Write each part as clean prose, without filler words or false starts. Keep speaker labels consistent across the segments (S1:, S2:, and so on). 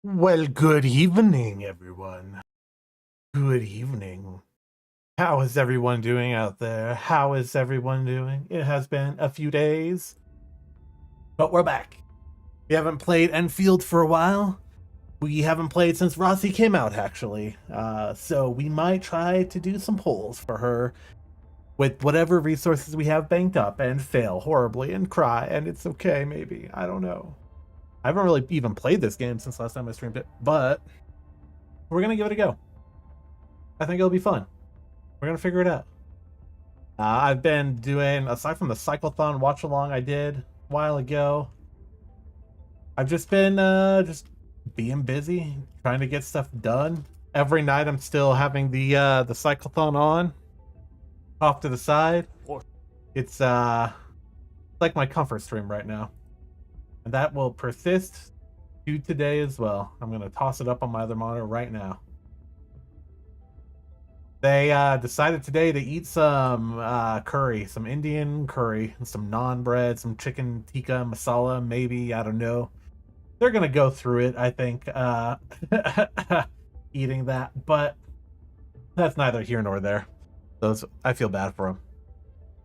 S1: Well, good evening, everyone. Good evening. How is everyone doing out there? How is everyone doing? It has been a few days, but we're back. We haven't played Enfield for a while. We haven't played since Rossi came out, actually. So we might try to do some polls for her with whatever resources we have banked up and fail horribly and cry, and it's okay, maybe. I don't know. I haven't really even played this game since last time I streamed it, but we're going to give it a go. I think it'll be fun. We're gonna figure it out. I've been doing, aside from the cyclothon watch along I did a while ago, I've just been just being busy, trying to get stuff done. Every night I'm still having the cyclothon on, off to the side. It's like my comfort stream right now, and that will persist to today as well. I'm gonna toss it up on my other monitor right now. They decided today to eat some curry, some Indian curry, and some naan bread, some chicken tikka masala, maybe, I don't know. They're going to go through it, I think, eating that, but that's neither here nor there. Those, I feel bad for them.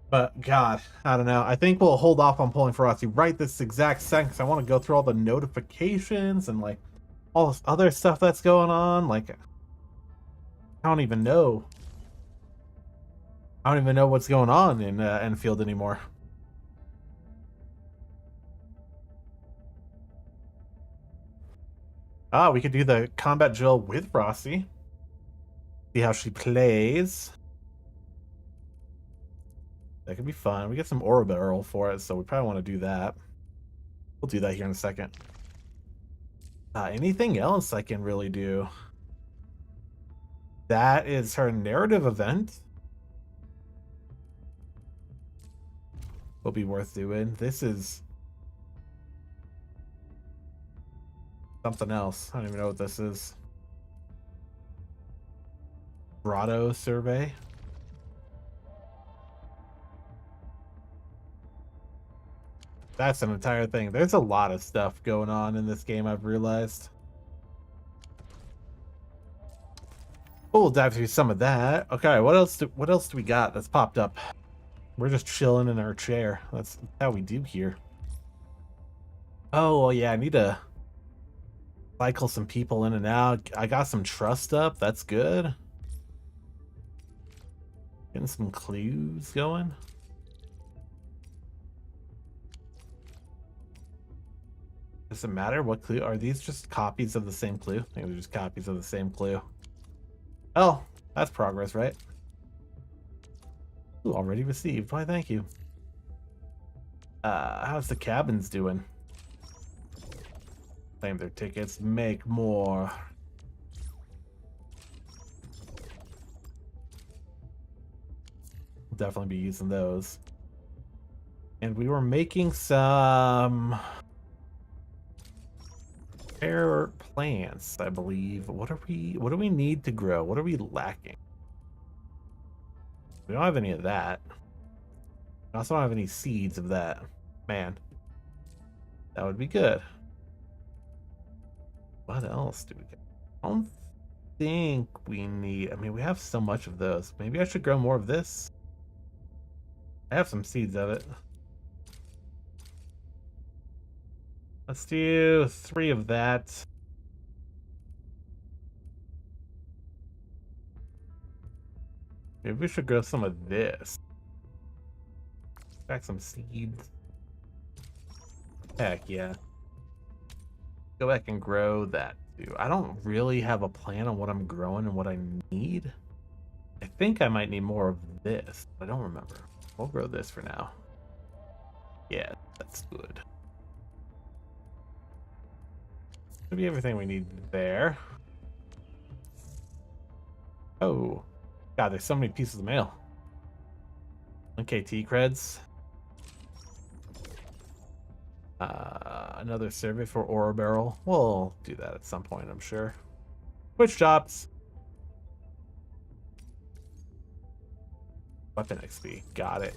S1: But, God, I don't know. I think we'll hold off on pulling for Rossi right this exact second, because I want to go through all the notifications and, like, all this other stuff that's going on. Like, I don't even know. I don't even know what's going on in Enfield anymore. We could do the combat drill with Rossi. See how she plays. That could be fun. We get some Aura Barrel for it, so we probably want to do that. We'll do that here in a second. Anything else I can really do? That is her narrative event. Will be worth doing. This is something else. I don't even know what this is. Grotto survey. That's an entire thing. There's a lot of stuff going on in this game, I've realized. We'll dive through some of that. Okay, what else do we got that's popped up? We're just chilling in our chair. That's how we do here. Oh, well, yeah, I need to cycle some people in and out. I got some trust up. That's good. Getting some clues going. Does it matter what clue? Are these just copies of the same clue? Maybe they're just copies of the same clue. Oh, that's progress, right? Ooh, already received. Why, thank you. How's the cabins doing? Claim their tickets. Make more. Definitely be using those. And we were making some air plants, I believe. What do we need to grow? What are we lacking? We don't have any of that. We also don't have any seeds of that. Man, that would be good. What else do we get? I don't think we need... I mean, we have so much of those. Maybe I should grow more of this. I have some seeds of it. Let's do 3 of that. Maybe we should grow some of this. Back some seeds. Heck yeah. Go back and grow that too. I don't really have a plan on what I'm growing and what I need. I think I might need more of this. I don't remember. We'll grow this for now. Yeah, that's good. Maybe everything we need there. Oh, God, there's so many pieces of mail. NKT creds. Another survey for Aura Barrel. We'll do that at some point, I'm sure. Twitch jobs. Weapon XP. Got it.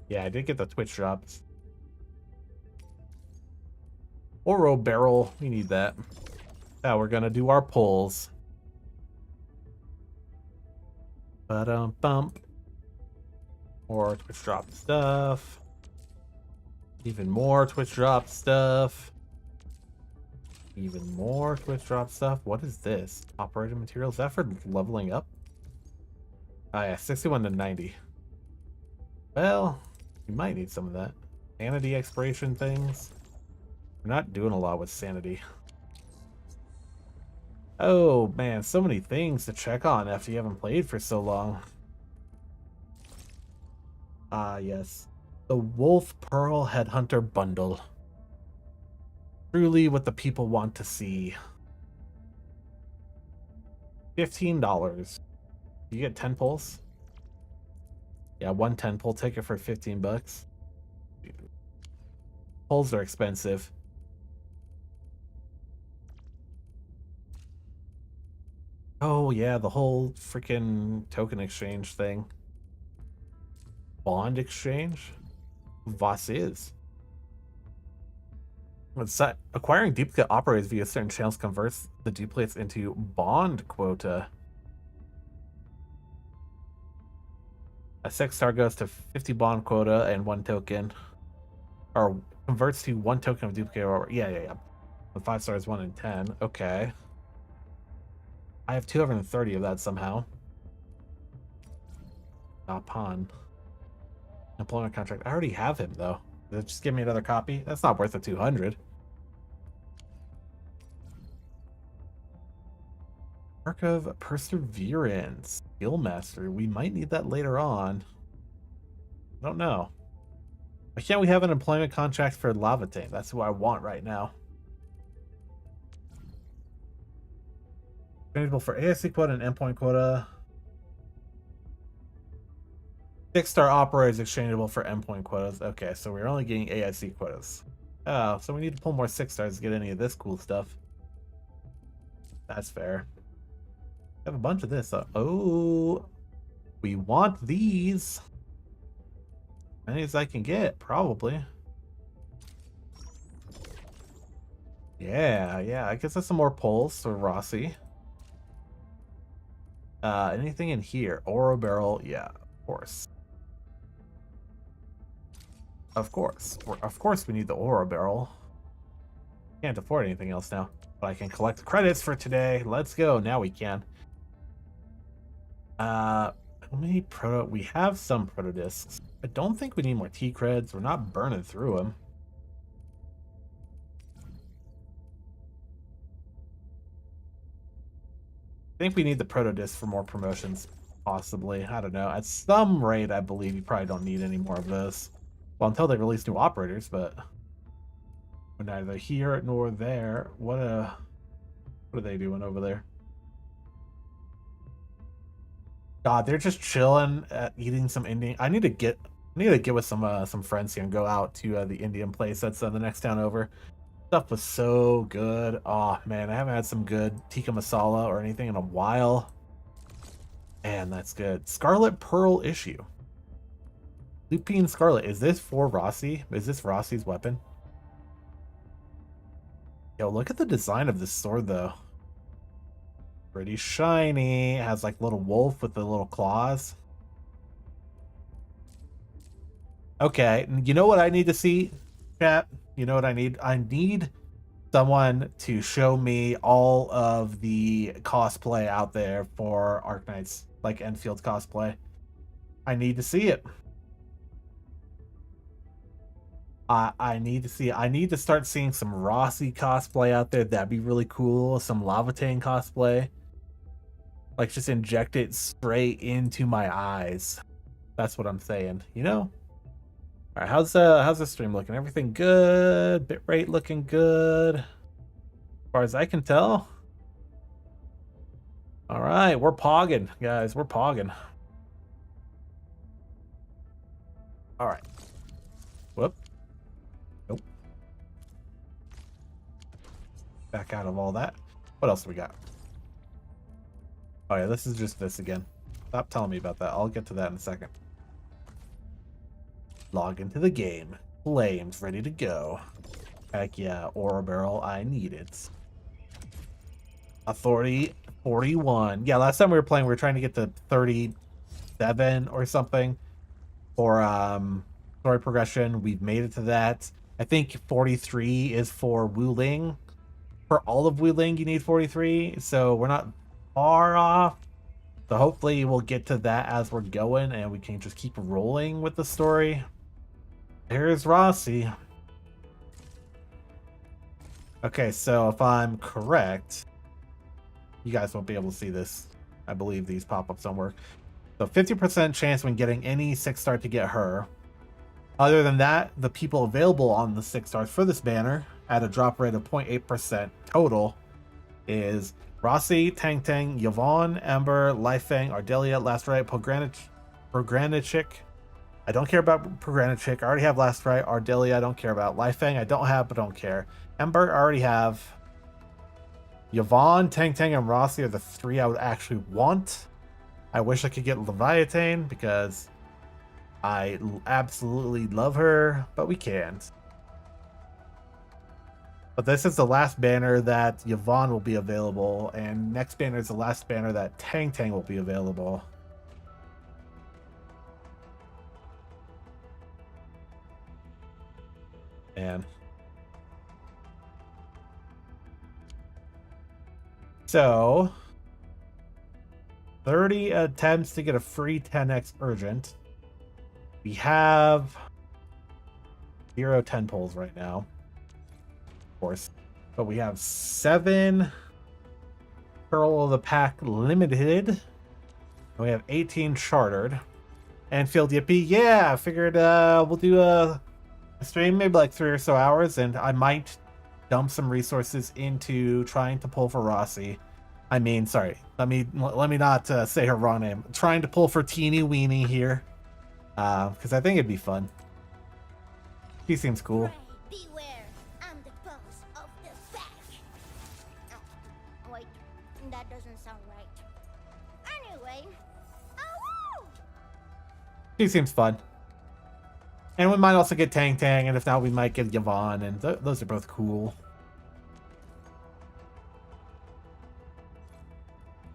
S1: Yeah, I did get the Twitch drops. Oro Barrel. We need that. Now we're gonna do our pulls. Bump. More Twitch drop stuff. Even more Twitch drop stuff. Even more Twitch drop stuff. What is this? Operating materials. Is that for leveling up? Oh yeah, 61 to 90. Well, you might need some of that. Sanity expiration things. We're not doing a lot with sanity. Oh man, so many things to check on after you haven't played for so long. Ah yes. The Wolf Pearl Headhunter Bundle. Truly what the people want to see. $15. You get 10 pulls? Yeah, one 10 pull ticket for 15 bucks. Pulls are expensive. Oh yeah, the whole freaking token exchange thing. Bond exchange? Was is. Acquiring duplicate operators via certain channels converts the duplicates into bond quota. A 6-star goes to 50 bond quota and 1 token. Or converts to 1 token of duplicate. Or yeah. The 5 stars 1 in 10. Okay. I have 230 of that somehow. Upon employment contract. I already have him though. Just give me another copy. That's not worth the 200. Mark of Perseverance. Skillmaster. We might need that later on. I don't know. Why can't we have an employment contract for Laevatain? That's who I want right now. Exchangeable for ASC quota and endpoint quota. 6-star operator is exchangeable for endpoint quotas. Okay, so we're only getting AIC quotas. Oh, so we need to pull more 6-stars to get any of this cool stuff. That's fair. I have a bunch of this. Oh, we want these. As many as I can get, probably. Yeah. I guess that's some more pulls for Rossi. Anything in here? Oro barrel, yeah, of course. Of course we need the Oro barrel. Can't afford anything else now. But I can collect credits for today. Let's go. Now we can. How many proto? We have some proto discs. I don't think we need more T creds. We're not burning through them. I think we need the proto disc for more promotions. Possibly. I don't know. At some rate, I believe you probably don't need any more of those. Well, until they release new operators, but we're neither here nor there. What are they doing over there? God, they're just chilling, eating some Indian. I need to get with some friends here and go out to the Indian place. That's the next town over. Stuff was so good. Oh man, I haven't had some good tikka masala or anything in a while. Man, that's good. Scarlet Pearl issue. Lupine Scarlet. Is this for Rossi? Is this Rossi's weapon? Yo, look at the design of this sword though. Pretty shiny. It has like little wolf with the little claws. Okay, you know what I need to see, chat? You know what I need? I need someone to show me all of the cosplay out there for ARKNIGHTS, like ENDFIELD cosplay. I need to see it. I need to see it. I need to start seeing some Rossi cosplay out there. That'd be really cool. Some Laevatain cosplay. Like, just inject it straight into my eyes. That's what I'm saying, you know? All right, how's the stream looking? Everything good? Bitrate looking good? As far as I can tell. All right, we're pogging, guys. We're pogging. All right. Whoop. Nope. Back out of all that. What else do we got? Oh yeah, this is just this again. Stop telling me about that. I'll get to that in a second. Log into the game. Flames ready to go. Heck yeah, Oro Barrel, I need it. Authority 41. Yeah, last time we were playing, we were trying to get to 37 or something for story progression. We've made it to that. I think 43 is for Wuling. For all of Wuling, you need 43, so we're not far off. So hopefully we'll get to that as we're going, and we can just keep rolling with the story. Here's Rossi. Okay, so if I'm correct, you guys won't be able to see this. I believe these pop-ups don't work. So 50% chance when getting any 6-star to get her. Other than that, the people available on the 6 stars for this banner at a drop rate of 0.8% total is Rossi, Tangtang, Yvonne, Ember, Laevatain, Ardelia, Last Right, Pogranichik. I don't care about Pogranichik. I already have Last Right. Ardelia, I don't care about. Laevatain, I don't have, but don't care. Ember, I already have. Yvonne, Tangtang, and Rossi are the 3 I would actually want. I wish I could get Laevatain because I absolutely love her, but we can't. But this is the last banner that Yvonne will be available, and next banner is the last banner that Tangtang will be available. And so 30 attempts to get a free 10x urgent. We have 0 10 pulls right now, of course, but we have 7 Pearl of the Pack limited, and we have 18 chartered. ENDFIELD Yippee, yeah, I figured we'll do a stream maybe like 3 or so hours, and I might dump some resources into trying to pull for Rossi. I mean, sorry, let me not say her wrong name. I'm trying to pull for Teeny Weenie here, because I think it'd be fun. He seems cool.
S2: Beware, I'm the boss of the pack. Oh, wait, that doesn't sound right. Anyway, oh!
S1: He seems fun. And we might also get Tangtang, and if not, we might get Yvonne, and those are both cool.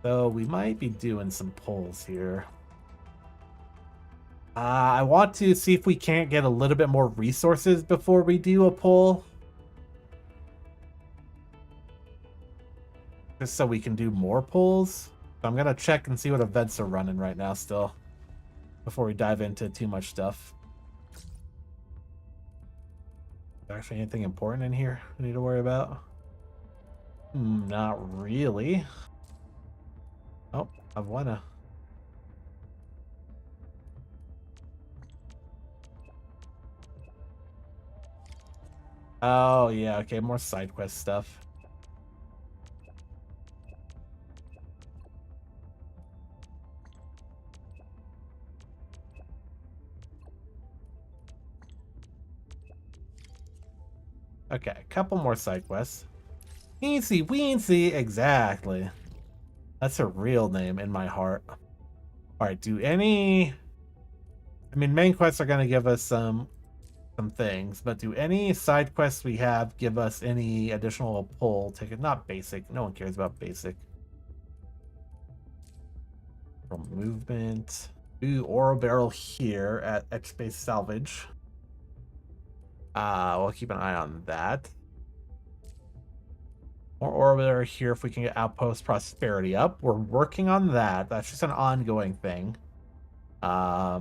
S1: So we might be doing some pulls here. I want to see if we can't get a little bit more resources before we do a pull. Just so we can do more pulls. So I'm going to check and see what events are running right now still, before we dive into too much stuff. Is there actually anything important in here I need to worry about? Not really. Oh, I've won a... Oh, yeah, okay, more side quest stuff. Okay, a couple more side quests. Weensy, Weensy, exactly. That's her real name in my heart. Alright, do any... I mean, main quests are going to give us some things, but do any side quests we have give us any additional pull ticket? Not basic. No one cares about basic. From movement. Ooh, Oro Barrel here at X-Base Salvage. We'll keep an eye on that. More Orbiter here if we can get Outpost Prosperity up. We're working on that. That's just an ongoing thing. I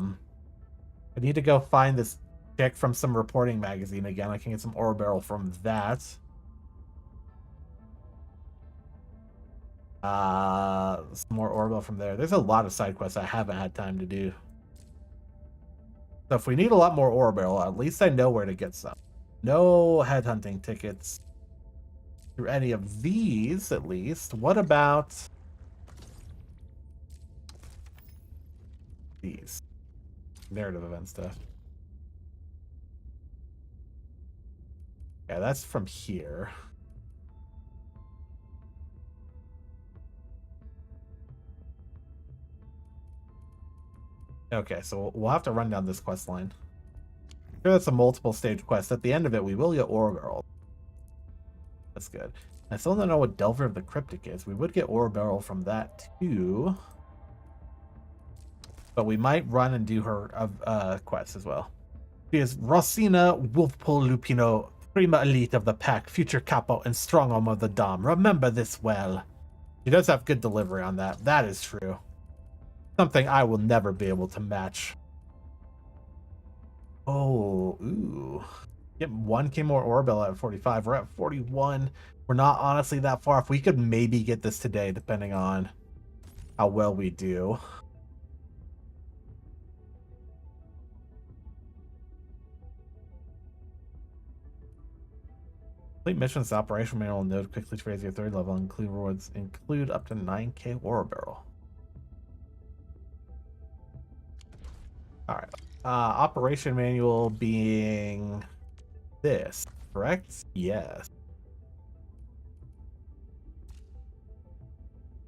S1: need to go find this chick from some reporting magazine again. I can get some Ore Barrel from that. Some more Ore Barrel from there. There's a lot of side quests I haven't had time to do. So if we need a lot more Ore Barrel, at least I know where to get some. No headhunting tickets through any of these, at least. What about these? Narrative event stuff. Yeah, that's from here. Okay, so we'll have to run down this quest line. I'm sure that's a multiple stage quest. At the end of it, we will get Ore Barrel. That's good. I still don't know what Delver of the Cryptic is. We would get ore barrel from that too. But we might run and do her quest as well. She is Rosina Wolfpool Lupino, prima elite of the pack, future capo, and strong arm of the Dom. Remember this well. She does have good delivery on that. That is true. Something I will never be able to match. Oh, ooh. Get 1k more Orbill at 45. We're at 41. We're not honestly that far. If we could maybe get this today, depending on how well we do. Complete missions operation manual node quickly to raise your 3rd level. Include rewards. Include up to 9k ore barrel. Alright. Operation manual being this, correct? Yes.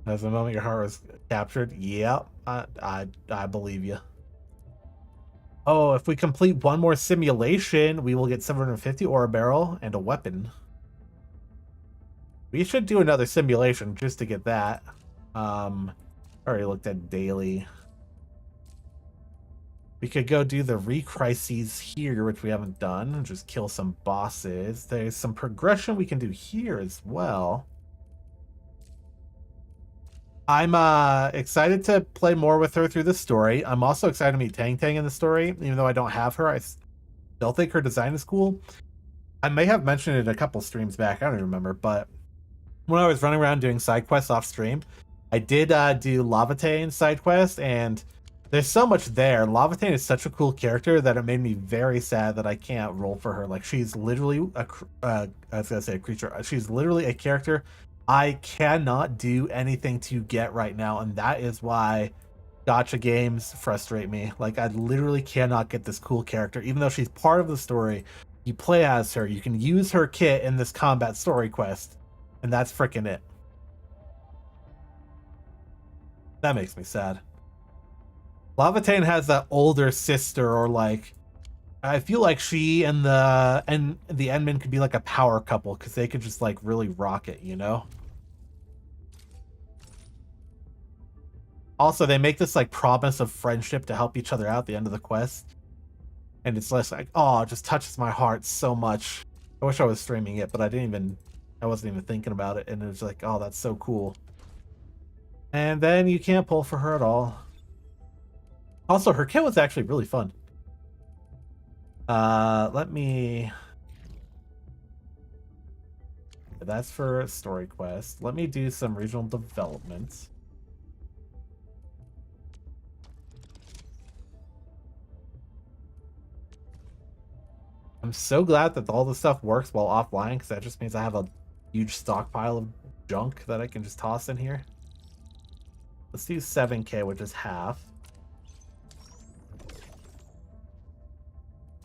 S1: As the moment your heart was captured, yep, I believe you. Oh, if we complete one more simulation, we will get 750 ore barrel and a weapon. We should do another simulation just to get that. Already looked at daily. We could go do the re-crises here, which we haven't done, and just kill some bosses. There's some progression we can do here as well. I'm excited to play more with her through the story. I'm also excited to meet Tangtang in the story, even though I don't have her. I still think her design is cool. I may have mentioned it a couple streams back. I don't even remember, but when I was running around doing side quests off stream, I did do Laevatain side quest, and there's so much there. Laevatain is such a cool character that it made me very sad that I can't roll for her. Like, she's literally I was gonna say a creature. She's literally a character I cannot do anything to get right now, and that is why gacha games frustrate me. Like, I literally cannot get this cool character, even though she's part of the story. You play as her. You can use her kit in this combat story quest, and that's freaking it. That makes me sad. Laevatain has that older sister, or like, I feel like she and the Endman could be like a power couple because they could just like really rock it, you know? Also, they make this like promise of friendship to help each other out at the end of the quest. And it's less like, oh, it just touches my heart so much. I wish I was streaming it, but I wasn't even thinking about it. And it was like, oh, that's so cool. And then you can't pull for her at all. Also, her kit was actually really fun. Let me... That's for a story quest. Let me do some regional development. I'm so glad that all this stuff works while offline, because that just means I have a huge stockpile of junk that I can just toss in here. Let's do 7k, which is half.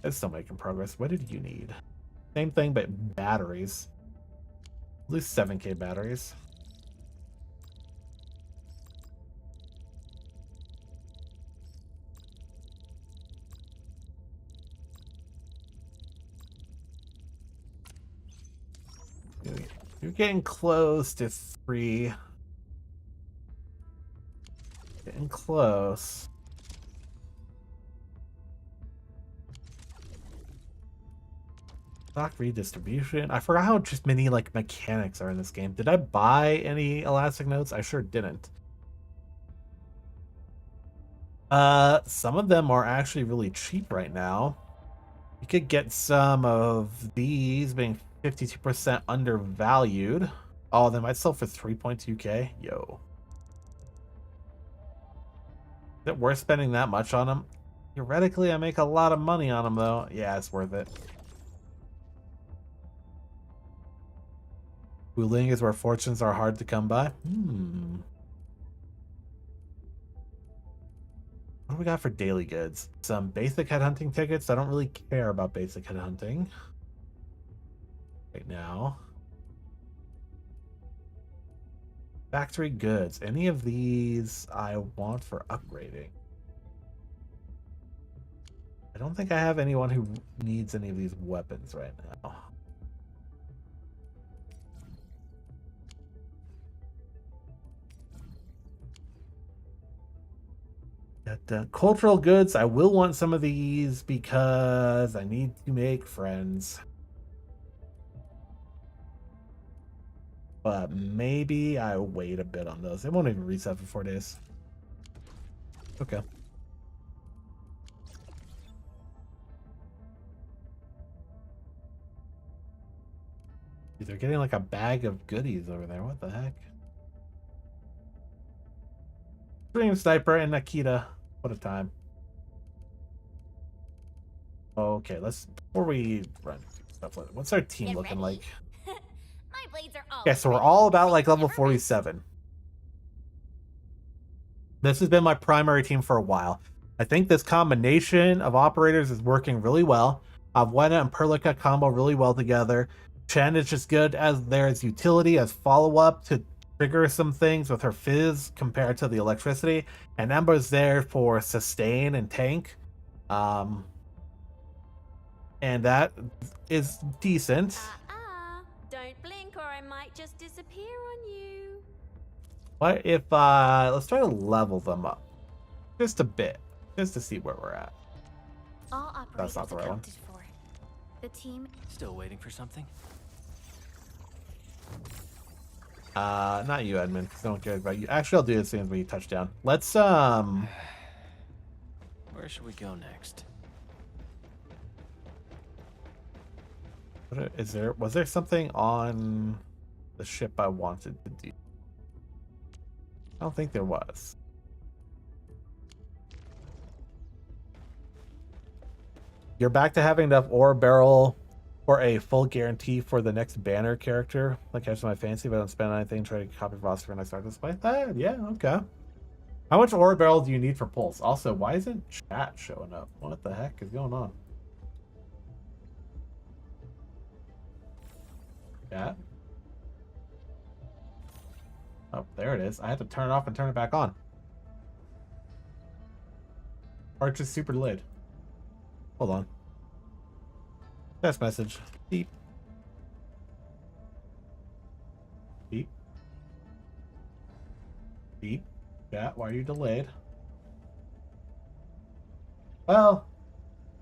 S1: It's still making progress. What did you need? Same thing, but batteries. At least 7k batteries. You're getting close to 3. Getting close. Stock redistribution. I forgot how just many like mechanics are in this game. Did I buy any elastic notes? I sure didn't. Some of them are actually really cheap right now. You could get some of these being 52% undervalued. Oh, they might sell for 3.2k. Yo. Is it worth spending that much on them? Theoretically, I make a lot of money on them, though. Yeah, it's worth it. Wuling is where fortunes are hard to come by. What do we got for daily goods? Some basic headhunting tickets. I don't really care about basic headhunting right now. Factory goods. Any of these I want for upgrading. I don't think I have anyone who needs any of these weapons right now. Cultural goods. I will want some of these because I need to make friends. But maybe I wait a bit on those. It won't even reset for 4 days. Okay. Dude, they're getting like a bag of goodies over there. What the heck? Dream Sniper and Nikita. What a time. Okay, let's before we run stuff. What's our team
S2: Get
S1: looking
S2: ready.
S1: like?
S2: My blades are all
S1: Yeah, so we're
S2: ready.
S1: all about like
S2: Things
S1: level
S2: never miss.
S1: 47. This has been my primary team for a while. I think this combination of operators is working really well. Wena and Perlica combo really well together. Chen is just good as there's utility as follow-up to trigger some things with her fizz compared to the electricity. And Ember's there for sustain and tank. And that is decent.
S3: Don't blink or I might just disappear on you.
S1: What if let's try to level them up just a bit, just to see where we're at.
S2: All operators
S1: That's not the right one.
S2: accounted for. The team.
S4: Still waiting for something?
S1: Not you, Edmund, 'cause I don't care about you. Actually, I'll do it as soon as we touch down. Let's
S4: Where should we go next?
S1: was there something on the ship I wanted to do? I don't think there was. You're back to having enough ore barrel for a full guarantee for the next banner character. Like, catches my fancy, but I don't spend anything trying to copy Rossi when I start this play. Yeah, okay. How much ore barrel do you need for pulse? Also, why isn't chat showing up? What the heck is going on? Chat? Oh, there it is. I had to turn it off and turn it back on. Or it's just super delayed. Hold on. Test message. Beep. Beep. Beep. Chat, why are you delayed? Well,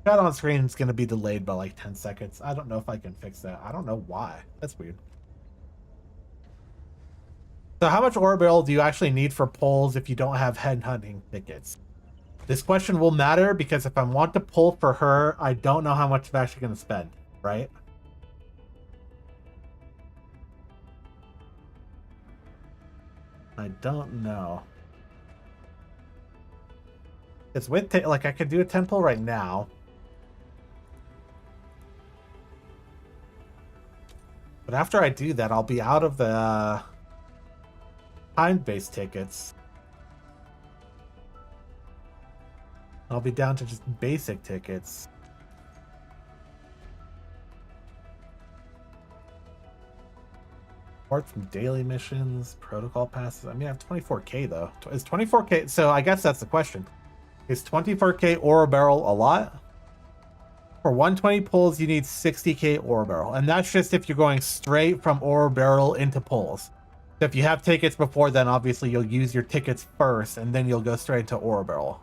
S1: chat on screen is going to be delayed by like 10 seconds. I don't know if I can fix that. I don't know why. That's weird. So how much ore barrel do you actually need for polls if you don't have head hunting tickets? This question will matter because if I want to pull for her, I don't know how much I'm actually going to spend, right? I don't know. It's with, like, I could do a 10 pull right now. But after I do that, I'll be out of the time-based tickets. I'll be down to just basic tickets. Apart from daily missions, protocol passes. I mean, I have 24k though. Is 24k? So I guess that's the question. Is 24k ore barrel a lot? For 120 pulls, you need 60k ore barrel, and that's just if you're going straight from ore barrel into pulls. So if you have tickets before then, obviously you'll use your tickets first, and then you'll go straight into ore barrel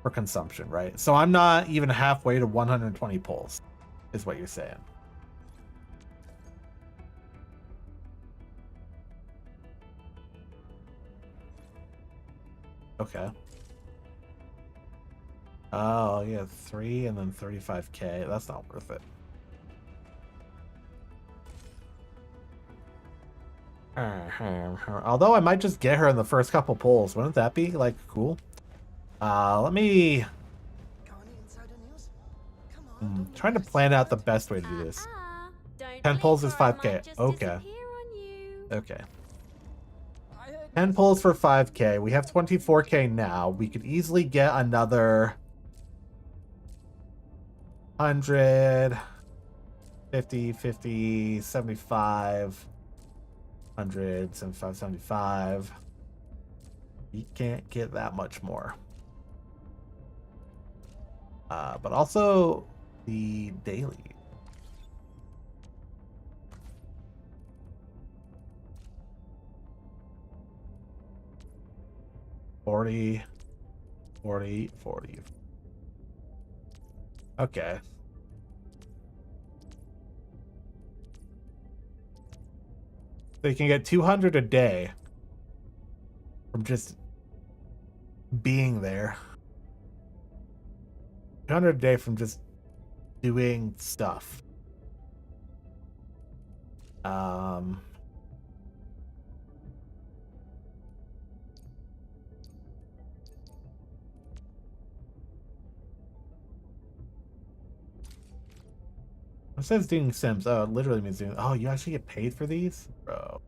S1: for consumption, right? So I'm not even halfway to 120 pulls, is what you're saying. Okay. Oh, yeah, 3 and then 35k. That's not worth it. Although I might just get her in the first couple pulls. Wouldn't that be, like, cool? Let me... trying to plan out the best way to do this. 10 pulls is 5k. Okay. Okay. 10 pulls for 5k. We have 24k now. We could easily get another 100, 50, 50, 75, 100, 75, 75. You can't get that much more. But also the daily. $40, 40, 40. Okay. So you can get 200 a day from just being there. 200 a day from just doing stuff. It says doing Sims. Oh, it literally means doing. Oh, you actually get paid for these? Bro.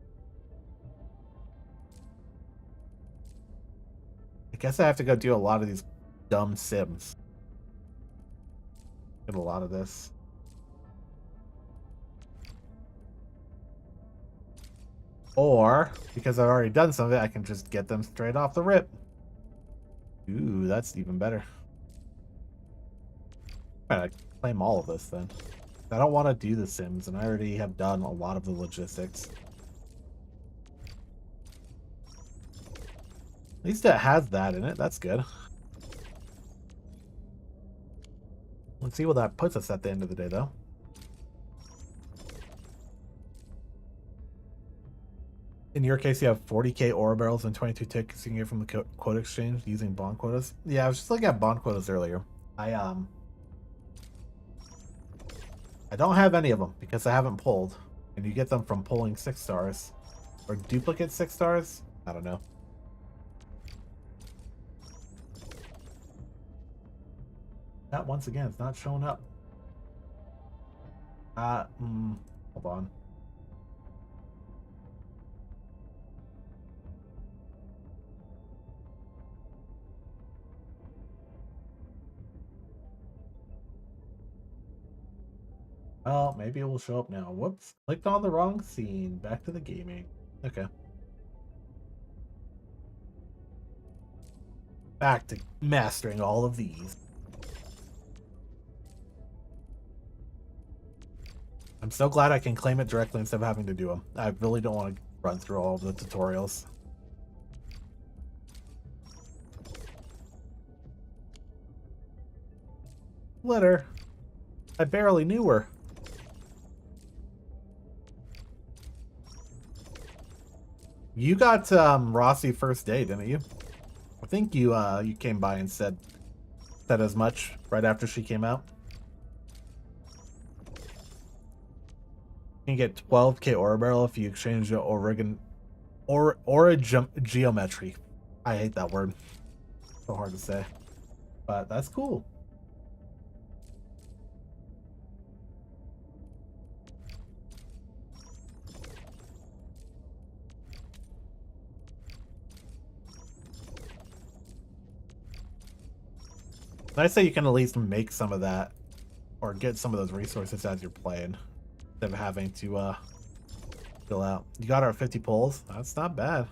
S1: I guess I have to go do a lot of these dumb Sims. Get a lot of this. Or, because I've already done some of it, I can just get them straight off the rip. Ooh, that's even better. I'm gonna claim all of this then. I don't want to do the Sims, and I already have done a lot of the logistics. At least it has that in it. That's good. Let's see what that puts us at the end of the day, though. In your case, you have 40k ore barrels and 22 tickets you can get from the quota exchange using bond quotas. Yeah, I was just looking at bond quotas earlier. I don't have any of them because I haven't pulled. And you get them from pulling 6 stars. Or duplicate 6 stars? I don't know. That, once again, it's not showing up. Hold on. Well, maybe it will show up now. Whoops. Clicked on the wrong scene. Back to the gaming. Okay. Back to mastering all of these. I'm so glad I can claim it directly instead of having to do them. I really don't want to run through all of the tutorials. Letter. I barely knew her. You got Rossi first day, didn't you? I think you you came by and said as much right after she came out. You can get 12k ore barrel if you exchange the geometry. I hate that word. So hard to say. But that's cool. I say you can at least make some of that or get some of those resources as you're playing instead of having to fill out. You got our 50 pulls. That's not bad.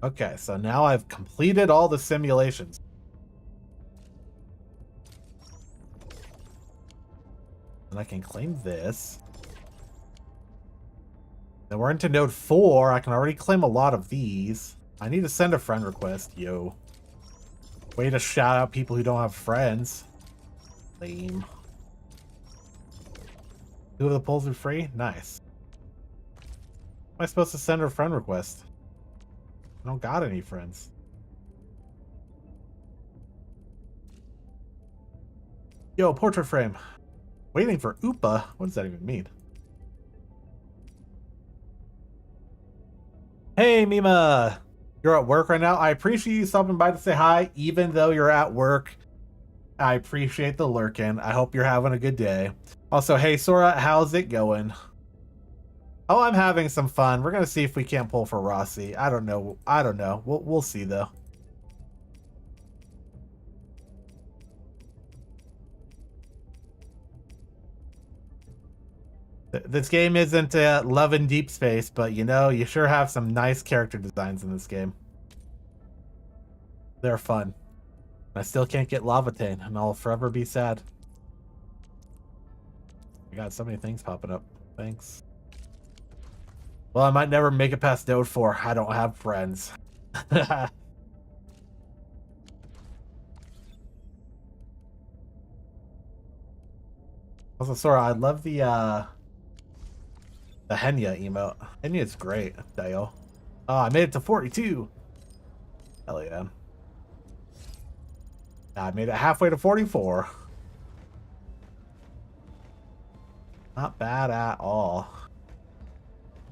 S1: Okay, so now I've completed all the simulations. And I can claim this. Then we're into node 4. I can already claim a lot of these. I need to send a friend request. Yo. Way to shout out people who don't have friends. Lame. 2 of the polls are free? Nice. How am I supposed to send her a friend request? I don't got any friends. Yo, portrait frame. Waiting for Oopa? What does that even mean? Hey, Mima. You're at work right now? I appreciate you stopping by to say hi, even though you're at work. I appreciate the lurking. I hope you're having a good day. Also, hey, Sora, how's it going? Oh, I'm having some fun. We're going to see if we can't pull for Rossi. I don't know. We'll see, though. This game isn't love in deep space, but you know, you sure have some nice character designs in this game. They're fun. I still can't get Laevatain, and I'll forever be sad. I got so many things popping up. Thanks. Well, I might never make it past Node 4. I don't have friends. Also, Sora, I love the Henya emote. Henya's great, Dale. Oh, I made it to 42. Hell yeah. I made it halfway to 44. Not bad at all.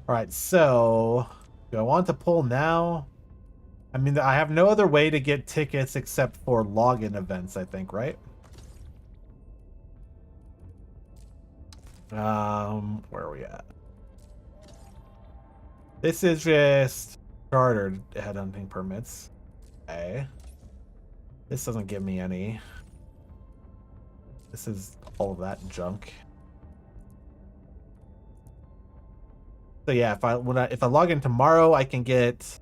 S1: Alright, so do I want to pull now? I mean, I have no other way to get tickets except for login events, I think, right? Where are we at? This is just chartered headhunting permits. Okay. This doesn't give me any. This is all of that junk. So yeah, if I log in tomorrow, I can get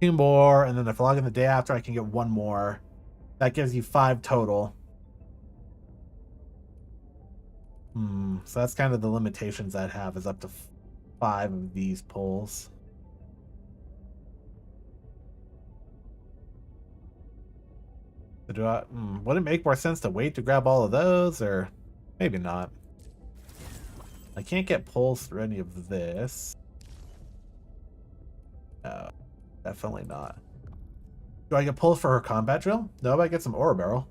S1: 2 more, and then if I log in the day after, I can get 1 more. That gives you 5 total. So that's kind of the limitations I'd have, is up to 5 of these pulls. So do I? Would it make more sense to wait to grab all of those, or maybe not? I can't get pulls through any of this. No, definitely not. Do I get pulls for her combat drill? No, but I get some ore barrel.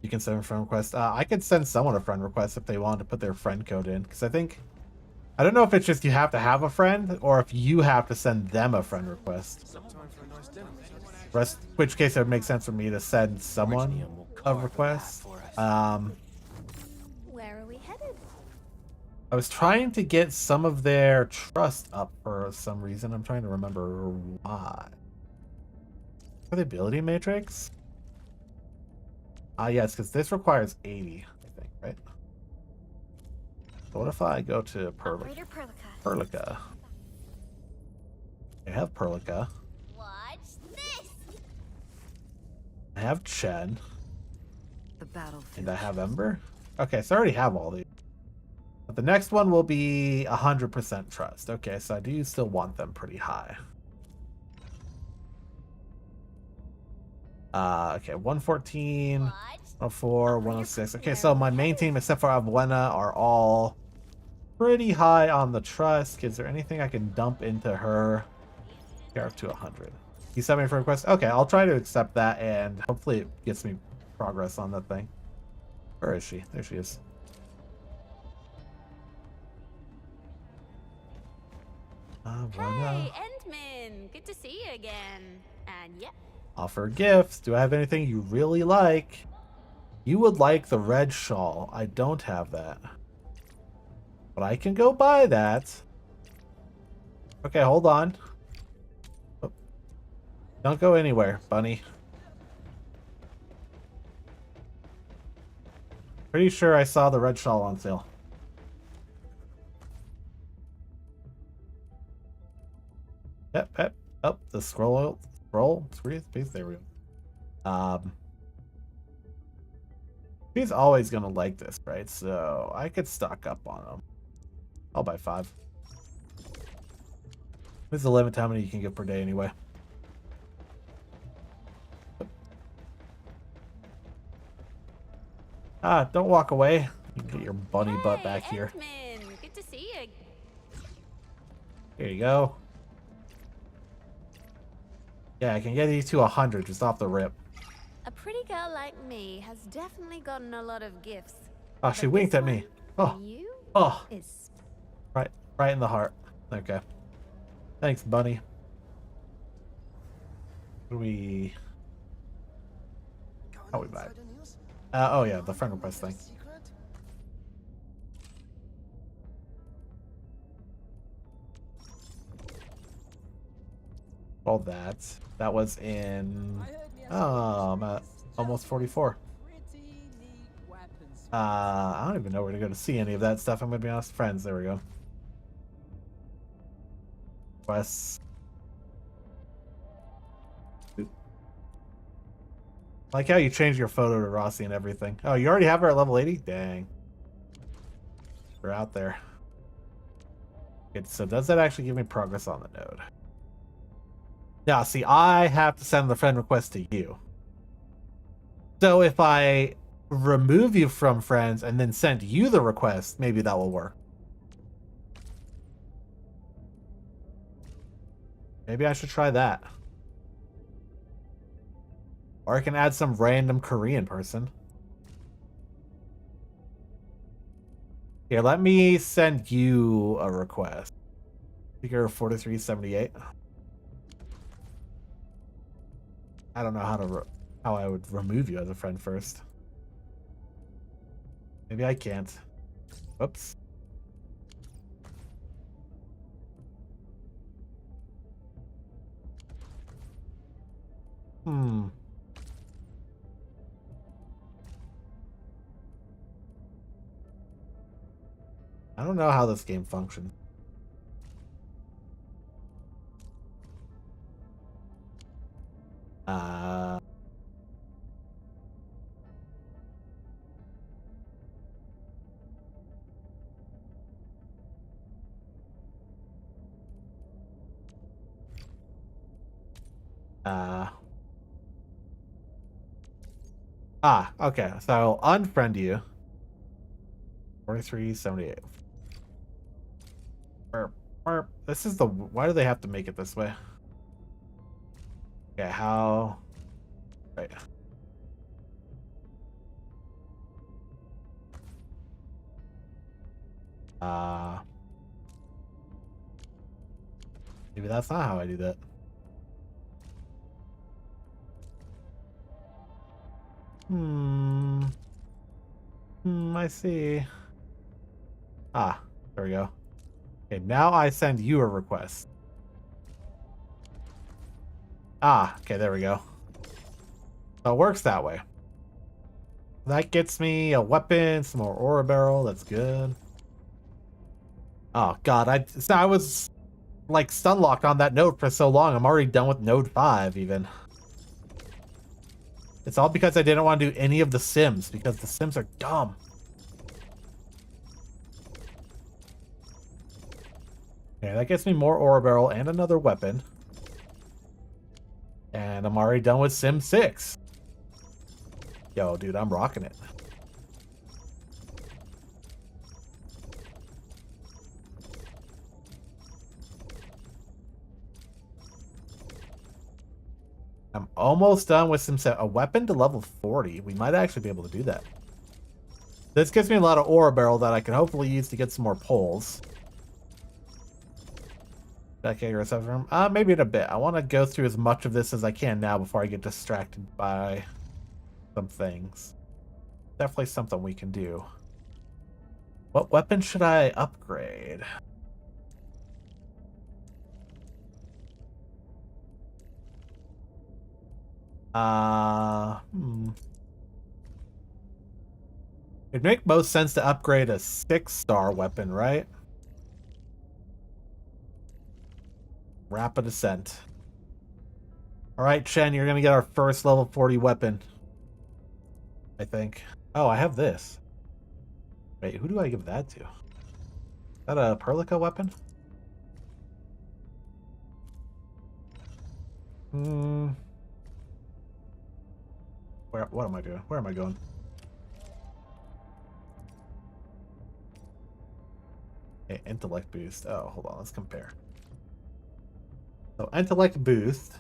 S1: You can send a friend request. I could send someone a friend request if they wanted to put their friend code in, because I don't know if it's just you have to have a friend, or if you have to send them a friend request. Which case it would make sense for me to send someone a request.
S2: Where are we headed?
S1: I was trying to get some of their trust up for some reason. I'm trying to remember why. For the ability matrix? Yes, because this requires 80, I think, right? So what if I go to Perlica? I have Perlica.
S2: What's this?
S1: I have Chen.
S5: The battlefield.
S1: And I have Ember. Okay, so I already have all these. But the next one will be 100% trust. Okay, so I do still want them pretty high. Okay, 114, 104, 106. Okay, so my main team, except for Abuena, are all pretty high on the trust. Is there anything I can dump into her? Get up to 100. You sent me for a request? Okay, I'll try to accept that, and hopefully it gets me progress on that thing. Where is she? There she is.
S3: Hey, Endman! Good to see you again. And yep.
S1: Offer gifts. Do I have anything you really like? You would like the red shawl. I don't have that. But I can go buy that. Okay, hold on. Oh. Don't go anywhere, bunny. Pretty sure I saw the red shawl on sale. Yep. Oh, the scroll, please, there we go. He's always gonna like this, right? So I could stock up on him. I'll buy 5. What's the limit to how many you can get per day anyway? Don't walk away. You can get your bunny butt back here.
S3: Endman. Good to see you.
S1: Here you go. Yeah, I can get these to 100 just off the rip.
S3: A pretty girl like me has definitely gotten a lot of gifts.
S1: Oh, she
S3: But
S1: winked
S3: this
S1: at me.
S3: one,
S1: Oh,
S3: you
S1: oh,
S3: is
S1: right in the heart. Okay. Thanks, bunny. What do we... How we buy? Oh yeah, the friend request thing. Well, that was in... Oh, I'm at almost 44. I don't even know where to go to see any of that stuff. I'm gonna be honest. Friends, there we go. Quests. Like how you changed your photo to Rossi and everything. Oh, you already have her at level 80? Dang. We're out there. Okay, so does that actually give me progress on the node? Now, see, I have to send the friend request to you. So if I remove you from friends and then send you the request, maybe that will work. Maybe I should try that. Or I can add some random Korean person. Here, let me send you a request. Figure 4378. I don't know how I would remove you as a friend first. Maybe I can't. Whoops. I don't know how this game functions. Okay. So I'll unfriend you. 4378. This is the. Why do they have to make it this way? Okay, how? Right. Maybe that's not how I do that. I see. There we go. Okay, now I send you a request. Okay, there we go. So it works that way. That gets me a weapon, some more ore barrel. That's good. Oh god, I was like stun locked on that node for so long. I'm already done with node 5 even. It's all because I didn't want to do any of the sims because the sims are dumb. Okay, that gets me more ore barrel and another weapon. And I'm already done with Sim 6. Yo, dude, I'm rocking it. I'm almost done with Sim 7. A weapon to level 40. We might actually be able to do that. This gives me a lot of ore barrel that I can hopefully use to get some more poles. Maybe in a bit. I want to go through as much of this as I can now before I get distracted by some things. Definitely something we can do. What weapon should I upgrade? It'd make most sense to upgrade a 6-star weapon, right? Rapid Ascent. Alright, Chen, you're gonna get our first level 40 weapon. I think. Oh, I have this. Wait, who do I give that to? Is that a Perlica weapon? What am I doing? Where am I going? Okay, intellect boost. Oh, hold on, let's compare. So intellect boost.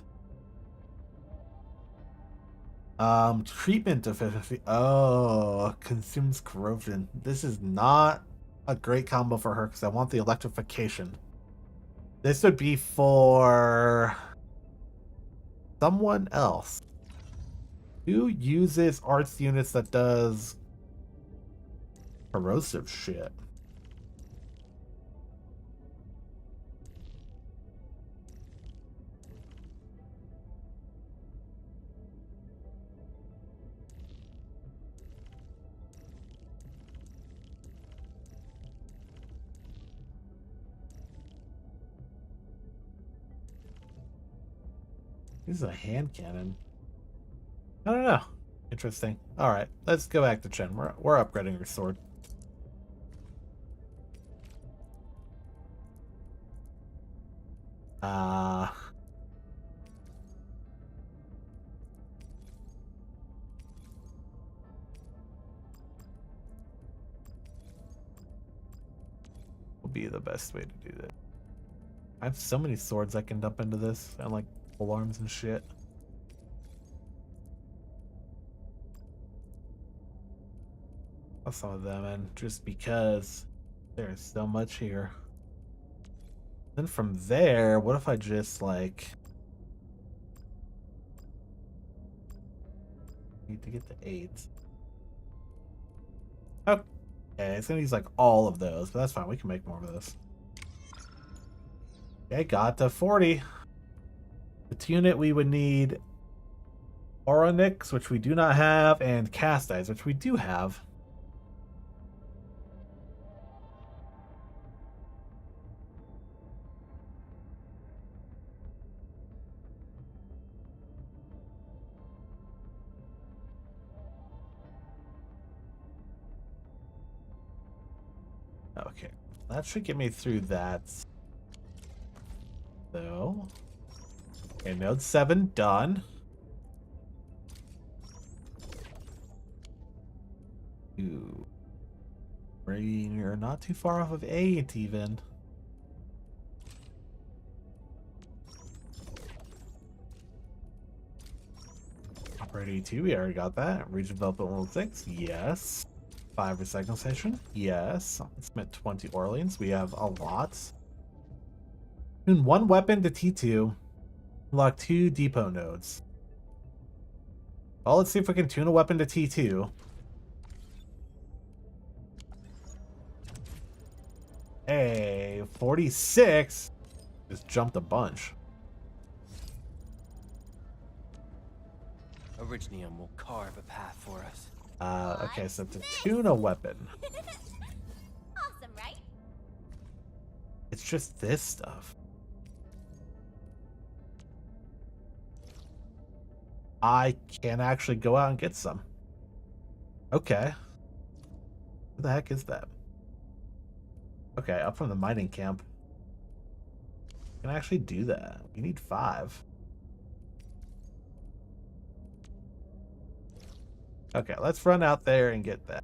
S1: Treatment efficiency. Oh, consumes corrosion. This is not a great combo for her because I want the electrification. This would be for someone else. Who uses arts units that does corrosive shit? This is a hand cannon. I don't know. Interesting. All right, let's go back to Chen. We're upgrading her sword. Uh, will be the best way to do that. I have so many swords I can dump into this, and like pole arms and shit. I'll some of them in just because there's so much here. Then from there, what if I just like need to get to 8? Okay, it's gonna use like all of those, but that's fine. We can make more of this. Okay, got to 40. To tune it, we would need Oronix, which we do not have, and Cast Eyes, which we do have. Okay, that should get me through that. So, okay, node 7 done. Ooh, we're not too far off of 8 even. Operator 2, we already got that. Region development level 6, yes. 5 recycling station, yes. It's meant 20 Orleans. We have a lot. Tune 1 weapon to T2. Unlock 2 depot nodes. Well, let's see if we can tune a weapon to T2. Hey, 46. Just jumped a bunch.
S4: Originium will carve a path for us.
S1: Okay, so to tune a weapon,
S2: Awesome, right?
S1: it's just this stuff. I can actually go out and get some. Okay. What the heck is that? Okay, up from the mining camp. Can I actually do that? We need 5. Okay, let's run out there and get that.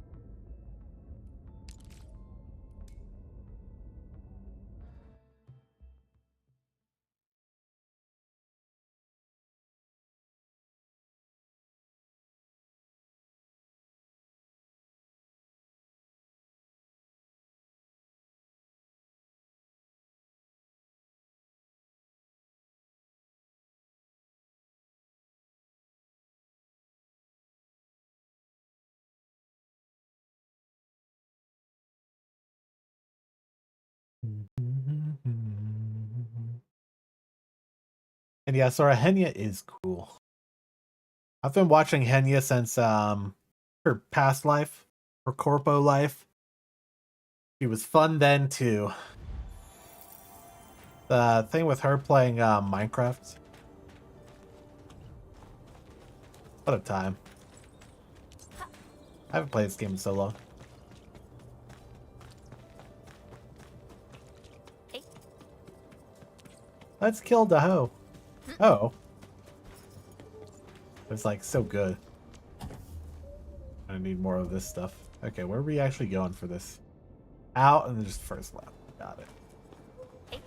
S1: And yeah, Sora Henya is cool. I've been watching Henya since her past life, her corpo life. She was fun then too. The thing with her playing Minecraft. What a time. I haven't played this game in so long. Let's kill Daho. Oh. It's like so good. I need more of this stuff. Okay, where are we actually going for this? Out and then just first left. Got it.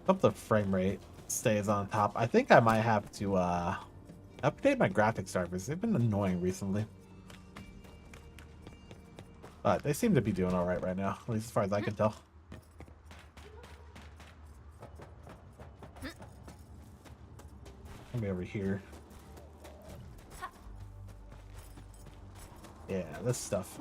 S1: Hope the frame rate stays on top. I think I might have to update my graphics drivers. They've been annoying recently. But they seem to be doing alright right now, at least as far as I can tell. Let me over here. Yeah, this stuff.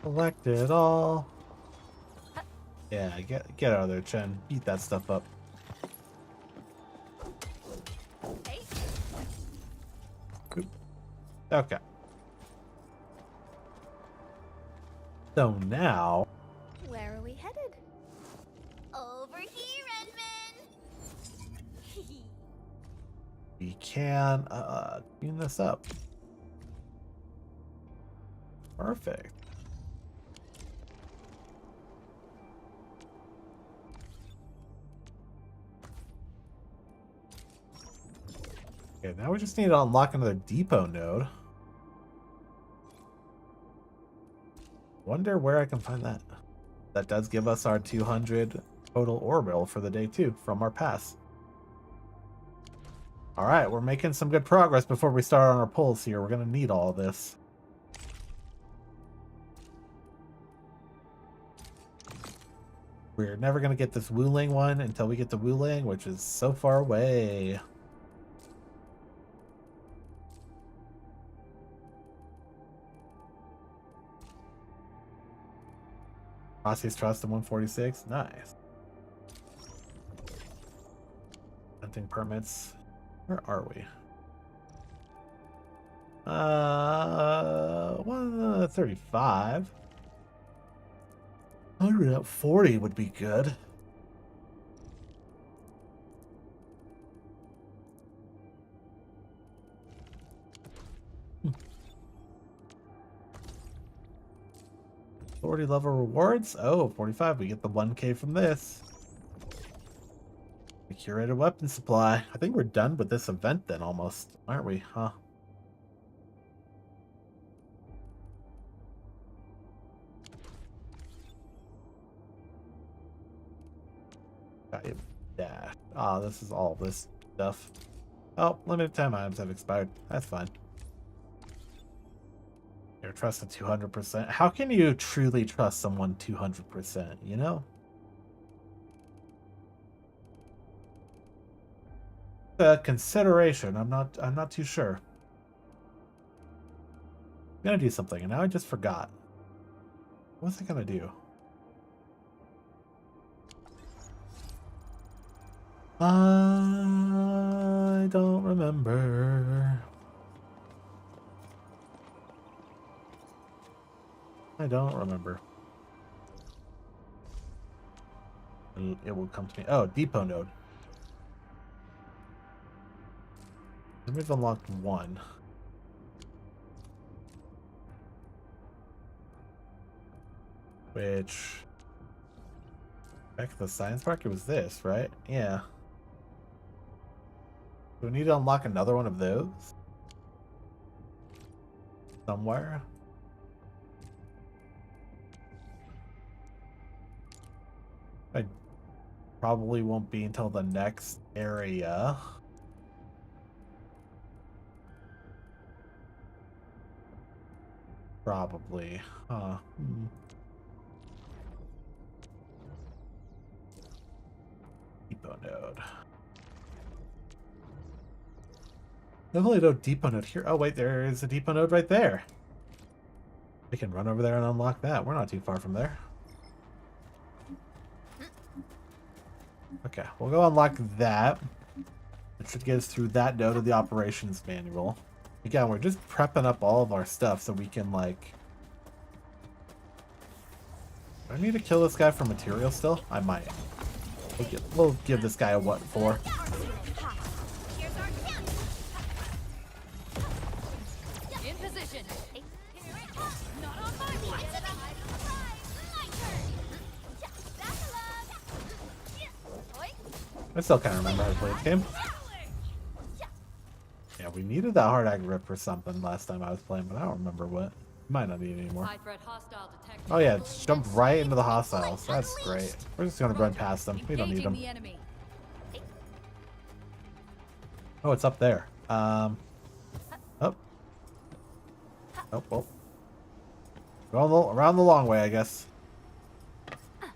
S1: Collect it all. Yeah, get out of there, Chen. Beat that stuff up. Oop. Okay. So now,
S3: Where are we headed?
S2: Over here, Edmund!
S1: We can tune this up. Perfect. Okay, now we just need to unlock another depot node. Wonder where I can find that. That does give us our 200 total orbital for the day too from our pass. All right, we're making some good progress before we start on our pulls here. We're gonna need all this. We're never gonna get this Wuling one until we get to Wuling, which is so far away. Rossi's trust in 146. Nice. Hunting permits. Where are we? 135. 140 would be good. Authority level rewards. Oh, 45. We get the 1K from this. The curated weapon supply. I think we're done with this event then almost, aren't we? Huh? Dash. Ah, this is all this stuff. Oh, limited time items have expired. That's fine. You're trusted 200%. How can you truly trust someone 200%, you know? Consideration. I'm not too sure. I'm gonna do something, and now I just forgot. What was I gonna do? I don't remember. I don't remember. It will come to me. Oh, depot node. Then we've unlocked one. Which... Back at the science park, it was this, right? Yeah. Do we need to unlock another one of those? Somewhere? I probably won't be until the next area. Probably. Huh. Depot node. Definitely no depot node here. Oh wait, there is a depot node right there. We can run over there and unlock that. We're not too far from there. Okay, we'll go unlock that. It should get us through that node of the operations manual. Again, we're just prepping up all of our stuff so we can, like... Do I need to kill this guy for material still? I might. We'll give this guy a what for.
S5: In position.
S2: Not on my watch.
S1: I still kind of remember how to play this game. Yeah, we needed that hard ag rip for something last time I was playing, but I don't remember what. Might not need it anymore. Oh yeah, just jump right into the hostiles. That's great. We're just gonna run past them. We don't need them. Oh, it's up there. Oh. Oh, well. Around the long way, I guess.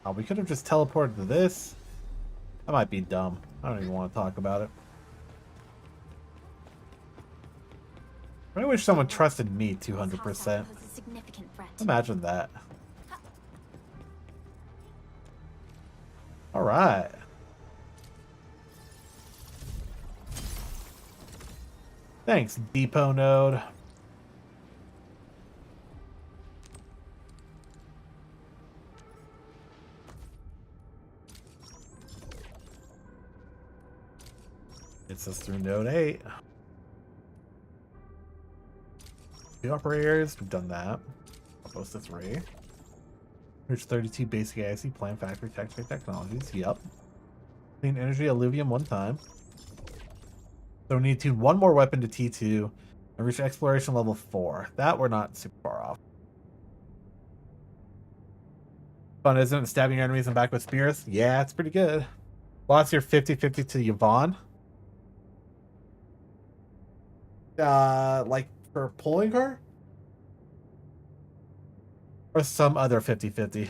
S1: Oh, we could have just teleported to this. That might be dumb. I don't even want to talk about it. I wish someone trusted me 200%. Imagine that. All right. Thanks, depot node. It's us through node 8. 2 operators, we've done that. Close to 3. Reach 32 basic AIC plant factory technologies. Yep. Clean energy alluvium 1 time. So we need to one more weapon to T2 and reach exploration level 4. That we're not super far off. Fun, isn't it? Stabbing your enemies in the back with spears? Yeah, it's pretty good. Lost your 50-50 to Yvonne. Like for pulling her? Or some other 50-50?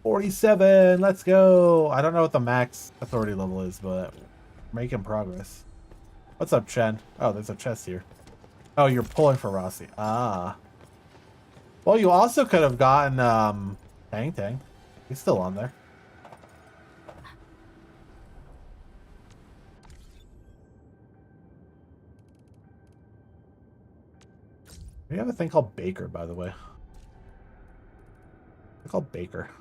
S1: 47, let's go. I don't know what the max authority level is, but making progress. What's up, Chen? Oh, there's a chest here. Oh, you're pulling for Rossi. Ah. Well, you also could have gotten Tangtang. He's still on there. We have a thing called Baker, by the way. It's called Baker.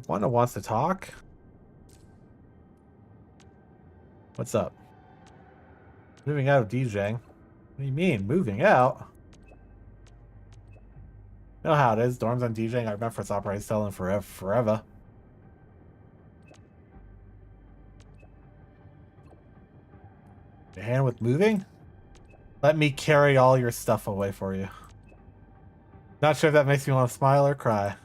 S1: One wants to talk. What's up? Moving out of DJing. What do you mean, moving out? You know how it is. Dorms on DJing. I remember for its operating selling forever. Your hand with moving? Let me carry all your stuff away for you. Not sure if that makes me want to smile or cry.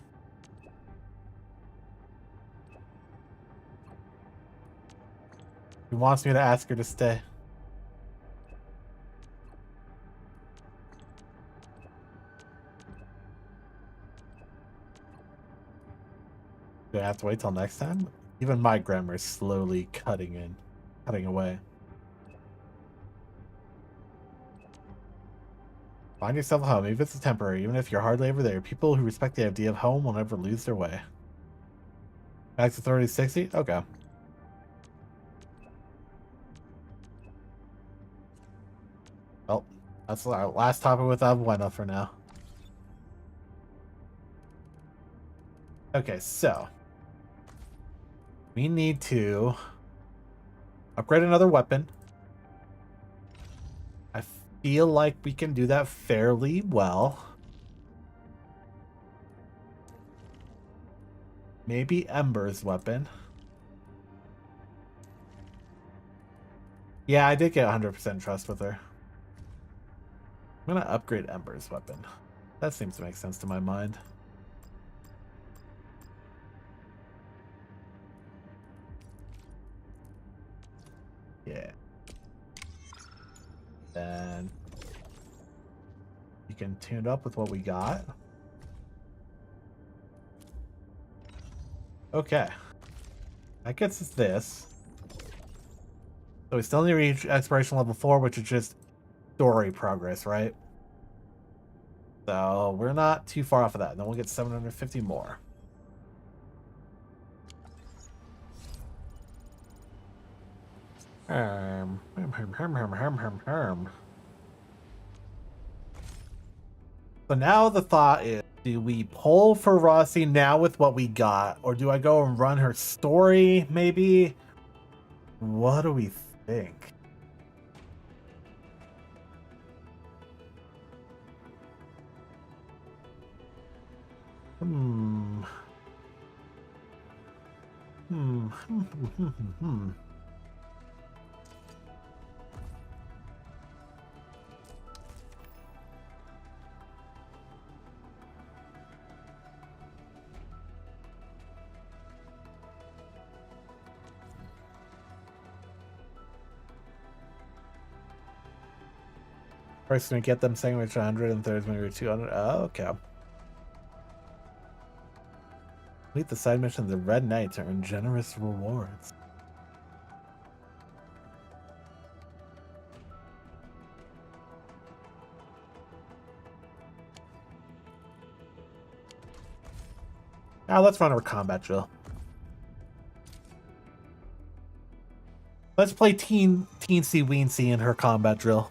S1: He wants me to ask her to stay. Do I have to wait till next time? Even my grammar is slowly cutting away. Find yourself a home, even if it's temporary, even if you're hardly ever there. People who respect the idea of home will never lose their way. Max authority 60? Okay. Well, that's our last topic with Abuena for now. Okay, so we need to upgrade another weapon. I feel like we can do that fairly well. Maybe Ember's weapon. Yeah, I did get 100% trust with her. I'm gonna upgrade Ember's weapon. That seems to make sense to my mind. Yeah. Then you can tune it up with what we got. Okay. That gets us this. So we still need to reach exploration level 4, which is just story progress, right? So we're not too far off of that. Then we'll get 750 more. So now the thought is, do we pull for Rossi now with what we got? Or do I go and run her story, maybe? What do we think? First, we get them saying we're 100, and third, when we're 200. Oh, okay. Complete the side mission of the Red Knight to earn generous rewards. Now let's run our combat drill. Let's play Teensy Weensy in her combat drill.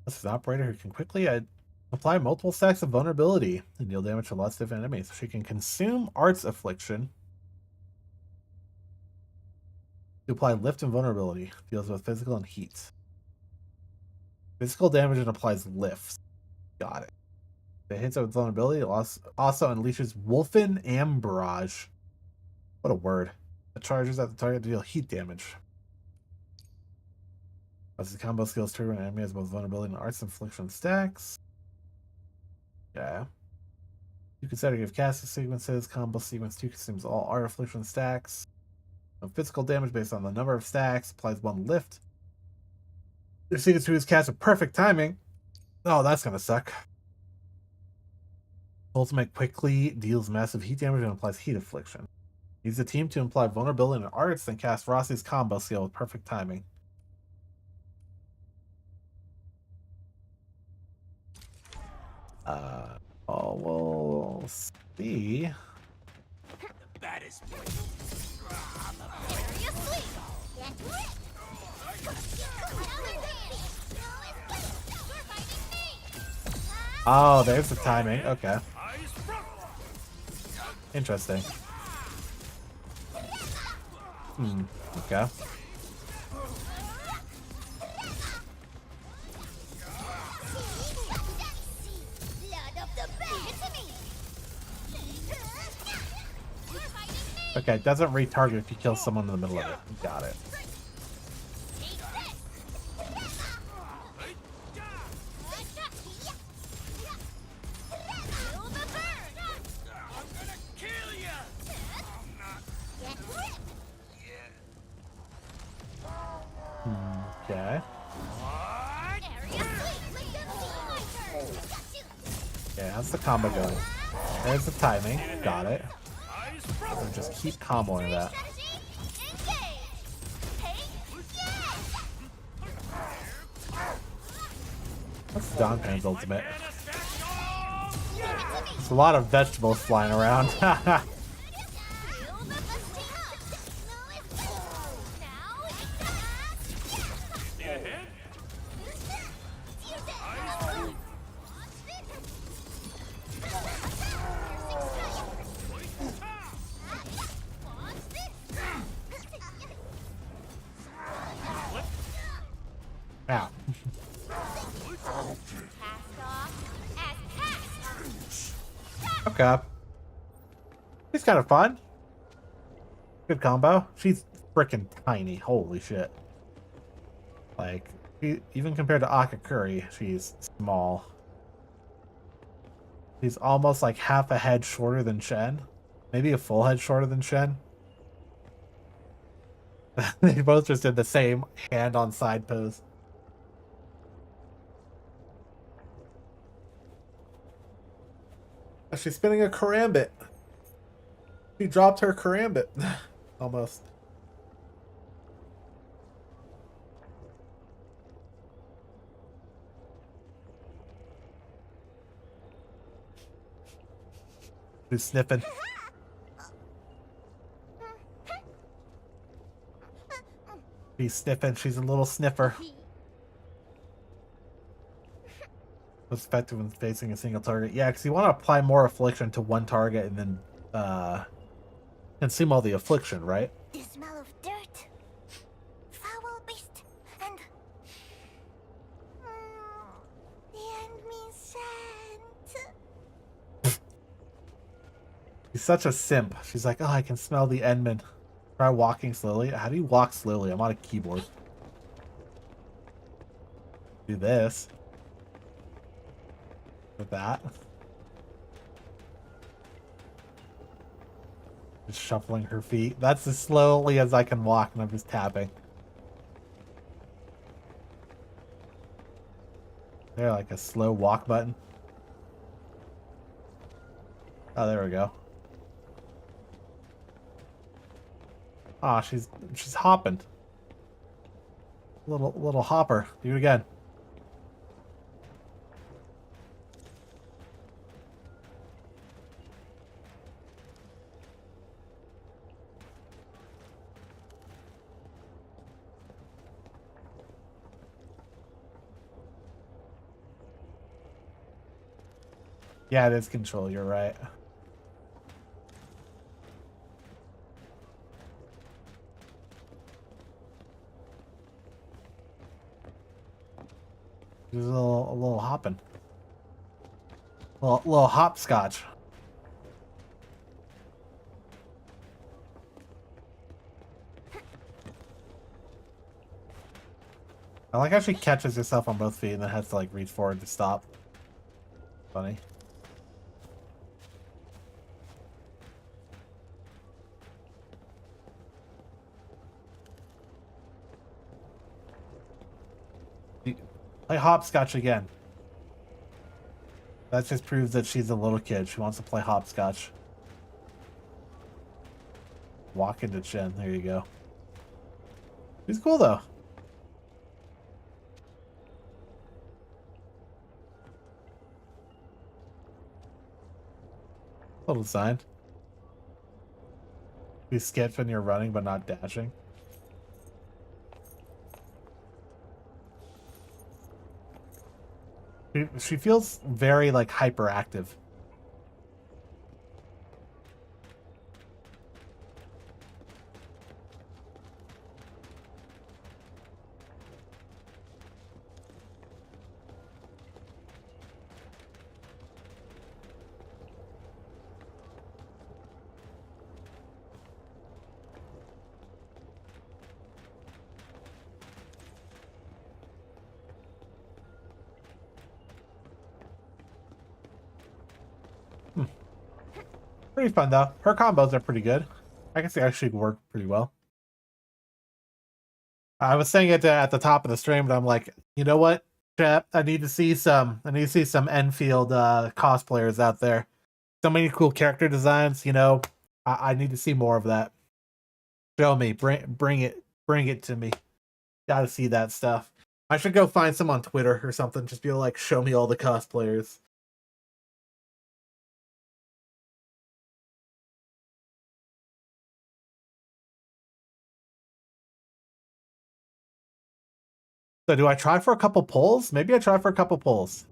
S1: This is an operator who can quickly apply multiple stacks of vulnerability and deal damage to lots of different enemies. She can consume Art's Affliction to apply lift and vulnerability. Deals with physical and heat. Physical damage and applies lifts. Got it. If it hits it with vulnerability, it also unleashes Wolfen Ambarrage. What a word. It charges at the target to deal heat damage. As the combo skills trigger when an enemy has both vulnerability and Art's Affliction stacks. Yeah. You can set or give casting sequences. Combo sequence 2 consumes all Art Affliction stacks. No physical damage based on the number of stacks. Applies 1 lift. Your sequence 2 is cast with perfect timing. Oh, that's gonna suck. Ultimate quickly deals massive heat damage and applies heat affliction. Use the team to imply vulnerability and arts, then cast Rossi's combo skill with perfect timing. We'll see.
S4: The baddest.
S1: Oh, there's the timing. Okay. Interesting. Okay. Okay, it doesn't retarget if you kill someone in the middle of it. Got it. Okay. Yeah, how's the combo going? There's the timing. Got it. And just keep comboing that. That's Tangtang's ultimate. There's a lot of vegetables flying around. Ow. Okay. It's kind of fun. Good combo. She's freaking tiny. Holy shit. Like, even compared to Akakuri, she's small. She's almost like half a head shorter than Shen. Maybe a full head shorter than Shen. They both just did the same hand on side pose. She's spinning a karambit. She dropped her karambit. Almost. Who's sniffing? She's sniffing. She's a little sniffer. Most effective when facing a single target. Yeah, because you want to apply more affliction to one target and then consume all the affliction, right?
S2: The smell of dirt, foul beast, and the enemy scent.
S1: She's such a simp. She's like, oh, I can smell the Endman. Try walking slowly. How do you walk slowly? I'm on a keyboard. Do this. With that. Just shuffling her feet. That's as slowly as I can walk, and I'm just tapping. There, like a slow walk button. Oh, there we go. Ah, she's hopping. Little hopper. Do it again. Yeah, it is control. You're right. There's a little hopping. Little hopscotch. I like how she catches herself on both feet and then has to like reach forward to stop. Funny. Play hopscotch again. That just proves that she's a little kid. She wants to play hopscotch. Walk into Chen. There you go. He's cool though. Little design. You skip when you're running but not dashing. She feels very like hyperactive. Pretty fun though. Her combos are pretty good. I can see actually work pretty well. I was saying it at the top of the stream, but I'm like, you know what, chat? I need to see some Enfield cosplayers out there. So many cool character designs. You know, I need to see more of that. Show me, bring it to me. Got to see that stuff. I should go find some on Twitter or something. Just be like, show me all the cosplayers. So do I try for a couple pulls? Maybe I try for a couple pulls.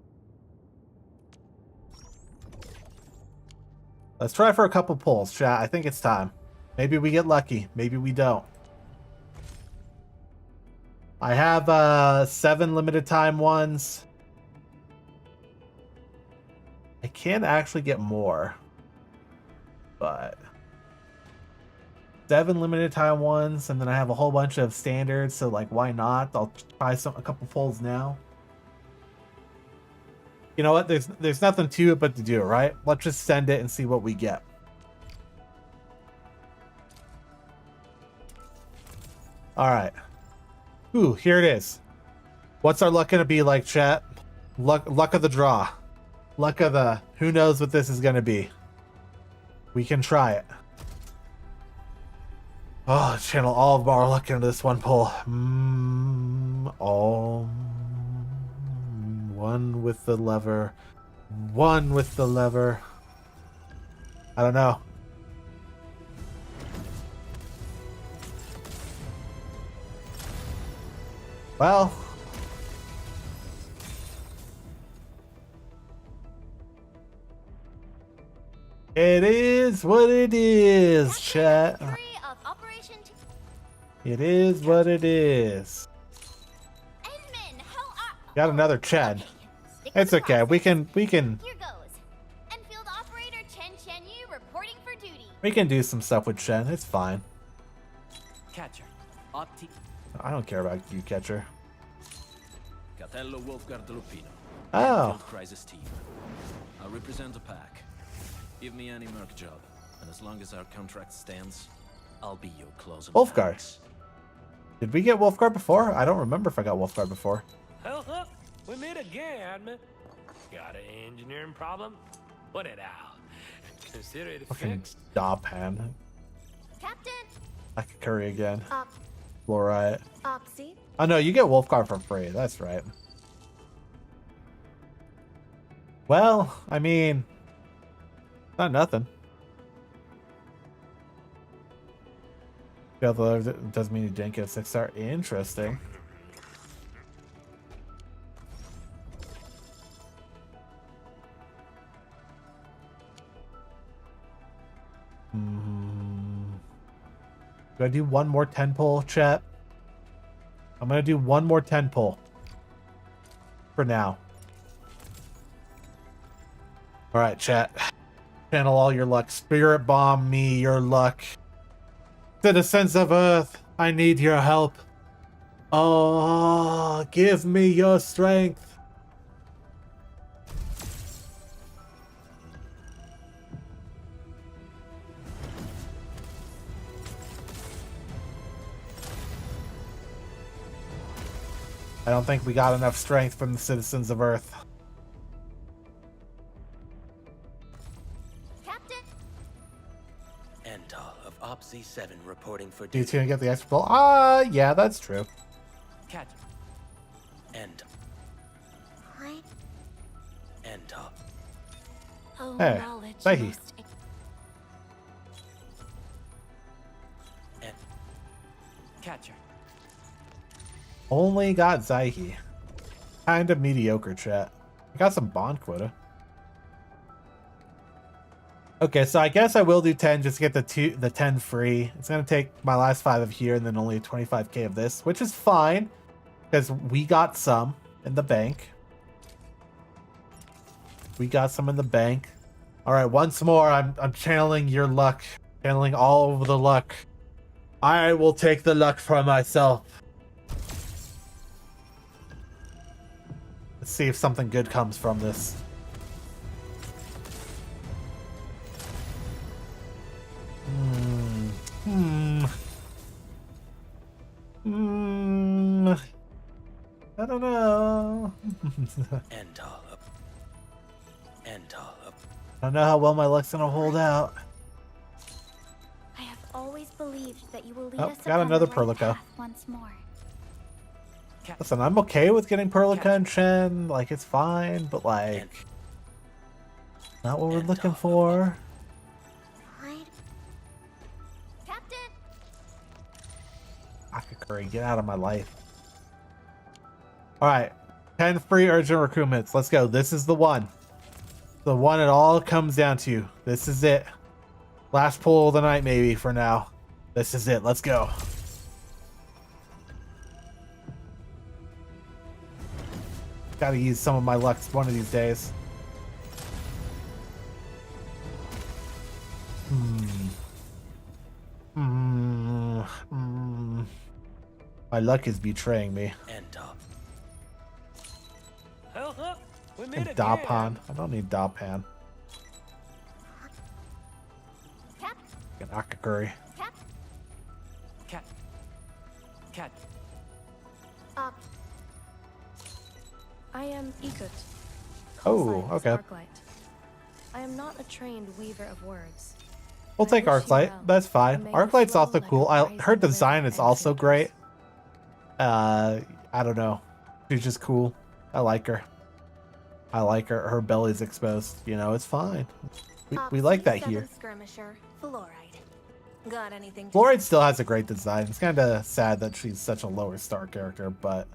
S1: Let's try for a couple pulls, chat. I think it's time. Maybe we get lucky. Maybe we don't. I have 7 limited time ones. I can actually get more. But 7 limited time ones, and then I have a whole bunch of standards, so like why not? I'll try a couple pulls now. You know what? There's nothing to it but to do it, right? Let's just send it and see what we get. All right. Ooh, here it is. What's our luck gonna be like, chat? Luck of the draw. Luck of the who knows what this is gonna be. We can try it. Oh, channel all of our luck into this one pull. One with the lever. One with the lever. I don't know. Well. It is what it is, chat. It is what it is. Got another Chad. It's okay. We can.
S2: Here goes. Enfield operator Chen Yu reporting for duty.
S1: We can do some stuff with Chen. It's fine.
S4: Catcher.
S1: I don't care about you, catcher.
S4: Catello Wolfgard Lupino.
S1: Oh.
S4: Enfield Crisis Team. I'll represent the pack. Give me any merc job, and as long as our contract stands, I'll be your closing.
S1: Wolfgard. Did we get Wolfgard before? I don't remember if I got Wolfgard before.
S6: We meet again. Got an engineering problem? Put it out. Consider it
S1: Fucking
S6: fixed.
S1: Dawpan.
S2: Captain.
S1: I could curry again. Fluorite.
S2: Oxy.
S1: Oh no, you get Wolfgard for free. That's right. Well, I mean, not nothing. Yeah, though it doesn't mean you didn't get a 6-star. Interesting. Do I do one more 10 pull, chat? I'm gonna do one more 10 pull. For now. Alright, chat. Channel all your luck. Spirit bomb me your luck. Citizens of Earth, I need your help. Oh, give me your strength. I don't think we got enough strength from the citizens of Earth.
S2: Captain.
S7: Enter of Opsy 7 reporting for
S1: Do you
S7: duty.
S1: gonna get the extra pull? Yeah, that's true.
S7: Cat. Enter.
S2: What?
S7: Enter.
S3: Oh,
S1: Hey,
S3: knowledge
S1: Sahi.
S3: must
S7: Catcher.
S1: Only got Zaihi. Kind of mediocre, chat. I got some bond quota. Okay, so I guess I will do 10 just to get the 10 free. It's gonna take my last 5 of here and then only 25k of this, which is fine because we got some in the bank. We got some in the bank. All right, once more, I'm channeling your luck, channeling all of the luck. I will take the luck for myself. Let's see if something good comes from this. I don't know.
S7: Enter. Enter.
S1: I don't know how well my luck's gonna hold out.
S2: I have always believed that you will lead
S1: Oh,
S2: us
S1: got
S2: upon
S1: another
S2: the right
S1: Perlica.
S2: path once more.
S1: Listen, I'm okay with getting Perlica and Shen. Like, it's fine, but like, not what we're looking for.
S2: What? Captain.
S1: Akakuri, get out of my life. Alright. 10 free urgent recruitments. Let's go. This is the one. The one it all comes down to. This is it. Last pull of the night, maybe, for now. This is it. Let's go. Gotta use some of my luck one of these days. My luck is betraying me.
S7: Enter.
S6: We
S1: And
S6: meet again.
S1: Dapan. I don't need Dapan.
S2: Cap.
S1: Get Akakuri.
S2: Cap.
S7: Cat. Cat.
S2: Uh,
S8: I am Ikut.
S1: Oh,
S8: Call sign is
S1: okay.
S8: Arclight. I am not a trained weaver of words.
S1: We'll
S8: I
S1: take
S8: wish you
S1: Arclight.
S8: well,
S1: That's fine.
S8: and may
S1: Arclight's
S8: flow
S1: also
S8: like a
S1: cool.
S8: rising
S1: Her design
S8: river
S1: is also
S8: and
S1: great.
S8: filters.
S1: I don't know. She's just cool. I like her. I like her. Her belly's exposed. You know, it's fine. We like that here.
S3: skirmisher, fluoride. Got anything?
S1: Fluoride still has a great design. It's kind of sad that she's such a lower star character, but...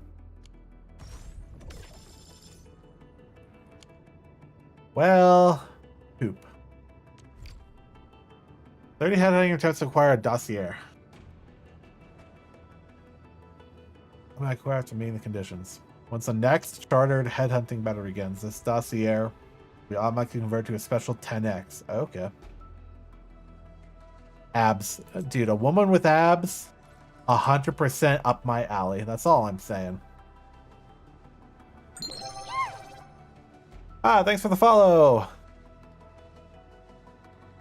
S1: Well... Poop. 30 headhunting attempts to acquire a dossier. I'm gonna acquire after meeting the conditions. Once the next chartered headhunting battle begins, this dossier will be automatically converted to a special 10x. Okay. Abs. Dude, a woman with abs, 100% up my alley. That's all I'm saying. Thanks for the follow.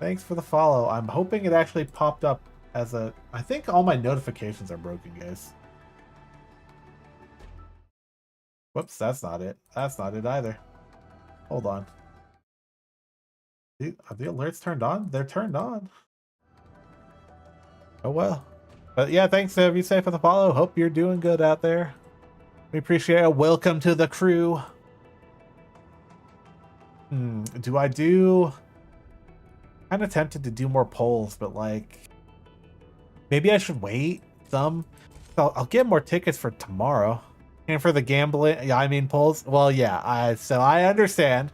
S1: Thanks for the follow. I'm hoping it actually popped up as a... I think all my notifications are broken, guys. Whoops, that's not it. That's not it either. Hold on. Are the alerts turned on? They're turned on. Oh well. But yeah, thanks Vsay for the follow. Hope you're doing good out there. We appreciate it. Welcome to the crew. Do I do... Kind of tempted to do more polls, but like... Maybe I should wait some. I'll get more tickets for tomorrow. And for the gambling, yeah, I mean polls. Well, yeah, so I understand.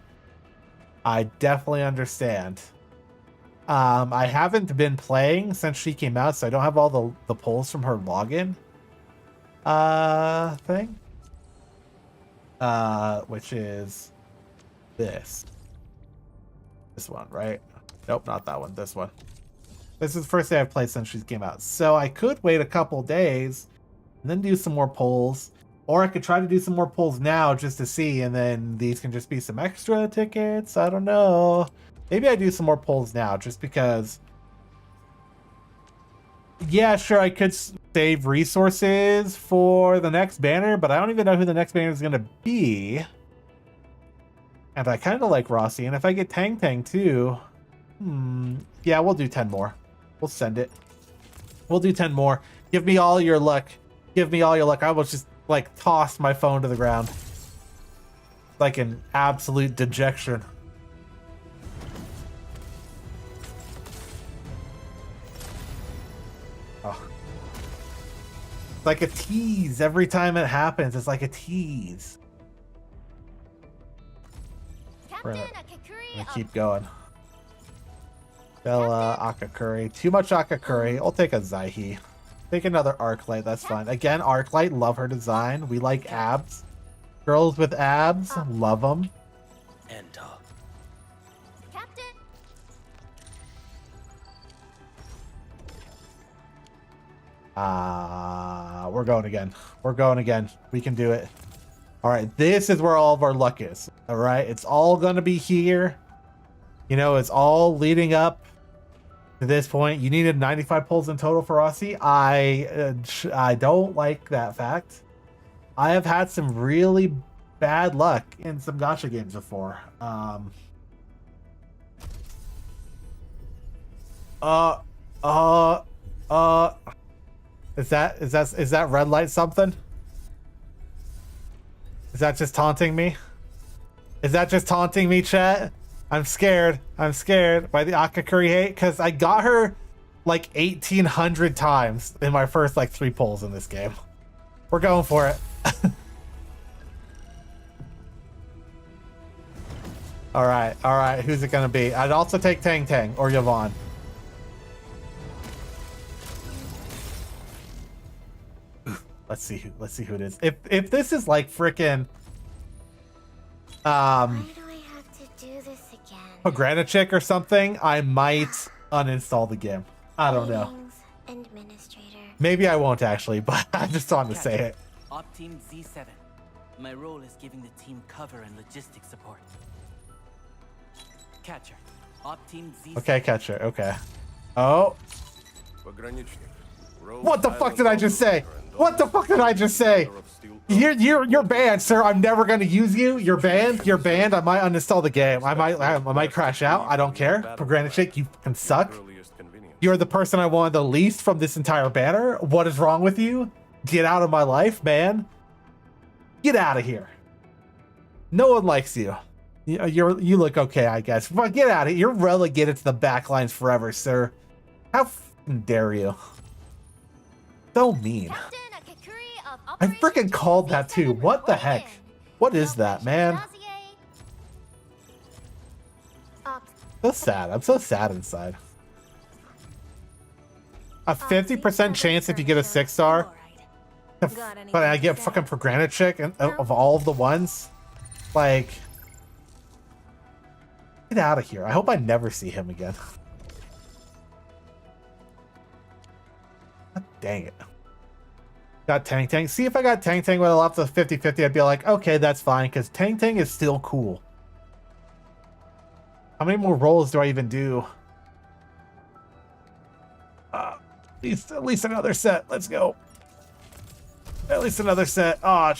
S1: I definitely understand. I haven't been playing since she came out, so I don't have all the polls from her login thing. Which is this one, right? Nope, not that one. This one. This is the first day I've played since she came out, so I could wait a couple days and then do some more polls, or I could try to do some more polls now just to see, and then these can just be some extra tickets. I don't know. Maybe I do some more polls now just because. Yeah, sure, I could save resources for the next banner, but I don't even know who the next banner is going to be. And I kind of like Rossi, and if I get Tangtang too, yeah, we'll do 10 more. We'll send it. We'll do 10 more. Give me all your luck. Give me all your luck. I will just, like, toss my phone to the ground. Like an absolute dejection. Oh. It's like a tease every time it happens. It's like a tease. We're gonna keep going. Bella, Akakuri. Too much Akakuri. I'll take a Zaihi. Take another Arclight. That's fine. Again, Arclight. Love her design. We like abs. Girls with abs. Love them.
S7: Enter.
S2: Captain.
S1: We're going again. We're going again. We can do it. All right. This is where all of our luck is. All right. It's all going to be here. You know, it's all leading up to this point. You needed 95 pulls in total for Rossi. I don't like that fact. I have had some really bad luck in some gacha games before. Is that red light something? Is that just taunting me? Is that just taunting me, chat? I'm scared. I'm scared by the Akakuri hate because I got her like 1,800 times in my first like 3 pulls in this game. We're going for it. All right. Who's it gonna be? I'd also take Tangtang or Yvonne. Let's see who it is. If this is like frickin'
S2: Why do I have to do this again?
S1: Pogranichik or something, I might uninstall the game. I don't know.
S2: Administrator.
S1: Maybe I won't actually, but I just wanted to say it.
S9: Op Team Z7. My role is giving the team cover and logistics support. Catcher. Op Team Z7.
S1: Okay, catcher. Okay. Oh. What the fuck did I just say? What the fuck did I just say? You're banned, sir. I'm never gonna use you. You're banned. You're banned. I might uninstall the game. I might crash out. I don't care. Pogranichik, you can suck. You're the person I wanted the least from this entire banner. What is wrong with you? Get out of my life, man. Get out of here. No one likes you. You look okay, I guess. But get out of here. You're relegated to the backlines forever, sir. How f***ing dare you? So mean. I freaking called that too. What the heck? What is that, man? So sad. I'm so sad inside. A 50% chance if you get a 6-star. But I get fucking Pogranichik and of all of the ones. Like, get out of here. I hope I never see him again. God dang it. Got Tangtang. See, if I got Tangtang with a lot of 50-50, I'd be like, okay, that's fine, because Tangtang is still cool. How many more rolls do I even do? At least another set. Let's go. At least another set. Oh,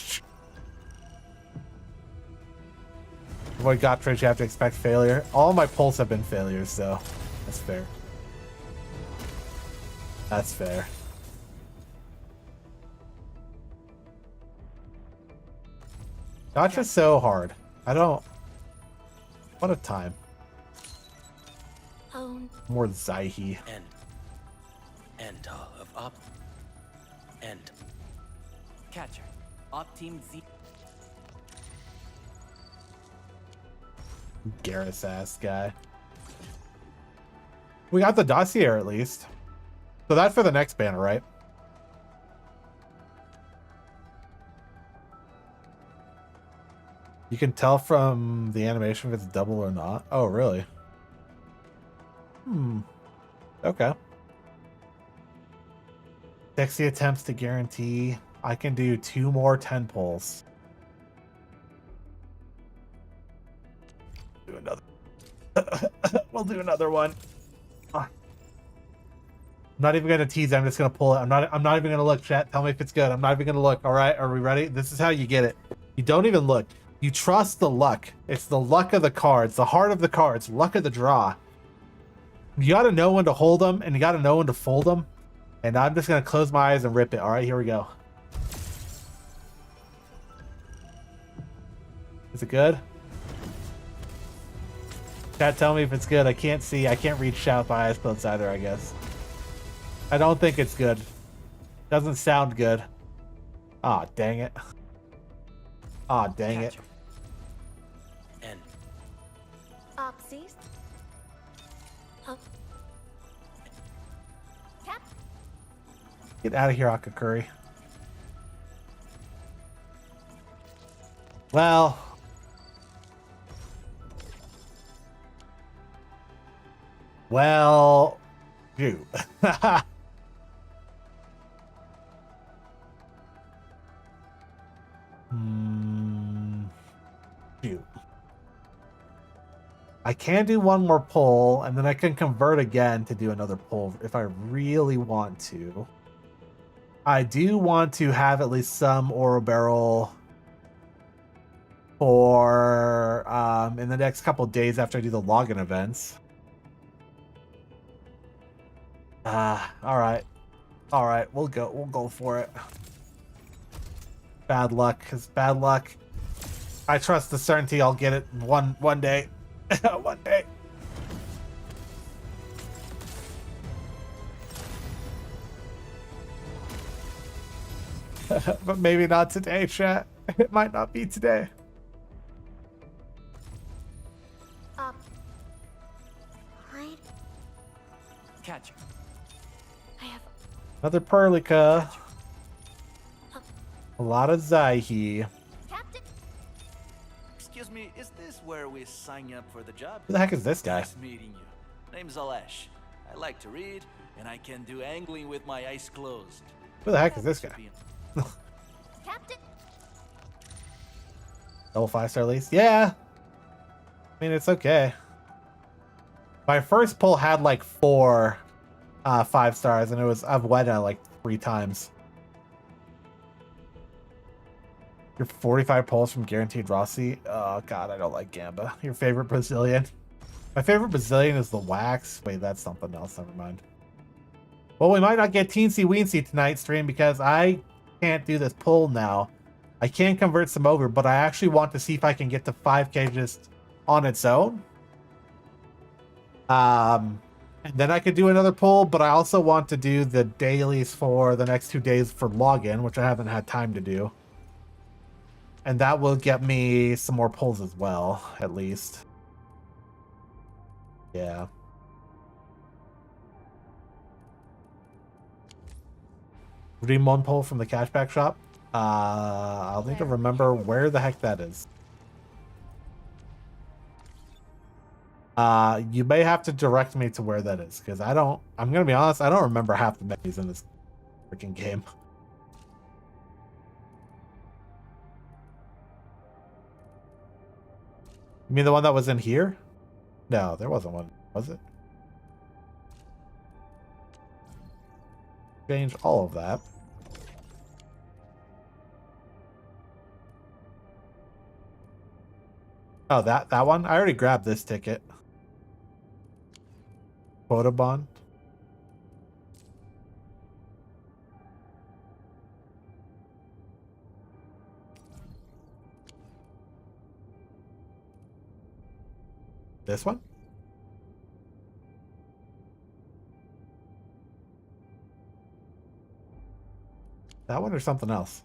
S1: Avoid Gottridge, you have to expect failure. All my pulls have been failures, so that's fair. That's fair. Gotcha's so hard. I don't... What a time. More Zaihi.
S7: End of Op. End.
S9: Catcher. Op Team Z.
S1: Garrus ass guy. We got the dossier at least. So that's for the next banner, right? You can tell from the animation if it's double or not. Oh, really? Okay. Sexy attempts to guarantee. I can do 2 more 10 pulls. Do another. We'll do another one. I'm not even gonna tease it. I'm just gonna pull it. I'm not even gonna look, chat. Tell me if it's good. I'm not even gonna look. All right, are we ready? This is how you get it. You don't even look. You trust the luck. It's the luck of the cards, the heart of the cards, luck of the draw. You gotta know when to hold them, and you gotta know when to fold them. And I'm just gonna close my eyes and rip it. All right, here we go. Is it good? Chat, tell me if it's good. I can't see. I can't read shout by eyes closed either, I guess. I don't think it's good. Doesn't sound good. Ah, dang it. Ah, dang it.
S7: End.
S2: Oxys. Cap.
S1: Get out of here, Akakuri. Well. Well. Shoot. Shoot. I can do one more pull, and then I can convert again to do another pull if I really want to. I do want to have at least some ore barrel for in the next couple days after I do the login events. All right, we'll go for it. Bad luck, cause bad luck. I trust the certainty I'll get it one day. One day. But maybe not today, chat. It might not be today.
S2: Hide.
S9: Catcher.
S2: I have.
S1: Another Perlica. A lot of Zaihi.
S2: Captain.
S9: Excuse me, is this where we sign up for the job?
S1: Who the heck is this guy?
S9: Nice meeting you. Name's Alesh. I like to read, and I can do angling with my eyes closed.
S1: Who the heck is this guy?
S2: Captain.
S1: Double 5-star lease? Yeah. I mean, it's okay. My first pull had like 4 5 stars, and it was I've wed like 3 times. Your 45 pulls from Guaranteed Rossi. Oh god, I don't like Gamba. Your favorite Brazilian? My favorite Brazilian is the Wax. Wait, that's something else. Never mind. Well, we might not get Teensy Weensy tonight stream because I can't do this pull now. I can convert some over, but I actually want to see if I can get to 5k just on its own. And then I could do another pull, but I also want to do the dailies for the next 2 days for login, which I haven't had time to do. And that will get me some more pulls as well, at least. Yeah. Redeem 1 pull from the cashback shop. I'll need to remember where the heck that is. You may have to direct me to where that is, because I'm gonna be honest, I don't remember half the menus in this freaking game. You mean the one that was in here? No, there wasn't one, was it? Change all of that. Oh, that one? I already grabbed this ticket. Quota bond. This one? That one or something else?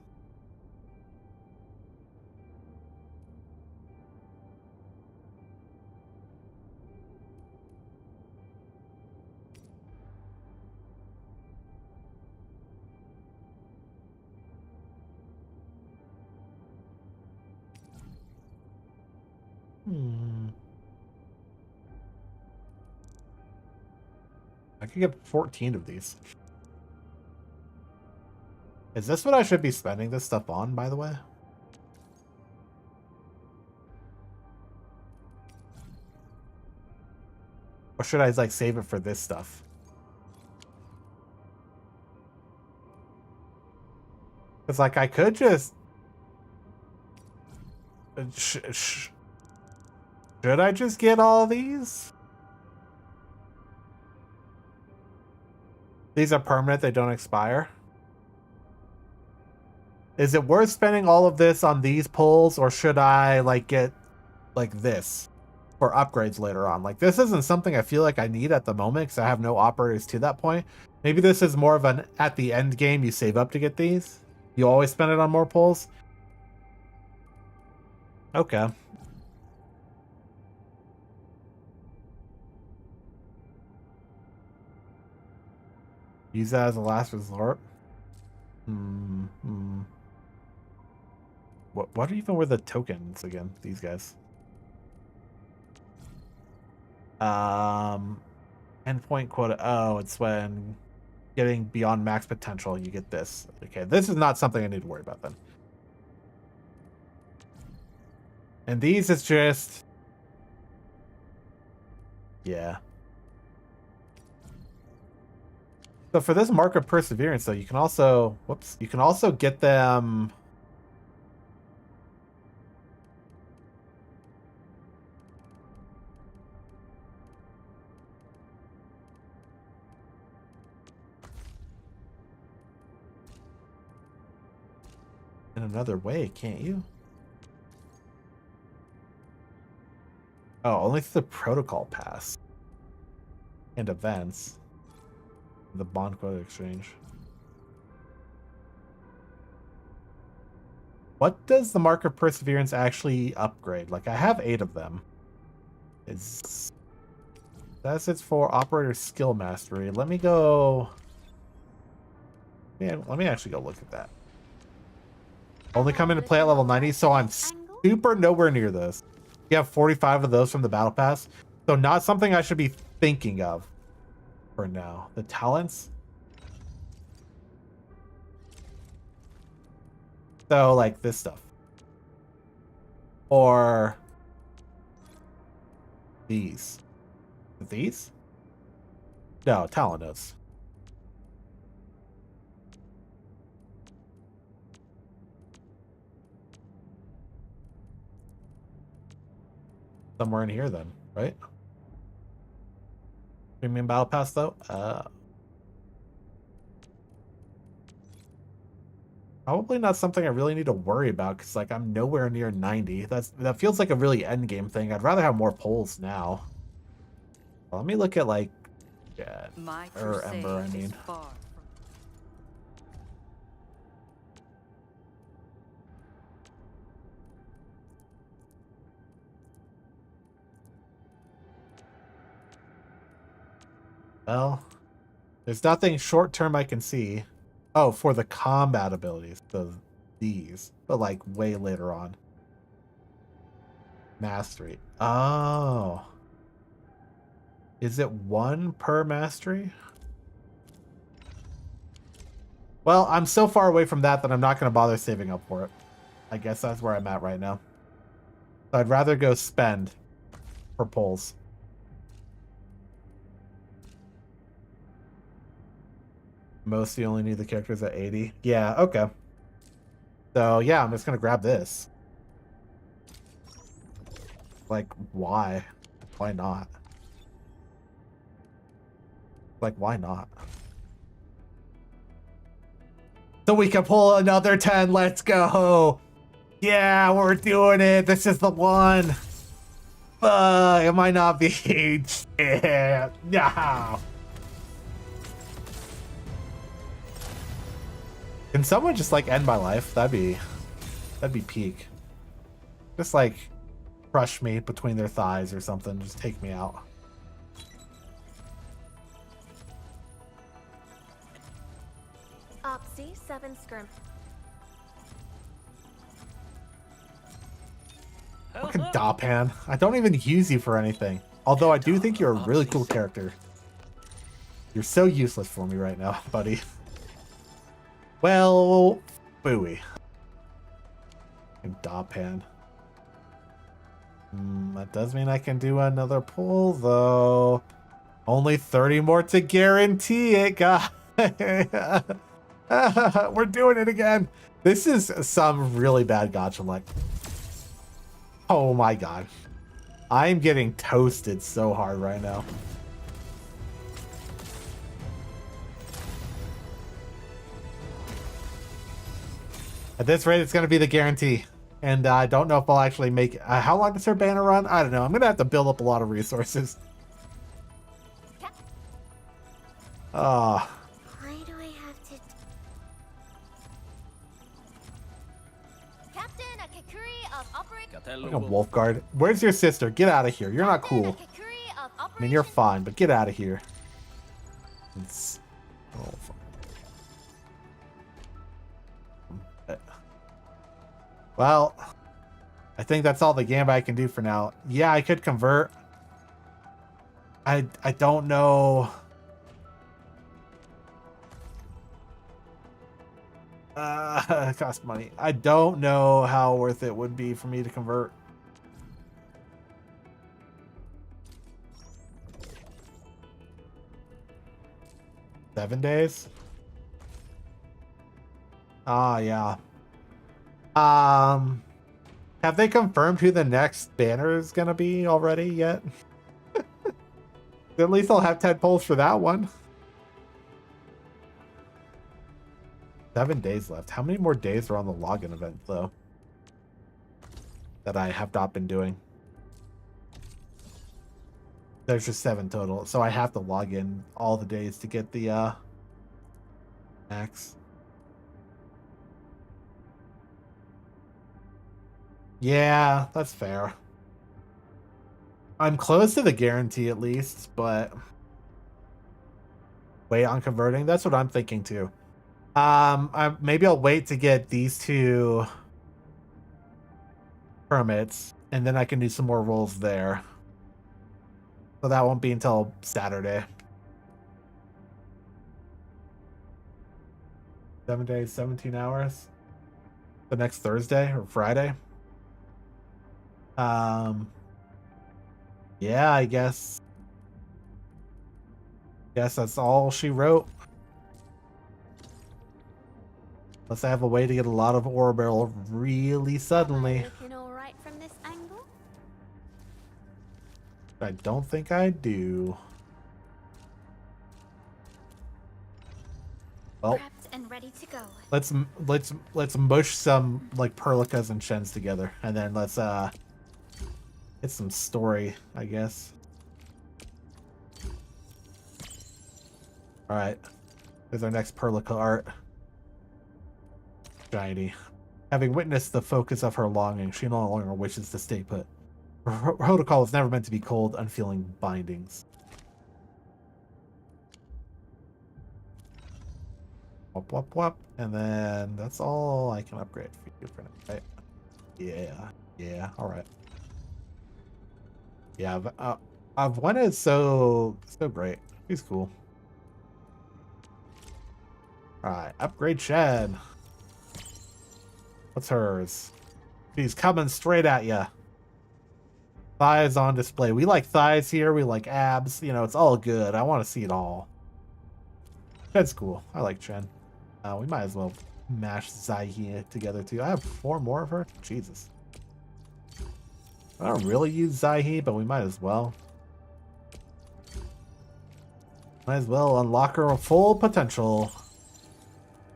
S1: I could get 14 of these. Is this what I should be spending this stuff on, by the way? Or should I like save it for this stuff? Because like I could just... should I just get all these? These are permanent, they don't expire. Is it worth spending all of this on these pulls, or should I like get like this for upgrades later on? Like this isn't something I feel like I need at the moment because I have no operators to that point. Maybe this is more of an at the end game you save up to get these. You always spend it on more pulls. Okay. Use that as a last resort. What even were the tokens again? These guys. Endpoint quota. Oh, it's when getting beyond max potential, you get this. Okay, this is not something I need to worry about then. And these is just... yeah. So for this mark of perseverance, though, you can also... whoops. You can also get them... in another way, can't you? Oh, only through the protocol pass. And events. The bond quota exchange. What does the mark of perseverance actually upgrade? Like, I have 8 of them. That's it's for operator skill mastery. Let me go... yeah, let me actually go look at that. Only come into play at level 90, so I'm super nowhere near this. You have 45 of those from the battle pass, so not something I should be thinking of for now. The talents. So like this stuff. Or these. These? No, talent notes. Somewhere in here then, right? Premium battle pass though? Probably not something I really need to worry about because like I'm nowhere near 90. That feels like a really end game thing. I'd rather have more polls now. Well, let me look at like or Ember, I mean. Well, there's nothing short term I can see. Oh, for the combat abilities, these, but like way later on. Mastery. Oh. Is it 1 per mastery? Well, I'm so far away from that I'm not going to bother saving up for it. I guess that's where I'm at right now. So I'd rather go spend for pulls. Most you only need the characters at 80. Yeah, okay. So yeah, I'm just gonna grab this. Like, why? Why not? Like, why not? So we can pull another 10. Let's go. Yeah, we're doing it. This is the one. It might not be. Yeah. No. Can someone just like end my life? That'd be peak. Just like crush me between their thighs or something. Just take me out.
S8: Opsy 7 scrim.
S1: Fucking Dopan. I don't even use you for anything. Although I do think you're a really cool character. You're so useless for me right now, buddy. Well, booey. And Dapan. That does mean I can do another pull, though. Only 30 more to guarantee it, guys. We're doing it again. This is some really bad gacha luck. Oh my god. I'm getting toasted so hard right now. At this rate, it's going to be the guarantee. And I don't know if I'll actually make it. How long does her banner run? I don't know. I'm going to have to build up a lot of resources.
S2: Why do I have to...
S5: Captain Akakuri of Operation.
S1: Like a wolf guard. Where's your sister? Get out of here. You're not cool. I mean, you're fine, but get out of here. It's... Oh, fuck. Well, I think that's all the gambit I can do for now. Yeah, I could convert. I don't know. It costs money. I don't know how worth it would be for me to convert. $7 days? Ah, yeah. Have they confirmed who the next banner is gonna be already yet? At least I'll have 10 polls for that one. 7 days left. How many more days are on the login event, though? That I have not been doing. There's just 7 total, so I have to log in all the days to get the max. Yeah, that's fair. I'm close to the guarantee at least, but wait on converting. That's what I'm thinking too. Maybe I'll wait to get these 2 permits, and then I can do some more rolls there. So that won't be until Saturday. 7 days, 17 hours. The next Thursday or Friday. Yeah, I guess that's all she wrote. Unless I have a way to get a lot of ore barrel really suddenly.
S3: Looking all right from this angle?
S1: I don't think I do. Well,
S2: Prepped and ready to go.
S1: let's mush some like Perlicas and Shens together, and then let's get some story, I guess. All right, there's our next Perlica art. Shiny. Having witnessed the focus of her longing, she no longer wishes to stay put. Her protocol was never meant to be cold, unfeeling bindings. Wop, wop, wop. And then that's all I can upgrade for you for now, right? Yeah, all right. Yeah, Avwena is so great. He's cool. All right, upgrade Shed. What's hers? She's coming straight at ya. Thighs on display. We like thighs here. We like abs. You know, it's all good. I want to see it all. That's cool. I like Chen. We might as well mash Zaihi together too. I have 4 more of her. Jesus. I don't really use Zaihi, but we might as well. Might as well unlock her full potential.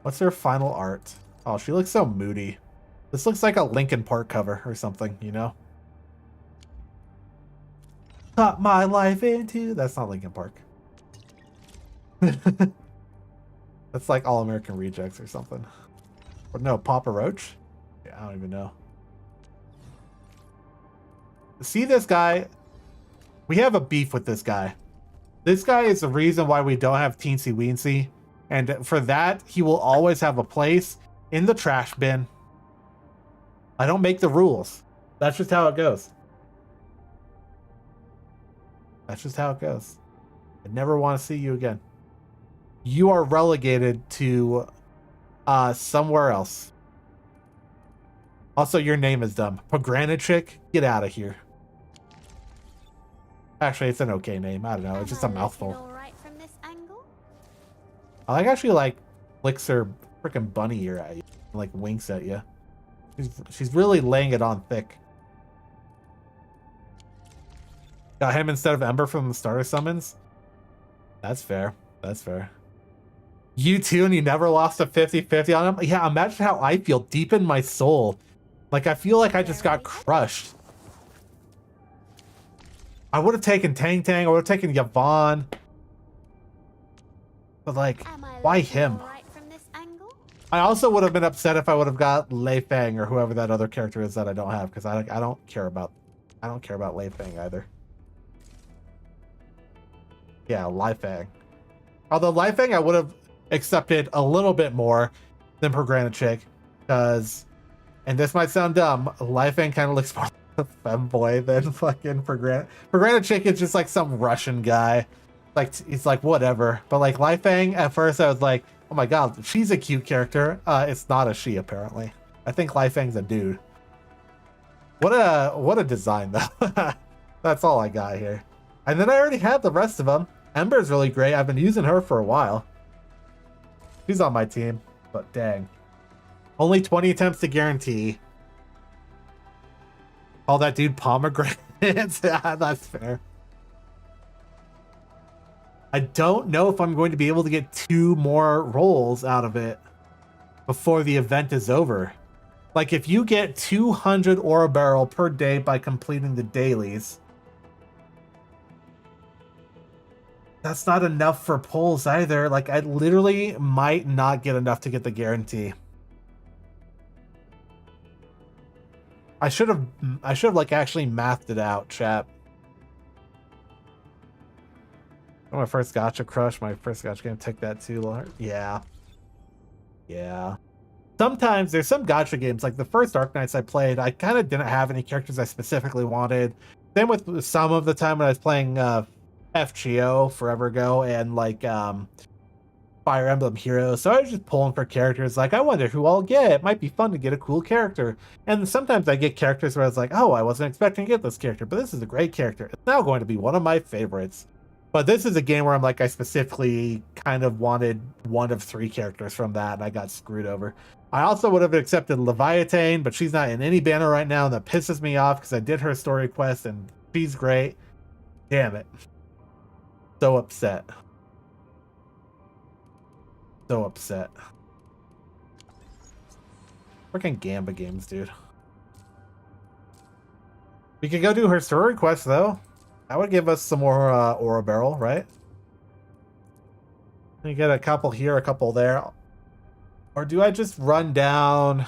S1: What's her final art? Oh, she looks so moody. This looks like a Linkin Park cover or something, you know? Cut my life into... That's not Linkin Park. That's like All American Rejects or something. Or no, Papa Roach? Yeah, I don't even know. See this guy? We have a beef with this guy. This guy is the reason why we don't have Teensy Weensy. And for that, he will always have a place in the trash bin. I don't make the rules. That's just how it goes. That's just how it goes. I never want to see you again. you are relegated to somewhere else. Also, your name is dumb. Pogranichik, get out of here. Actually, it's an okay name. I don't know. It's just a mouthful.
S3: All right from this angle?
S1: I like actually like flicks her freaking bunny ear at you, and, like winks at you. She's really laying it on thick. Got him instead of Ember from the starter summons. That's fair. That's fair. You too, and you never lost a 50-50 on him? Yeah, imagine how I feel deep in my soul. Like, I feel like I just got crushed. I would have taken Tangtang, I would have taken Yvonne. But, like, why him?
S3: All right from this angle?
S1: I also would have been upset if I would have got Laevatain or whoever that other character is that I don't have, because I don't care about Laevatain either. Yeah, Laevatain. Although Laevatain I would have accepted a little bit more than Pogranichik, because, and this might sound dumb, Laevatain kind of looks more like a femboy than fucking Pogranichik is just like some Russian guy. Like, it's like whatever. But like Laevatain, at first I was like, oh my god, she's a cute character. It's not a she apparently. I think Laevain's a dude. What a design though. That's all I got here. And then I already had the rest of them. Ember's really great. I've been using her for a while. She's on my team, but dang. Only 20 attempts to guarantee. Call that dude pomegranate. Yeah, that's fair. I don't know if I'm going to be able to get 2 more rolls out of it before the event is over. Like, if you get 200 ore barrel per day by completing the dailies, that's not enough for pulls either. Like, I literally might not get enough to get the guarantee. I should have like actually mathed it out, chat. Oh, my first gacha crush, my first gacha game took that too long. Yeah. Yeah. Sometimes there's some gacha games, like the first Arknights I played, I kind of didn't have any characters I specifically wanted. Same with some of the time when I was playing FGO forever ago and like Fire Emblem Heroes. So I was just pulling for characters like, I wonder who I'll get. It might be fun to get a cool character. And sometimes I get characters where I was like, oh, I wasn't expecting to get this character, but this is a great character. It's now going to be one of my favorites. But this is a game where I'm like, I specifically kind of wanted one of 3 characters from that, and I got screwed over. I also would have accepted Laevatain, but she's not in any banner right now, and that pisses me off because I did her story quest, and she's great. Damn it. So upset. So upset. Freaking Gamba games, dude. We could go do her story quest, though. That would give us some more Aura Barrel, right? You get a couple here, a couple there. Or do I just run down...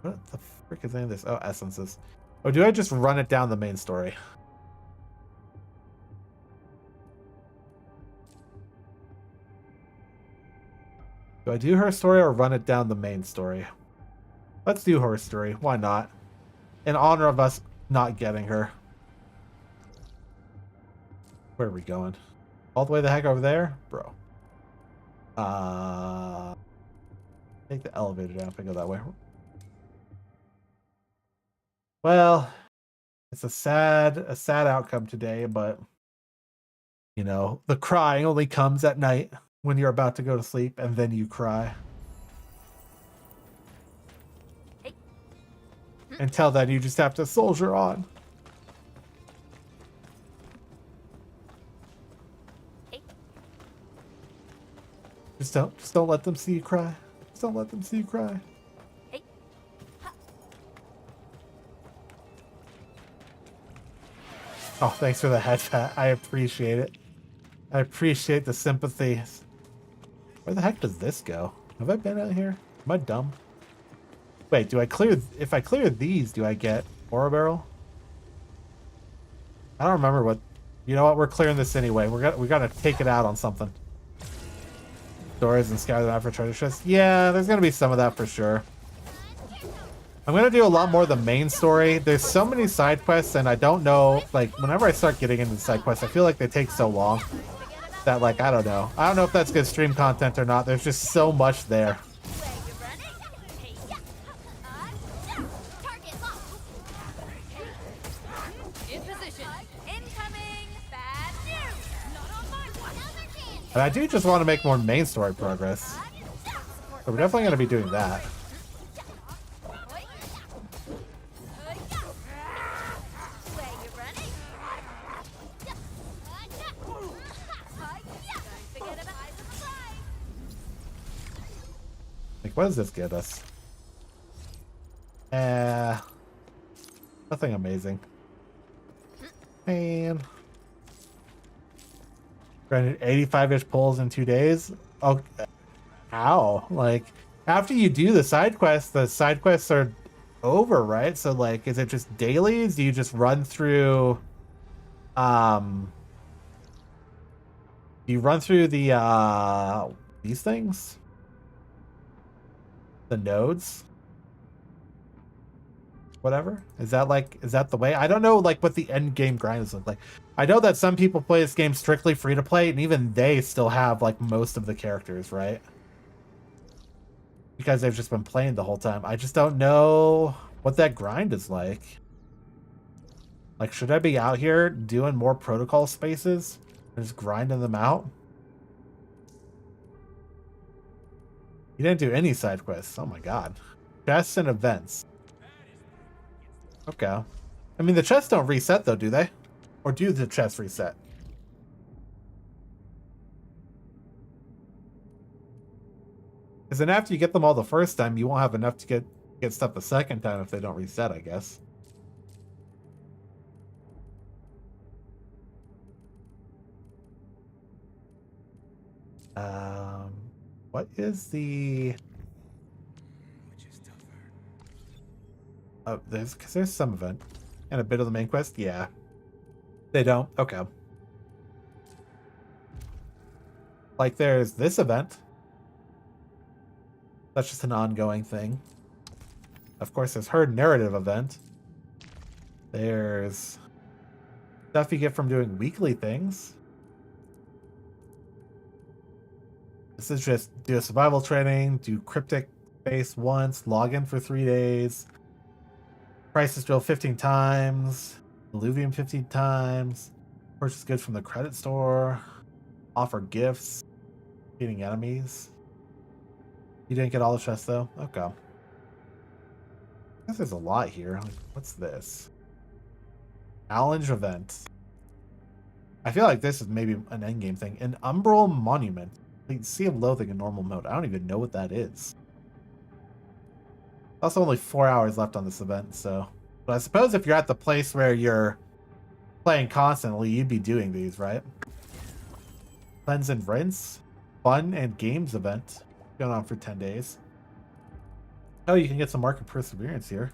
S1: What the frick is any of this? Oh, essences. Or do I just run it down the main story? Do I do her story or run it down the main story? Let's do her story. Why not? In honor of us not getting her. Where are we going? All the way the heck over there? Bro. Take the elevator down if I go that way. Well, it's a sad outcome today, but you know, the crying only comes at night when you're about to go to sleep and then you cry. Until then, you just have to soldier on. Just don't let them see you cry. Just don't let them see you cry. Oh, thanks for the head pat. I appreciate it. I appreciate the sympathy. Where the heck does this go? Have I been out here? Am I dumb? Wait, do I clear... If I clear these, do I get Aura Barrel? I don't remember what... You know what? We're clearing this anyway. We gotta take it out on something. Stories and scour them out for treasure chests. Yeah, there's gonna be some of that for sure. I'm gonna do a lot more of the main story. There's so many side quests, and I don't know... Like, whenever I start getting into side quests, I feel like they take so long that, like, I don't know. I don't know if that's good stream content or not. There's just so much there. And I do just want to make more main story progress. So we're definitely going to be doing that. Like, what does this get us? Nothing amazing. Man. Granted, 85-ish pulls in 2 days. Oh, how? Like, after you do the side quests are over, right? So, like, is it just dailies? Do you just run through, do you run through the, these things? The nodes? Whatever. Is that the way? I don't know, like, what the end game grinds look like. I know that some people play this game strictly free to play, and even they still have, like, most of the characters, right? Because they've just been playing the whole time. I just don't know what that grind is like. Like, should I be out here doing more protocol spaces and just grinding them out? You didn't do any side quests. Oh my god. Chests and events. Okay. I mean, the chests don't reset, though, do they? Or do the chests reset? Because then after you get them all the first time, you won't have enough to get stuff the second time if they don't reset, I guess. What is the... Oh, there's some event. And a bit of the main quest? Yeah. They don't? Okay. Like, there's this event. That's just an ongoing thing. Of course, there's her narrative event. There's stuff you get from doing weekly things. This is just do a survival training, do cryptic base once, log in for 3 days. Crisis drill 15 times. Alluvium 15 times. Purchase goods from the credit store. Offer gifts. Beating enemies. You didn't get all the chests though? Okay. I guess there's a lot here. Like, what's this? Challenge event. I feel like this is maybe an endgame thing. An Umbral Monument. Sea of Loathing in normal mode. I don't even know what that is. Also only 4 hours left on this event, so... But I suppose if you're at the place where you're playing constantly, you'd be doing these, right? Cleanse and Rinse. Fun and Games event. Going on for 10 days. Oh, you can get some Mark of Perseverance here.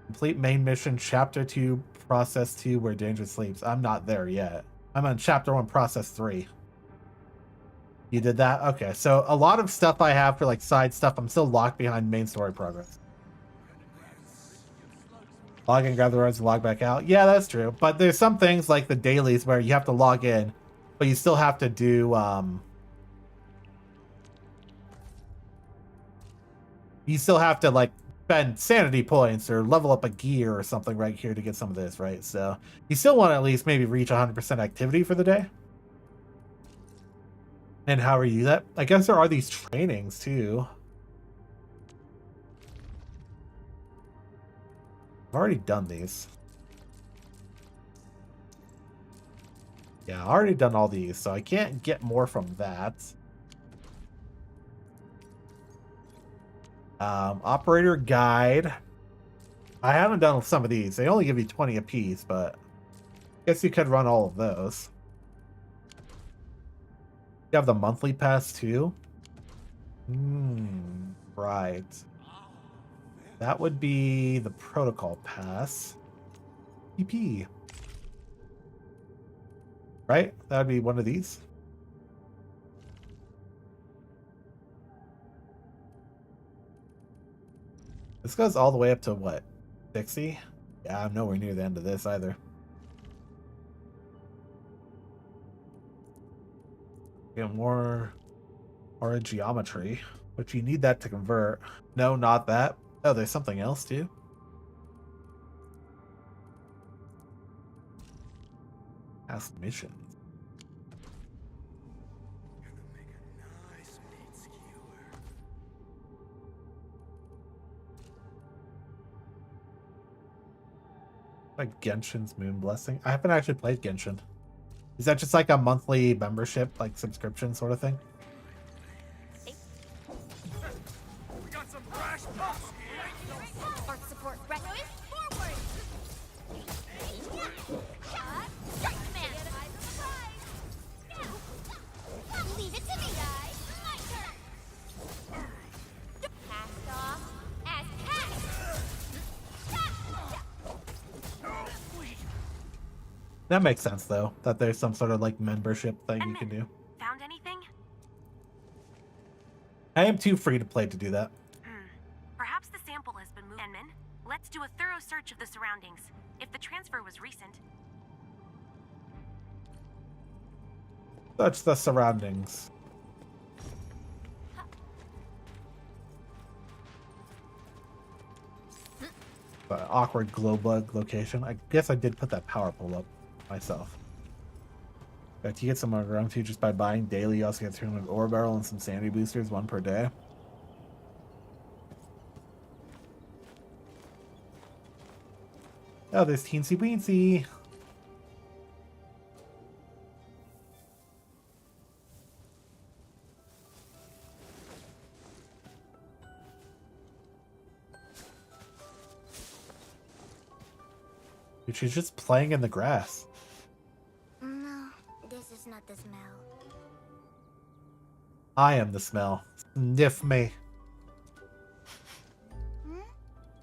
S1: Complete main mission, Chapter 2, Process 2, Where Danger Sleeps. I'm not there yet. I'm on Chapter 1, Process 3. You did that? Okay, so a lot of stuff I have for, like, side stuff, I'm still locked behind main story progress. Log in, grab the roads, and log back out. Yeah, that's true. But there's some things, like the dailies, where you have to log in, but you still have to do, you still have to, like, spend sanity points or level up a gear or something right here to get some of this, right? So you still want to at least maybe reach 100% activity for the day. And how are you that? I guess there are these trainings too. I've already done these. Yeah, I've already done all these, so I can't get more from that. Operator guide. I haven't done some of these. They only give you 20 apiece, but I guess you could run all of those. You have the monthly pass too? Right. That would be the protocol pass. EP. Right? That would be one of these. This goes all the way up to what? 60? Yeah, I'm nowhere near the end of this either. Get more geometry, but you need that to convert. No, not that. Oh, there's something else too. Past missions. Like Genshin's Moon Blessing. I haven't actually played Genshin. Is that just like a monthly membership, like subscription sort of thing?
S5: We got some brash pups here. Art support ready. Forward. Strike command. Leave it to me. My turn. Cast off as cast.
S1: That makes sense though, that there's some sort of like membership thing you can do.
S10: Found anything?
S1: I am too free to play to do that.
S10: Perhaps the sample has been moved. Enman, let's do a thorough search of the surroundings. If the transfer was recent.
S1: Search the surroundings. Awkward glow bug location. I guess I did put that power pole up myself. But you get some underground too just by buying daily. You also get 300 ore barrel and some sanity boosters, 1 per day. Oh, there's Teensy Weensy. Dude, she's just playing in the grass.
S2: No, this is not the smell.
S1: I am the smell. Sniff me.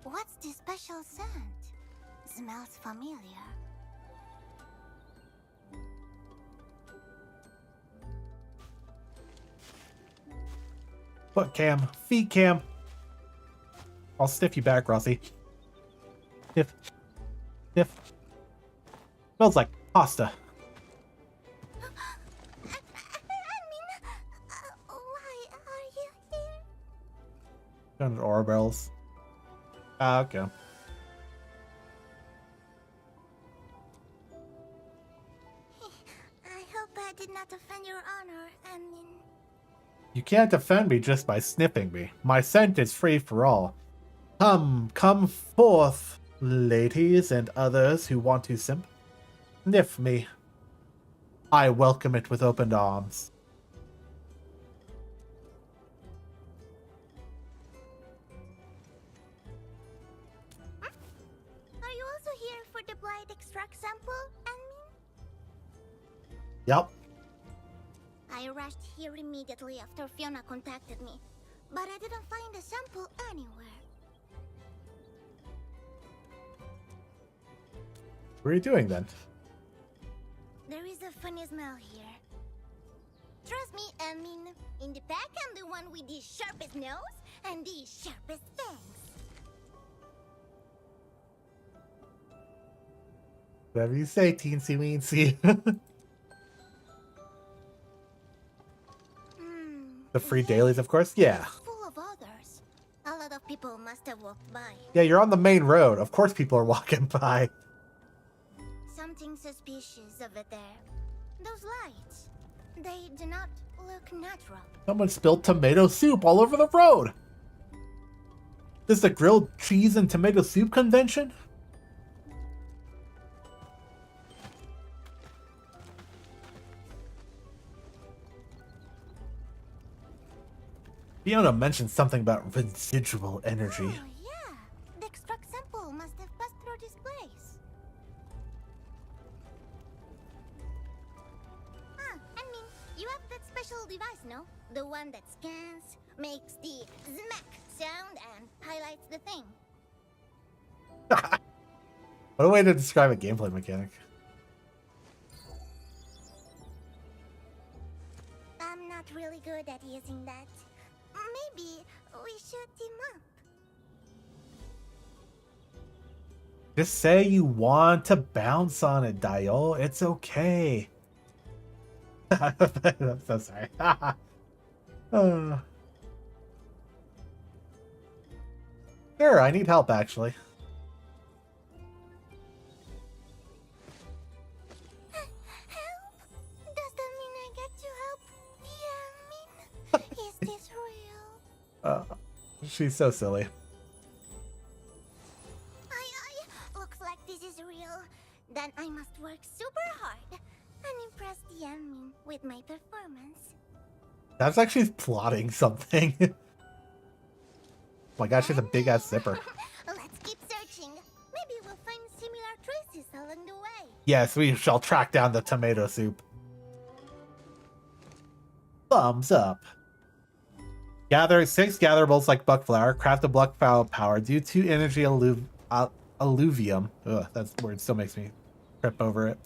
S2: What's this special scent? Smells familiar.
S1: Foot cam. Feet cam. I'll sniff you back, Rossi. Sniff. Sniff. Smells like pasta.
S2: Why are you here?
S1: 200 ore barrels. Ah, okay.
S2: I hope I did not offend your honor,
S1: You can't defend me just by sniffing me. My scent is free for all. Come forth, ladies and others who want to sniff me. I welcome it with open arms.
S2: Are you also here for the blight extract sample,
S1: Yep.
S2: I rushed here immediately after Fiona contacted me, but I didn't find the sample anywhere.
S1: What are you doing then?
S2: There is a funny smell here. Trust me, in the pack I'm the one with the sharpest nose and the sharpest fangs.
S1: Whatever you say, teensy weensy. The free dailies, of course? Yeah.
S2: Full of others. A lot of people must have walked by.
S1: Yeah, you're on the main road. Of course people are walking by.
S2: Something suspicious over there. Those lights. They do not look natural.
S1: Someone spilled tomato soup all over the road. This is the grilled cheese and tomato soup convention? Fiona mentioned something about residual energy.
S2: Oh, yeah. The extract sample must have passed through this place. You have that special device, no? The one that scans, makes the smack sound, and highlights the thing.
S1: What a way to describe a gameplay mechanic.
S2: I'm not really good at using that. Maybe we should team up.
S1: Just say you want to bounce on it, Dio. It's okay. I'm so sorry. Sure, I need help actually.
S2: Help? Does that mean I get to help? Yeah, I mean, is this real?
S1: She's so silly.
S2: Looks like this is real. Then I must work super hard and impress the admin with my performance.
S1: That's actually plotting something. Oh my gosh, she's a big ass zipper.
S2: Let's keep searching. Maybe we'll find similar traces along the way.
S1: Yes, we shall track down the tomato soup. Thumbs up. Gather 6 gatherables like buckflower. Craft a buckflower power. Do 2 energy alluvium. Ugh, that word still makes me trip over it.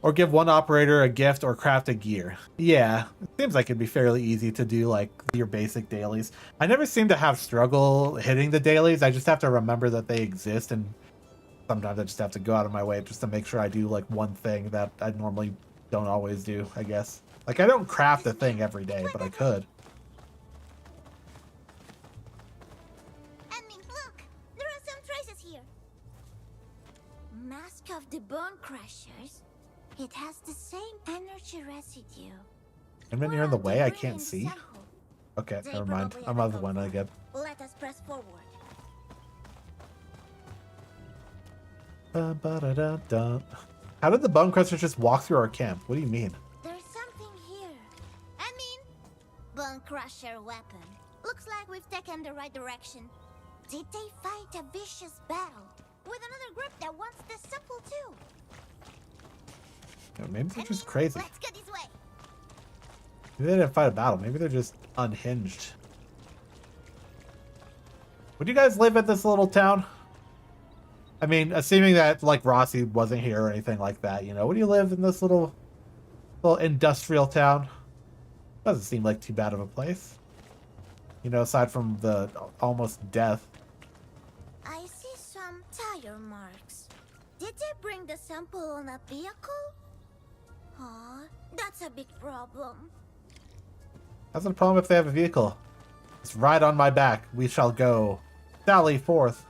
S1: Or give 1 operator a gift or craft a gear. Yeah, it seems like it'd be fairly easy to do like your basic dailies. I never seem to have struggle hitting the dailies. I just have to remember that they exist, and sometimes I just have to go out of my way just to make sure I do like one thing that I normally don't always do, I guess. Like I don't craft a thing every day, but I could.
S2: Admin, look! There are some traces here. Mask of the Bone Crushers. It has the same energy residue.
S1: I'm in here in the way, I can't see. Okay,
S2: They
S1: never mind.
S2: probably
S1: I'm
S2: have
S1: out of the
S2: a
S1: window again.
S2: Let us press forward.
S1: How did the Bone Crushers just walk through our camp? What do you mean?
S2: There's something here. Bone Crusher weapon. Looks like we've taken the right direction. Did they fight a vicious battle with another group that wants the sample too?
S1: Maybe they're just crazy.
S2: Let's go this way.
S1: Maybe they didn't fight a battle. Maybe they're just unhinged. Would you guys live at this little town? I mean, assuming that like Rossi wasn't here or anything like that, you know, would you live in this little industrial town? Doesn't seem like too bad of a place. You know, aside from the almost death.
S2: I see some tire marks. Did they bring the sample on a vehicle? Aw, that's a big problem.
S1: That's the problem if they have a vehicle. Just ride on my back. We shall go. Sally forth.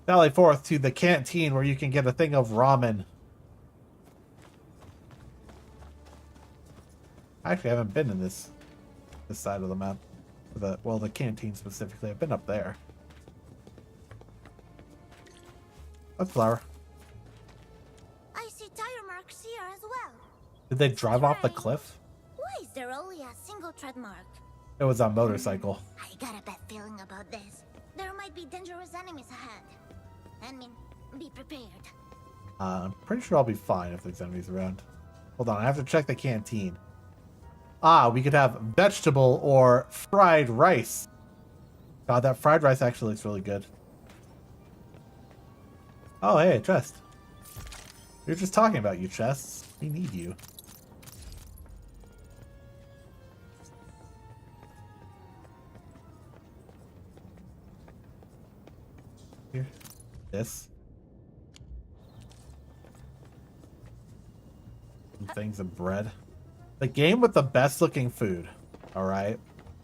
S1: Sally forth to the canteen where you can get a thing of ramen. I actually haven't been in this side of the map. The canteen specifically. I've been up there. That's flower.
S2: I see tire marks here as well.
S1: Did they drive off the cliff?
S2: Why is there only a single tread mark?
S1: It was on motorcycle.
S2: I got a bad feeling about this. There might be dangerous enemies ahead. I mean, be prepared.
S1: I'm pretty sure I'll be fine if there's enemies around. Hold on, I have to check the canteen. Ah, we could have vegetable or fried rice. God, that fried rice actually looks really good. Oh, hey, chest. We were just talking about you, chests. We need you. Here. This. Some things of bread. The game with the best looking food, alright?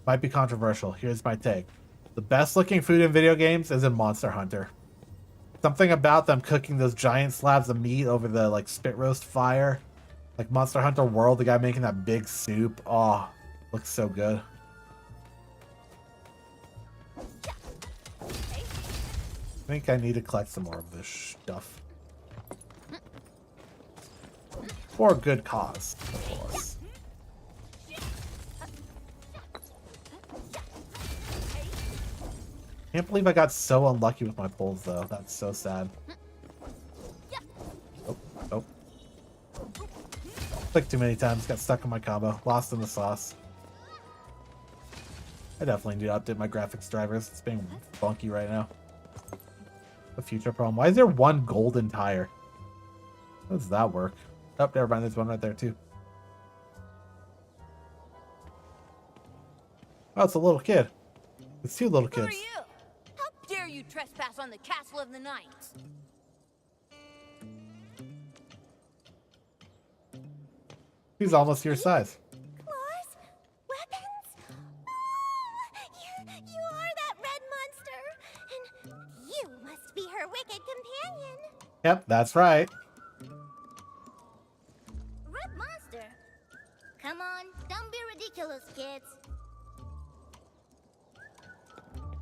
S1: Might be controversial. Here's my take. The best looking food in video games is in Monster Hunter. Something about them cooking those giant slabs of meat over the like spit roast fire. Like Monster Hunter World, the guy making that big soup. Oh, looks so good. I think I need to collect some more of this stuff. For a good cause, of course. Can't believe I got so unlucky with my pulls, though. That's so sad. Oh, oh. Clicked too many times, got stuck in my combo. Lost in the sauce. I definitely need to update my graphics drivers. It's being funky right now. The future problem. Why is there one golden tire? How does that work? Oh, never mind. There's one right there, too. Oh, it's a little kid. It's two little
S5: Who are
S1: kids.
S5: you? How dare you trespass on the Castle of the Knights?
S1: He's almost your size.
S2: Claws? Weapons? Oh, you are that red monster. And you must be her wicked companion.
S1: Yep, that's right.
S2: Red monster? Come on, don't be ridiculous, kids.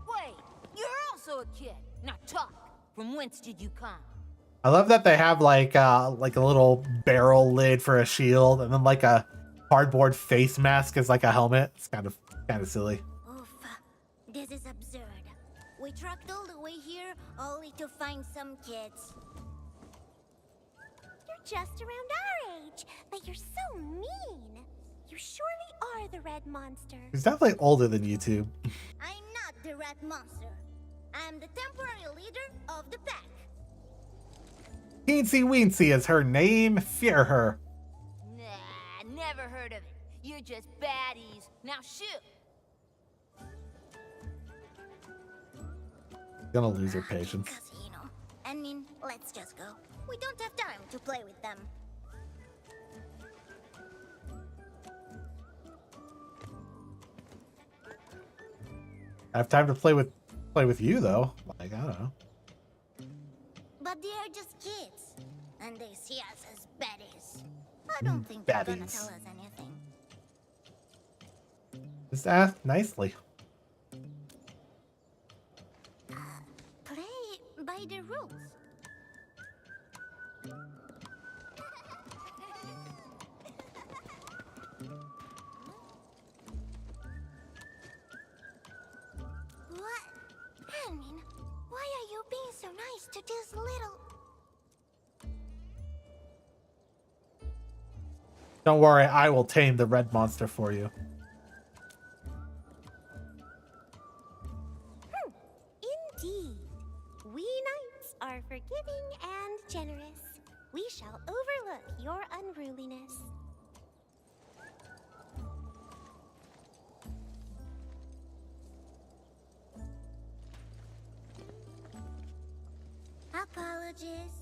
S5: Wait, you're also a kid. Now talk. From whence did you come?
S1: I love that they have like a little barrel lid for a shield, and then like a cardboard face mask as like a helmet. It's kind of silly.
S2: Oof, this is absurd. We trucked all the way here only to find some kids. You're just around our age, but you're so mean. You surely are the red monster.
S1: He's definitely older than you two.
S2: I'm not the red monster. I'm the temporary leader of the pack.
S1: Teensy Weensy is her name. Fear her.
S5: Nah, never heard of it. You're just baddies. Now shoot.
S1: Gonna lose her patience.
S2: Casino. I mean, let's just go. We don't have time to play with them.
S1: I have time to play with you though. Like, I don't know.
S2: But they are just kids, and they see us as baddies. I don't think they're gonna
S1: baddies.
S2: tell us anything.
S1: Just ask nicely.
S2: Play by the rules. What? I mean, why are you being so nice to this little...
S1: Don't worry, I will tame the red monster for you.
S2: Indeed. We knights are forgiving and generous. We shall overlook your unruliness. Apologies.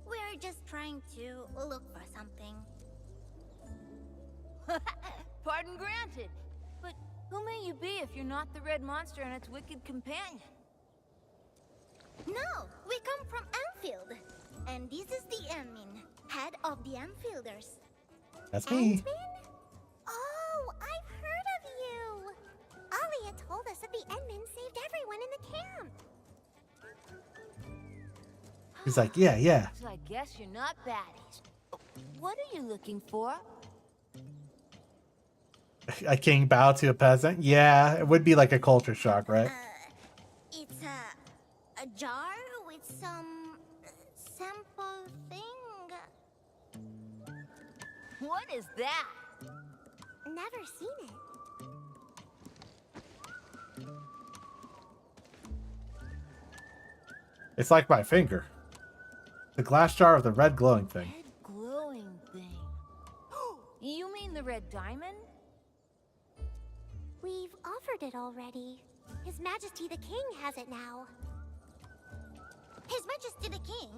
S2: We're just trying to look for something.
S5: Pardon granted. But who may you be if you're not the red monster and its wicked companion?
S2: No, we come from Anfield. And this is the Emin, head of the Anfielders.
S1: That's me.
S2: Ant-Man? Oh, I've heard of you. Alia told us that the Endmen saved everyone in the camp.
S1: He's like, yeah.
S5: So I guess you're not baddies. What are you looking for?
S1: A king bow to a peasant? Yeah, it would be like a culture shock, right?
S2: It's a jar with some sample thing.
S5: What is that?
S2: Never seen it.
S1: It's like my finger. The glass jar of the red glowing thing.
S5: Red glowing thing. You mean the red diamond?
S2: We've offered it already. His Majesty the King has it now. His Majesty the King?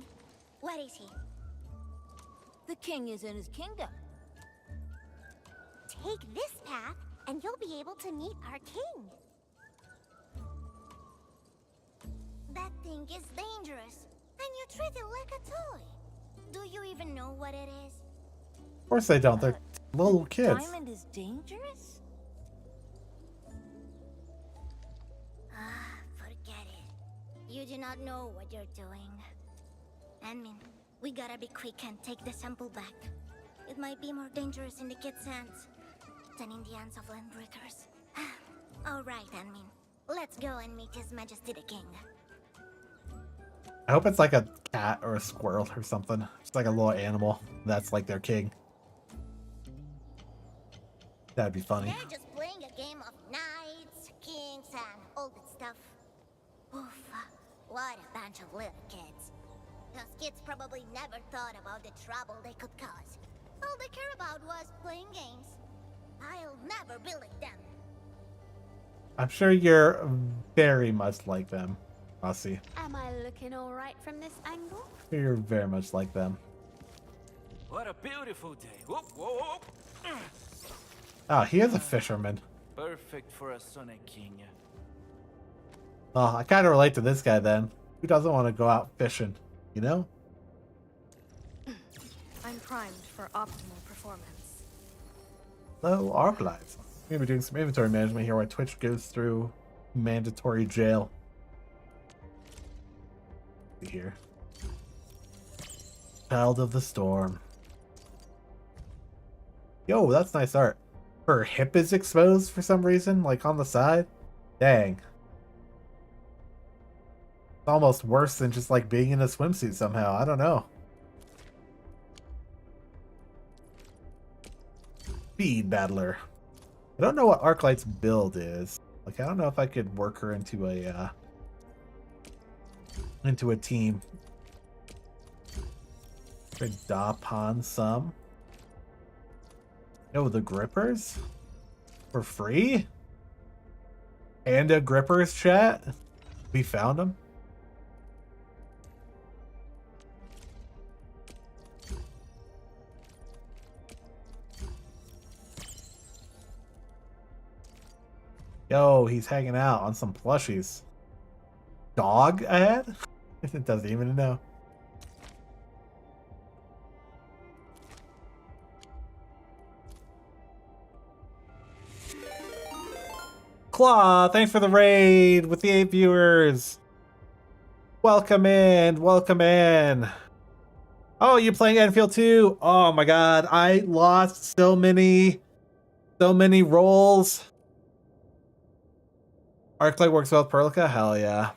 S2: What is he?
S5: The king is in his kingdom.
S2: Take this path, and you'll be able to meet our king. That thing is dangerous, and you treat it like a toy. Do you even know what it is?
S1: Of course they don't. They're little kids.
S5: Diamond is dangerous?
S2: Forget it. You do not know what you're doing. Anmin, we gotta be quick and take the sample back. It might be more dangerous in the kid's hands than in the hands of landbreakers. Alright, Anmin. Let's go and meet His Majesty the King.
S1: I hope it's like a cat or a squirrel or something. It's like a little animal that's like their king. That'd be funny.
S2: They're just playing a game of knights, kings, and all that stuff. Oof, what a bunch of little kids. Those kids probably never thought about the trouble they could cause. All they care about was playing games. I'll never be like them.
S1: I'm sure you're very much like them, Rossi.
S3: Am I looking all right from this angle?
S1: You're very much like them.
S9: What a beautiful day. Whoop, whoop.
S1: Oh, he is a fisherman.
S9: Perfect for a Sonic King.
S1: Oh, I kind of relate to this guy then. Who doesn't want to go out fishing, you know?
S8: I'm primed for optimal performance.
S1: Hello, ARKNIGHTS. We're gonna be doing some inventory management here while Twitch goes through mandatory jail. Here. Child of the Storm. Yo, that's nice art. Her hip is exposed for some reason, like on the side. Dang. It's almost worse than just like being in a swimsuit somehow. I don't know. Speed Battler. I don't know what ArcLight's build is. Like, I don't know if I could work her into a team. Could Dapon some. Oh, the grippers? For free? Panda grippers, chat? We found them. Yo, he's hanging out on some plushies. Dog ahead? It doesn't even know. Claw, thanks for the raid with the 8 viewers. Welcome in, welcome in. Oh, you're playing Enfield too? Oh my god, I lost so many rolls. Arclight works well with Perlica? Hell yeah.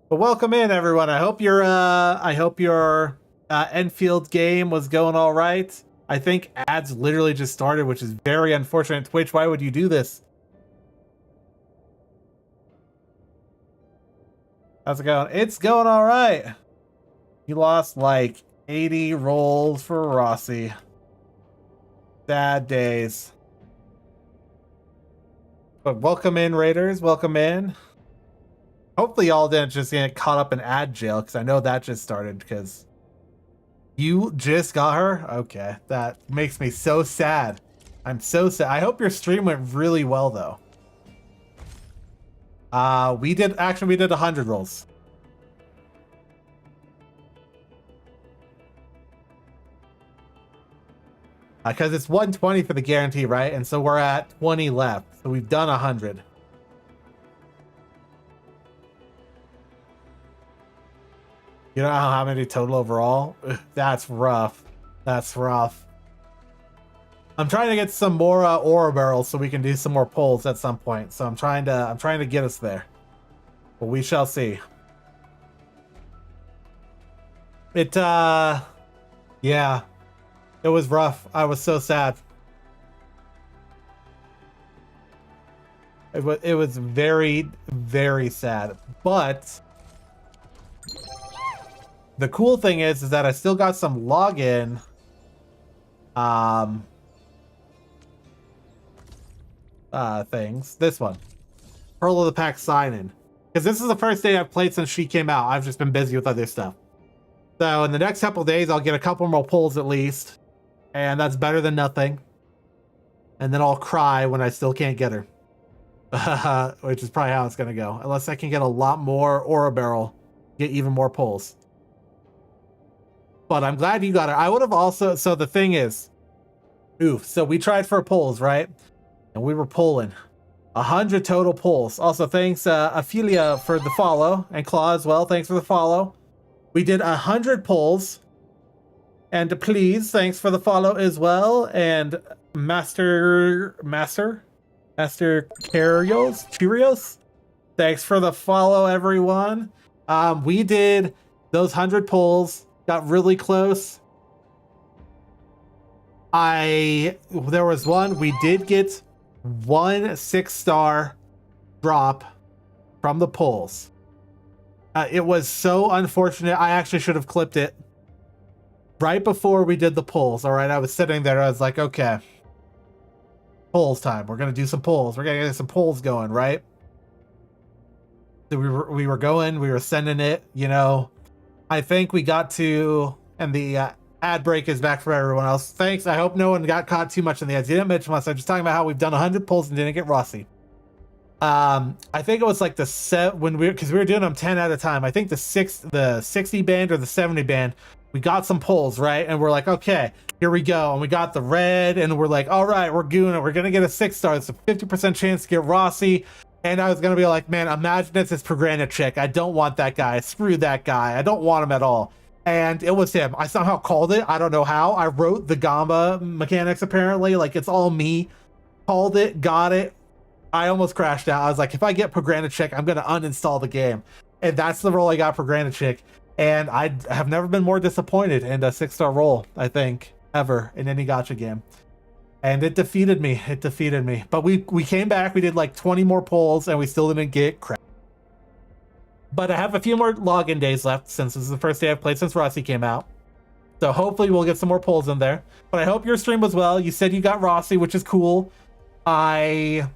S1: But welcome in, everyone. I hope your Enfield game was going all right. I think ads literally just started, which is very unfortunate. Twitch, why would you do this? How's it going? It's going all right. You lost like 80 rolls for Rossi. Sad days. But welcome in, Raiders. Welcome in. Hopefully y'all didn't just get caught up in ad jail, because I know that just started, because you just got her? Okay, that makes me so sad. I'm so sad. I hope your stream went really well, though. We did 100 rolls. Because it's 120 for the guarantee, right? And so we're at 20 left. So we've done 100. You know how many total overall? That's rough. That's rough. I'm trying to get some more ore barrels so we can do some more pulls at some point. So I'm trying to get us there. But we shall see. Yeah. It was rough. I was so sad. It was very, very sad. But the cool thing is that I still got some login things. This one. Pearl of the Pack sign-in. Because this is the first day I've played since she came out. I've just been busy with other stuff. So in the next couple days, I'll get a couple more pulls at least. And that's better than nothing. And then I'll cry when I still can't get her. Which is probably how it's going to go. Unless I can get a lot more Aura Barrel. Get even more pulls. But I'm glad you got her. I would have also... So the thing is... Oof. So we tried for pulls, right? And we were pulling. 100 total pulls. Also, thanks Ophelia for the follow. And Claw as well. Thanks for the follow. We did 100 pulls. And please, thanks for the follow as well. And Master Cheerios. Thanks for the follow, everyone. We did those 100 pulls. Got really close. There was one. We did get 1 6-star drop from the pulls. It was so unfortunate. I actually should have clipped it right before we did the pulls. All right, I was sitting there. I was like, okay, pulls time. We're gonna do some pulls. We're gonna get some pulls going, right? So we were going, we were sending it, you know. I think we got to, and the ad break is back for everyone else. Thanks. I hope no one got caught too much in the ads. You didn't mention much. I'm just talking about how we've done 100 pulls and didn't get Rossi. I think it was like the set when because we were doing them 10 at a time. I think the 60 band or the 70 band, we got some pulls, right? And we're like, okay, here we go. And we got the red, and we're like, all right, we're doing it. We're gonna get a 6-star. It's a 50% chance to get Rossi. And I was gonna be like, man, imagine it's this Prograna chick. I don't want that guy. Screw that guy. I don't want him at all. And it was him. I somehow called it. I don't know how. I wrote the Gamba mechanics apparently. Like, it's all me. Called it, got it. I almost crashed out. I was like, if I get Prograna chick, I'm gonna uninstall the game. And that's the role I got, Prograna chick. And I have never been more disappointed in a 6-star role, I think, ever in any gacha game. And it defeated me. It defeated me. But we came back. We did like 20 more polls, and we still didn't get crap. But I have a few more login days left since this is the first day I've played since Rossi came out. So hopefully we'll get some more polls in there. But I hope your stream was well. You said you got Rossi, which is cool. I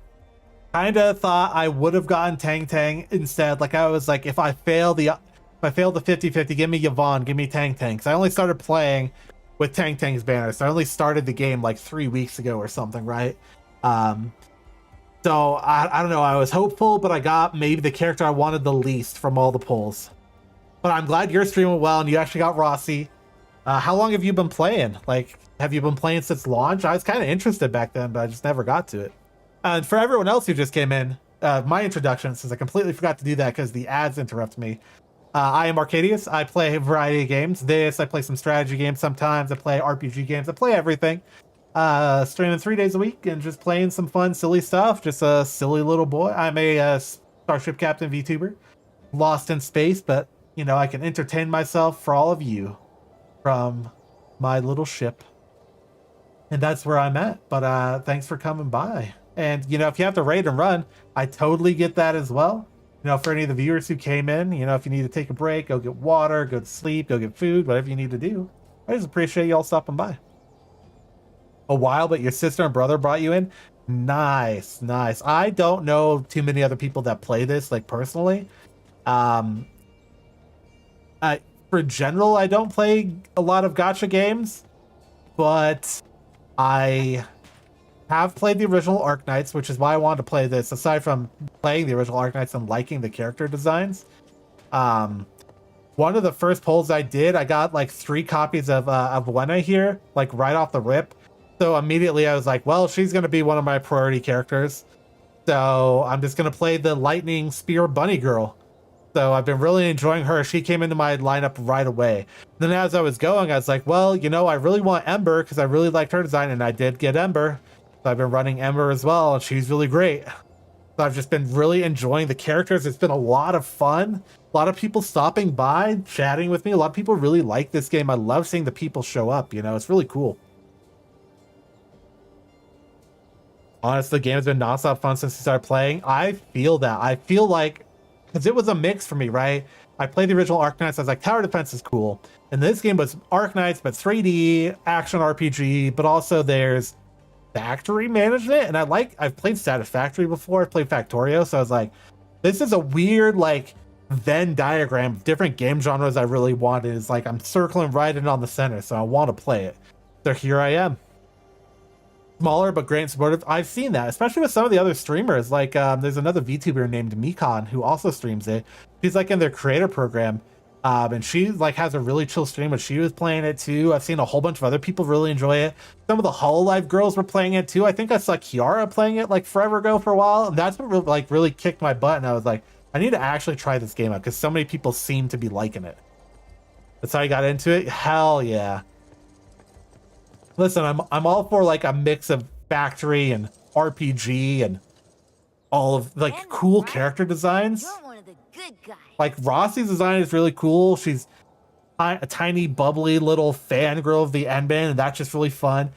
S1: kind of thought I would have gotten Tangtang instead. Like, I was like, if I fail the 50-50, give me Yvonne, give me Tangtang. Because I only started playing with Tangtang's banner. So I only started the game like 3 weeks ago or something, right? So I don't know. I was hopeful, but I got maybe the character I wanted the least from all the polls. But I'm glad your stream went well and you actually got Rossi. How long have you been playing? Like, have you been playing since launch? I was kind of interested back then, but I just never got to it. And for everyone else who just came in, my introduction, since I completely forgot to do that because the ads interrupt me. I am Arcadius. I play a variety of games. I play some strategy games sometimes. I play RPG games. I play everything. Streaming 3 days a week and just playing some fun, silly stuff. Just a silly little boy. I'm a Starship Captain VTuber. Lost in space, but, you know, I can entertain myself for all of you from my little ship. And that's where I'm at. But thanks for coming by. And, you know, if you have to raid and run, I totally get that as well. You know, for any of the viewers who came in, you know, if you need to take a break, go get water, go to sleep, go get food, whatever you need to do. I just appreciate y'all stopping by. A while, but your sister and brother brought you in? Nice, nice. I don't know too many other people that play this, like, personally. For general, I don't play a lot of gacha games, but I have played the original ARKNIGHTS, which is why I wanted to play this, aside from playing the original ARKNIGHTS and liking the character designs. One of the first polls I did, I got like 3 copies of Wena here, like right off the rip. So immediately I was like, well, she's going to be one of my priority characters. So I'm just going to play the Lightning Spear Bunny Girl. So I've been really enjoying her. She came into my lineup right away. Then as I was going, I was like, well, you know, I really want Ember because I really liked her design, and I did get Ember. So I've been running Ember as well, and she's really great. So I've just been really enjoying the characters. It's been a lot of fun. A lot of people stopping by, chatting with me. A lot of people really like this game. I love seeing the people show up, you know, it's really cool. Honestly, the game has been nonstop fun since I started playing. I feel that. I feel like, because it was a mix for me, right? I played the original ARKNIGHTS. I was like, tower defense is cool. And this game was ARKNIGHTS, but 3D, action RPG, but also there's factory management. And I've played Satisfactory before. I've played Factorio. So I was like, this is a weird, like, Venn diagram of different game genres I really wanted. It's like, I'm circling right in on the center. So I want to play it. So here I am. Smaller but great and supportive. I've seen that, especially with some of the other streamers. Like, there's another VTuber named Mikon who also streams it. She's like in their creator program, and she like has a really chill stream. But she was playing it too. I've seen a whole bunch of other people really enjoy it. Some of the Hololive girls were playing it too. I think I saw Kiara playing it like forever ago for a while, and that's what really kicked my butt. And I was like, I need to actually try this game out because so many people seem to be liking it. That's how I got into it. Hell yeah. Listen, I'm all for like a mix of factory and RPG and all of like cool character designs.
S2: You're one of the good guys.
S1: Like Rossi's design is really cool. She's a tiny bubbly little fangirl of the N-Band, and that's just really fun.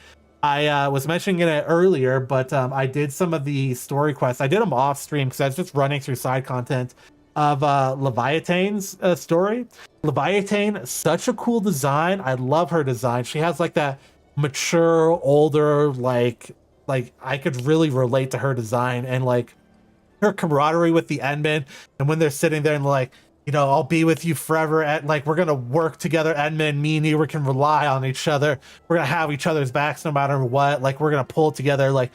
S1: I was mentioning it earlier, but I did some of the story quests. I did them off stream because I was just running through side content of Laevaitain's story. Laevatain, such a cool design. I love her design. She has like that mature, older, like I could really relate to her design, and like her camaraderie with the Endmen, and when they're sitting there and like, you know, I'll be with you forever, at like we're gonna work together, Endmen, me and you, we can rely on each other, we're gonna have each other's backs no matter what, like we're gonna pull together, like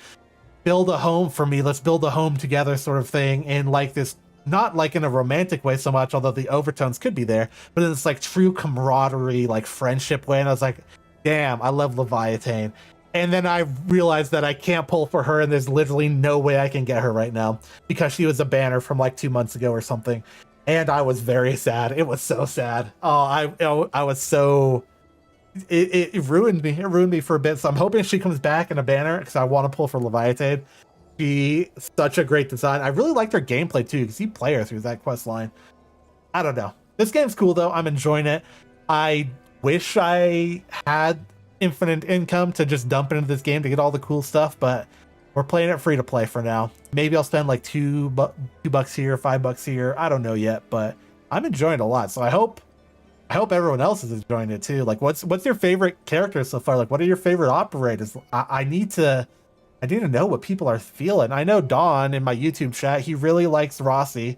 S1: build a home for me, let's build a home together sort of thing, and like this, not like in a romantic way so much, although the overtones could be there, but in this like true camaraderie, like friendship way. And I was like, damn, I love Laevatain. And then I realized that I can't pull for her, and there's literally no way I can get her right now because she was a banner from like 2 months ago or something. And I was very sad. It was so sad. Oh, I was so... It ruined me. It ruined me for a bit. So I'm hoping she comes back in a banner because I want to pull for Laevatain. She such a great design. I really liked her gameplay too because you play her through that quest line. I don't know. This game's cool though. I'm enjoying it. I wish I had infinite income to just dump into this game to get all the cool stuff, but we're playing it free to play for now. Maybe I'll spend like $2 here, $5 here. I don't know yet, but I'm enjoying it a lot. So I hope everyone else is enjoying it too. Like, what's your favorite character so far? Like, what are your favorite operators? I need to know what people are feeling. I know Don in my YouTube chat, he really likes Rossi.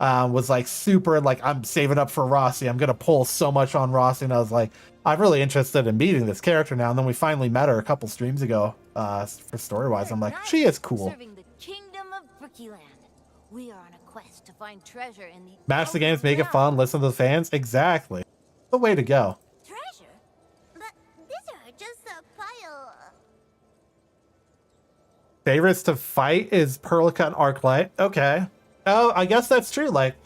S1: Was like super like, I'm saving up for Rossi. I'm gonna pull so much on Rossi, and I was like, I'm really interested in meeting this character now. And then we finally met her a couple streams ago. For story wise, I'm like, she is cool.
S11: Serving the kingdom of Brookyland. We are on a quest to find treasure in the
S1: match the games, make it fun, listen to the fans. Exactly, the way to go.
S2: Treasure? But these are just a pile.
S1: Favorites to fight is Perlica and Arclight. Okay. Oh, I guess that's true. Like,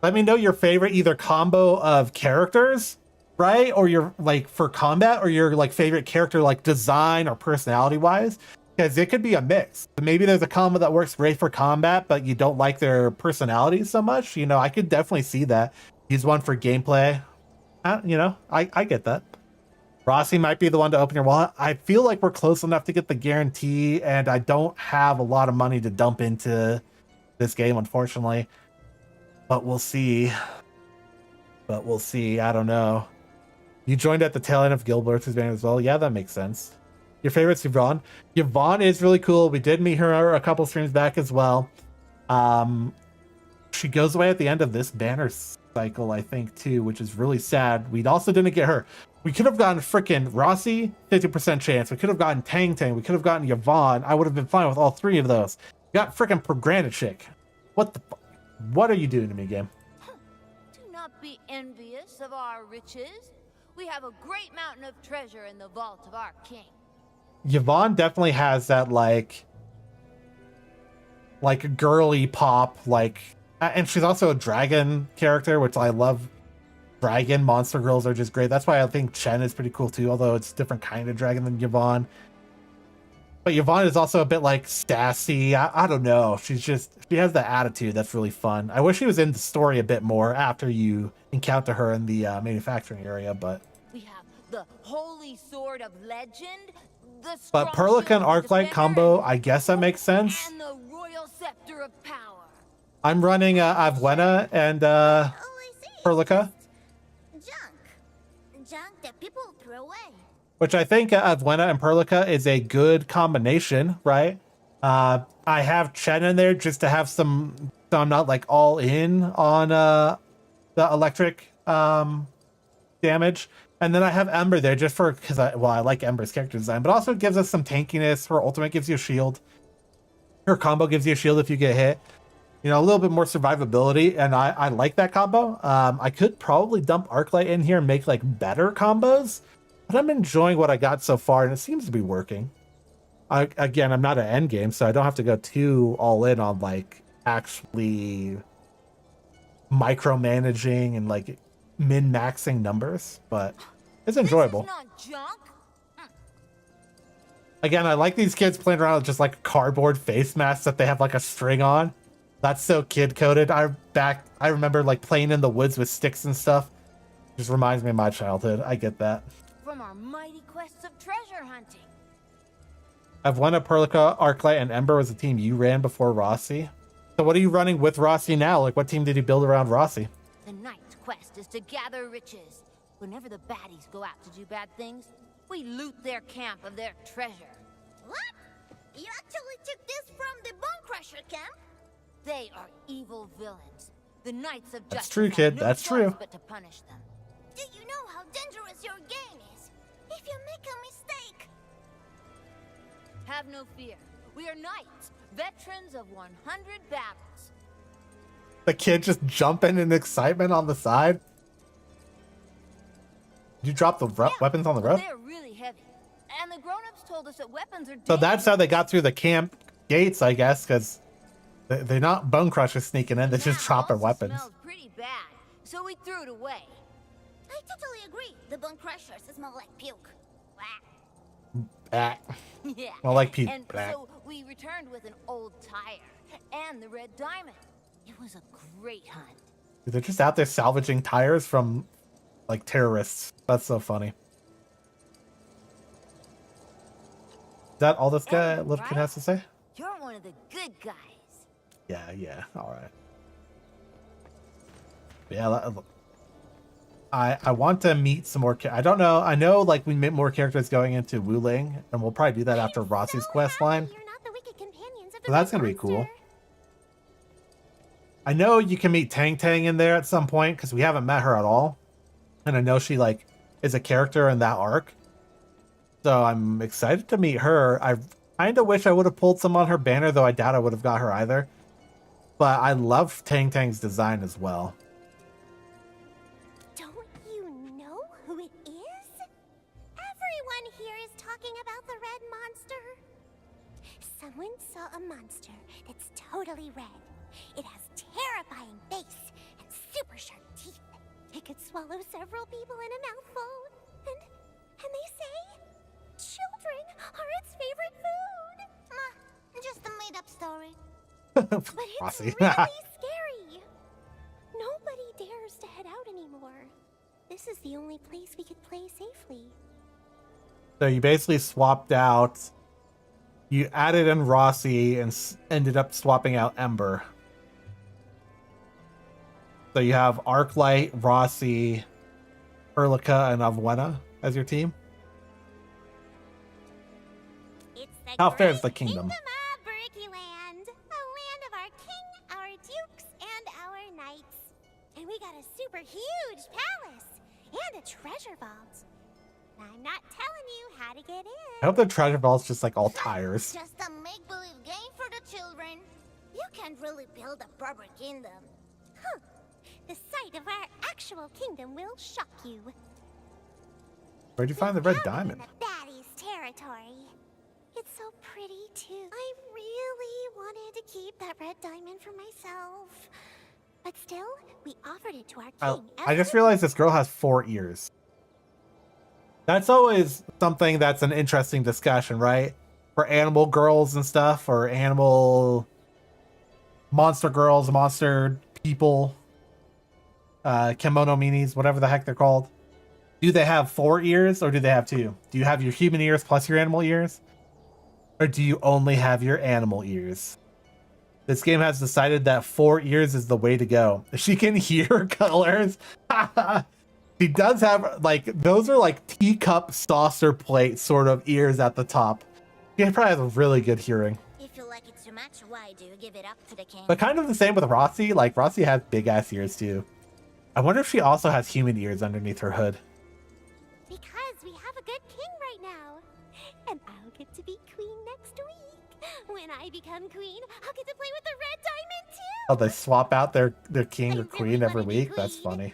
S1: let me know your favorite either combo of characters, right? Or your like for combat, or your like favorite character like design or personality wise. Because it could be a mix. Maybe there's a combo that works great for combat, but you don't like their personality so much. You know, I could definitely see that. Use one for gameplay. You know, I get that. Rossi might be the one to open your wallet. I feel like we're close enough to get the guarantee, and I don't have a lot of money to dump into this game, unfortunately. But we'll see. I don't know. You joined at the tail end of Gilbert's band as well. Yeah, that makes sense. Your favorite's Yvonne. Yvonne is really cool. We did meet her a couple streams back as well. She goes away at the end of this banner cycle, I think, too, which is really sad. We also didn't get her. We could have gotten freaking Rossi, 50% chance. We could have gotten Tangtang. We could have gotten Yvonne. I would have been fine with all three of those. We got freaking Chick. What the fuck? What are you doing to me, game?
S11: Do not be envious of our riches. We have a great mountain of treasure in the vault of our king.
S1: Yvonne definitely has that like girly pop, like, and she's also a dragon character, which I love. Dragon monster girls are just great. That's why I think Chen is pretty cool too, although it's a different kind of dragon than Yvonne. But Yvonne is also a bit like sassy. I don't know. She has that attitude that's really fun. I wish she was in the story a bit more after you encounter her in the manufacturing area, but
S11: we have the holy sword of legend.
S1: But Perlica and Arclight combo, I guess that makes sense.
S11: And the royal scepter of power.
S1: I'm running Avwena and Perlica.
S2: Junk that people throw away.
S1: Which I think Avwena and Perlica is a good combination, right? I have Chen in there just to have some, so I'm not like all in on the electric damage. And then I have Ember there just for, because I like Ember's character design, but also gives us some tankiness. Her ultimate gives you a shield. Her combo gives you a shield if you get hit. You know, a little bit more survivability, and I like that combo. I could probably dump Arclight in here and make like better combos, but I'm enjoying what I got so far, and it seems to be working. Again, I'm not an end game, so I don't have to go too all in on like actually micromanaging and like min-maxing numbers, but it's enjoyable.
S11: This is not junk.
S1: Again, I like these kids playing around with just like cardboard face masks that they have like a string on. That's so kid-coded. I remember like playing in the woods with sticks and stuff. Just reminds me of my childhood. I get that.
S11: From our mighty quests of treasure hunting.
S1: Avwena, Perlica, Arclight, and Ember was the team you ran before Rossi. So what are you running with Rossi now? Like, what team did you build around Rossi?
S11: The knight's quest is to gather riches. Whenever the baddies go out to do bad things, we loot their camp of their treasure.
S2: What? You actually took this from the Bone Crusher camp?
S11: They are evil villains. The Knights of
S1: That's
S11: Justice
S1: true,
S11: have
S1: kid.
S11: no
S1: That's
S11: choice
S1: true.
S11: but to punish them.
S2: Do you know how dangerous your game is? If you make a mistake...
S11: Have no fear. We are knights, veterans of 100 battles.
S1: The kid just jumping in excitement on the side. You drop the weapons on the road?
S11: They're really heavy. And the grown-ups told us that weapons are dangerous.
S1: So that's how they got through the camp gates, I guess, because they're not bone crushers sneaking in. They're just dropping weapons.
S11: Smells pretty bad, so we threw it away.
S2: I totally agree. The bone crushers smell like puke.
S1: Bah.
S11: Yeah.
S1: Well, like puke.
S11: And
S1: Bah.
S11: so we returned with an old tire and the red diamond. It was a great hunt.
S1: They're just out there salvaging tires from, like, terrorists. That's so funny. Is that all this guy, little kid, has to say?
S11: You're one of the good guys.
S1: Yeah, all right. Yeah, I want to meet some more. I don't know. I know, like, we meet more characters going into Wuling, and we'll probably do that after Rossi's quest line.
S2: You're not the wicked companions of the
S1: So that's
S2: Red
S1: gonna be cool.
S2: Monster.
S1: I know you can meet Tangtang in there at some point because we haven't met her at all, and I know she like is a character in that arc. So I'm excited to meet her. I kind of wish I would have pulled some on her banner, though I doubt I would have got her either. But I love Tangtang's design as well.
S2: Don't you know who it is? Everyone here is talking about the red monster. Someone saw a monster that's totally red. It has terrifying face and super sharp teeth. It could swallow several people in a mouthful. And they say children are its favorite food. Just a made-up story. But it's
S1: Rossi.
S2: really scary. Nobody dares to head out anymore. This is the only place we could play safely.
S1: So you basically swapped out. You added in Rossi and ended up swapping out Ember. So you have Arclight, Rossi, Erlica, and Avwena as your team.
S2: It's the
S1: How fair is
S2: great
S1: the kingdom?
S2: of Berkeyland, a land of our king, our dukes, and our knights. And we got a super huge palace and a treasure vault. I'm not telling you how to get in.
S1: I hope the treasure vault's just like all tires.
S2: Just a make-believe game for the children. You can't really build a proper kingdom. Huh. The sight of our actual kingdom will shock you.
S1: Where'd you find the red diamond?
S2: In the baddies' territory. It's so pretty too. I really wanted to keep that red diamond for myself. But still, we offered it to our king.
S1: I just realized this girl has 4 ears. That's always something that's an interesting discussion, right? For animal girls and stuff, or animal monster girls, monster people, kimono minis, whatever the heck they're called. Do they have 4 ears or do they have 2? Do you have your human ears plus your animal ears? Or do you only have your animal ears? This game has decided that 4 ears is the way to go. She can hear colors. She does have, like, those are like teacup saucer plate sort of ears at the top. She probably has a really good hearing.
S2: If you like it too much, why do you give it up to the king?
S1: But kind of the same with Rossi. Like, Rossi has big ass ears too. I wonder if she also has human ears underneath her hood.
S2: Because we have a good king right now. And I'll get to be queen next week. When I become queen, I'll get to play with the red diamond too.
S1: Oh, they swap out their king or
S2: I
S1: queen
S2: really
S1: every
S2: wanna be
S1: week? That's
S2: queen.
S1: funny.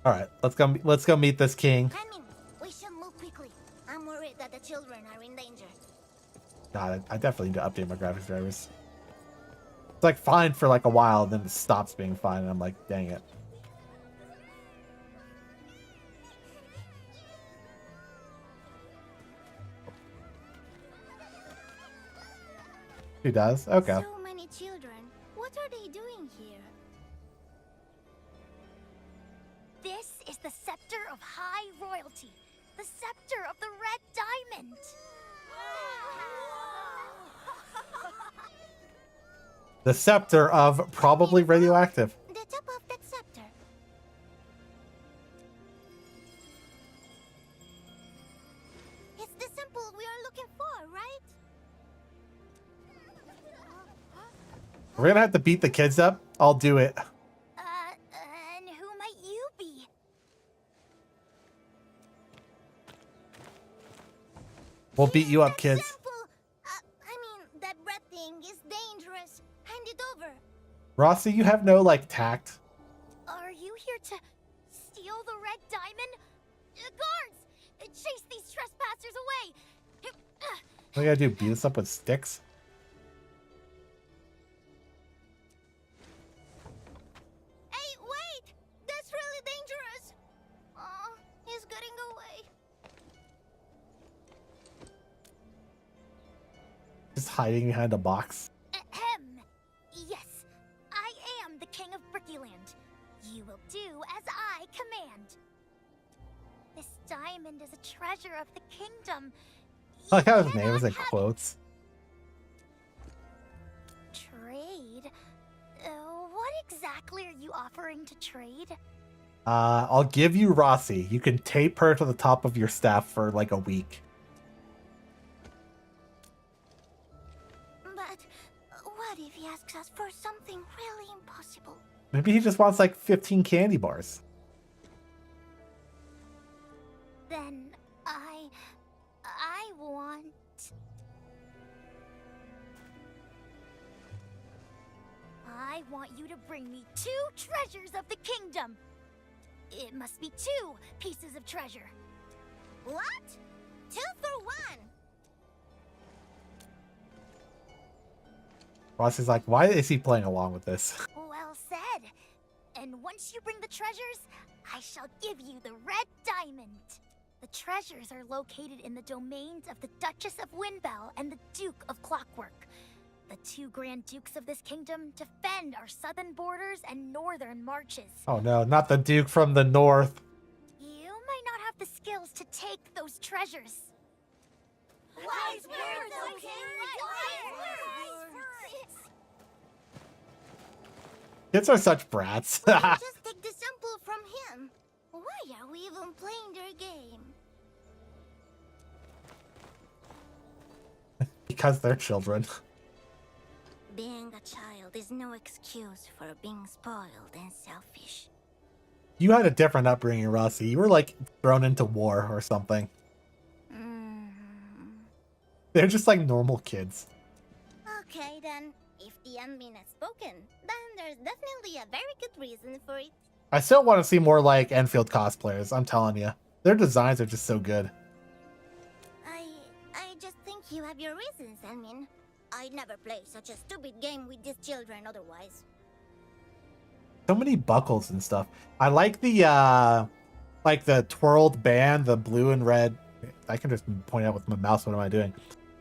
S1: All right, let's go meet this king.
S2: I mean, we should move quickly. I'm worried that the children are in danger.
S1: God, I definitely need to update my graphics drivers. It's like fine for like a while, then it stops being fine, and I'm like, dang it. She does? Okay.
S2: So many children. What are they doing here? This is the scepter of high royalty. The scepter of the red diamond.
S1: The scepter of probably radioactive.
S2: The top of that scepter. It's the symbol we are looking for, right?
S1: We're gonna have to beat the kids up. I'll do it.
S2: And who might you be?
S1: We'll beat you up, kids.
S2: I mean, that red thing is dangerous. Hand it over.
S1: Rossi, you have no, like, tact.
S2: Are you here to steal the red diamond? Guards! Chase these trespassers away!
S1: What do I gotta do? Beat us up with sticks?
S2: Hey, wait! That's really dangerous! Oh, he's getting away.
S1: Just hiding behind a box.
S2: Ahem. Yes, I am the King of Brickyland. You will do as I command. This diamond is a treasure of the kingdom.
S1: I like how his name is in quotes.
S2: Trade? What exactly are you offering to trade?
S1: I'll give you Rossi. You can tape her to the top of your staff for like a week.
S2: But what if he asks us for something really impossible?
S1: Maybe he just wants like 15 candy bars.
S2: Then I want... I want you to bring me 2 treasures of the kingdom. It must be 2 pieces of treasure. What? 2 for 1.
S1: Rossi's like, why is he playing along with this?
S2: Well said. And once you bring the treasures, I shall give you the red diamond. The treasures are located in the domains of the Duchess of Windbell and the Duke of Clockwork. The 2 Grand Dukes of this kingdom defend our southern borders and northern marches.
S1: Oh no, not the Duke from the north.
S2: You might not have the skills to take those treasures.
S5: Wise words, okay?
S1: Kids are such brats.
S2: Just take the sample from him. Why are we even playing their game?
S1: Because they're children.
S2: Being a child is no excuse for being spoiled and selfish.
S1: You had a different upbringing, Rossi. You were like thrown into war or something. They're just like normal kids.
S2: Okay then, if the admin has spoken, then there's definitely a very good reason for it.
S1: I still want to see more like Enfield cosplayers, I'm telling you. Their designs are just so good.
S2: I just think you have your reasons, admin. I'd never play such a stupid game with these children otherwise.
S1: So many buckles and stuff. I like the twirled band, the blue and red. I can just point out with my mouse, what am I doing?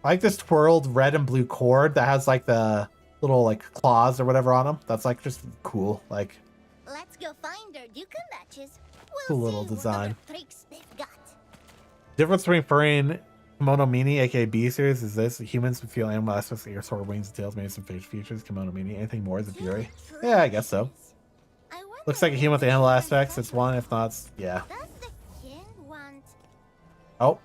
S1: I like this twirled red and blue cord that has like the little like claws or whatever on them. That's like just cool. Like,
S2: let's go find their Duke matches.
S1: cool little design.
S2: What tricks they've got.
S1: Difference between furry Kimono Mini, aka B series, is this: humans would feel animal aspects like ear, sword, wings, and tails, maybe some facial features. Kimono Mini, anything more is a fury. Yeah, I guess so. Looks like a human with animal aspects. It's one, if not, yeah.
S2: Does the king want...
S1: Oh,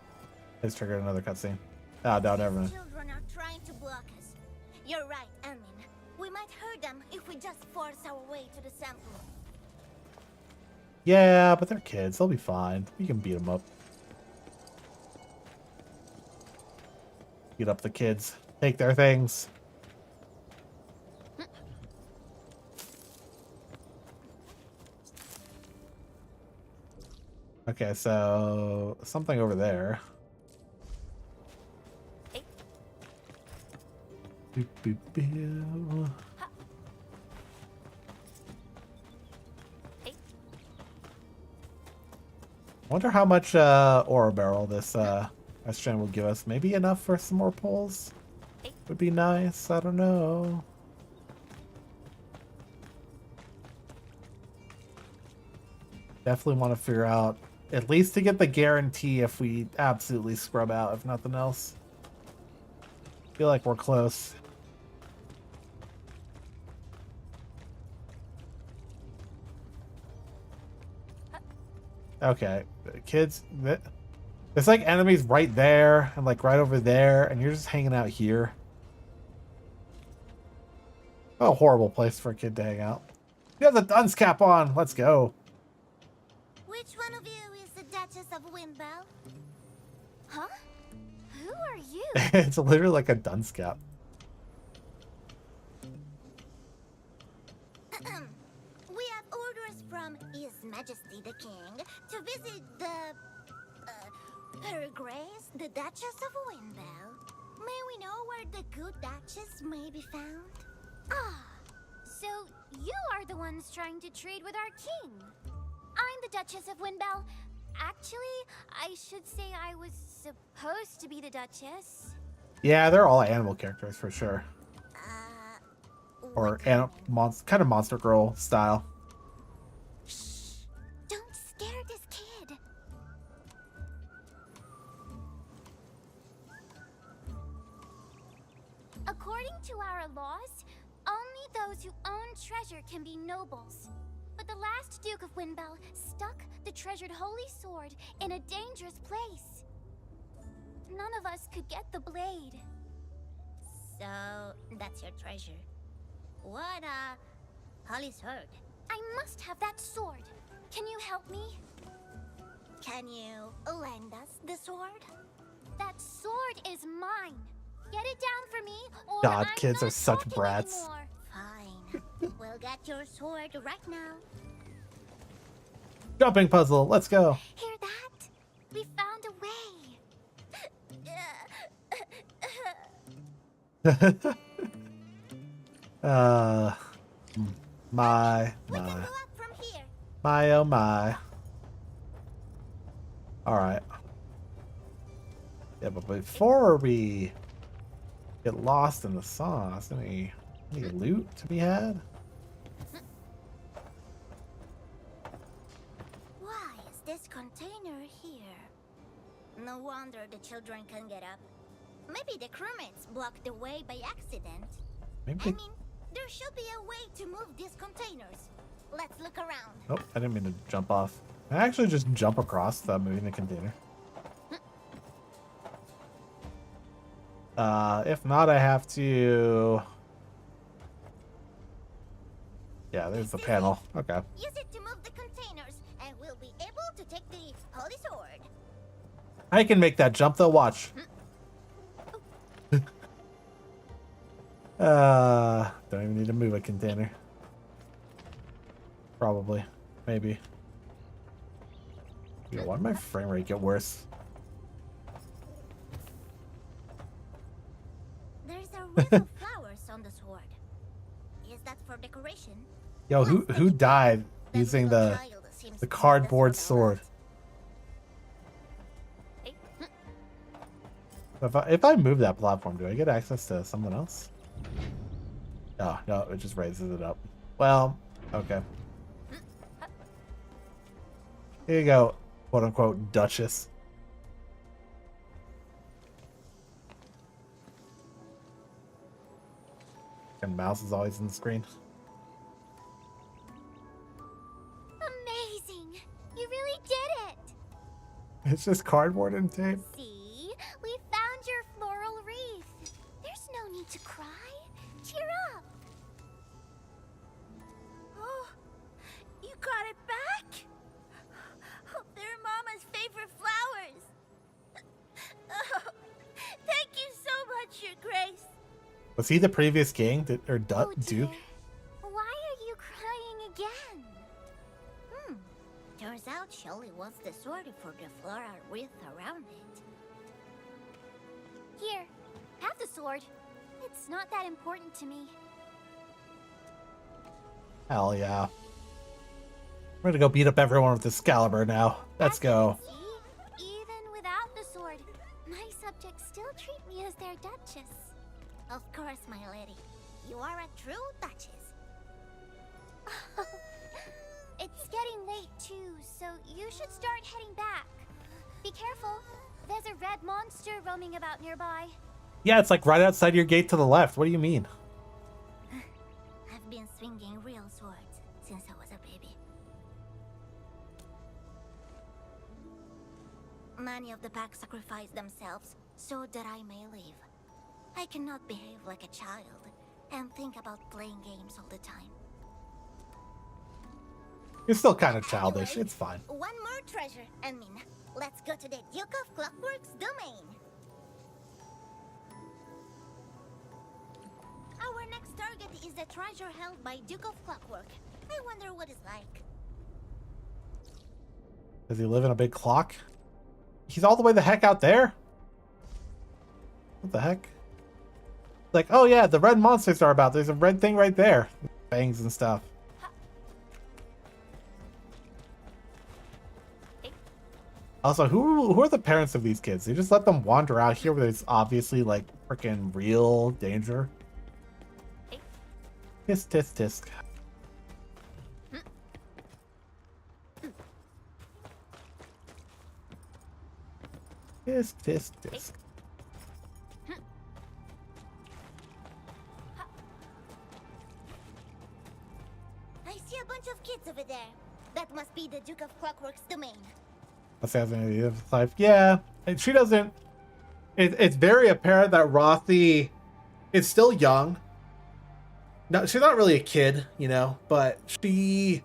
S1: it's triggered another cutscene. Ah, no, never mind.
S2: Children are trying to block us. You're right, Amin. We might hurt them if we just force our way to the sample.
S1: Yeah, but they're kids. They'll be fine. We can beat them up. Beat up the kids. Take their things. Okay, so something over there. Boop, boop, boop. Wonder how much ore barrel this Estran will give us. Maybe enough for some more pulls? Would be nice. I don't know. Definitely want to figure out, at least to get the guarantee if we absolutely scrub out, if nothing else. Feel like we're close. Okay, kids, there's like enemies right there and like right over there, and you're just hanging out here. a horrible place for a kid to hang out. You have the dunce cap on. Let's go.
S2: Which one of you is the Duchess of Windbell? Huh? Who are you?
S1: It's literally like a dunce cap.
S2: We have orders from His Majesty the King to visit the... Her Grace, the Duchess of Windbell. May we know where the good Duchess may be found?
S12: Ah, so you are the ones trying to trade with our king. I'm the Duchess of Windbell. Actually, I should say I was supposed to be the Duchess.
S1: Yeah, they're all animal characters for sure. Or kind of Monster Girl style.
S2: Shh! Don't scare this kid.
S12: According to our laws, only those who own treasure can be nobles. But the last Duke of Windbell stuck the treasured holy sword in a dangerous place. None of us could get the blade.
S2: So, that's your treasure. What a holy sword.
S12: I must have that sword. Can you help me?
S2: Can you lend us the sword?
S12: That sword is mine. Get it down for me, or
S1: God,
S12: I'm
S1: kids
S12: not
S1: are such
S12: talking
S1: brats.
S12: anymore.
S2: Fine. We'll get your sword right now.
S1: Jumping puzzle. Let's go.
S12: Hear that? We found a way.
S1: My.
S2: We can go up from here.
S1: My, oh my. Alright. Yeah, but before we get lost in the sauce, any loot to be had?
S2: Why is this container here? No wonder the children can get up. Maybe the crewmates blocked the way by accident.
S1: Maybe.
S2: I mean, there should be a way to move these containers. Let's look around.
S1: Oh, I didn't mean to jump off. I actually just jump across without moving the container. If not, I have to... Yeah, there's the panel. Okay.
S2: Use it to move the containers, and we'll be able to take the holy sword.
S1: I can make that jump though, watch. Don't even need to move a container. Probably. Maybe. You know, why did my frame rate get worse?
S2: There's a wreath of flowers on the sword. Is that for decoration?
S1: Yo, who died using the cardboard sword? If I move that platform, do I get access to something else? Oh, no, it just raises it up. Well, okay. Here you go, quote unquote, Duchess. And mouse is always in the screen.
S12: Amazing! You really did it!
S1: It's just cardboard and tape.
S12: See? We found your floral wreath. There's no need to cry. Cheer up!
S2: Oh, you got it back? Oh, they're Mama's favorite flowers. Oh, thank you so much, Your Grace.
S1: Was he the previous king? Or
S12: Oh,
S1: Duke?
S12: dear. Why are you crying again?
S2: Turns out she only wants the sword for the floral wreath around it.
S12: Here, have the sword. It's not that important to me.
S1: Hell yeah. We're gonna go beat up everyone with Excalibur now. Let's go.
S12: See? Even without the sword, my subjects still treat me as their duchess.
S2: Of course, my lady. You are a true duchess.
S12: It's getting late too, so you should start heading back. Be careful. There's a red monster roaming about nearby.
S1: Yeah, it's like right outside your gate to the left. What do you mean?
S2: I've been swinging real swords since I was a baby. Many of the pack sacrifice themselves so that I may live. I cannot behave like a child, and think about playing games all the time.
S1: You're still kind of childish.
S2: Anyway,
S1: It's fine.
S2: One more treasure. Let's go to the Duke of Clockwork's domain. Our next target is the treasure held by Duke of Clockwork. I wonder what it's like.
S1: Does he live in a big clock? He's all the way the heck out there? What the heck? Like, oh yeah, the red monsters are about. There's a red thing right there. Fangs and stuff. Also, who are the parents of these kids? They just let them wander out here where there's obviously like freaking real danger. Tisk, tisk, tisk. Tisk, tisk, tisk.
S2: I see a bunch of kids over there. That must be the Duke of Clockwork's domain.
S1: Life. Yeah, and she doesn't. It's very apparent that Rossi is still young. No, she's not really a kid, you know, but she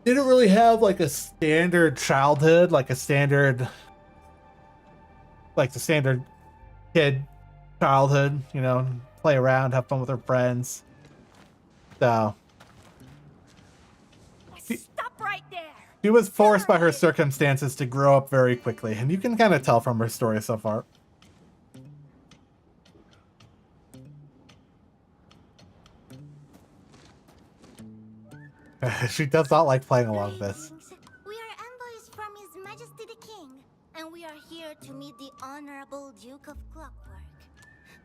S1: didn't really have like a standard childhood, like the standard kid childhood, you know, play around, have fun with her friends. So
S10: Stop right there.
S1: she was forced by her circumstances to grow up very quickly, and you can kind of tell from her story so far. She does not like playing along with this.
S2: We are envoys from His Majesty the King, and we are here to meet the Honorable Duke of Clockwork.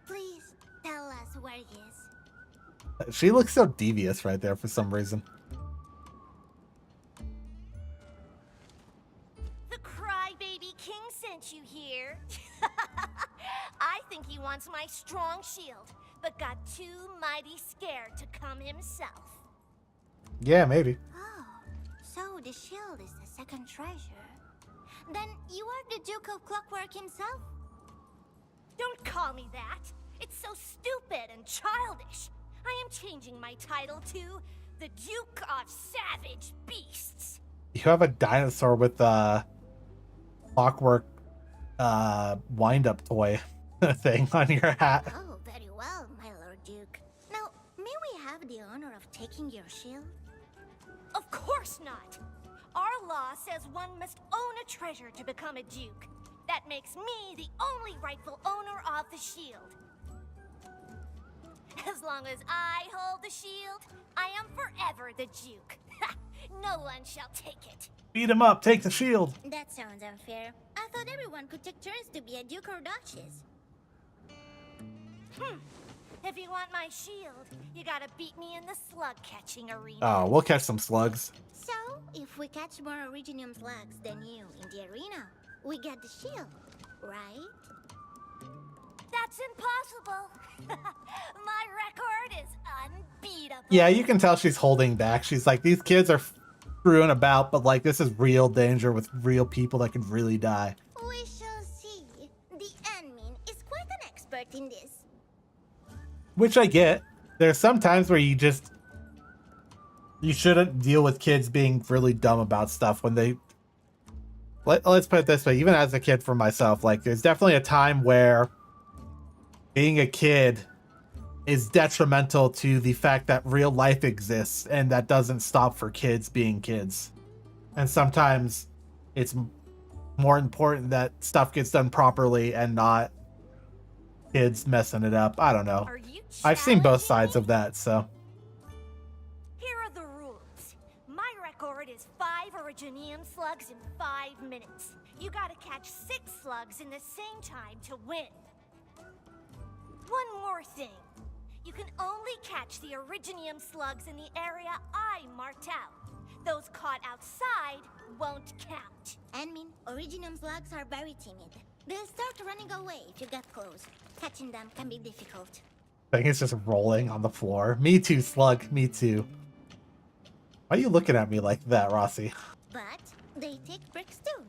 S2: Please tell us where he is.
S1: She looks so devious right there for some reason.
S11: The crybaby king sent you here. I think he wants my strong shield, but got too mighty scared to come himself.
S1: Yeah, maybe.
S2: Oh, so the shield is the second treasure. Then you are the Duke of Clockwork himself?
S11: Don't call me that. It's so stupid and childish. I am changing my title to the Duke of Savage Beasts.
S1: You have a dinosaur with a clockwork wind-up toy thing on your hat.
S2: Oh, very well, my Lord Duke. Now, may we have the honor of taking your shield?
S11: Of course not. Our law says one must own a treasure to become a duke. That makes me the only rightful owner of the shield. As long as I hold the shield, I am forever the duke. No one shall take it.
S1: Beat him up, take the shield.
S2: That sounds unfair. I thought everyone could take turns to be a duke or duchess.
S11: If you want my shield, you gotta beat me in the slug-catching arena.
S1: Oh, we'll catch some slugs.
S2: So, if we catch more Originium slugs than you in the arena, we get the shield, right?
S11: That's impossible. My record is unbeatable.
S1: Yeah, you can tell she's holding back. She's like, these kids are screwing about, but like, this is real danger with real people that could really die.
S2: We shall see. The admin is quite an expert in this.
S1: Which I get. There's some times where you shouldn't deal with kids being really dumb about stuff when they... Let's put it this way, even as a kid for myself, like, there's definitely a time where being a kid is detrimental to the fact that real life exists, and that doesn't stop for kids being kids. And sometimes it's more important that stuff gets done properly and not kids messing it up. I don't know. I've seen both sides of that, so.
S11: Here are the rules. My record is 5 Originium slugs in 5 minutes. You gotta catch 6 slugs in the same time to win. One more thing. You can only catch the Originium slugs in the area I marked out. Those caught outside won't count.
S2: Admin, Originium slugs are very timid. They'll start running away if you get close. Catching them can be difficult.
S1: I think it's just rolling on the floor. Me too, slug. Me too. Why are you looking at me like that, Rossi?
S2: But they take bricks too.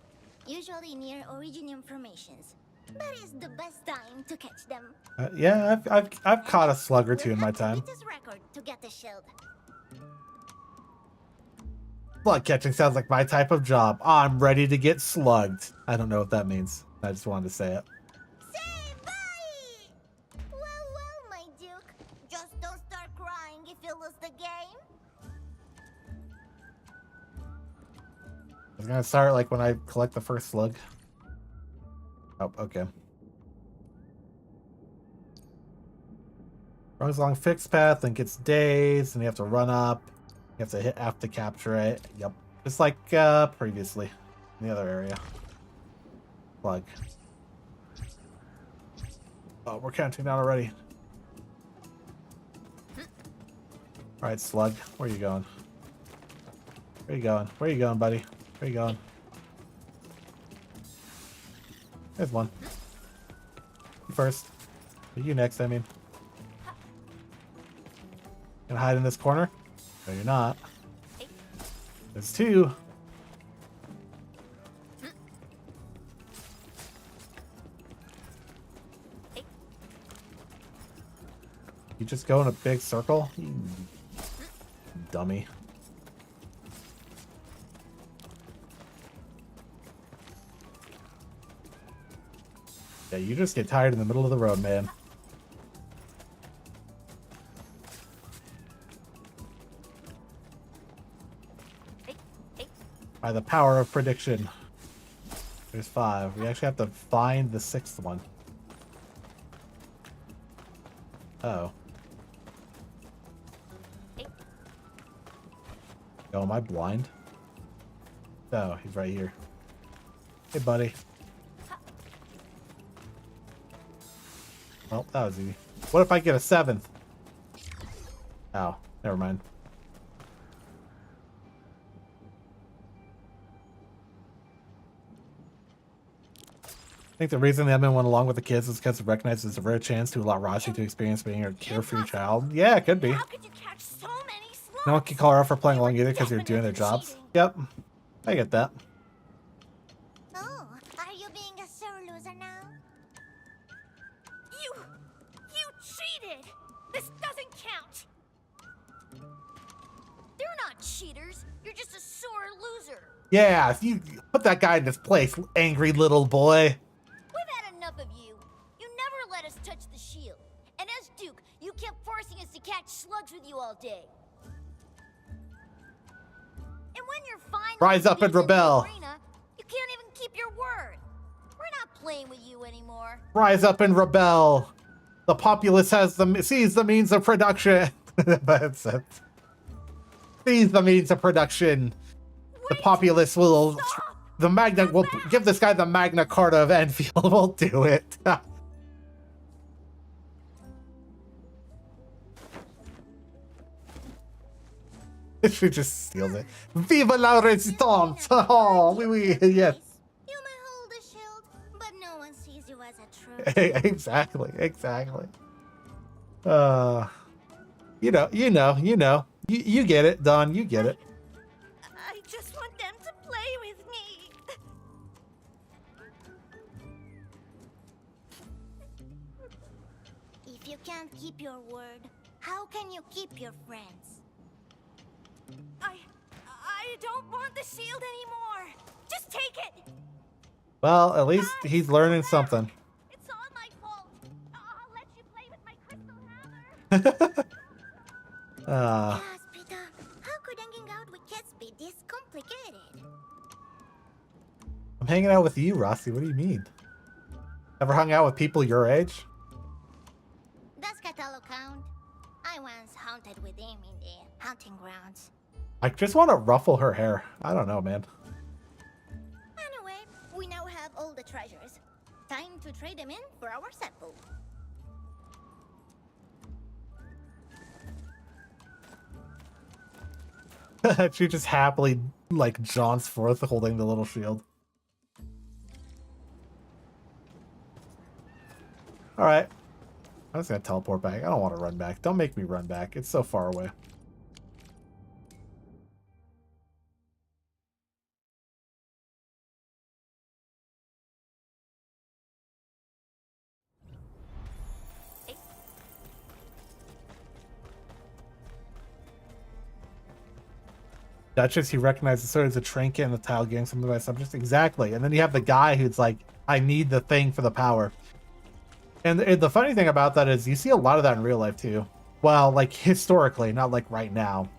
S2: Usually near Originium formations. but it's the best time to catch them.
S1: Yeah, I've caught a slug or two in my time.
S2: Beat his record to get the shield.
S1: Slug catching sounds like my type of job. I'm ready to get slugged. I don't know what that means. I just wanted to say it.
S2: Say bye! Well, my Duke. Just don't start crying if you lose the game.
S1: I was gonna start like when I collect the first slug. Oh, okay. Runs along fixed path and gets dazed, and you have to run up. You have to hit F to capture it. Yep. Just like previously in the other area. Slug. Oh, we're counting down already. Alright, slug. Where are you going? Where are you going? Where are you going, buddy? Where are you going? There's one. You first. You next, I mean. Gonna hide in this corner? No, you're not. There's two. You just go in a big circle? You dummy. Yeah, you just get tired in the middle of the road, man. By the power of prediction. There's 5. We actually have to find the 6th one. Oh. Oh, am I blind? Oh, he's right here. Hey, buddy. Well, that was easy. What if I get a 7th? Oh, never mind. I think the reason the admin went along with the kids is because it recognizes a rare chance to allow Rossi to experience being a carefree child. Yeah, it could be.
S11: How could you catch so many slugs?
S1: No one can call her out for playing along either because they're doing their jobs. Yep. I get that.
S2: Oh, are you being a sore loser now?
S11: You cheated! This doesn't count!
S12: They're not cheaters. You're just a sore loser.
S1: Yeah, you put that guy in his place, angry little boy.
S12: We've had enough of you. You never let us touch the shield. And as Duke, you kept forcing us to catch slugs with you all day. And when you're finally
S1: Rise up and rebel.
S12: Arena, you can't even keep your word. We're not playing with you anymore.
S1: Rise up and rebel. The populace sees the means of production. That's it. Sees the means of production. The populace will...
S11: Stop!
S1: The Magna will give this guy the Magna Carta of Enfield. We'll do it. She just steals it. Viva la Resistance! Oh, oui, oui, yes.
S2: You may hold a shield, but no one sees you as a true.
S1: Exactly, exactly. You get it, Don. You get it.
S11: I just want them to play with me.
S2: If you can't keep your word, how can you keep your friends?
S11: I don't want the shield anymore. Just take it.
S1: Well, at least he's learning something.
S11: It's all my fault. I'll let you play with my crystal hammer.
S2: Yes, Peter. How could hanging out with kids be this complicated?
S1: I'm hanging out with you, Rossi. What do you mean? Ever hung out with people your age?
S2: Does Catallo count? I once hunted with him in the hunting grounds.
S1: I just want to ruffle her hair. I don't know, man.
S2: Anyway, we now have all the treasures. Time to trade them in for our sample.
S1: She just happily, like, jaunts forth holding the little shield. Alright. I'm just gonna teleport back. I don't want to run back. Don't make me run back. It's so far away. Duchess, you recognize the sword as a trinket and the tile getting something by subjects. Exactly. And then you have the guy who's like, I need the thing for the power. And the funny thing about that is you see a lot of that in real life too. Well, like historically, not like right now.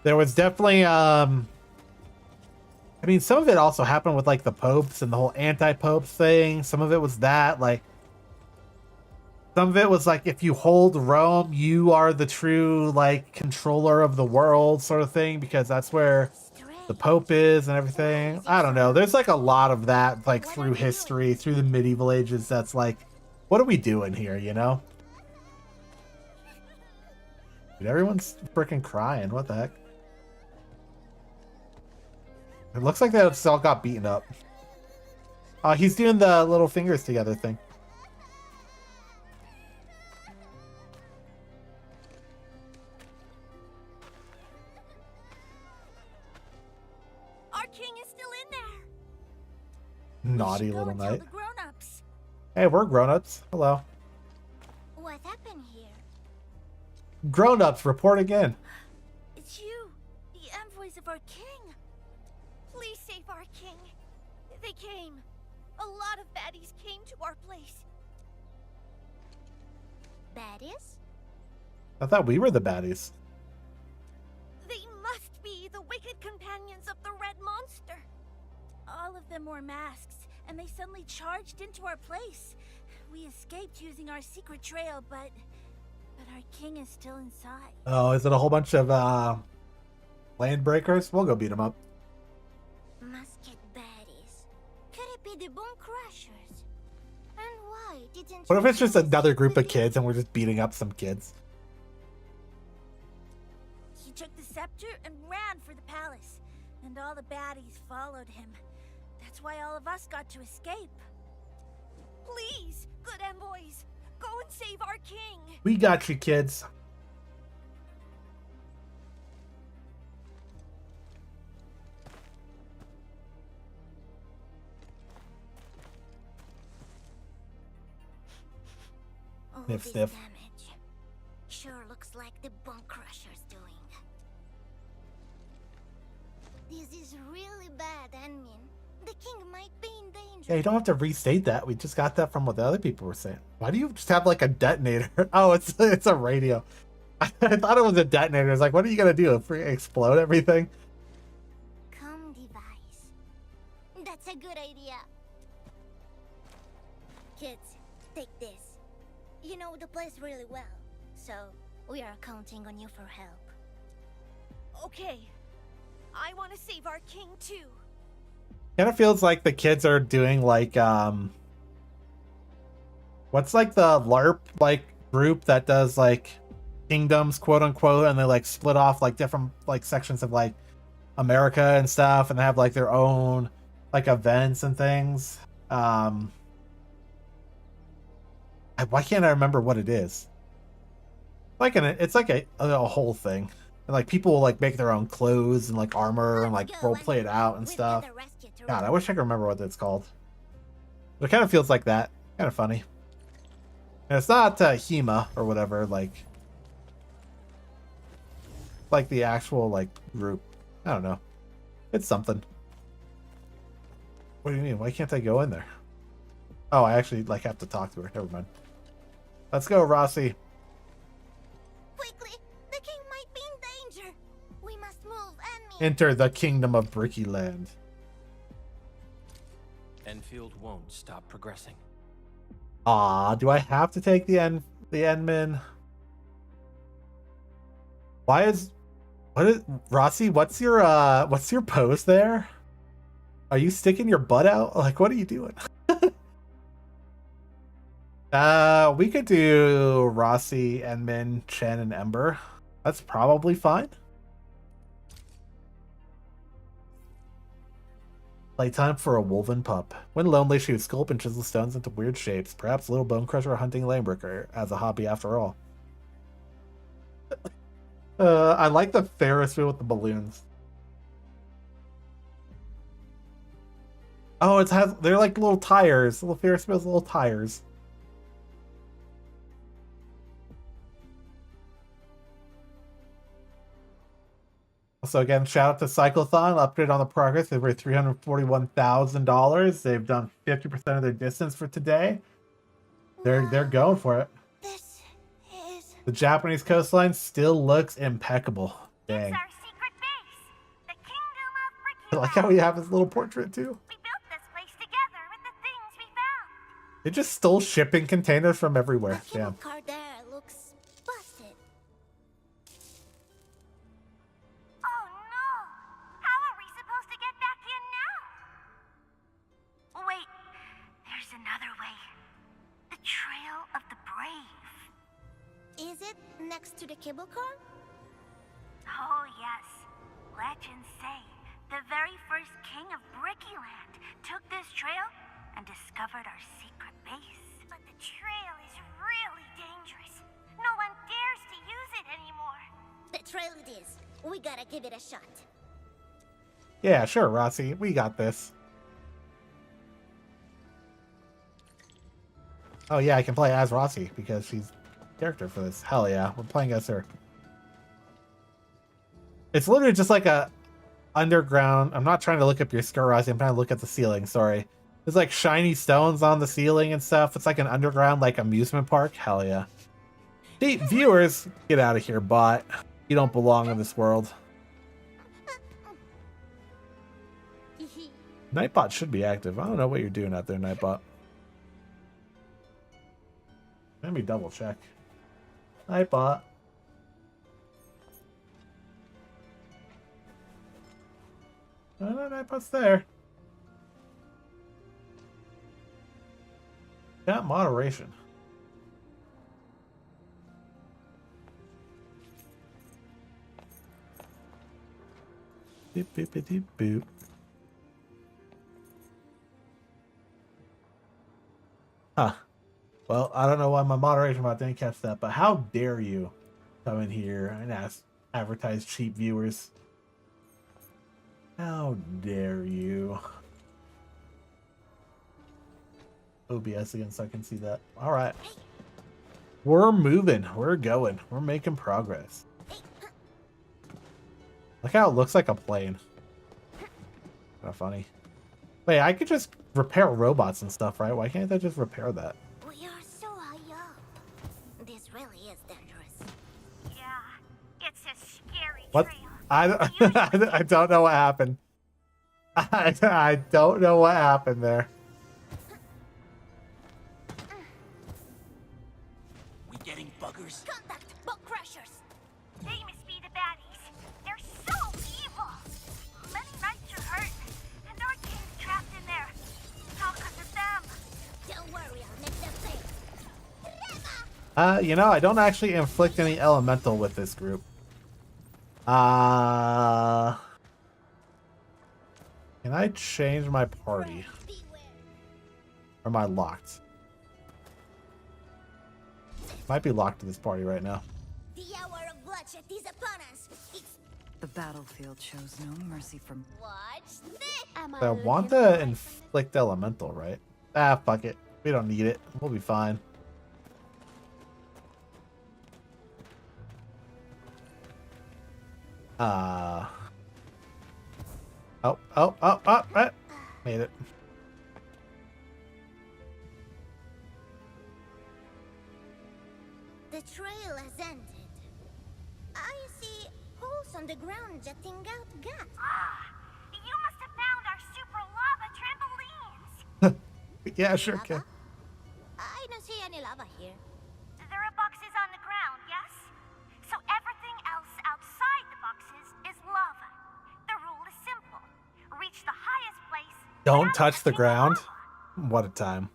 S1: There was definitely, I mean, some of it also happened with like the popes and the whole anti-pope thing. Some of it was that, like, some of it was like, if you hold Rome, you are the true, like, controller of the world sort of thing, because that's where the Pope is and everything. I don't know. There's like a lot of that, like, through history, through the medieval ages. That's like, what are we doing here, you know? Dude, everyone's freaking crying. What the heck? It looks like they all got beaten up. He's doing the little fingers together thing.
S11: Our king is still in there.
S1: Naughty little
S11: Go and tell
S1: knight.
S11: the grown-ups.
S1: Hey, we're grown-ups. Hello.
S2: What happened here?
S1: Grown-ups, report again.
S11: It's you, the envoys of our king. Please save our king. They came. A lot of baddies came to our place.
S2: Baddies?
S1: I thought we were the baddies.
S11: They must be the wicked companions of the Red Monster. All of them wore masks, and they suddenly charged into our place. We escaped using our secret trail, but our king is still inside.
S1: Oh, is it a whole bunch of land breakers? We'll go beat them up.
S2: Musket baddies. Could it be the Bone Crushers? And why didn't
S1: What if
S2: you
S1: it's just
S2: tell us
S1: another group
S2: the
S1: of kids and we're just beating up some kids?
S11: He took the scepter and ran for the palace, and all the baddies followed him. That's why all of us got to escape. Please, good envoys, go and save our king.
S1: We got you, kids.
S2: All
S1: Sniff,
S2: this
S1: sniff.
S2: damage sure looks like the Bone Crusher's doing. This is really bad, Anmin. The king might be in danger.
S1: Yeah, you don't have to restate that. We just got that from what the other people were saying. Why do you just have like a detonator? Oh, it's a radio. I thought it was a detonator. It's like, what are you gonna do? Explode everything?
S2: Come device. That's a good idea. Kids, take this. You know the place really well, so we are counting on you for help.
S11: Okay, I want to save our king too.
S1: Kind of feels like the kids are doing like what's like the LARP like group that does like kingdoms, quote unquote, and they like split off like different like sections of like America and stuff, and they have like their own like events and things. Why can't I remember what it is? Like it's like a whole thing. And, like people will like make their own clothes and like armor and like role play it out and stuff. God, I wish I could remember what it's called. But it kind of feels like that. Kind of funny. And it's not HEMA or whatever, like the actual like group. I don't know. It's something. What do you mean? Why can't I go in there? Oh, I actually like have to talk to her. Never mind. Let's go, Rossi.
S2: Quickly, the king might be in danger. We must move, Anmin.
S1: Enter the kingdom of Bricky Land.
S4: Enfield won't stop progressing.
S1: Do I have to take the Endman? What is Rossi, what's your pose there? Are you sticking your butt out? Like, what are you doing? We could do Rossi, Endman, Chen, and Ember. That's probably fine. Playtime for a woven pup. When lonely, she would sculpt and chisel stones into weird shapes. Perhaps little bone crusher or hunting lambricker as a hobby after all. I like the Ferris wheel with the balloons. Oh, they're like little tires. Little Ferris wheels, little tires. Also, again, shout out to Cyclothon, upgrade on the progress, over $341,000. They've done 50% of their distance for today. They're going for it.
S2: This is...
S1: The Japanese coastline still looks impeccable. Dang.
S10: It's our secret base, the Kingdom of
S1: I
S10: Brickyland.
S1: like how we have his little portrait too.
S10: We built this place together with the things we found.
S1: They just stole shipping containers from everywhere.
S2: The cable
S1: Damn.
S2: car there looks busted.
S10: Oh no! How are we supposed to get back in now? Wait, there's another way. The Trail of the Brave.
S2: Is it next to the cable car?
S10: Oh yes. Legends say the very first king of Brickyland took this trail and discovered our secret base.
S2: But the trail is really dangerous. No one dares to use it anymore. The trail it is. We gotta give it a shot.
S1: Yeah, sure, Rossi. We got this. Oh yeah, I can play as Rossi because she's character for this. Hell yeah, we're playing as her. It's literally just like a underground. I'm not trying to look up your skirt, Rossi. I'm trying to look at the ceiling. Sorry. There's like shiny stones on the ceiling and stuff. It's like an underground like amusement park. Hell yeah. See, viewers, get out of here, bot. You don't belong in this world. Nightbot should be active. I don't know what you're doing out there, Nightbot. Let me double check. Nightbot. No, Nightbot's there. Got moderation. Boop, boop, boop, boop, boop. Huh. Well, I don't know why my moderation bot didn't catch that, but how dare you come in here and advertise cheap viewers? How dare you? OBS again so I can see that. All right. We're moving. We're going. We're making progress. Look how it looks like a plane. Kind of funny. Wait, I could just repair robots and stuff, right? Why can't I just repair that?
S2: We are so high up. This really is dangerous.
S10: Yeah, it's a scary
S1: What?
S10: trail.
S1: I don't know what happened. I don't know what happened there.
S9: We getting buggers?
S2: Contact boat crashers.
S10: They must be the baddies. They're so evil. Many knights are hurt, and our king's trapped in there. How could of them?
S2: Don't worry, I'll make them pay.
S1: You know, I don't actually inflict any elemental with this group. Can I change my party? Or am I locked? Might be locked to this party right now.
S2: The hour of bloodshed is upon us. It's...
S13: The battlefield shows no mercy from...
S2: Watch this.
S1: So I want to inflict elemental, right? Ah, fuck it. We don't need it. We'll be fine. Oh, made it.
S2: The trail has ended. I see holes on the ground jutting out gas.
S10: You must have found our super lava trampolines.
S1: Yeah, sure
S2: Lava?
S1: can.
S2: I don't see any lava here.
S10: There are boxes on the ground, yes? So everything else outside the boxes is lava. The rule is simple. Reach the highest place.
S1: Don't touch the ground. What a time.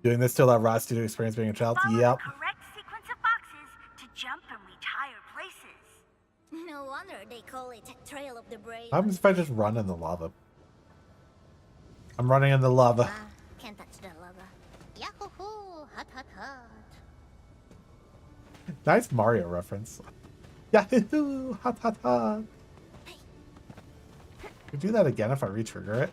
S1: Doing this to allow Ross to experience being a child?
S10: Follow
S1: Yep.
S10: the correct sequence of boxes to jump and reach higher places.
S2: No wonder they call it Trail of the Brave.
S1: What happens if I just run in the lava? I'm running in the lava.
S2: Can't touch the lava. Yahoo! Hot, hot, hot.
S1: Nice Mario reference. Yahoo! Hot, hot, hot. Could do that again if I re-trigger it.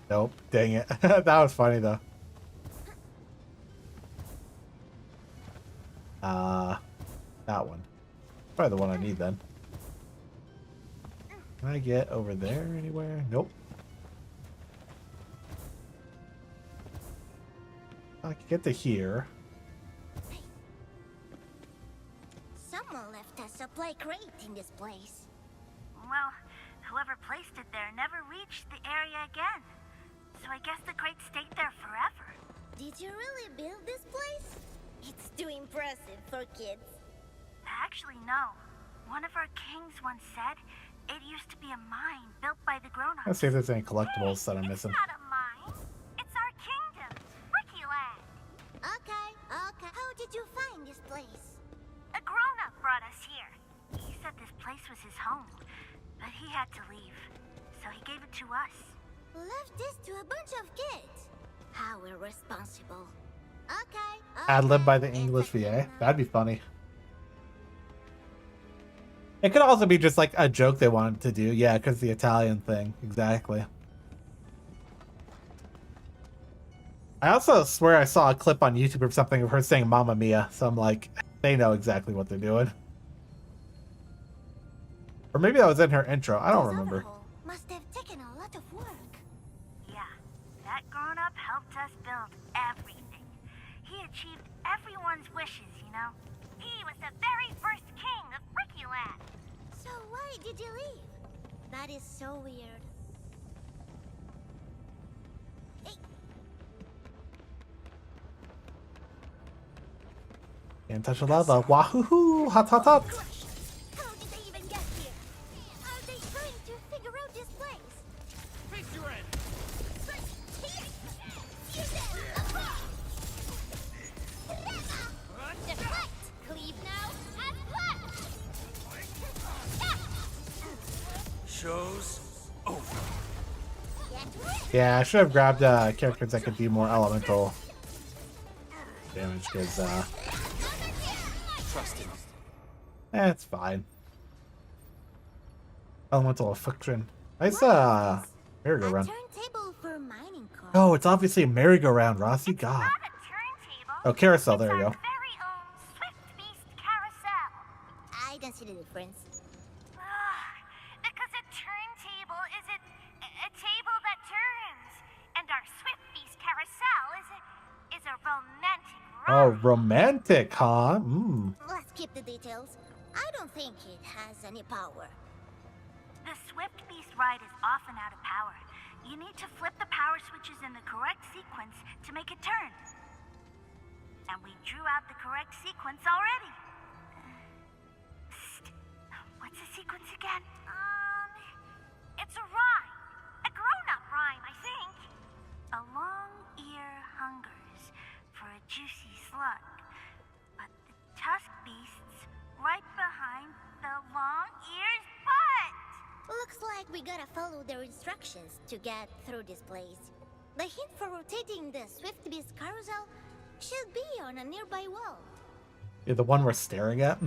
S1: Nope. Dang it. That was funny though. That one. Probably the one I need then. Can I get over there anywhere? Nope. I can get to here.
S2: Someone left a supply crate in this place.
S10: Well, whoever placed it there never reached the area again. So I guess the crate stayed there forever.
S2: Did you really build this place? It's too impressive for kids.
S10: Actually, no. One of our kings once said it used to be a mine built by the grown-ups.
S1: Let's see if there's any collectibles that I'm missing.
S10: It's not a mine. It's our kingdom, Brickyland.
S2: Okay. How did you find this place?
S10: A grown-up brought us here. He said this place was his home, but he had to leave, so he gave it to us.
S2: Left this to a bunch of kids. How irresponsible. Okay.
S1: Ad-lib by the English VA. That'd be funny. It could also be just like a joke they wanted to do. Yeah, because the Italian thing. Exactly. I also swear I saw a clip on YouTube or something of her saying Mamma Mia. So I'm like, they know exactly what they're doing. Or maybe that was in her intro. I don't remember.
S2: Must have taken a lot of work.
S10: Yeah, that grown-up helped us build everything. He achieved everyone's wishes, you know? He was the very first king of Brickyland.
S2: So why did you leave? That is so weird. Hey.
S1: Can't touch the lava. Wahoo! Hot, hot, hot!
S2: How did they even get here? Are they trying to figure out this place?
S5: Face your end.
S12: Deflect! Cleave now, and left!
S7: Show's over.
S1: Yeah, I should have grabbed characters that could do more elemental damage because
S7: Trust him.
S1: it's fine. Elemental affliction. Nice merry-go-round.
S2: Turntable for mining cars.
S1: Oh, it's obviously a merry-go-round, Rossi. God. Oh, carousel. There you go.
S10: Very own Swift Beast Carousel.
S2: I don't see the difference.
S10: Because a turntable is a table that turns, and our Swift Beast Carousel is a romantic ride.
S1: Oh, romantic, huh? Mm.
S2: Let's keep the details. I don't think it has any power.
S10: The Swift Beast ride is often out of power. You need to flip the power switches in the correct sequence to make it turn. And we drew out the correct sequence already. Psst. What's the sequence again? It's a rhyme. A grown-up rhyme, I think. A long ear hungers for a juicy slug, but the tusk beast's right behind the long ear's butt.
S2: Looks like we gotta follow their instructions to get through this place. The hint for rotating the Swift Beast carousel should be on a nearby wall.
S1: Yeah, the one we're staring at.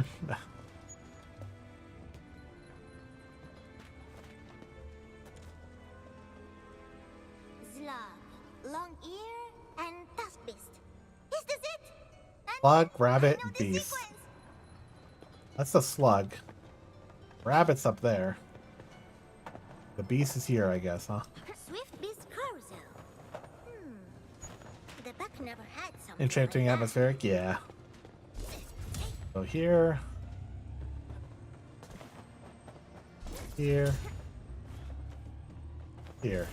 S2: Slug, long ear, and tusk beast. Is this it?
S1: Slug, rabbit, beast. That's the slug. Rabbit's up there. The beast is here, I guess, huh?
S2: Swift Beast carousel. The back never had something.
S1: Enchanting
S2: like
S1: atmospheric, yeah. So here. Here. Here.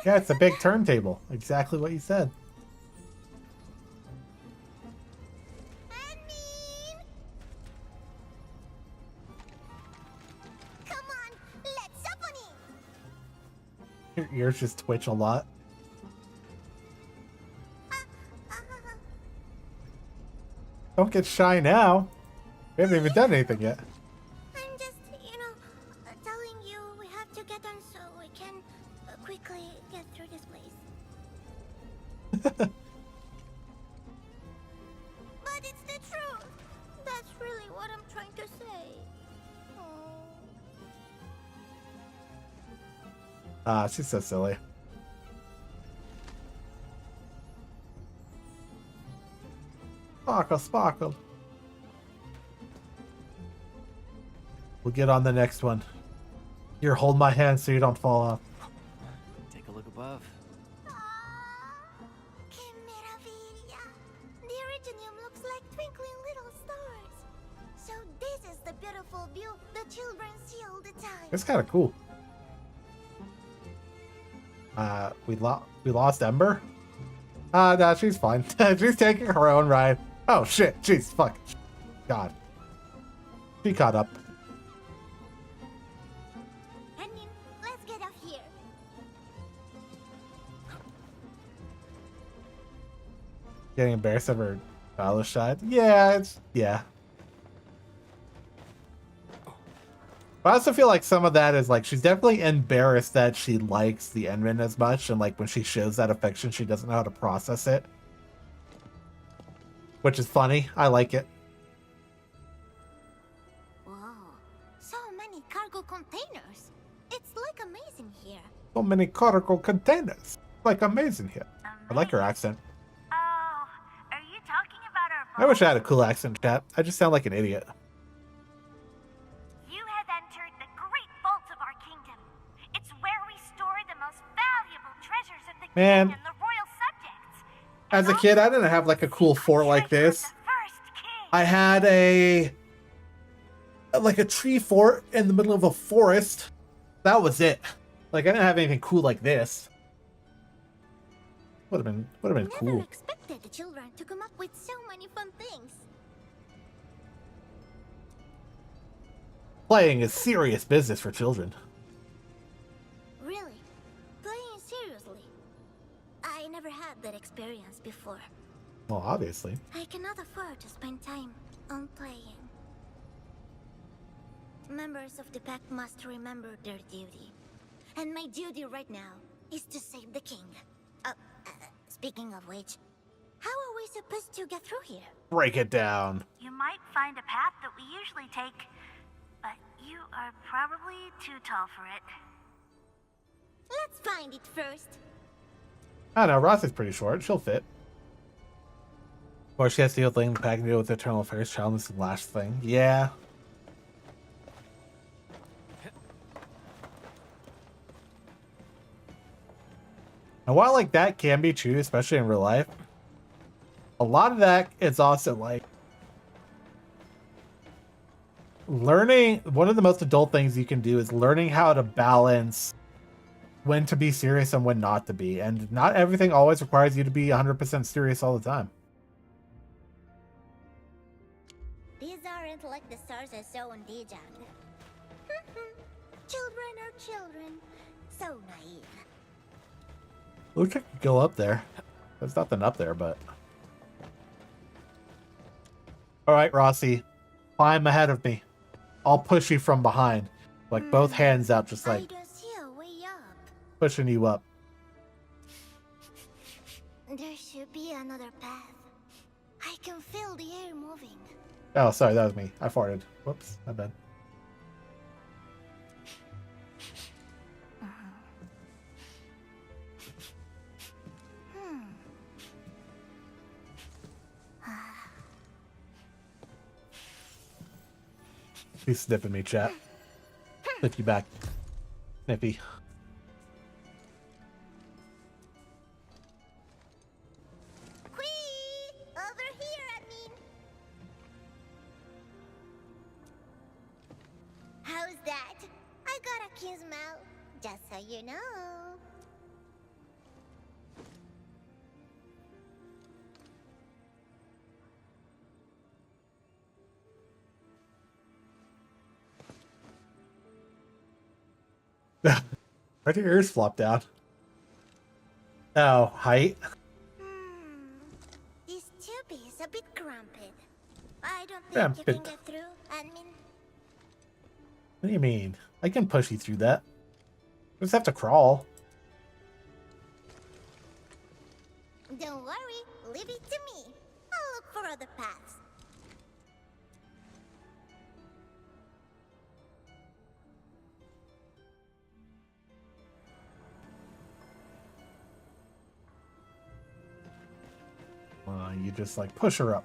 S1: Yeah, it's a big turntable. Exactly what you said.
S2: Come on, let's up on it.
S1: Your ears just twitch a lot. Don't get shy now. We haven't even done anything yet.
S2: I'm just, telling you we have to get on so we can quickly get through this place. it's the truth. That's really what I'm trying to say.
S1: Ah, she's so silly. Sparkle, sparkle. We'll get on the next one. Here, hold my hand so you don't fall off.
S9: Take a look above.
S2: Que meravilla! The Originium looks like twinkling little stars. So this is the beautiful view the children see all the time.
S1: It's kind of cool. We lost Ember? No, she's fine. She's taking her own ride. Oh shit, jeez, fuck. God. She caught up.
S2: Henning, let's get off here.
S1: Getting embarrassed of her battle shot? Yeah, yeah. But I also feel like some of that is like she's definitely embarrassed that she likes the Enrin as much, and like when she shows that affection, she doesn't know how to process it. Which is funny. I like it.
S2: Whoa, so many cargo containers. It's like amazing here.
S1: So many cargo containers. Like amazing here. I like her accent.
S10: Oh, are you talking about our
S1: I wish I had a cool accent, chat. I just sound like an idiot.
S10: You have entered the great vault of our kingdom. It's where we store the most valuable treasures of the
S1: Man.
S10: king and the royal subjects.
S1: As a kid, I didn't have like a cool fort like this. I had a tree fort in the middle of a forest. That was it. Like I didn't have anything cool like this. Would have been
S2: Never
S1: cool.
S2: expected the children to come up with so many fun things.
S1: Playing is serious business for children.
S2: Really? Playing seriously? I never had that experience before.
S1: Well, obviously.
S2: I cannot afford to spend time on playing. Members of the pack must remember their duty. And my duty right now is to save the king. Speaking of which, how are we supposed to get through here?
S1: Break it down.
S10: You might find a path that we usually take, but you are probably too tall for it.
S2: Let's find it first.
S1: I don't know, Rossi's pretty short. She'll fit. Or she has to deal with the pack and deal with the Eternal Affairs Challenge. This is the last thing. Yeah. And while like that can be true, especially in real life, a lot of that is also like learning. One of the most adult things you can do is learning how to balance when to be serious and when not to be. And not everything always requires you to be 100% serious all the time.
S2: These aren't like the stars I saw on Dijang. Children are children. So naive.
S1: Looks like you go up there. There's nothing up there, but... Alright, Rossi. Climb ahead of me. I'll push you from behind. Like, both hands out, just like...
S2: I don't see a way up.
S1: Pushing you up.
S2: There should be another path. I can feel the air moving.
S1: Oh, sorry, that was me. I farted. Whoops, my bad. He's sniffing me, chat. Sniff you back. Sniffy.
S2: Over here, I mean. How's that? I got a cute smile, just so you know.
S1: Why'd your ears flop down? Oh, height?
S2: This tube is a bit cramped. I don't think
S1: Yeah,
S2: you
S1: but-
S2: can get through, admin.
S1: What do you mean? I can push you through that. You just have to crawl.
S2: Don't worry, leave it to me. I'll look for other paths.
S1: You just like push her up.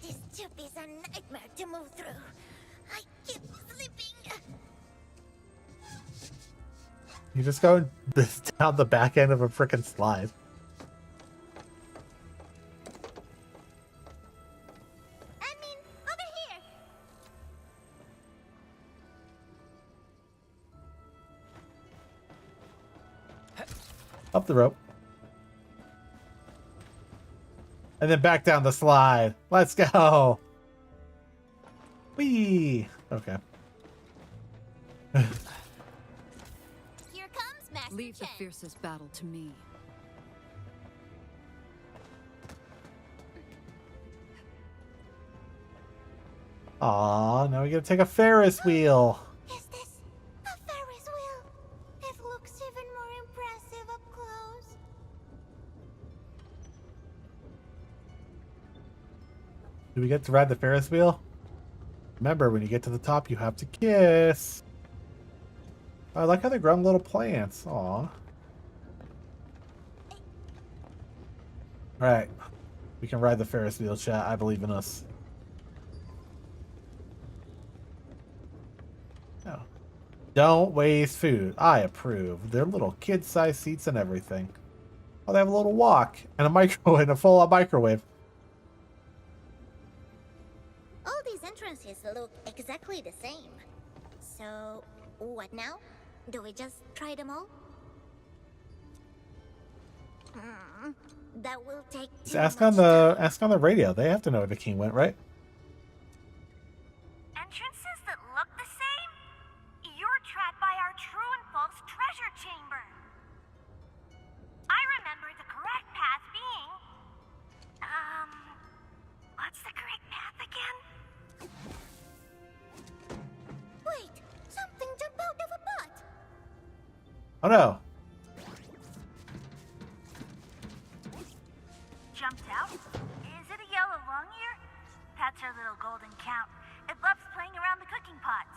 S2: This tube is a nightmare to move through. I keep slipping.
S1: You just go down the back end of a frickin' slide.
S2: I mean, over here.
S1: Up the rope. And then back down the slide. Let's go. Whee! Okay.
S12: Here comes Master
S13: Leave the
S12: Chen.
S13: fiercest battle to me.
S1: Aw, now we gotta take a Ferris wheel.
S2: Is this a Ferris wheel? It looks even more impressive up close.
S1: Do we get to ride the Ferris wheel? Remember, when you get to the top, you have to kiss. I like how they grow little plants. Aw. Alright. We can ride the Ferris wheel, chat. I believe in us. No. Don't waste food. I approve. They're little kid-sized seats and everything. Oh, they have a little walk and a microwave and a full-on microwave.
S2: All these entrances look exactly the same. So, what now? Do we just try them all? That will take
S1: Just ask on the radio. They have to know where the king went, right?
S10: Entrances that look the same? You're trapped by our true and false treasure chamber. I remember the correct path being... what's the correct path again?
S2: Wait, something jumped out of a pot.
S1: Oh no.
S10: Jumped out? Is it a yellow long ear? That's our little golden count. It loves playing around the cooking pots.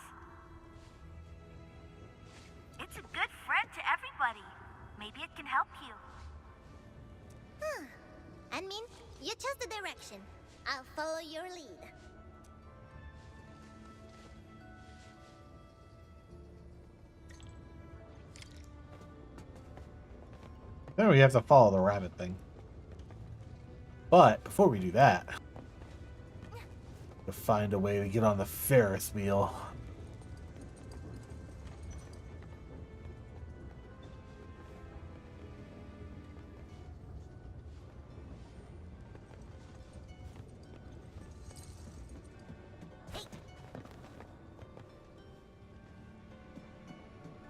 S10: It's a good friend to everybody. Maybe it can help you.
S2: I mean, you chose the direction. I'll follow your lead.
S1: Then we have to follow the rabbit thing. But before we do that, we'll find a way to get on the Ferris wheel.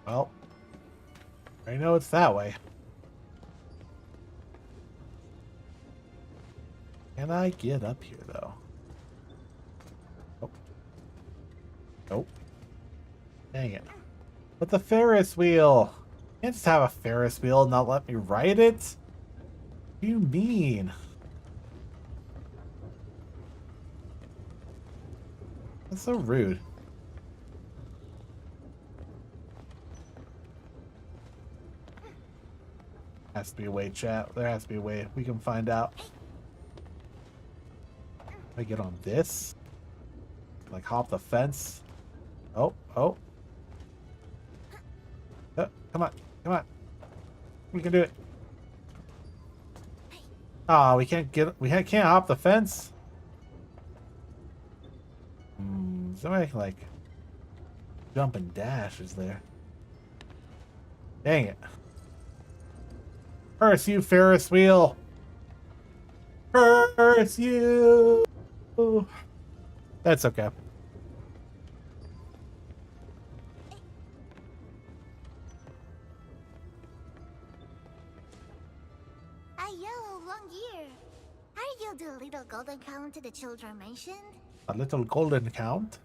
S1: Well, I know it's that way. Can I get up here, though? Nope. Nope. Dang it. But the Ferris wheel! You can't just have a Ferris wheel and not let me ride it? What do you mean? That's so rude. Has to be a way, chat. There has to be a way. We can find out. I get on this? Like hop the fence? Oh. Come on. We can do it. Oh, we can't hop the fence? Somebody can like jump and dash, is there? Dang it. Curse you, Ferris wheel! Curse you! That's okay.
S2: A yellow long ear. Are you the little golden count the children mentioned?
S1: A little golden count?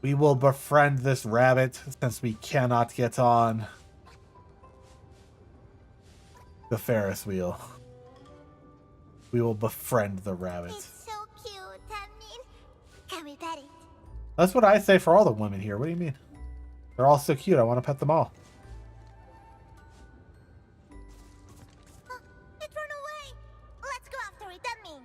S1: We will befriend this rabbit since we cannot get on. the Ferris wheel. We will befriend the rabbits.
S2: It's so cute. I mean, can we pet it?
S1: That's what I say for all the women here. What do you mean? They're all so cute. I want to pet them all.
S2: Oh, it ran away. Let's go after it. I mean.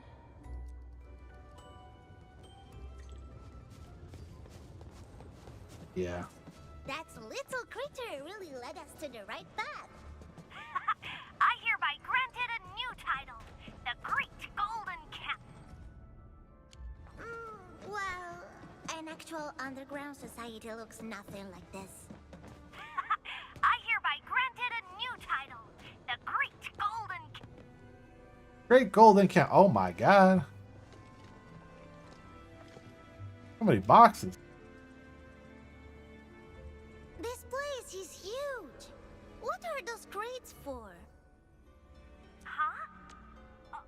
S1: Yeah.
S2: That little critter really led us to the right path.
S10: I hereby granted a new title, the Great Golden Cat.
S2: Well, an actual underground society looks nothing like this.
S10: I hereby granted a new title, the Great Golden Cat.
S1: Great golden cat. Oh my god. How many boxes?
S2: This place is huge. What are those crates for?
S10: Huh?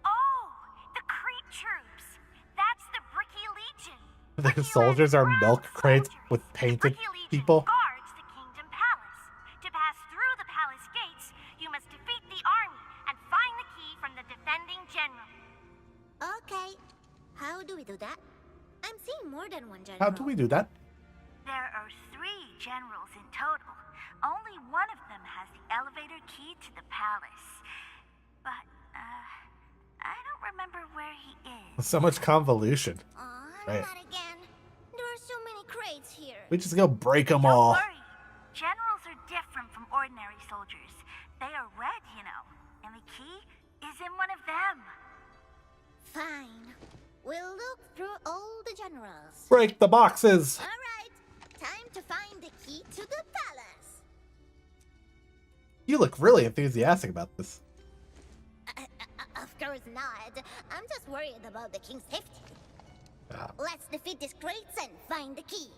S10: Oh, the Crete troops. That's the Bricky Legion.
S1: The soldiers are milk crates with painted people.
S10: Guards the Kingdom Palace. To pass through the palace gates, you must defeat the army and find the key from the defending general.
S2: Okay. How do we do that? I'm seeing more than one general.
S1: How do we do that?
S10: There are 3 generals in total. Only one of them has the elevator key to the palace. But, I don't remember where he is.
S1: So much convolution.
S2: Aw,
S1: Right.
S2: not again. There are so many crates here.
S1: We just go break them
S10: Don't
S1: all.
S10: worry. Generals are different from ordinary soldiers. They are red, you know. And the key is in one of them.
S2: Fine. We'll look through all the generals.
S1: Break the boxes.
S2: All right. Time to find the key to the palace.
S1: You look really enthusiastic about this.
S2: Of course not. I'm just worried about the king's safety. Let's defeat these crates and find the key.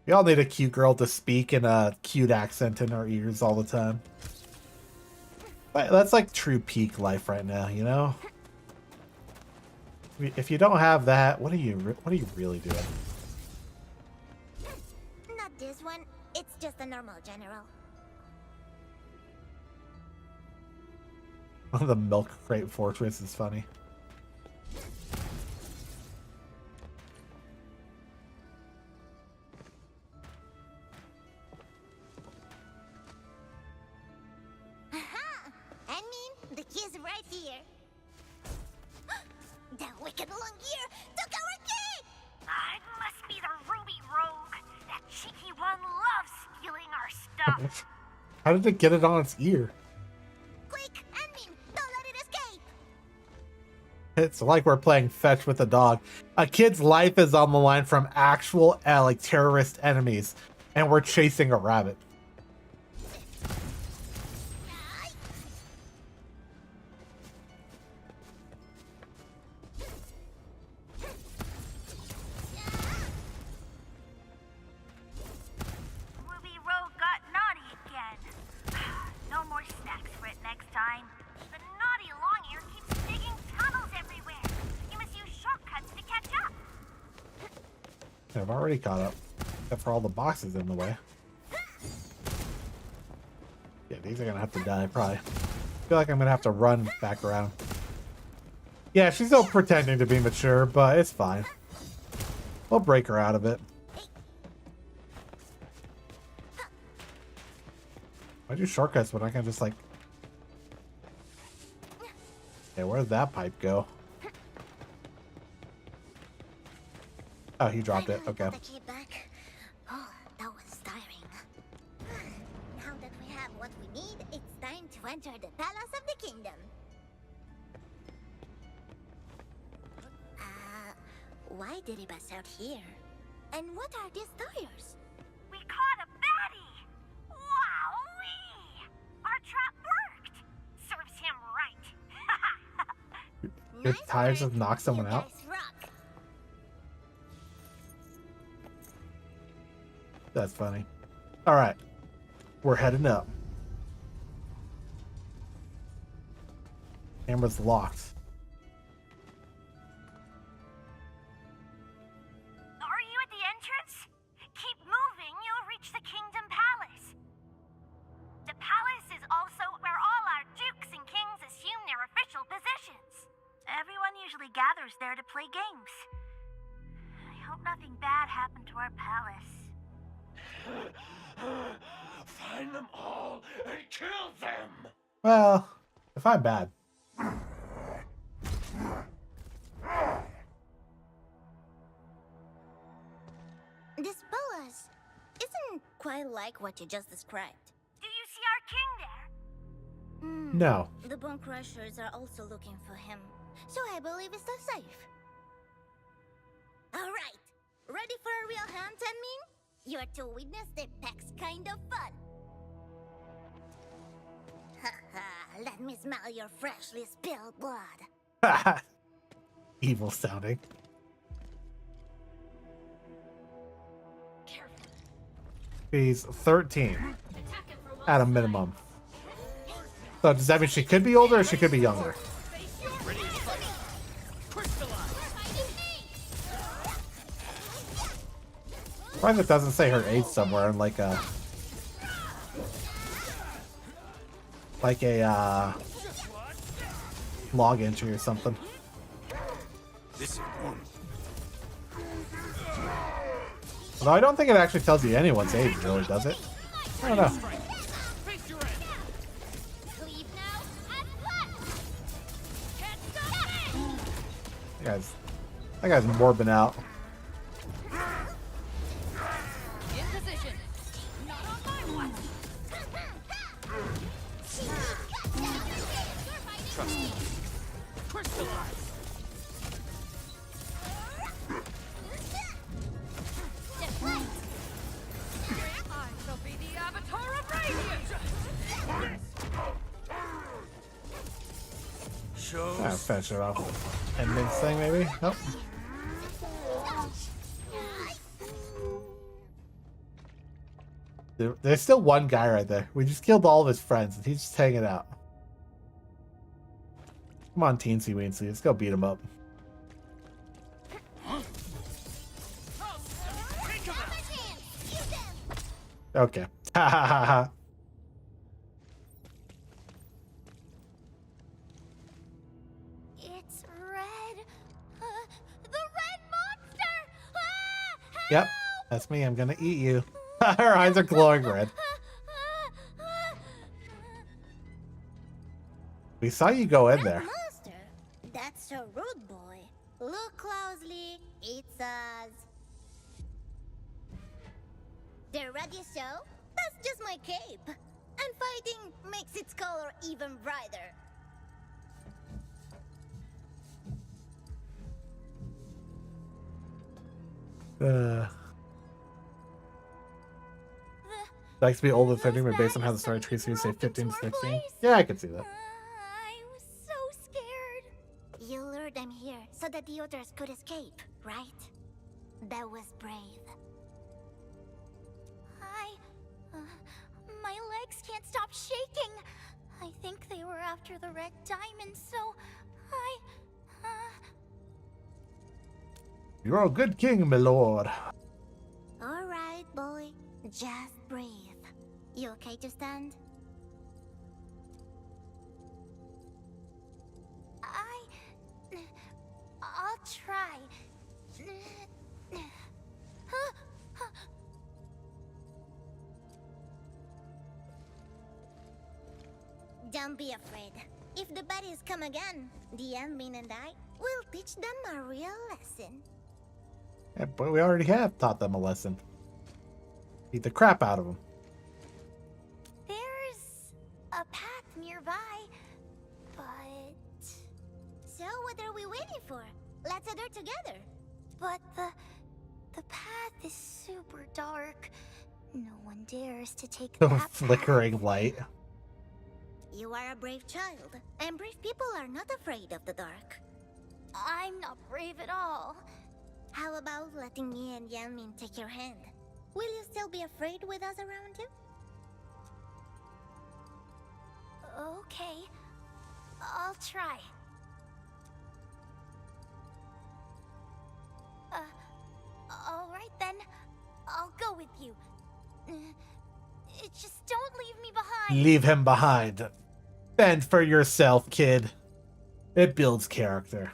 S1: We all need a cute girl to speak in a cute accent in our ears all the time. But that's like true peak life right now, you know? If you don't have that, what are you really doing?
S2: Not this one. It's just a normal general.
S1: The milk crate fortress is funny.
S2: Aha! I mean, the key is right here. The wicked long ear took our key!
S10: It must be the Ruby Rogue. That cheeky one loves stealing our stuff.
S1: How did it get it on its ear?
S2: Quick, Anmin, don't let it escape!
S1: It's like we're playing fetch with a dog. A kid's life is on the line from actual like terrorist enemies, and we're chasing a rabbit.
S10: Ruby Rogue got naughty again. No more snacks for it next time. The naughty long ear keeps digging tunnels everywhere. You must use shortcuts to catch up.
S1: I've already caught up, except for all the boxes in the way. Yeah, these are gonna have to die, probably. I feel like I'm gonna have to run back around. Yeah, she's still pretending to be mature, but it's fine. We'll break her out of it. Why do shortcuts when I can just like... Okay, where did that pipe go? Oh, he dropped it. Okay.
S2: The key back. Oh, that was tiring. Now that we have what we need, it's time to enter the Palace of the Kingdom. Why did he bust out here? And what are these tires?
S10: We caught a baddie! Wowee! Our trap worked! Serves him right.
S1: Your tires have knocked someone out.
S2: Guys rock.
S1: That's funny. All right, we're heading up. Camera's locked.
S10: Are you at the entrance? Keep moving, you'll reach the Kingdom Palace. The palace is also where all our dukes and travelers there to play games. I hope nothing bad happened to our palace.
S6: Find them all and kill them!
S1: Well, if I'm bad.
S2: This palace isn't quite like what you just described.
S10: Do you see our king there?
S1: No.
S2: The Bone Crushers are also looking for him, so I believe it's still safe. Alright, ready for a real hunt, I mean? You're to witness the pack's kind of fun. Haha, let me smell your freshly spilled blood.
S1: Evil sounding. She's 13 at a minimum. So does that mean she could be older or she could be younger? Why that doesn't say her age somewhere in like a log entry or something. Although I don't think it actually tells you anyone's age, really, does it? I don't know. That guy's morbing out. Finish it off with an ending thing, maybe? Nope. There's still one guy right there. We just killed all of his friends, and he's just hanging out. Come on, Teensy Weensy. Let's go beat him up. Okay. Ha ha ha ha. Yep, that's me. I'm gonna eat you. Her eyes are glowing red. We saw you go in there.
S2: Monster? That's a rude boy. Look closely. It's us. They're ready, so? That's just my cape. And fighting makes its color even brighter. Likes to be older than 13, but based on how the story treats you, say 15 to 16. Yeah, I can see that. I was so scared. You lured them here so that the others could escape, right? That was brave.
S12: My legs can't stop shaking. I think they were after the red diamond, so
S1: You're a good king, my lord.
S2: All right, boy. Just breathe. You okay to stand?
S12: I'll try.
S2: Don't be afraid. If the baddies come again, the admin and I will teach them a real lesson.
S1: Yeah, but we already have taught them a lesson. Beat the crap out of them.
S12: There's a path nearby, but...
S2: So what are we waiting for? Let's head there together.
S12: But the path is super dark. No one dares to take
S1: The
S12: that
S1: flickering
S12: path.
S1: light.
S2: You are a brave child, and brave people are not afraid of the dark.
S12: I'm not brave at all.
S2: How about letting me and Yanmin take your hand? Will you still be afraid with us around you?
S12: Okay, I'll try. Alright then. I'll go with you. Just don't leave me behind.
S1: Leave him behind. Fend for yourself, kid. It builds character.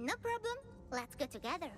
S2: No problem. Let's go together.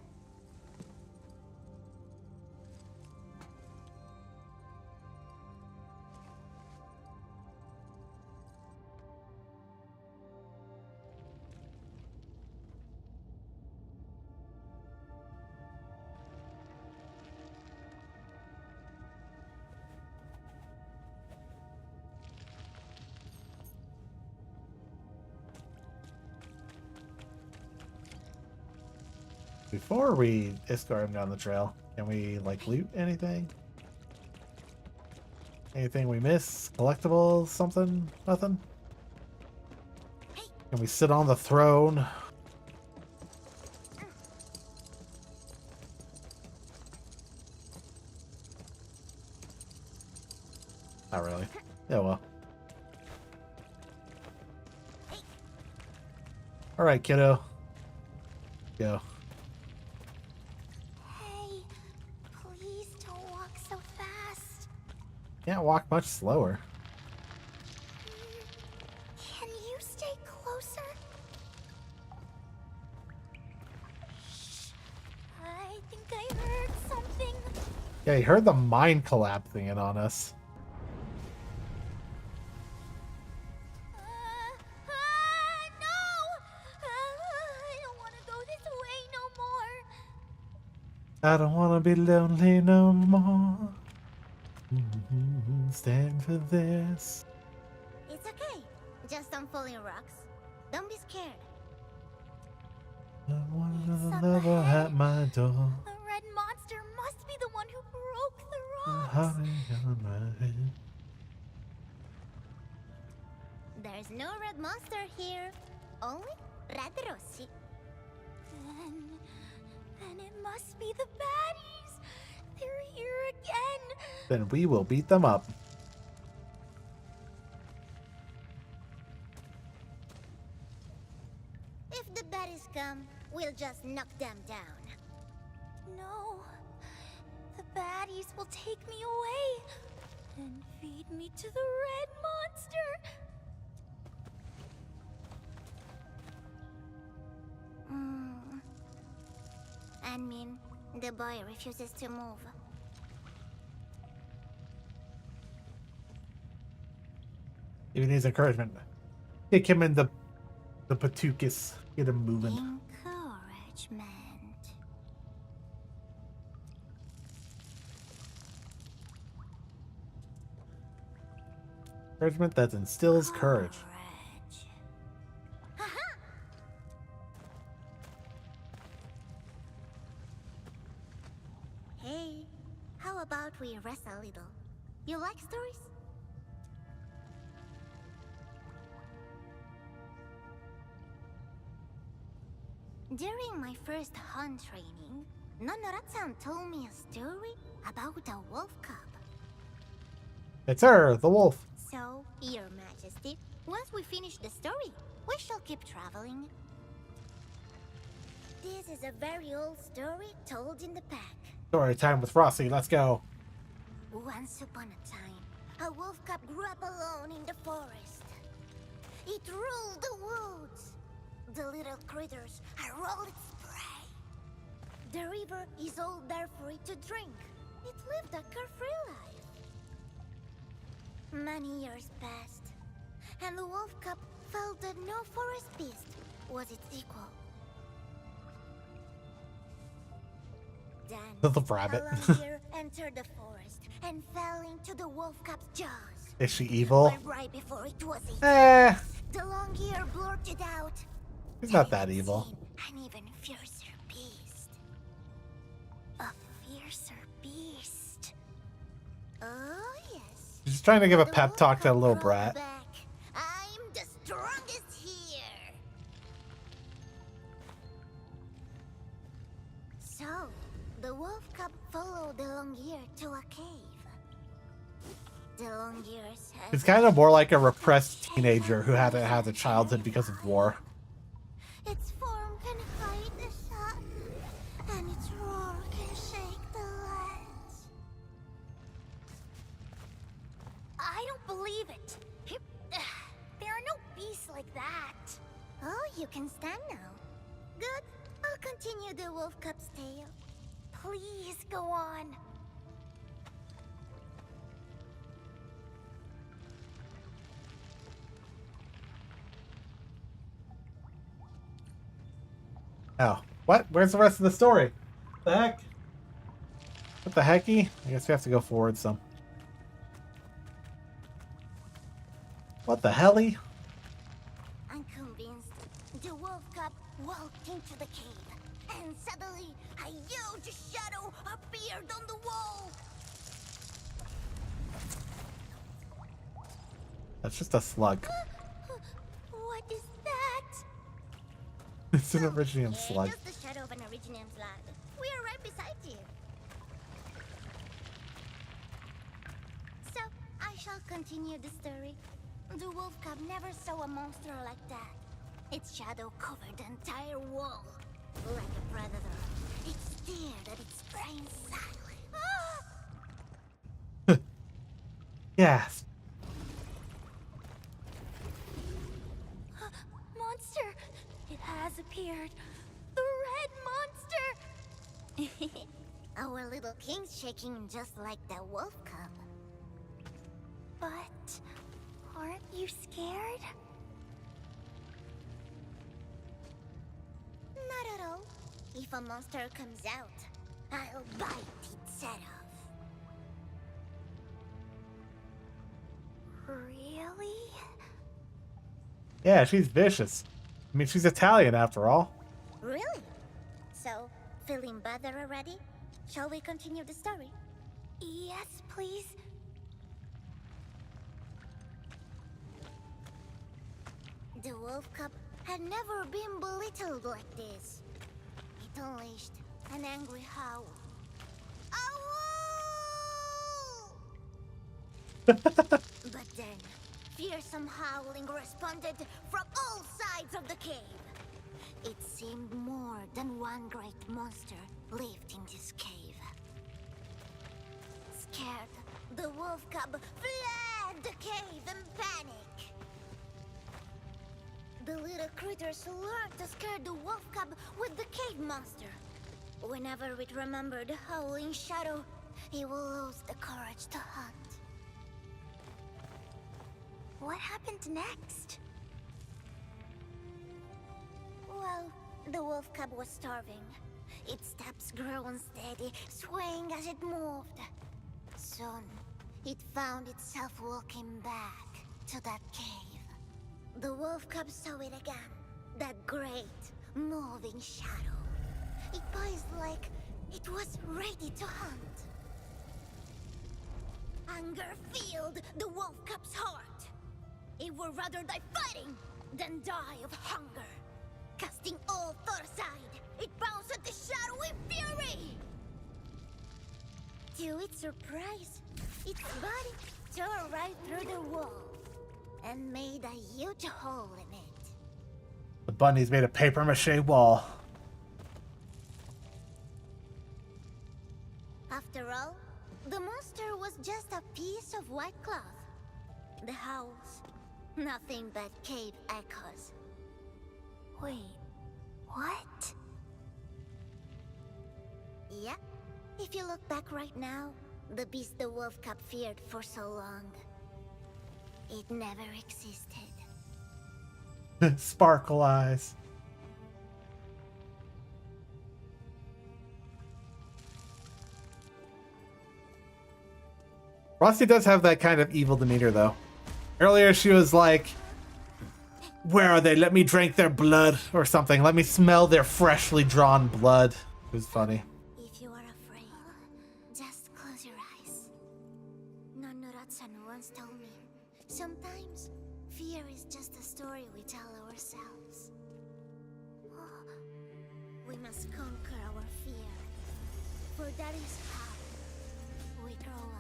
S1: Before we escort him down the trail, can we, like, loot anything? Anything we miss? Collectibles? Something? Nothing? Can we sit on the throne? Not really. Yeah, well. Alright, kiddo. Go. Can't walk much slower.
S12: Can you stay closer? Shh. I think I heard something.
S1: Yeah, he heard the mine collapsing in on us.
S12: No! I don't want to go this way no more.
S1: I don't want to be lonely no more. Stand for this.
S2: It's okay. Just don't fall in rocks. Don't be scared.
S1: I want another lover at my door.
S12: The red monster must be the one who broke the rocks.
S1: Honey on my head.
S2: There's no red monster here. Only red Rossi.
S12: Then it must be the baddies. They're here again.
S1: Then we will beat them up.
S2: If the baddies come, we'll just knock them down.
S12: No. The baddies will take me away and feed me to the red monster.
S2: I mean, the boy refuses to move.
S1: He needs encouragement. Kick him in the patukas. Get him moving.
S2: Encouragement.
S1: Encouragement that instills courage.
S2: Hey, how about we rest a little? You like stories? During my first hunt training, Nonoratsan told me a story about a wolf cub.
S1: It's her, the wolf.
S2: So, Your Majesty, once we finish the story, we shall keep traveling. This is a very old story told in the pack.
S1: Story time with Rossi. Let's go.
S2: Once upon a time, a wolf cub grew up alone in the forest. It ruled the woods. The little critters are all its prey. The river is all there for it to drink. It lived a carefree life. Many years passed, and the wolf cub felt that no forest beast was its equal. Then,
S1: The rabbit.
S2: a long deer entered the forest and fell into the wolf cub's jaws.
S1: Is she evil?
S2: But right before it was eaten,
S1: The
S2: long ear blurted out,
S1: He's not that evil.
S2: "An even fiercer beast. A fiercer beast. Oh, yes.
S1: She's trying to give a pep talk to a little brat.
S2: Back. I'm the strongest here." So, the wolf cub followed the long ear to a cave. The long ears had
S1: It's kind of more like a repressed teenager who hadn't had a childhood because of war.
S2: its form can hide the sun, and its roar can shake the lands.
S12: I don't believe it. There are no beasts like that.
S2: Oh, you can stand now. Good. the Wolf Cub's tale. Please go on.
S1: Oh, what? Where's the rest of the story? The heck? What the hecky? I guess we have to go forward some. What the helly?
S2: I'm convinced the Wolf Cub walked into the cave, and suddenly a huge shadow appeared on the wall.
S1: That's just a slug.
S2: What is that?
S1: It's an Originium slug.
S2: Just the shadow of an Originium slug. We are right beside you. So, I shall continue the story. The Wolf Cub never saw a monster like that. Its shadow covered the entire wall. Like a predator, it stared at its prey silently.
S1: Yes.
S11: Monster! It has appeared. The red monster!
S2: Our little king's shaking just like the Wolf Cub.
S11: But aren't you scared?
S2: Not at all. If a monster comes out, I'll bite its head off.
S11: Really?
S1: Yeah, she's vicious. I mean, she's Italian after all.
S2: Really? So, feeling better already? Shall we continue the story?
S11: Yes, please.
S2: The Wolf Cub had never been belittled like this. It unleashed an angry howl. But then, fearsome howling responded from all sides of the cave. It seemed more than one great monster lived in this cave. Scared, the Wolf Cub fled the cave in panic. The little critters learned to scare the Wolf Cub with the cave monster. Whenever it remembered the howling shadow, it will lose the courage to hunt.
S11: What happened next?
S2: Well, the Wolf Cub was starving. Its steps grew unsteady, swaying as it moved. Soon, it found itself walking back to that cave. The Wolf Cub saw it again, that great, moving shadow. It poised like it was ready to hunt. Anger filled the Wolf Cub's heart. It would rather die fighting than die of hunger. Casting all thought aside, it bounced at the shadow in fury! To its surprise, its body tore right through the wall and made a huge hole in it.
S1: The bunny's made a papier-mâché wall.
S2: After all, the monster was just a piece of white cloth. The howls, nothing but cave echoes.
S11: Wait, what?
S2: Yeah, if you look back right now, the beast the Wolf Cub feared for so long, it never existed.
S1: Sparkle eyes. Rossi does have that kind of evil demeanor, though. Earlier she was like, where are they? Let me drink their blood or something. Let me smell their freshly drawn blood. It was funny.
S2: If you are afraid, just close your eyes. Nonoratsan once told me, sometimes fear is just a story we tell ourselves. We must conquer our fear, for that is how we grow up.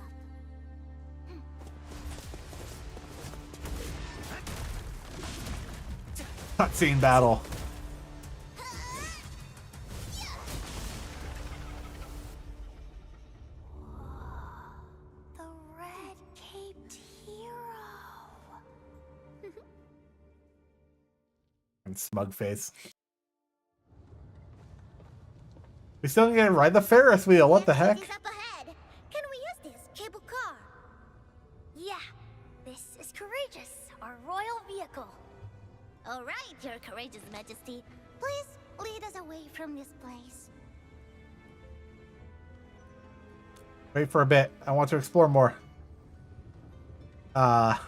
S1: Cutscene battle.
S11: The red-caped hero.
S1: And smug face. We still need to ride the Ferris wheel. What the heck?
S2: Is up ahead. Can we use this cable car?
S11: Yeah, this is Courageous, our royal vehicle.
S2: All right, Your Courageous Majesty. Please lead us away from this place.
S1: Wait for a bit. I want to explore more. You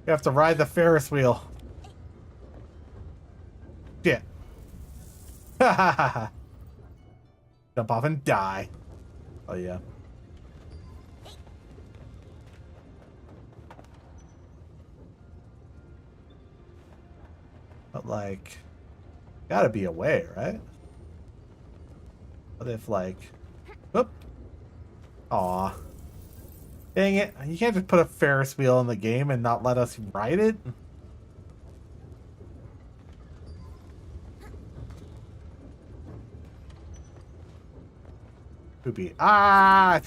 S1: have to ride the Ferris wheel. Shit. Ha ha ha ha. Jump off and die. Oh yeah. But like, gotta be a way, right? What if like, whoop. Aw. Dang it. You can't just put a Ferris wheel in the game and not let us ride it? Poopy. Ah!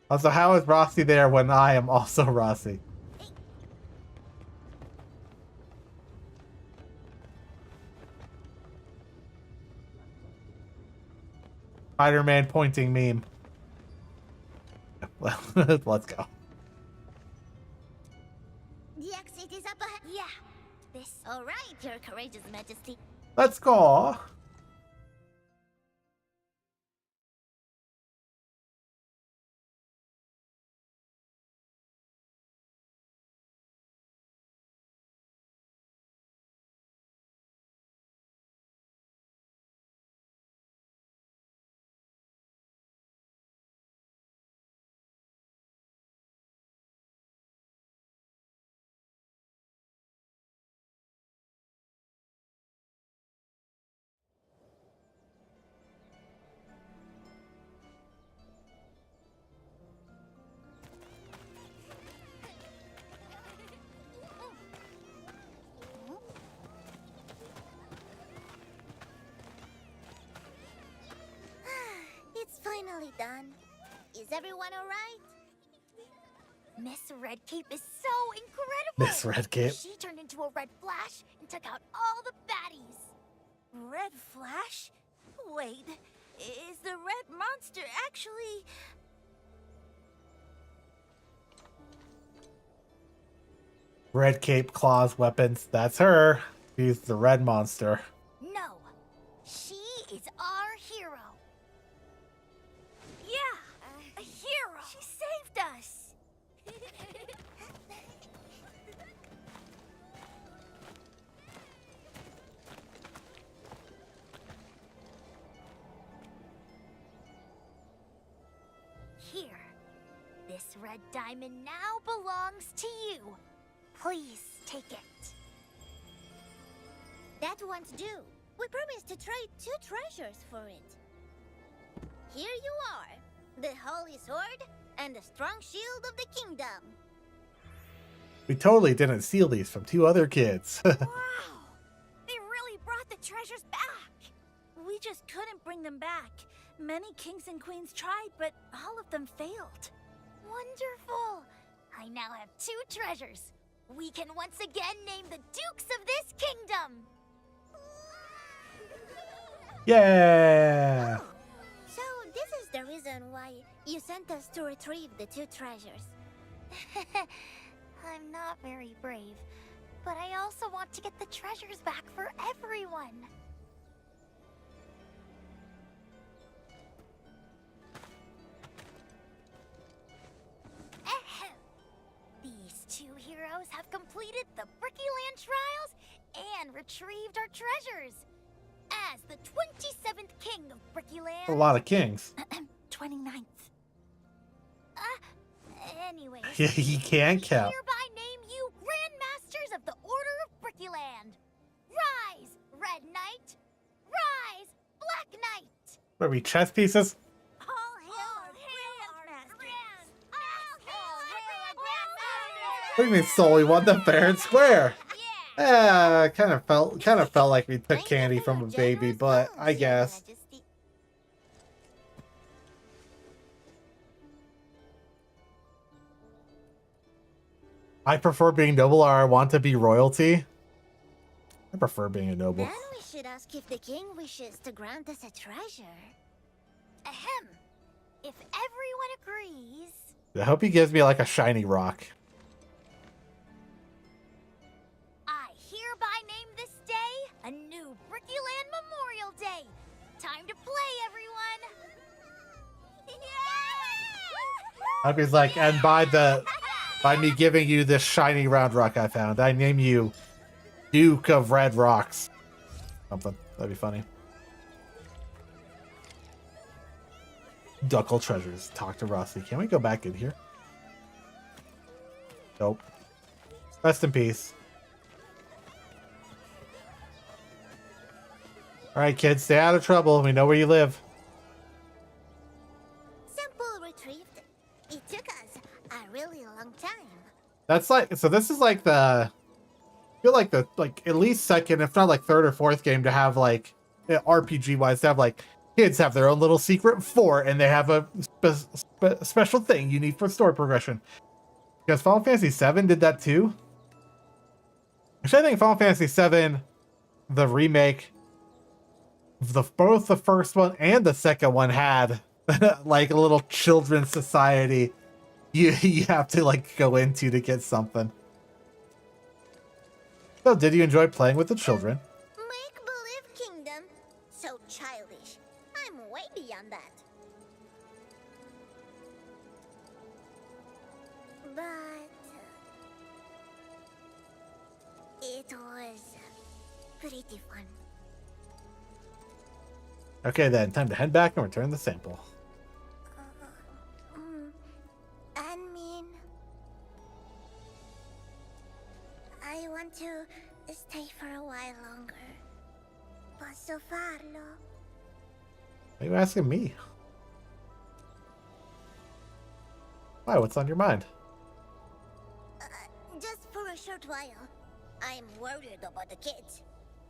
S1: Also, how is Rossi there when I am also Rossi? Spider-Man pointing meme. Well, let's go.
S2: The exit is up ahead.
S11: Yeah, this.
S2: All right, Your Courageous Majesty.
S1: Let's go.
S2: It's finally done. Is everyone all right?
S11: Miss Redcape is so incredible.
S1: Miss Redcape.
S11: She turned into a red flash and took out all the baddies.
S10: Red Flash? Wait, is the red monster actually...
S1: Red cape, claws, weapons. That's her. She's the red monster.
S11: No, she is our hero.
S10: Yeah, a hero. She saved us.
S11: Here, this red diamond now belongs to you. Please take it.
S2: That won't do. We promised to trade 2 treasures for it. Here you are. The Holy Sword and the Strong Shield of the Kingdom.
S1: We totally didn't steal these from 2 other kids.
S10: Wow, they really brought the treasures back. We just couldn't bring them back. Many kings and queens tried, but all of them failed.
S11: Wonderful. I now have 2 treasures. We can once again name the Dukes of this kingdom.
S1: Yeah.
S2: So this is the reason why you sent us to retrieve the 2 treasures.
S11: I'm not very brave, but I also want to get the treasures back for everyone. Ahem. These 2 heroes have completed the Brickyland trials and retrieved our treasures. As the 27th king of Brickyland...
S1: A lot of kings.
S11: 29th. Anyways...
S1: He can't count.
S11: Hereby name you Grand Masters of the Order of Brickyland. Rise, Red Knight. Rise, Black Knight.
S1: What are we, chess pieces?
S10: All hail our Grandmasters.
S1: What do you mean, Soul? We won the fair and square. Yeah, kind of felt like we took candy from a baby, but I guess. I prefer being noble, or I want to be royalty. I prefer being a noble.
S2: Then we should ask if the king wishes to grant us a treasure.
S11: Ahem. If everyone agrees...
S1: I hope he gives me like a shiny rock.
S11: I hereby name this day a new Brickyland Memorial Day. Time to play, everyone.
S1: Hope he's like, and by me giving you this shiny round rock I found, I name you Duke of Red Rocks. Something. That'd be funny. Duckle treasures. Talk to Rossi. Can we go back in here? Nope. Rest in peace. Alright, kids, stay out of trouble. We know where you live.
S2: Simple retrieved. It took us a really long time.
S1: That's like, so this is like the, I feel like the, like at least second, if not like third or fourth game to have like, RPG wise, to have like, kids have their own little secret fort and they have a special thing you need for story progression. Because Final Fantasy VII did that too. Actually, I think Final Fantasy VII, the remake, both the first one and the second one had like a little children's society you have to like go into to get something. So did you enjoy playing with the children?
S2: Make-believe kingdom. So childish. I'm way beyond that. But it was pretty fun.
S1: Okay then, time to head back and return the sample.
S2: I mean, I want to stay for a while longer. Posso farlo?
S1: Why are you asking me? Why? What's on your mind?
S2: Just for a short while. I'm worried about the kids.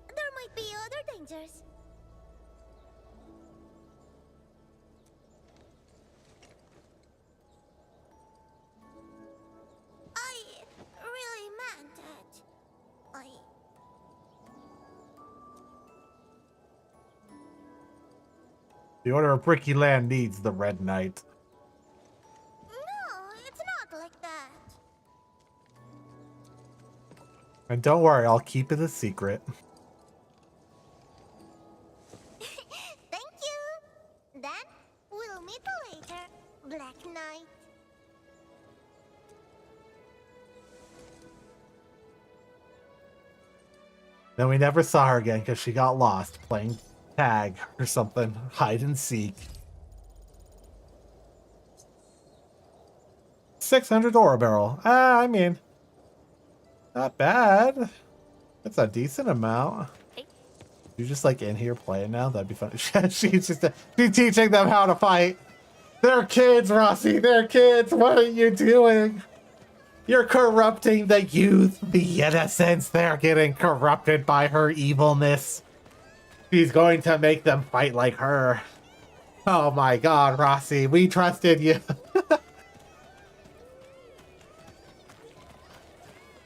S2: There might be other dangers. I really meant it.
S1: The Order of Bricky Land needs the Red Knight.
S2: No, it's not like that.
S1: And don't worry, I'll keep it a secret.
S2: Thank you. Then we'll meet later, Black Knight.
S1: Then we never saw her again because she got lost playing tag or something. Hide and seek. 600 ore barrel. I mean, not bad. That's a decent amount. You just like in here playing now? That'd be fun. She's teaching them how to fight. They're kids, Rossi. They're kids. What are you doing? You're corrupting the youth, the innocents. They're getting corrupted by her evilness. She's going to make them fight like her. Oh my god, Rossi, we trusted you.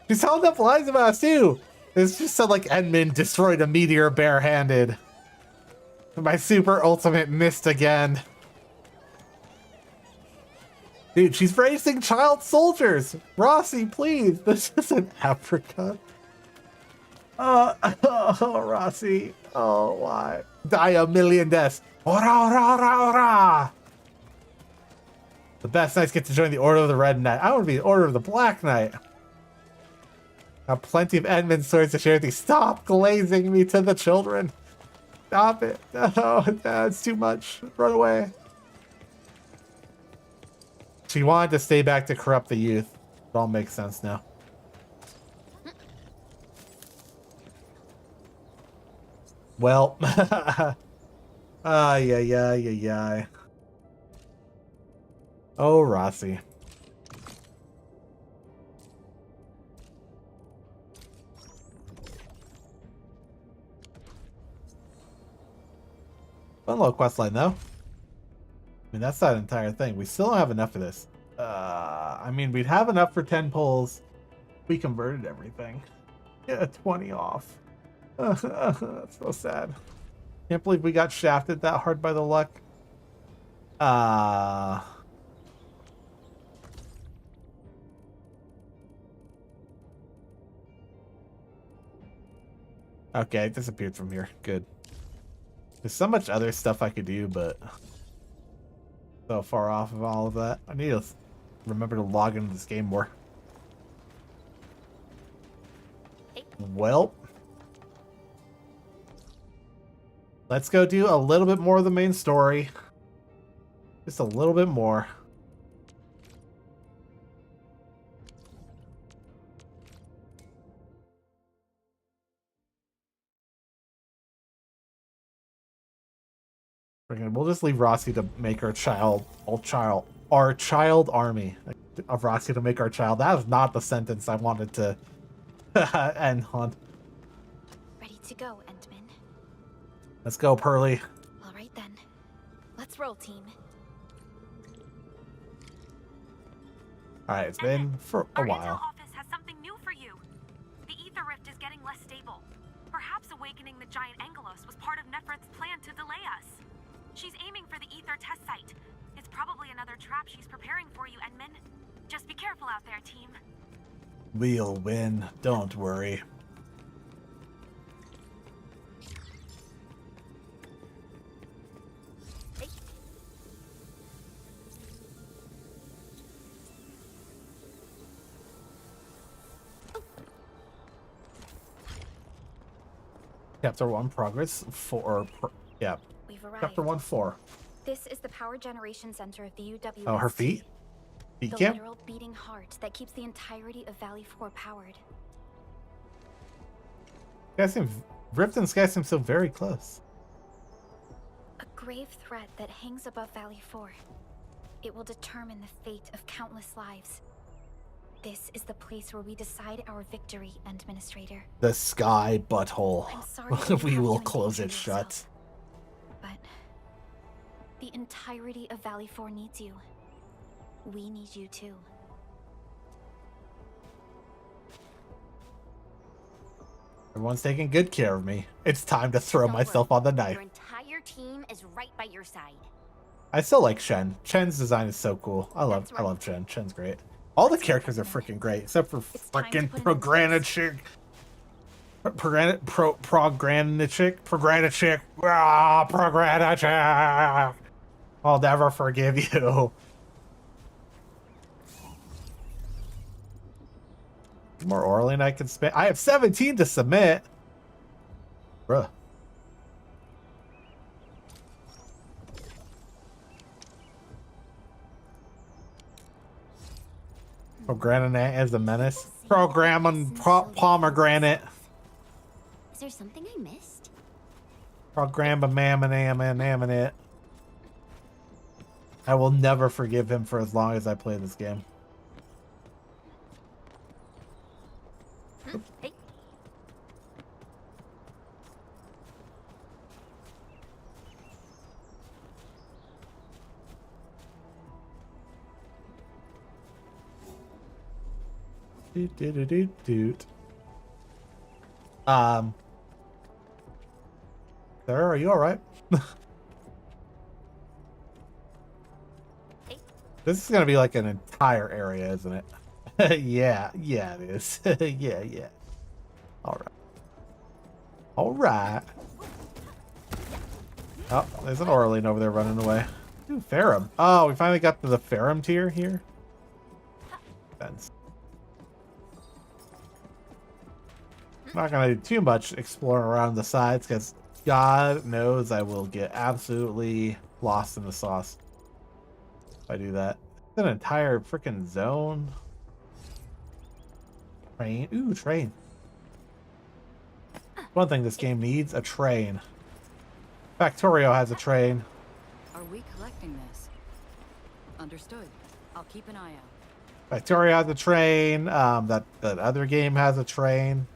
S1: She's telling up lies about us too. It's just so like Edmund destroyed a meteor barehanded. My super ultimate missed again. Dude, she's raising child soldiers. Rossi, please. This isn't Africa. Oh, Rossi. Oh, why? Die a million deaths. Ora, ora, ora, ora. The best knights get to join the Order of the Red Knight. I want to be the Order of the Black Knight. Have plenty of Edmund swords to share with you. Stop glazing me to the children. Stop it. No, it's too much. Run away. She wanted to stay back to corrupt the youth. It all makes sense now. Well, yeah. Oh, Rossi. Fun little questline though. I mean, that's not an entire thing. We still don't have enough of this. I mean, we'd have enough for 10 pulls. We converted everything. Yeah, 20 off. That's so sad. Can't believe we got shafted that hard by the luck. Okay, it disappeared from here. Good. There's so much other stuff I could do, but so far off of all of that. I need to remember to log into this game more. Well, let's go do a little bit more of the main story. Just a little bit more. We'll just leave Rossi to make our child army of Rossi to make our child. That was not the sentence I wanted to end on.
S8: Ready to go, Entman.
S1: Let's go, Pearly.
S8: All right then. Let's roll, team.
S1: All right, it's been for a
S10: Our
S1: while.
S10: intel office has something new for you. The ether rift is getting less stable. Perhaps awakening the giant Angelos was part of Nefert's plan to delay us. She's aiming for the ether test site. It's probably another trap she's preparing for you, Edmund. Just be careful out there, team.
S1: We'll win. Don't worry. Chapter 1 progress for yeah.
S8: We've arrived.
S1: Chapter 1-4.
S8: This is the power generation center of the UWS.
S1: Oh, her feet? Feet
S8: The
S1: camp?
S8: literal beating heart that keeps the entirety of Valley 4 powered.
S1: Rift and Sky seem so very close.
S8: A grave threat that hangs above Valley 4. It will determine the fate of countless lives. This is the place where we decide our victory, Administrator.
S1: The Sky butthole.
S8: I'm sorry
S1: We
S8: have
S1: will
S8: to
S1: close it
S8: engage
S1: shut.
S8: yourself, but the entirety of Valley 4 needs you. We need you too.
S1: Everyone's taking good care of me. It's time to throw
S3: Don't
S1: myself
S3: worry.
S1: on the knife.
S3: Your entire team is right by your side.
S1: I still like Shen. Shen's design is so cool. I love
S3: That's right.
S1: Shen. Shen's great. All the characters are freaking great, except for
S8: It's time to
S1: freaking
S8: put an end to
S1: Progranichik. Progranichik. Ah, Progranichik. I'll never forgive you. More Orlean I can spend. I have 17 to submit. Bruh. Pomegranate as a menace. Pomegranate.
S3: Is there something I missed?
S1: Pomegranate. I will never forgive him for as long as I play this game.
S3: Hey.
S1: Sarah, are you alright? This is gonna be like an entire area, isn't it? yeah, it is. yeah. Alright. Oh, there's an Orlean over there running away. Ooh, Ferrum. Oh, we finally got to the Ferrum tier here. Sense. I'm not gonna do too much exploring around the sides because God knows I will get absolutely lost in the sauce if I do that. It's an entire freaking zone. Train. Ooh, train. One thing this game needs, a train. Factorio has a train.
S13: Are we collecting this? Understood. I'll keep an eye out.
S1: Factorio has a train. That other game has a train.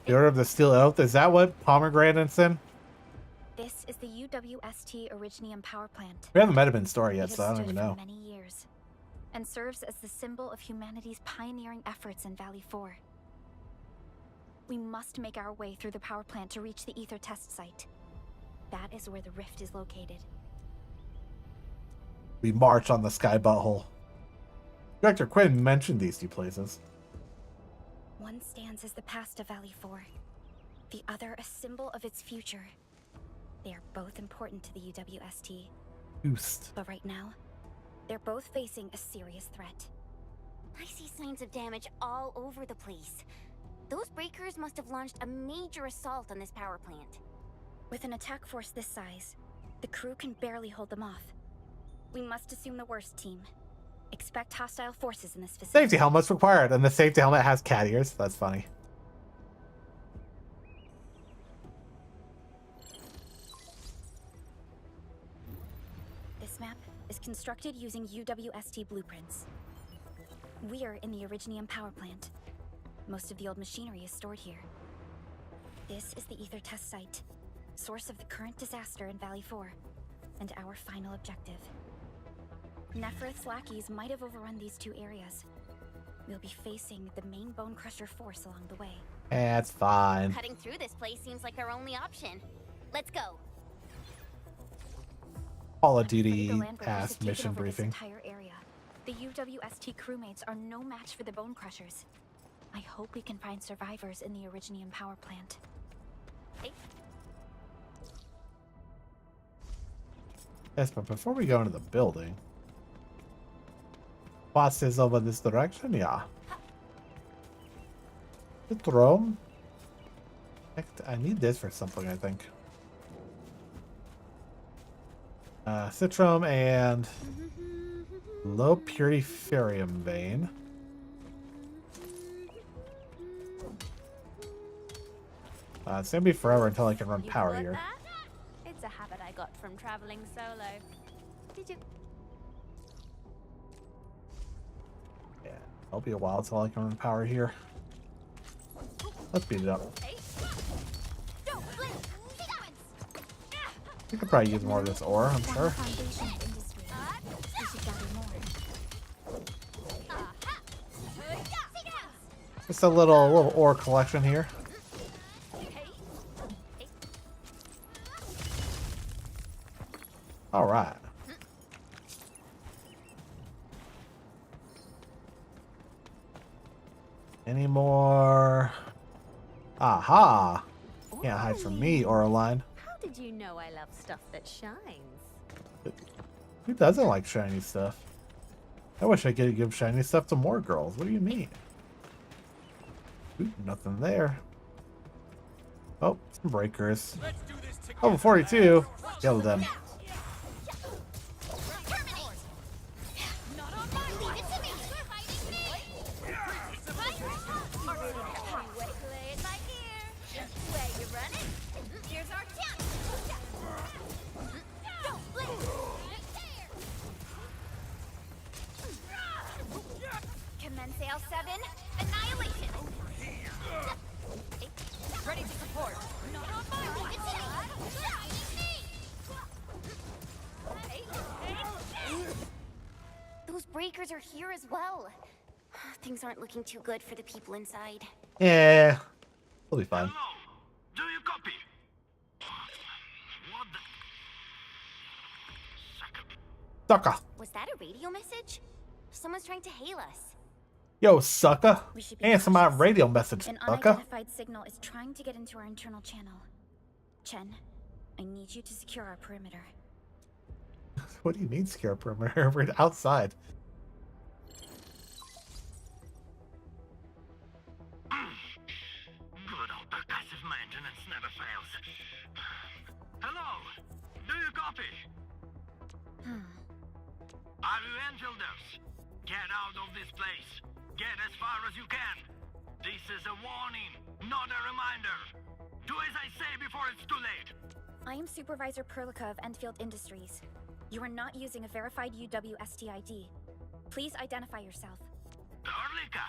S1: The Order of the Steel Oath, is that what Pomegranate's in?
S8: This is the UWST Originium power plant.
S1: We haven't met him in story
S8: It
S1: yet,
S8: has
S1: so I don't
S8: stood
S1: even
S8: for
S1: know.
S8: many years, and serves as the symbol of humanity's pioneering efforts in Valley 4. We must make our way through the power plant to reach the ether test site. That is where the rift is located.
S1: We march on the sky butthole. Director Quinn mentioned these two places.
S8: One stands as the past of Valley 4, the other a symbol of its future. They are both important to the UWST.
S1: Boost.
S8: But right now, they're both facing a serious threat.
S12: I see signs of damage all over the place. Those breakers must have launched a major assault on this power plant.
S8: With an attack force this size, the crew can barely hold them off. We must assume the worst, team. Expect hostile forces in this facility.
S1: Safety helmets required, and the safety helmet has cat ears. That's funny.
S8: This map is constructed using UWST blueprints. We're in the Originium power plant. Most of the old machinery is stored here. This is the ether test site, source of the current disaster in Valley 4, and our final objective. Neferith's lackeys might have overrun these two areas. We'll be facing the main Bone Crusher force along the way.
S1: That's fine.
S12: Cutting through this place seems like our only option. Let's go.
S1: Call of Duty ass mission
S8: This
S1: briefing.
S8: entire area. The UWST crewmates are no match for the Bone Crushers. I hope we can find survivors in the Originium power plant. Hey.
S1: Yes, but before we go into the building, boss is over this direction, yeah. The throne. I need this for something, I think. Citrum and low purity ferrium vein. It's gonna be forever until I can run power
S3: got
S1: here.
S3: that? It's a habit I got from traveling solo. Did you?
S1: Yeah, it'll be a while until I can run power here. Let's beat it up. We could probably use more of this ore, I'm sure. Just a little ore collection here. All right. Any more? Aha! Can't hide from me, Oraline.
S3: How did you know I love stuff that shines?
S1: Who doesn't like shiny stuff? I wish I could give shiny stuff to more girls. What do you mean? Ooh, nothing there. Oh, some breakers. Level 42. Kill them.
S12: Breakers are here as well. Things aren't looking too good for the people inside.
S1: Yeah, we'll be fine.
S14: Hello. Do you copy? What the?
S1: Sucker.
S12: Was that a radio message? Someone's trying to hail us.
S1: Yo, sucker. Answer my radio message,
S8: An
S1: sucker.
S8: unidentified signal is trying to get into our internal channel. Chen, I need you to secure our perimeter.
S1: What do you mean secure perimeter? We're outside.
S14: Good old percussive maintenance never fails. Hello. Do you copy? Are you infielders? Get out of this place. Get as far as you can. This is a warning, not a reminder. Do as I say before it's too late.
S8: I am Supervisor Perlica of Enfield Industries. You are not using a verified UWST ID. Please identify yourself.
S14: Perlica?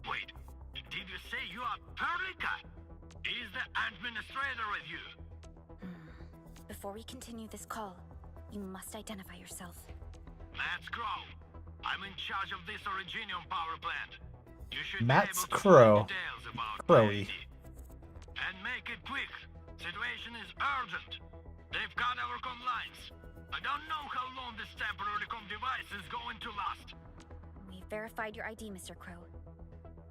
S14: Wait, did you say you are Perlica? Is the administrator with you?
S8: Before we continue this call, you must identify yourself.
S14: Matt's Crow. I'm in charge of this Originium power plant. You should
S1: Matt's
S14: be able to
S1: Crow.
S14: find details about
S1: Crowy.
S14: urgent. They've got our comm lines. I don't know how long this temporary comm device is going to last.
S8: We verified your ID, Mr. Crow.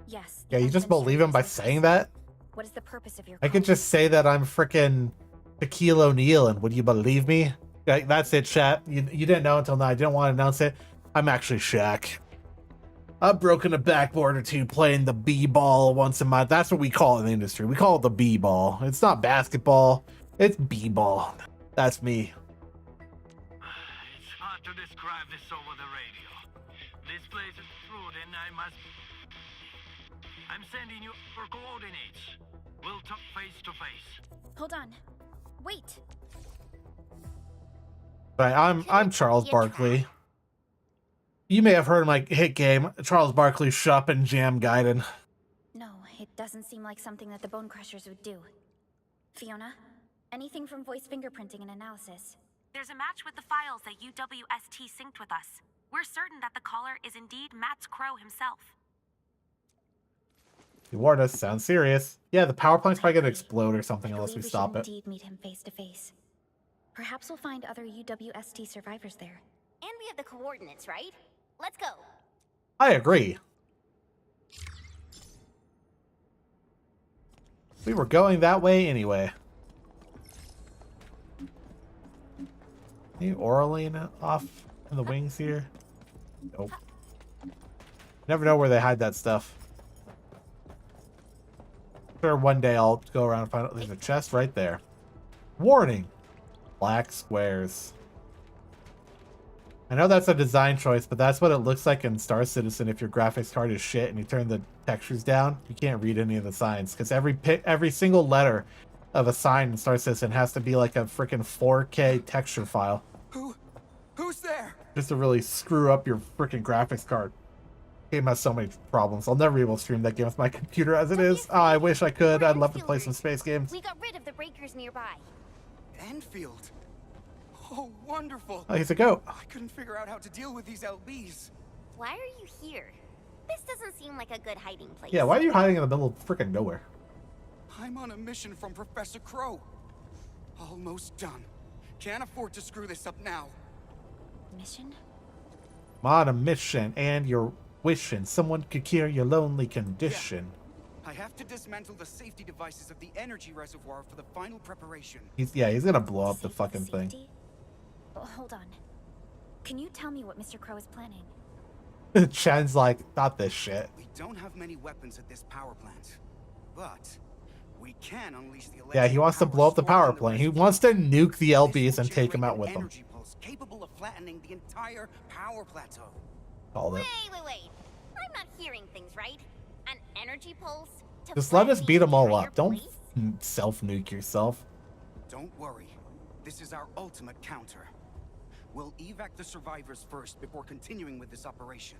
S8: Yes.
S1: Yeah, you just believe him by saying that?
S8: What is the purpose of your
S1: I could just say that I'm frickin' Shaquille O'Neal, and would you believe me? Like, that's it, chat. You didn't know until now. I didn't want to announce it. I'm actually Shaq. I've broken a backboard or two playing the B-ball once in my... That's what we call it in the industry. We call it the B-ball. It's not basketball. It's B-ball. That's me.
S14: It's hard to describe this over the radio. This place is fruit and I must... I'm sending you for coordinates. We'll talk face to face.
S8: Hold on. Wait.
S1: Right, I'm Charles Barkley. You may have heard of my hit game, Charles Barkley Shop and Jam Gaiden.
S8: No, it doesn't seem like something that the Bone Crushers would do. Fiona, anything from voice fingerprinting and analysis?
S15: There's a match with the files that UWST synced with us. We're certain that the caller is indeed Matt Crow himself.
S1: You warned us. Sounds serious. Yeah, the power plant's probably gonna explode or something unless we stop it.
S8: Indeed meet him face to face. Perhaps we'll find other UWST survivors there.
S2: And we have the coordinates, right? Let's go.
S1: I agree. We were going that way anyway. Any Oraline off in the wings here? Nope. Never know where they hide that stuff. Sure, one day I'll go around and find out. There's a chest right there. Warning. Black squares. I know that's a design choice, but that's what it looks like in Star Citizen if your graphics card is shit and you turn the textures down. You can't read any of the signs because every single letter of a sign in Star Citizen has to be like a freaking 4K texture file.
S16: Who's there?
S1: Just to really screw up your freaking graphics card. Game has so many problems. I'll never be able to stream that game with my computer as it is. Oh, I wish I could. I'd love to play some space games.
S2: We got rid of the breakers nearby.
S16: ENDFIELD. Oh, wonderful.
S1: Oh, he's a goat.
S16: I couldn't figure out how to deal with these LBs.
S2: Why are you here? This doesn't seem like a good hiding place.
S1: Yeah, why are you hiding in the middle of freaking nowhere?
S16: I'm on a mission from Professor Crow. Almost done. Can't afford to screw this up now.
S8: Mission?
S1: I'm on a mission and you're wishing someone could cure your lonely condition.
S16: Yeah. I have to dismantle the safety devices of the energy reservoir for the final preparation.
S1: He's gonna blow up the fucking thing.
S8: Oh, hold on. Can you tell me what Mr. Crow is planning?
S1: Chen's like, not this shit.
S16: We don't have many weapons at this power plant, but we can unleash the
S1: Yeah, he wants to blow up the power plant. He wants to nuke the LBs and take them out with him.
S16: Energy pulse capable of flattening the entire power plateau.
S1: Called it.
S2: Wait. I'm not hearing things right. An energy pulse?
S1: Just let us beat them all up. Don't self-nuke yourself.
S16: Don't worry. This is our ultimate counter. We'll evac the survivors first before continuing with this operation.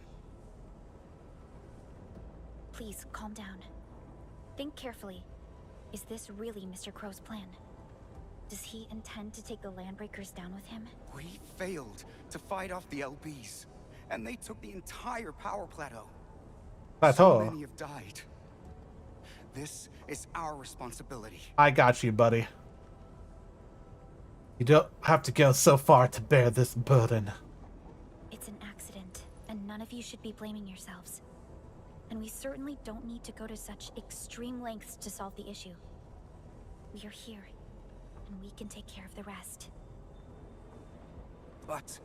S8: Please, calm down. Think carefully. Is this really Mr. Crow's plan? Does he intend to take the Landbreakers down with him?
S16: We failed to fight off the LBs, and they took the entire power plateau. So many have died. This is our responsibility.
S1: I got you, buddy. You don't have to go so far to bear this burden.
S8: It's an accident, and none of you should be blaming yourselves. And we certainly don't need to go to such extreme lengths to solve the issue. We are here, and we can take care of the rest.
S16: But...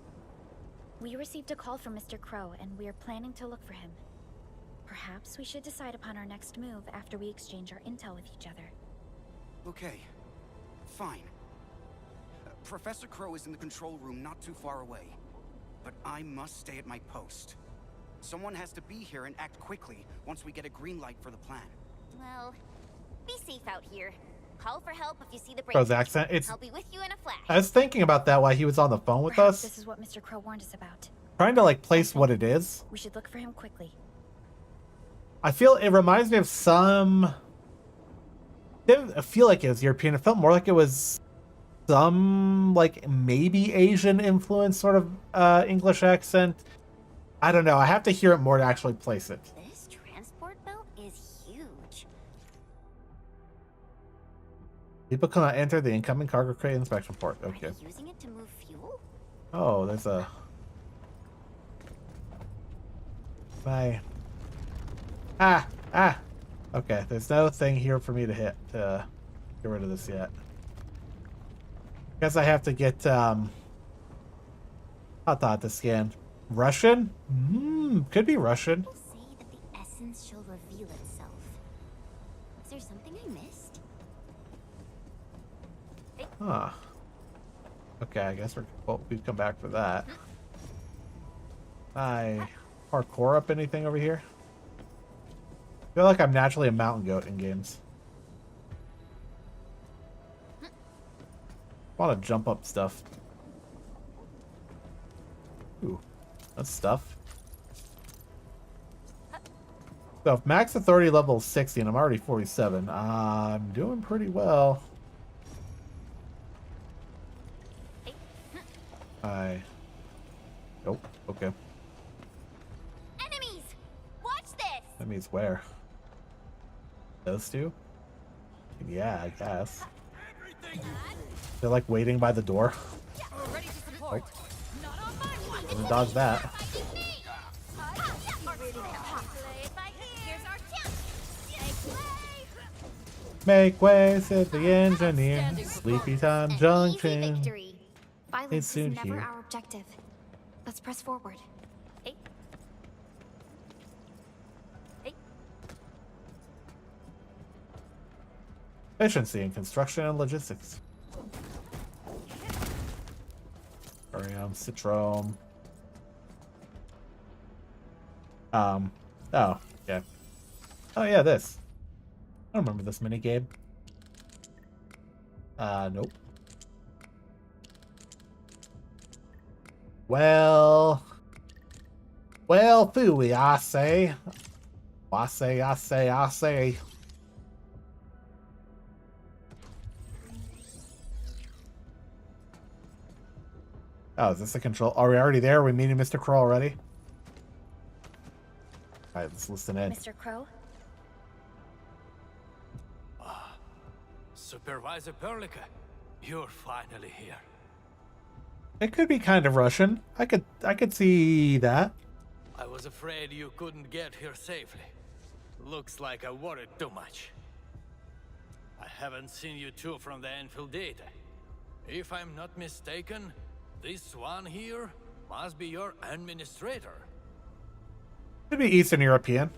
S8: We received a call from Mr. Crow, and we are planning to look for him. Perhaps we should decide upon our next move after we exchange our intel with each other.
S16: Okay, fine. Professor Crow is in the control room not too far away. But I must stay at my post. Someone has to be here and act quickly once we get a green light for the plan.
S2: Well, be safe out here. Call for help if you see the
S1: Crow's
S2: breakers.
S1: accent. It's.
S2: I'll be with you in a flash.
S1: I was thinking about that while he was on the phone with
S8: Perhaps
S1: us.
S8: This is what Mr. Crow warned us about.
S1: Trying to like place what it is.
S8: We should look for him quickly.
S1: I feel it reminds me of some. Didn't feel like it was European. It felt more like it was some like maybe Asian influence sort of English accent. I don't know. I have to hear it more to actually place it.
S2: This transport belt is huge.
S1: People cannot enter the incoming cargo crate inspection port. Okay.
S12: Are they using it to move fuel?
S1: Oh, there's a... Bye. Ah! Ah! Okay, there's no thing here for me to hit to get rid of this yet. Guess I have to get, hot dot to scan. Russian? Could be Russian.
S12: People say that the essence shall reveal itself. Is there something I missed?
S1: Huh. Okay, I guess we've come back for that. I parkour up anything over here? I feel like I'm naturally a mountain goat in games. Want to jump up stuff. Ooh, that's stuff. So if max authority level is 60 and I'm already 47, I'm doing pretty well. Nope. Okay.
S12: Enemies! Watch this!
S1: Enemies where? Those two? Yeah, I guess. They're like waiting by the door.
S11: Ready to support. Not on my watch.
S1: I'm gonna dodge that.
S11: Here's our chance.
S1: Make way, said the engineer. Sleepy time junction.
S8: Victory. Violence
S1: It's soon
S8: is never
S1: here.
S8: our objective. Let's press forward.
S1: Efficiency in construction and logistics. Barium, Citrome. Oh, yeah. Oh, yeah, this. I don't remember this minigame. Nope. Well, phooey, I say. I say. Oh, is this the control? Are we already there? Are we meeting Mr. Crow already? Alright, let's listen in.
S8: Mr. Crow?
S14: Supervisor Perlica, you're finally here.
S1: It could be kind of Russian. I could see that.
S14: I was afraid you couldn't get here safely. Looks like I worried too much. I haven't seen you two from the Enfield data. If I'm not mistaken, this one here must be your administrator.
S1: Could be Eastern European.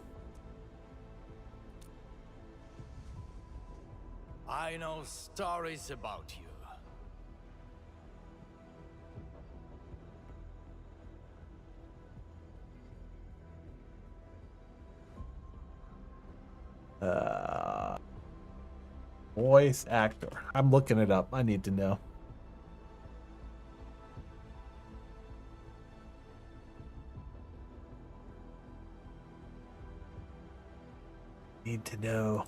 S14: I know stories about you.
S1: Voice actor. I'm looking it up. I need to know. Need to know.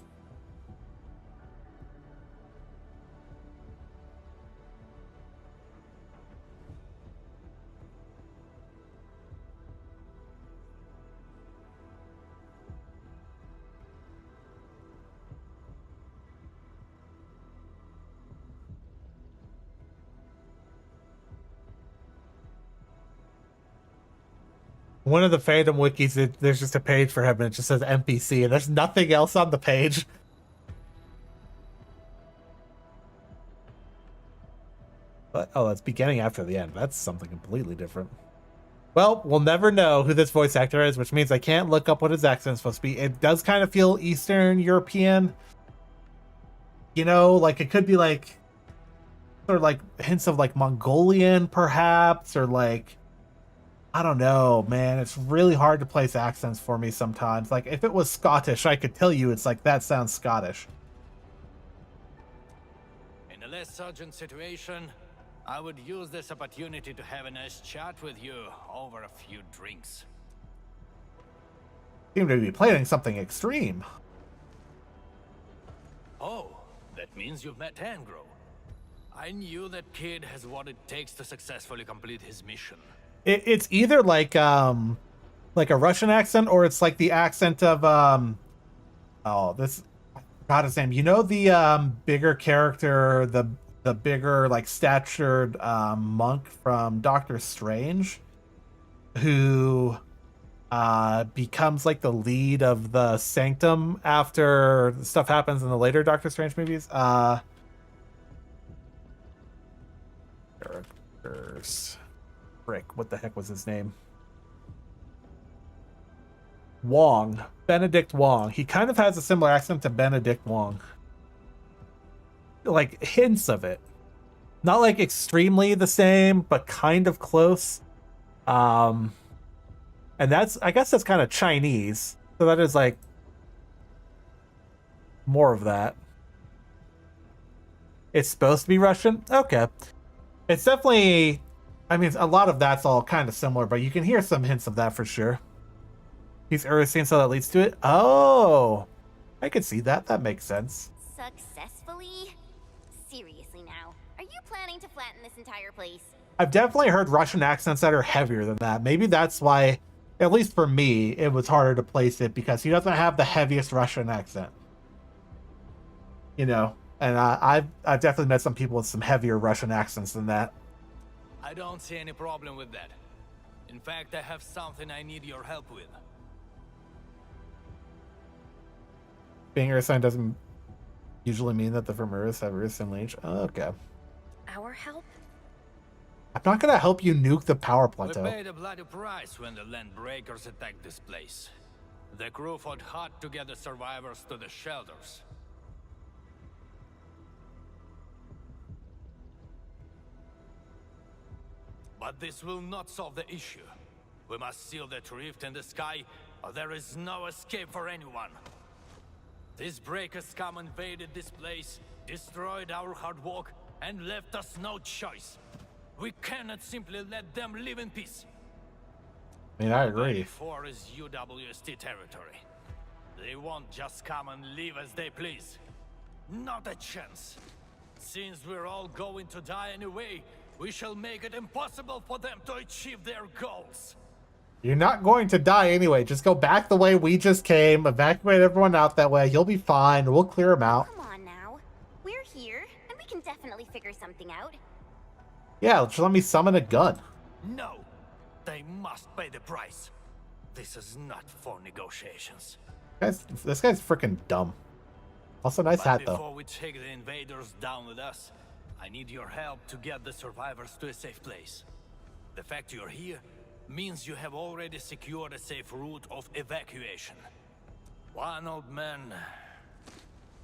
S1: One of the fandom wikis, there's just a page for him and it just says NPC and there's nothing else on the page. But, oh, that's beginning after the end. That's something completely different. Well, we'll never know who this voice actor is, which means I can't look up what his accent's supposed to be. It does kind of feel Eastern European. You know, like it could be like, sort of like hints of like Mongolian perhaps, or like, I don't know, man. It's really hard to place accents for me sometimes. Like, if it was Scottish, I could tell you it's like, that sounds Scottish.
S14: In a less urgent situation, I would use this opportunity to have a nice chat with you over a few drinks.
S1: Seem to be planning something extreme.
S14: Oh, that means you've met Angro. I knew that kid has what it takes to successfully complete his mission.
S1: It's either like a Russian accent or it's like the accent of I God his name. You know the bigger character, the bigger like statured monk from Doctor Strange, who becomes like the lead of the Sanctum after stuff happens in the later Doctor Strange movies. Characters. Frick, what the heck was his name? Wong. Benedict Wong. He kind of has a similar accent to Benedict Wong. Like hints of it. Not like extremely the same, but kind of close. And that's, I guess that's kind of Chinese. So that is like more of that. It's supposed to be Russian? Okay. It's definitely, I mean, a lot of that's all kind of similar, but you can hear some hints of that for sure. He's Ursine, so that leads to it. Oh, I could see that. That makes sense.
S12: Successfully? Seriously now, are you planning to flatten this entire place?
S1: I've definitely heard Russian accents that are heavier than that. Maybe that's why, at least for me, it was harder to place it, because he doesn't have the heaviest Russian accent. You know, and I've definitely met some people with some heavier Russian accents than that.
S14: I don't see any problem with that. In fact, I have something I need your help with.
S1: Being Ursine doesn't usually mean that the Vermeers have Ursine lineage. Oh, okay.
S8: Our help?
S1: I'm not gonna help you nuke the power plateau.
S14: We paid a bloody price when the land breakers attacked this place. The crew fought hard to get the survivors to the shelters. But this will not solve the issue. We must seal that rift in the sky, or there is no escape for anyone. These breakers come invaded this place, destroyed our hard work, and left us no choice. We cannot simply let them live in peace.
S1: I mean, I agree.
S14: 4 is UWST territory. They won't just come and live as they please. Not a chance. Since we're all going to die anyway, we shall make it impossible for them to achieve their goals.
S1: You're not going to die anyway. Just go back the way we just came. Evacuate everyone out that way. You'll be fine. We'll clear them out.
S12: Come on now. We're here, and we can definitely figure something out.
S1: Yeah, just let me summon a gun.
S14: No, they must pay the price. This is not for negotiations.
S1: This guy's freaking dumb. Also, nice hat though.
S14: Before we take the invaders down with us, I need your help to get the survivors to a safe place. The fact you're here means you have already secured a safe route of evacuation. One old man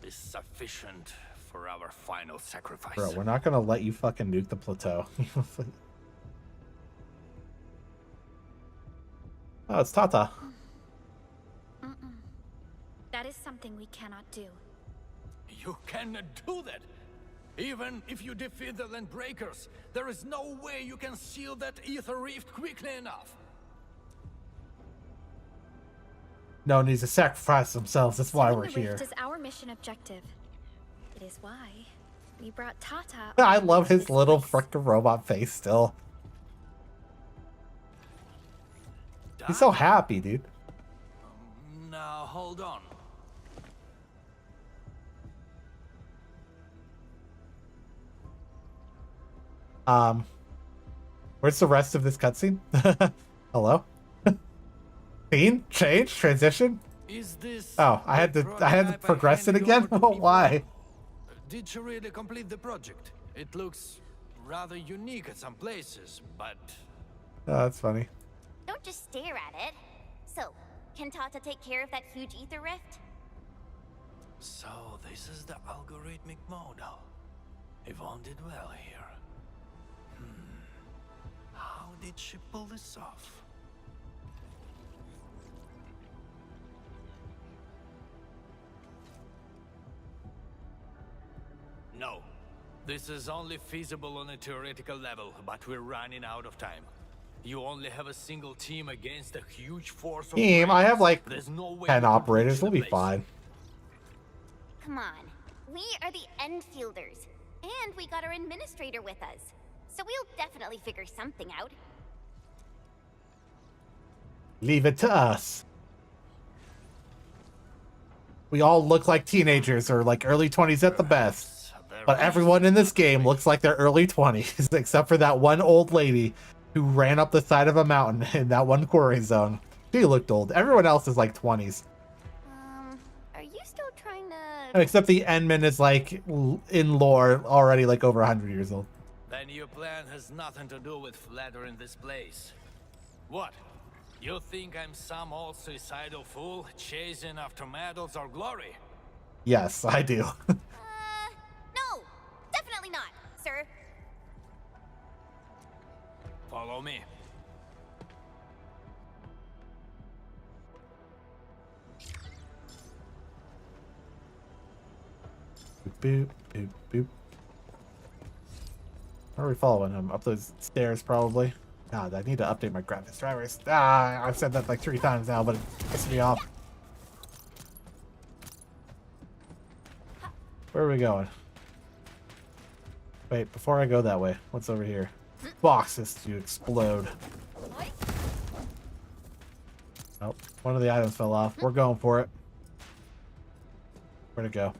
S14: is sufficient for our final sacrifice.
S1: Bro, we're not gonna let you fucking nuke the plateau. Oh, it's Tata.
S8: That is something we cannot do.
S14: You cannot do that! Even if you defeat the Landbreakers, there is no way you can seal that ether rift quickly enough.
S1: No one needs to sacrifice themselves. That's why we're
S8: Sealing the
S1: here.
S8: rift is our mission objective. It is why we brought Tata.
S1: I love his little frickin' robot face still. He's so happy, dude.
S14: Now, hold on.
S1: Where's the rest of this cutscene? Hello? Scene? Change? Transition?
S14: Is this
S1: Oh, I had to progress it again? Why?
S14: Did you really complete the project? It looks rather unique at some places, but...
S1: Oh, that's funny.
S12: Don't just stare at it. So, can Tata take care of that huge ether rift?
S14: So, this is the algorithmic model. Yvonne did well here. How did she pull this off? No. This is only feasible on a theoretical level, but we're running out of time. You only have a single team against a huge force of
S1: Team, I have like
S14: There's no way
S1: 10
S14: we can
S1: operators.
S14: reach
S1: We'll
S14: the
S1: be
S14: base.
S1: fine.
S12: Come on. We are the ENDFIELDers. And we got our administrator with us. So we'll definitely figure something out.
S1: Leave it to us. We all look like teenagers or like early 20s at the best. But everyone in this game looks like they're early 20s, except for that one old lady who ran up the side of a mountain in that one quarry zone. She looked old. Everyone else is like 20s.
S12: Are you still trying to...
S1: Except the Endman is like, in lore, already like over 100 years old.
S14: Then your plan has nothing to do with flattering this place. What? You think I'm some old suicidal fool chasing after medals or glory?
S1: Yes, I do.
S12: No, definitely not, sir.
S14: Follow me.
S1: Boop, boop, boop. Where are we following him? Up those stairs, probably. God, I need to update my graphics drivers. I've said that like 3 times now, but it pisses me off. Where are we going? Wait, before I go that way, what's over here? Boxes to explode. Oh, one of the items fell off. We're going for it. Where'd it go?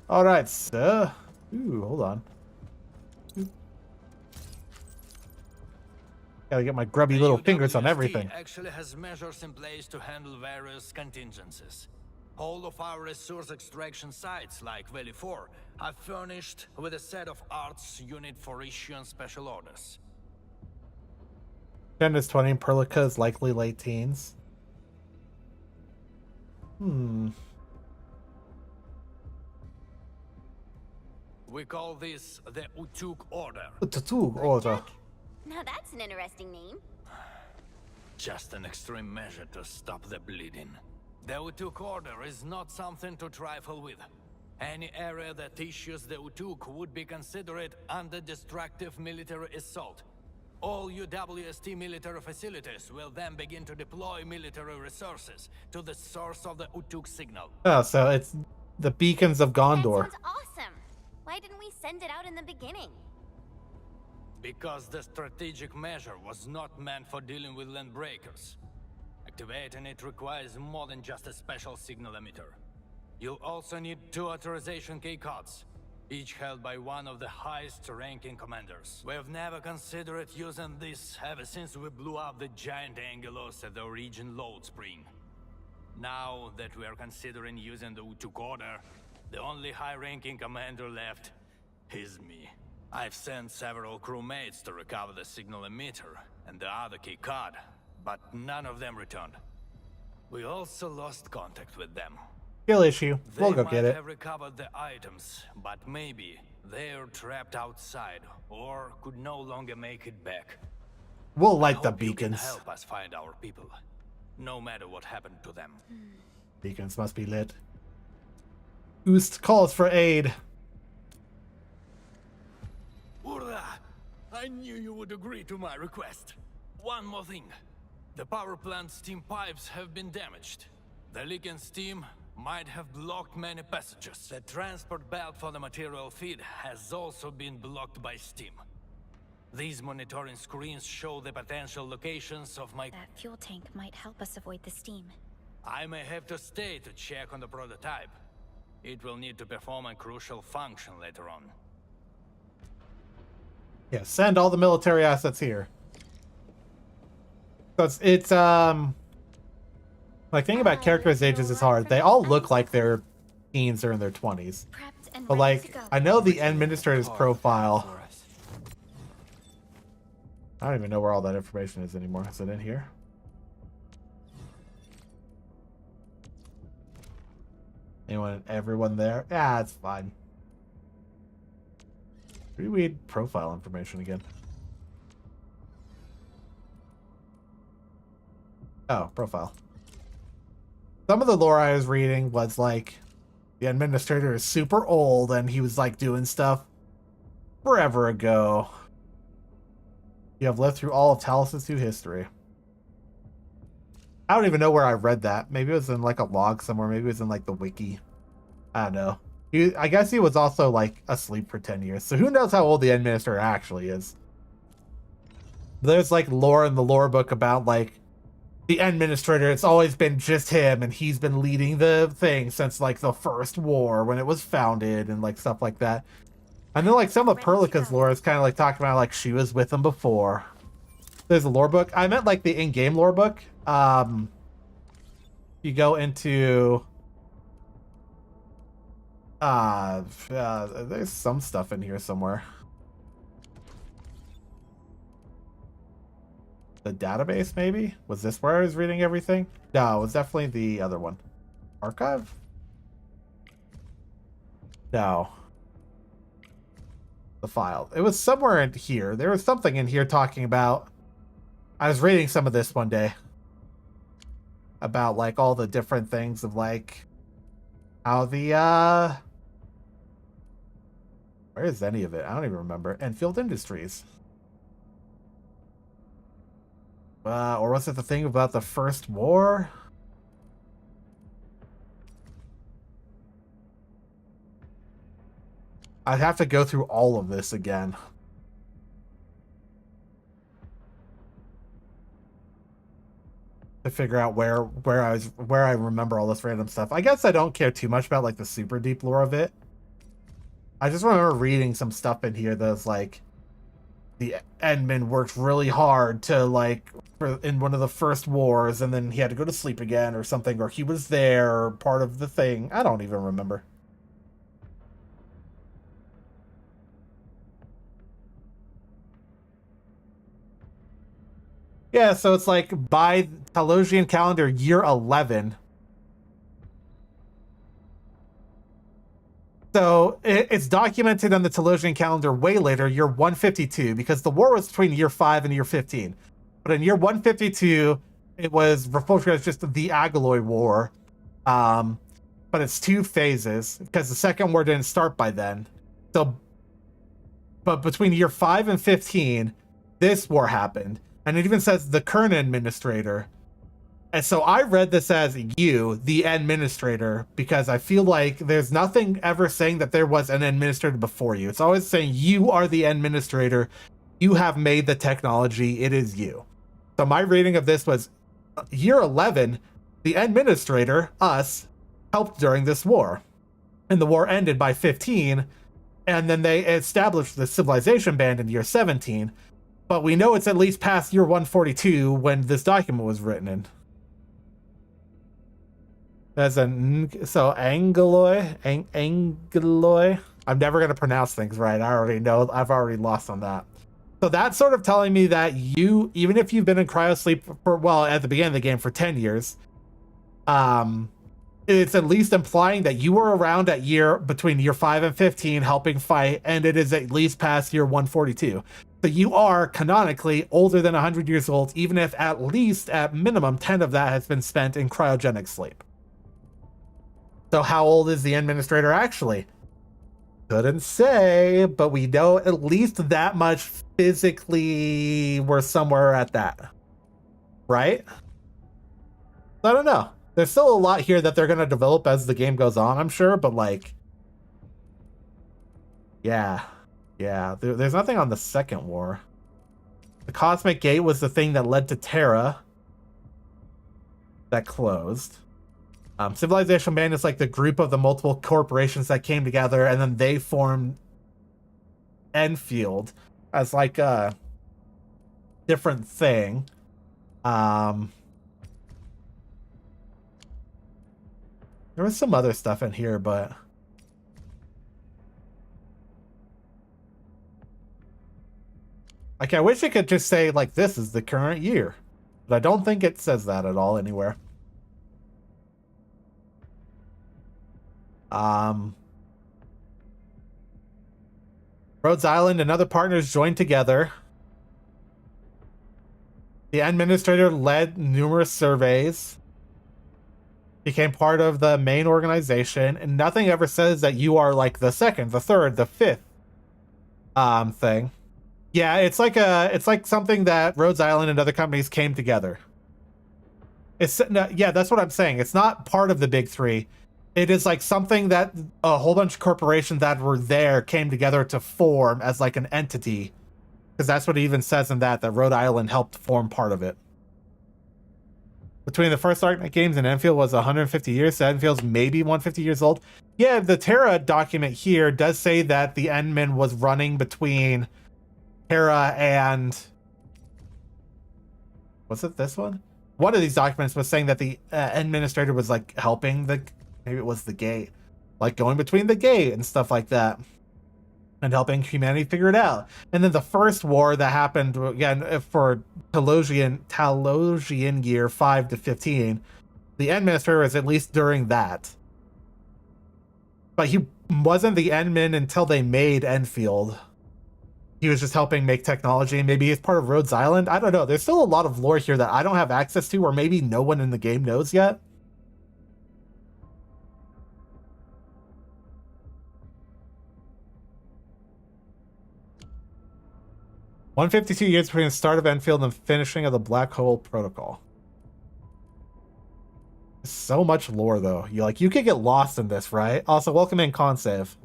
S1: All right, so... Ooh, hold on. Gotta get my grubby little fingers on everything.
S14: Actually has measures in place to handle various contingencies. All of our resource extraction sites, like Valley 4, are furnished with a set of arts unit for issuing special orders.
S1: 10 is 20, Perlica is likely late teens.
S14: We call this the Utuk Order.
S1: Utuk Order.
S12: Now that's an interesting name.
S14: Just an extreme measure to stop the bleeding. The Utuk Order is not something to trifle with. Any area that issues the Utuk would be considered under destructive military assault. All UWST military facilities will then begin to deploy military resources to the source of the Utuk signal.
S1: Oh, so it's the beacons of Gondor.
S12: That sounds awesome. Why didn't we send it out in the beginning?
S14: Because the strategic measure was not meant for dealing with land breakers. Activating it requires more than just a special signal emitter. You'll also need 2 authorization key cards, each held by one of the highest ranking commanders. We have never considered using this ever since we blew up the giant Angelos at the Origin load spring. Now that we are considering using the Utuk Order, the only high-ranking commander left is me. I've sent several crewmates to recover the signal emitter and the other key card, but none of them returned. We also lost contact with them.
S1: Skill issue. We'll go get
S14: They
S1: it.
S14: might have recovered the items, but maybe they're trapped outside or could no longer make it back.
S1: We'll light the
S14: I hope you can
S1: beacons.
S14: help us find our people, no matter what happened to them.
S1: Beacons must be lit. Oost calls for aid.
S14: Urda! I knew you would agree to my request. One more thing. The power plant's steam pipes have been damaged. The leaking steam might have blocked many passages. The transport belt for the material feed has also been blocked by steam. These monitoring screens show the potential locations of my...
S8: That fuel tank might help us avoid the steam.
S14: I may have to stay to check on the prototype. It will need to perform a crucial function later on.
S1: Yeah, send all the military assets here. So it's like, thinking about characters' ages is hard. They all look like they're teens or in their 20s. But like, I know the administrator's profile. I don't even know where all that information is anymore. Is it in here? Everyone there? Yeah, it's fine. Reread profile information again. Oh, profile. Some of the lore I was reading was like, the administrator is super old and he was like doing stuff forever ago. You have lived through all of Talos' 2 history. I don't even know where I read that. Maybe it was in like a log somewhere. Maybe it was in like the wiki. I don't know. I guess he was also like asleep for 10 years. So who knows how old the administrator actually is. There's like lore in the lore book about like the administrator. It's always been just him, and he's been leading the thing since like the first war when it was founded and like stuff like that. I know like some of Perlica's lore is kind of like talking about like she was with him before. There's a lore book. I meant like the in-game lore book. You go into there's some stuff in here somewhere. The database, maybe? Was this where I was reading everything? No, it was definitely the other one. Archive? No. The file. It was somewhere in here. There was something in here talking about... I was reading some of this one day. About, like, all the different things of, like... How the, Where is any of it? I don't even remember. Enfield Industries. Or was it the thing about the First War? I'd have to go through all of this again. To figure out where I remember all this random stuff. I guess I don't care too much about like the super deep lore of it. I just remember reading some stuff in here that's like the Endman worked really hard to like in one of the first wars, and then he had to go to sleep again or something, or he was there or part of the thing. I don't even remember. Yeah, so it's like by Talosian calendar year 11. So it's documented on the Talosian calendar way later, year 152, because the war was between year 5 and year 15. But in year 152, it was referred to as just the Agaloy War. But it's 2 phases, because the second war didn't start by then. So, but between year 5 and 15, this war happened. And it even says the current administrator. And so I read this as you, the administrator, because I feel like there's nothing ever saying that there was an administrator before you. It's always saying you are the administrator. You have made the technology. It is you. So my reading of this was year 11, the administrator, us, helped during this war. And the war ended by 15. And then they established the civilization band in year 17. But we know it's at least past year 142 when this document was written in. So Angloy. I'm never going to pronounce things right. I already know. I've already lost on that. So that's sort of telling me that you, even if you've been in cryosleep for, well, at the beginning of the game for 10 years, it's at least implying that you were around at between year 5 and 15 helping fight, and it is at least past year 142. So you are canonically older than 100 years old, even if at least at minimum 10 of that has been spent in cryogenic sleep. So how old is the administrator actually? Couldn't say, but we know at least that much physically we're somewhere at that. Right? I don't know. There's still a lot here that they're going to develop as the game goes on, I'm sure, but like... Yeah. Yeah, there's nothing on the second war. The Cosmic Gate was the thing that led to Terra. That closed. Civilization Band is like the group of the multiple corporations that came together, and then they formed Enfield as like a different thing. There was some other stuff in here, but... Like, I wish it could just say, like, this is the current year. But I don't think it says that at all anywhere. Rhodes Island and other partners joined together. The administrator led numerous surveys. Became part of the main organization. And nothing ever says that you are, like, the second, the third, the fifth thing. Yeah, it's like something that Rhodes Island and other companies came together. Yeah, that's what I'm saying. It's not part of the big three. It is like something that a whole bunch of corporations that were there came together to form as like an entity Because that's what it even says in that Rhode Island helped form part of it. Between the first Arknight games and Enfield was 150 years, so Enfield's maybe 150 years old. Yeah, the Terra document here does say that the Endman was running between Terra and... Was it this one? One of these documents was saying that the administrator was like helping the... Maybe it was the gate. Like going between the gate and stuff like that. And helping humanity figure it out. And then the first war that happened, again, for Talosian year 5 to 15, the Administrator was at least during that. But he wasn't the Endman until they made Enfield. He was just helping make technology. Maybe he's part of Rhodes Island. I don't know. There's still a lot of lore here that I don't have access to, or maybe no one in the game knows yet. "152 years between the start of Enfield and the finishing of the Black Hole Protocol." So much lore, though. You could get lost in this, right? Also, welcome in, Consave.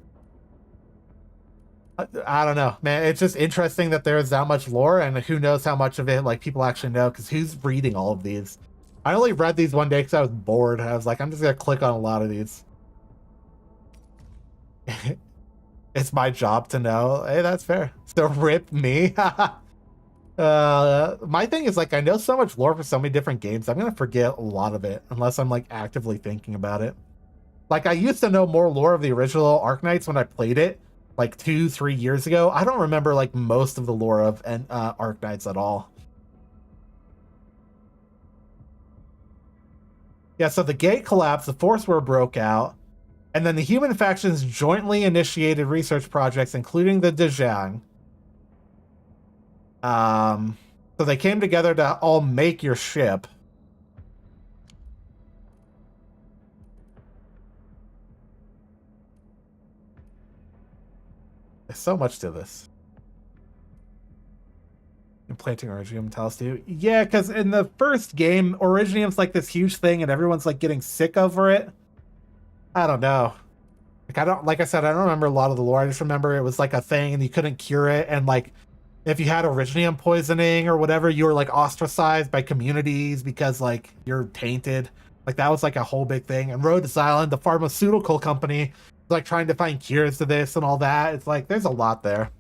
S1: I don't know, man. It's just interesting that there's that much lore, and who knows how much of it people actually know, because who's reading all of these? I only read these one day because I was bored. I was like, I'm just gonna click on a lot of these. It's my job to know. Hey, that's fair. So rip me. My thing is, I know so much lore for so many different games. I'm gonna forget a lot of it unless I'm actively thinking about it. I used to know more lore of the original Arknights when I played it 2-3 years ago. I don't remember most of the lore of Arknights at all. Yeah, so the gate collapsed, the Force War broke out, and then the human factions jointly initiated research projects, including the Dejang. So they came together to all make your ship. There's so much to this. Implanting Originium tells you. Yeah, because in the first game, Originium's this huge thing and everyone's getting sick over it. I don't know. Like I said, I don't remember a lot of the lore. I just remember it was a thing and you couldn't cure it, and if you had Originium poisoning or whatever, you were ostracized by communities because you're tainted. That was a whole big thing. And Rhodes Island, the pharmaceutical company, was trying to find cures to this and all that. It's there's a lot there.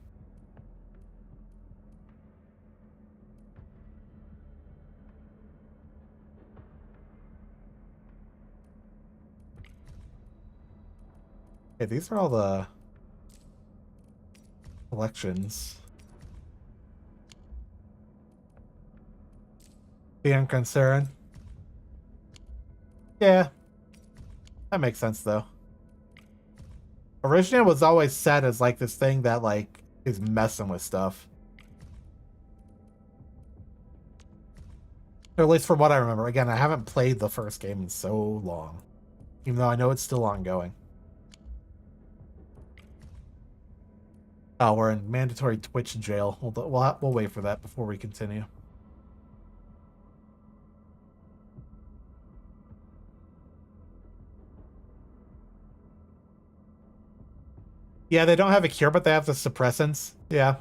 S1: Okay, these are all the collections. Being concerned. Yeah. That makes sense, though. Originium was always set as this thing that is messing with stuff. Or at least from what I remember. Again, I haven't played the first game in so long. Even though I know it's still ongoing. Oh, we're in mandatory Twitch jail. We'll wait for that before we continue. Yeah, they don't have a cure, but they have the suppressants. Yeah.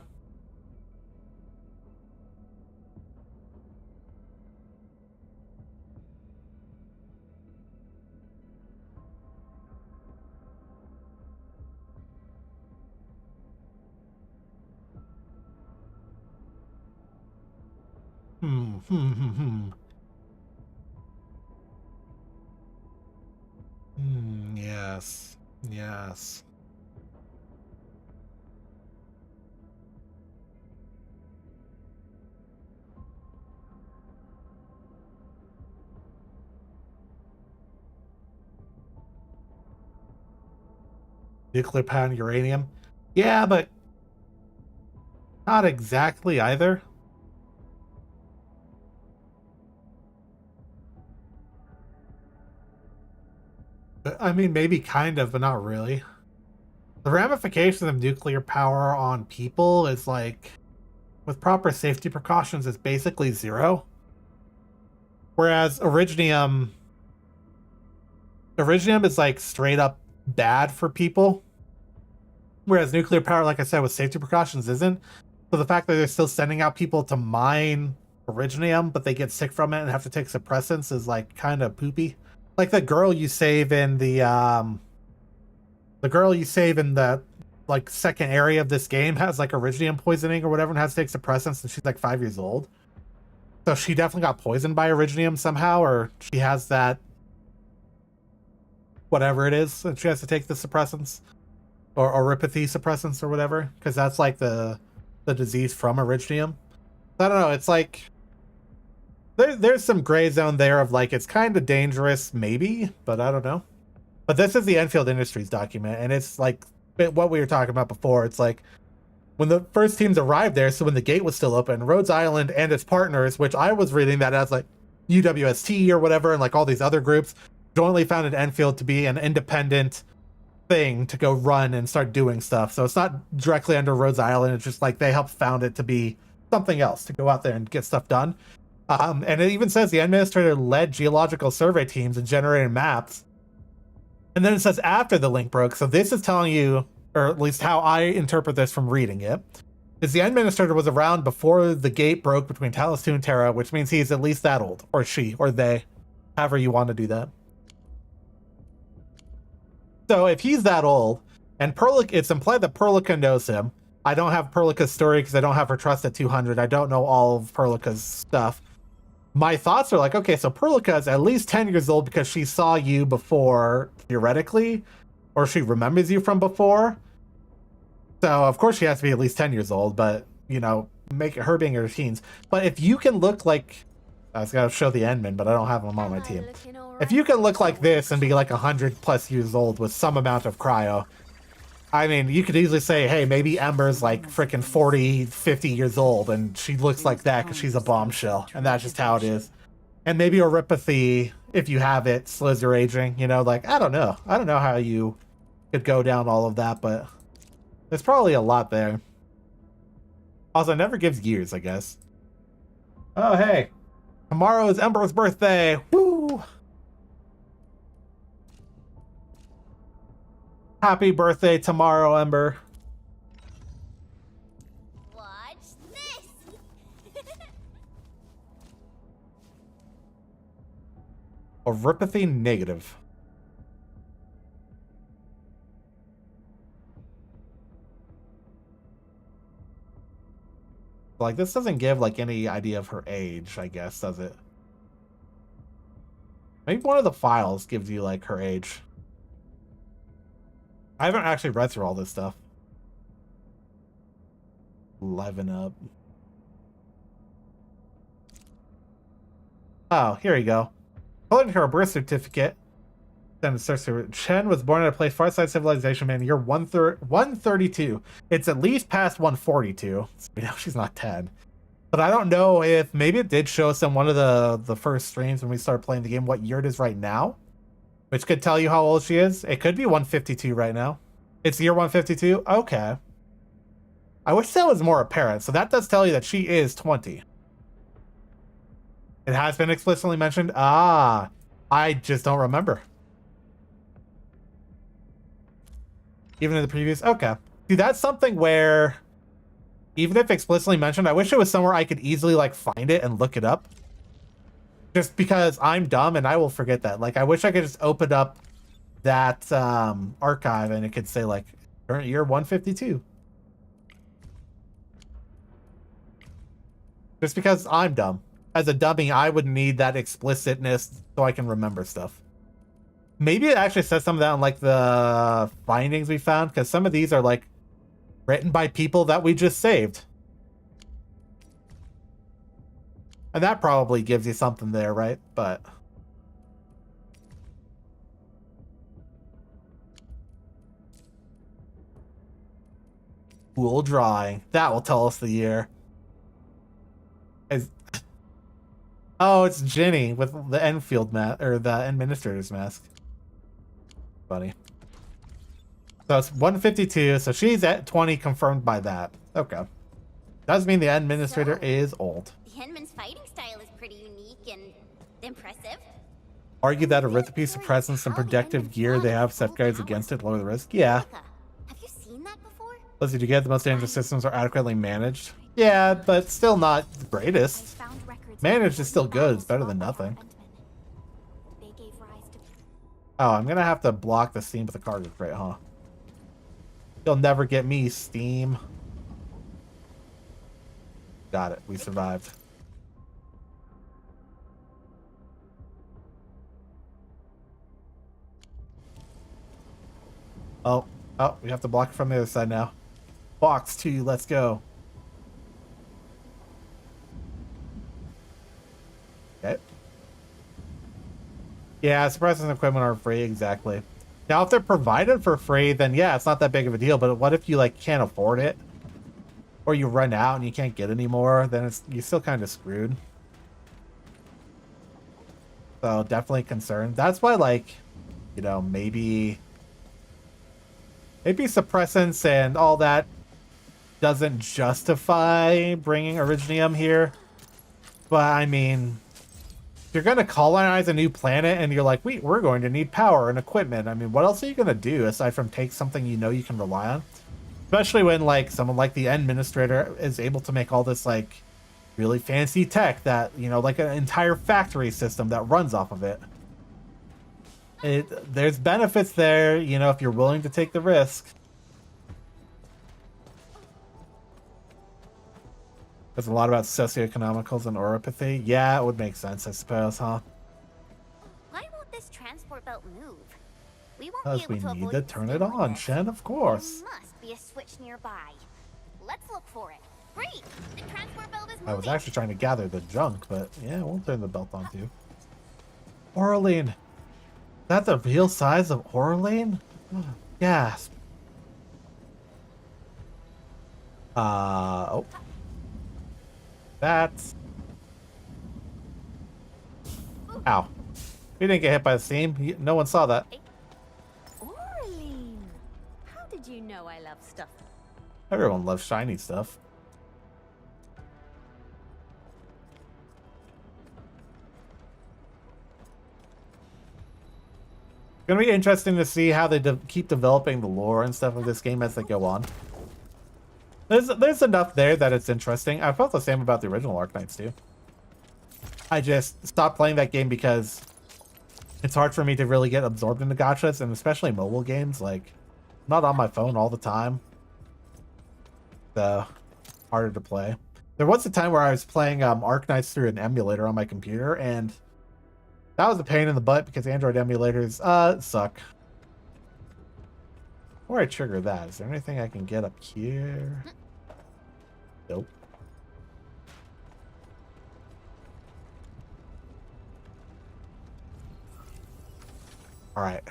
S1: Yes. Yes. Nuclear power and uranium. Yeah, but not exactly either. I mean, maybe kind of, but not really. The ramifications of nuclear power on people is with proper safety precautions, it's basically zero. Whereas Originium is straight up bad for people. Whereas nuclear power, like I said, with safety precautions isn't. So the fact that they're still sending out people to mine Originium, but they get sick from it and have to take suppressants is like kind of poopy. Like the girl you save in the like second area of this game has like Originium poisoning or whatever and has to take suppressants, and she's like 5 years old. So she definitely got poisoned by Originium somehow, or she has that whatever it is, and she has to take the suppressants or oropathy suppressants or whatever, because that's like the disease from Originium. I don't know, it's like there's some gray zone there of like it's kind of dangerous maybe, but I don't know. But this is the Enfield Industries document, and it's like what we were talking about before. It's like when the first teams arrived there, so when the gate was still open, Rhodes Island and its partners, which I was reading that as like UWST or whatever, and like all these other groups, jointly founded Enfield to be an independent thing to go run and start doing stuff. So it's not directly under Rhodes Island. It's just like they helped found it to be something else, to go out there and get stuff done. And it even says the administrator led geological survey teams and generated maps. And then it says after the link broke. So this is telling you, or at least how I interpret this from reading it, is the administrator was around before the gate broke between Talos 2 and Terra, which means he's at least that old, or she, or they, however you want to do that. So if he's that old, and Perlica, it's implied that Perlica knows him. I don't have Perlica's story because I don't have her trust at 200. I don't know all of Perlica's stuff. My thoughts are like, okay, so Perlica is at least 10 years old because she saw you before, theoretically, or she remembers you from before. So, of course, she has to be at least 10 years old, but, you know, make her being her teens. But if you can look like... I was going to show the Endman, but I don't have them on my team. If you can look like this and be like 100 plus years old with some amount of cryo, I mean, you could easily say, hey, maybe Ember's like freaking 40, 50 years old, and she looks like that because she's a bombshell, and that's just how it is. And maybe oropathy, if you have it, slows your aging, you know, like, I don't know. I don't know how you could go down all of that, but there's probably a lot there. Also, it never gives years, I guess. Oh, hey. Tomorrow is Ember's birthday. Woo! Happy birthday tomorrow, Ember.
S2: Watch this.
S1: Oropathy negative. Like, this doesn't give, like, any idea of her age, I guess, does it? Maybe one of the files gives you, like, her age. I haven't actually read through all this stuff. Liven up. Oh, here you go. According to her birth certificate, then it starts to... Chen was born at a place far outside civilization, man. You're 132. It's at least past 142. So, you know, she's not 10. But I don't know if... Maybe it did show us in one of the first streams when we started playing the game what year it is right now. Which could tell you how old she is. It could be 152 right now. It's year 152? Okay. I wish that was more apparent. So that does tell you that she is 20. It has been explicitly mentioned. Ah, I just don't remember. Even in the previous... Okay. See, that's something where... Even if explicitly mentioned, I wish it was somewhere I could easily, like, find it and look it up. Just because I'm dumb and I will forget that. Like, I wish I could just open up that archive and it could say, like, current year 152. Just because I'm dumb. As a dummy, I would need that explicitness so I can remember stuff. Maybe it actually says some of that on, like, the findings we found, because some of these are, like, written by people that we just saved. And that probably gives you something there, right? But... Cool drawing. That will tell us the year. Oh, it's Ginny with the Enfield mask, or the Administrator's mask. Funny. So it's 152, so she's at 20, confirmed by that. Okay. Does mean the Administrator is old.
S2: The Henman's fighting style is pretty unique and impressive.
S1: Argue that arithropy, suppressants, and protective gear they have safeguards against it lower the risk. Yeah.
S2: Have you seen that before?
S1: Let's see, do you get the most dangerous systems are adequately managed? Yeah, but still not the greatest. Managed is still good. It's better than nothing. Oh, I'm gonna have to block the Steam with the cargo crate, huh? You'll never get me, Steam. Got it. We survived. Oh, we have to block it from the other side now. Box 2, let's go. Okay. Yeah, suppressors and equipment are free, exactly. Now, if they're provided for free, then yeah, it's not that big of a deal. But what if you like can't afford it, or you run out and you can't get any more? Then you're still kind of screwed. So definitely concerned. That's why, like, you know, maybe suppressants and all that doesn't justify bringing Originium here. But I mean, if you're going to colonize a new planet and you're like, we're going to need power and equipment. I mean, what else are you going to do aside from take something you know you can rely on? Especially when, like, someone like the Administrator is able to make all this, like, really fancy tech that, you know, like an entire factory system that runs off of it. There's benefits there, you know, if you're willing to take the risk. There's a lot about socioeconomicals and oropathy. Yeah, it would make sense, I suppose, huh?
S12: Why won't this transport belt move? We won't
S1: Because
S12: be
S1: we
S12: able to
S1: need
S12: avoid
S1: to
S12: the
S1: turn it
S12: steam with
S1: on,
S12: this.
S1: Shen, of course.
S12: There must be a switch nearby. Let's look for it. Great! The transport belt is moving.
S1: I was actually trying to gather the junk, but yeah, we'll turn the belt on too. Oraline! Is that the real size of Oraline? Gasp. Oh. That's... Ow. We didn't get hit by the steam. No one saw that.
S3: Oraline! How did you know I love stuff?
S1: Everyone loves shiny stuff. It's gonna be interesting to see how they keep developing the lore and stuff of this game as they go on. There's enough there that it's interesting. I felt the same about the original Arknights too. I just stopped playing that game because it's hard for me to really get absorbed into gachas, and especially mobile games. Like, I'm not on my phone all the time, so harder to play. There was a time where I was playing Arknights through an emulator on my computer, and that was a pain in the butt because Android emulators suck. Before I trigger that, is there anything I can get up here? Nope. All right,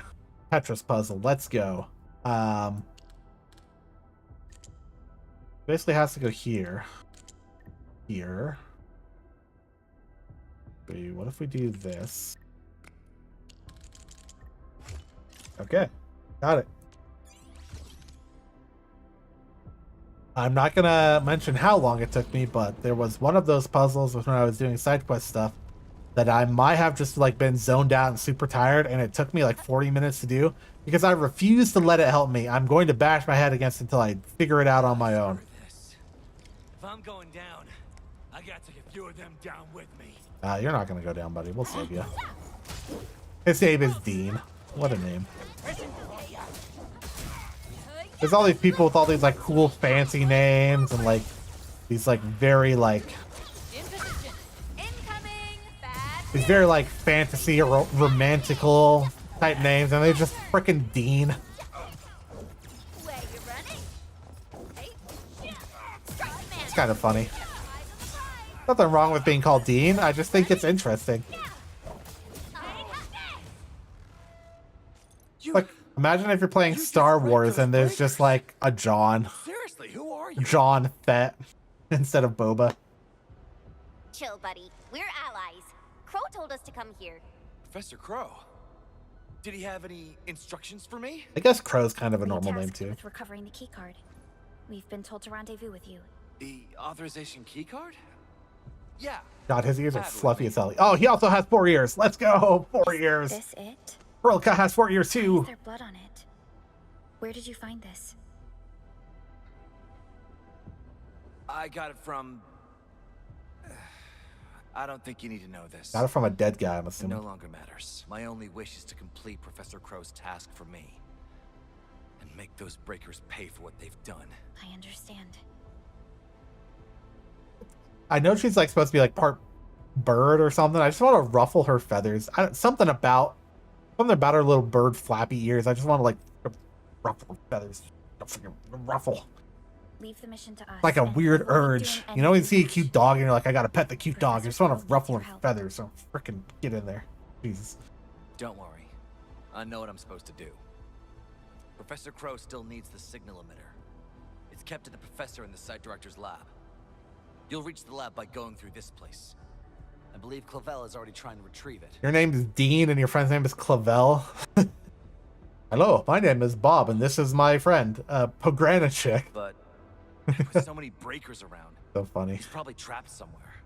S1: Tetris puzzle. Let's go. Basically has to go here. Here. Wait, what if we do this? Okay, got it. I'm not gonna mention how long it took me, but there was one of those puzzles when I was doing side quest stuff that I might have just like been zoned out and super tired, and it took me like 40 minutes to do because I refused to let it help me. I'm going to bash my head against it until I figure it out on my own.
S14: If I'm going down, I got to get a few of them down with me.
S1: You're not gonna go down, buddy. We'll save you. His name is Dean. What a name. There's all these people with all these like cool fancy names and like these like very like these very like fantasy or romantical type names, and they're just freaking Dean. It's kind of funny. Nothing wrong with being called Dean. I just think it's interesting. Like, imagine if you're playing Star Wars and there's just like a John.
S14: Seriously, who are you?
S1: John Fett instead of Boba.
S12: Chill, buddy. We're allies. Crow told us to come here.
S7: Professor Crow? Did he have any instructions for me?
S1: I guess Crow's kind of a normal name too.
S8: With recovering the keycard. We've been told to rendezvous with you.
S7: The authorization keycard? Yeah.
S1: God, his ears are fluffy as hell. Oh, he also has 4 ears. Let's go. 4 ears.
S8: Is this it?
S1: Rilka has 4 ears too.
S8: Why is there blood on it? Where did you find this?
S7: I got it from... I don't think you need to know this.
S1: Got it from a dead guy, I'm
S7: It
S1: assuming.
S7: no longer matters. My only wish is to complete Professor Crow's task for me. And make those breakers pay for what they've done.
S8: I understand.
S1: I know she's like supposed to be like part bird or something. I just want to ruffle her feathers. Something about her little bird flappy ears. I just want to like ruffle her feathers. Ruffle.
S8: Leave the mission to us.
S1: Like a weird urge. You know, when you see a cute dog and you're like, I gotta pet the cute dog. I just want to ruffle her feathers. So freaking get in there. Jesus.
S7: Don't worry. I know what I'm supposed to do. Professor Crow still needs the signal emitter. It's kept at the professor in the site director's lab. You'll reach the lab by going through this place. I believe Clavel is already trying to retrieve it.
S1: Your name is Dean and your friend's name is Clavel. Hello, my name is Bob and this is my friend, Pogranichik.
S7: But with so many breakers around,
S1: so funny.
S7: He's probably trapped somewhere.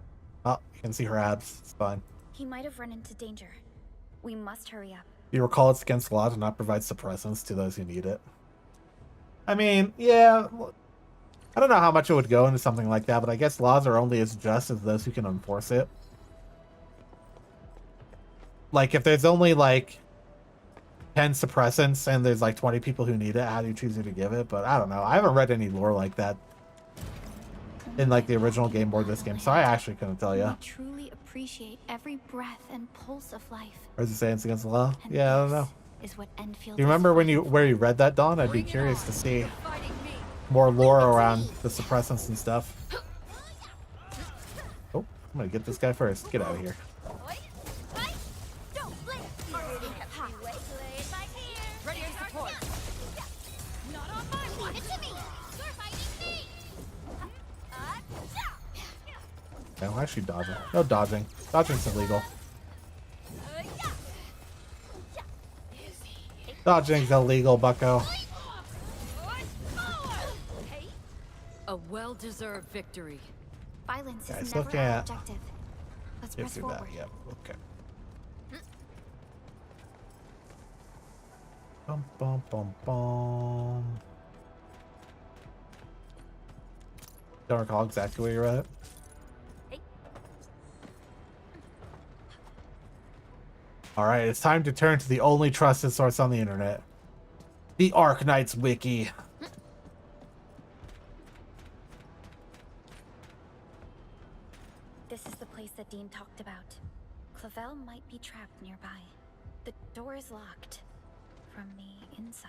S1: Oh, you can see her abs. It's fine.
S8: He might have run into danger. We must hurry up.
S1: You recall it's against the law to not provide suppressants to those who need it. I mean, yeah, I don't know how much it would go into something like that, but I guess laws are only as just as those who can enforce it. Like, if there's only, like, 10 suppressants and there's, like, 20 people who need it, how do you choose who to give it? But I don't know. I haven't read any lore like that in, like, the original game or this game, so I actually couldn't tell you.
S8: We truly appreciate every breath and pulse of life.
S1: Or is it saying it's against the law? Yeah, I don't know.
S8: Is what Enfield
S1: Do you remember when where you read that, Dawn? I'd be curious to see more lore around the suppressants and stuff. Oh, I'm gonna get this guy first. Get out of here. Okay, why is she dodging? No dodging. Dodging's illegal. Dodging's illegal, bucko.
S13: A well-deserved victory.
S8: Violence
S1: Yeah, I
S8: is
S1: still
S8: never our
S1: can't
S8: objective. Let's
S1: get
S8: press
S1: through
S8: forward.
S1: that. Yep. Okay. Bum bum bum bum. Don't recall exactly where you're at. All right, it's time to turn to the only trusted source on the internet, the ARKNIGHTS wiki.
S8: This is the place that Dean talked about. Clavel might be trapped nearby. The door is locked from the inside.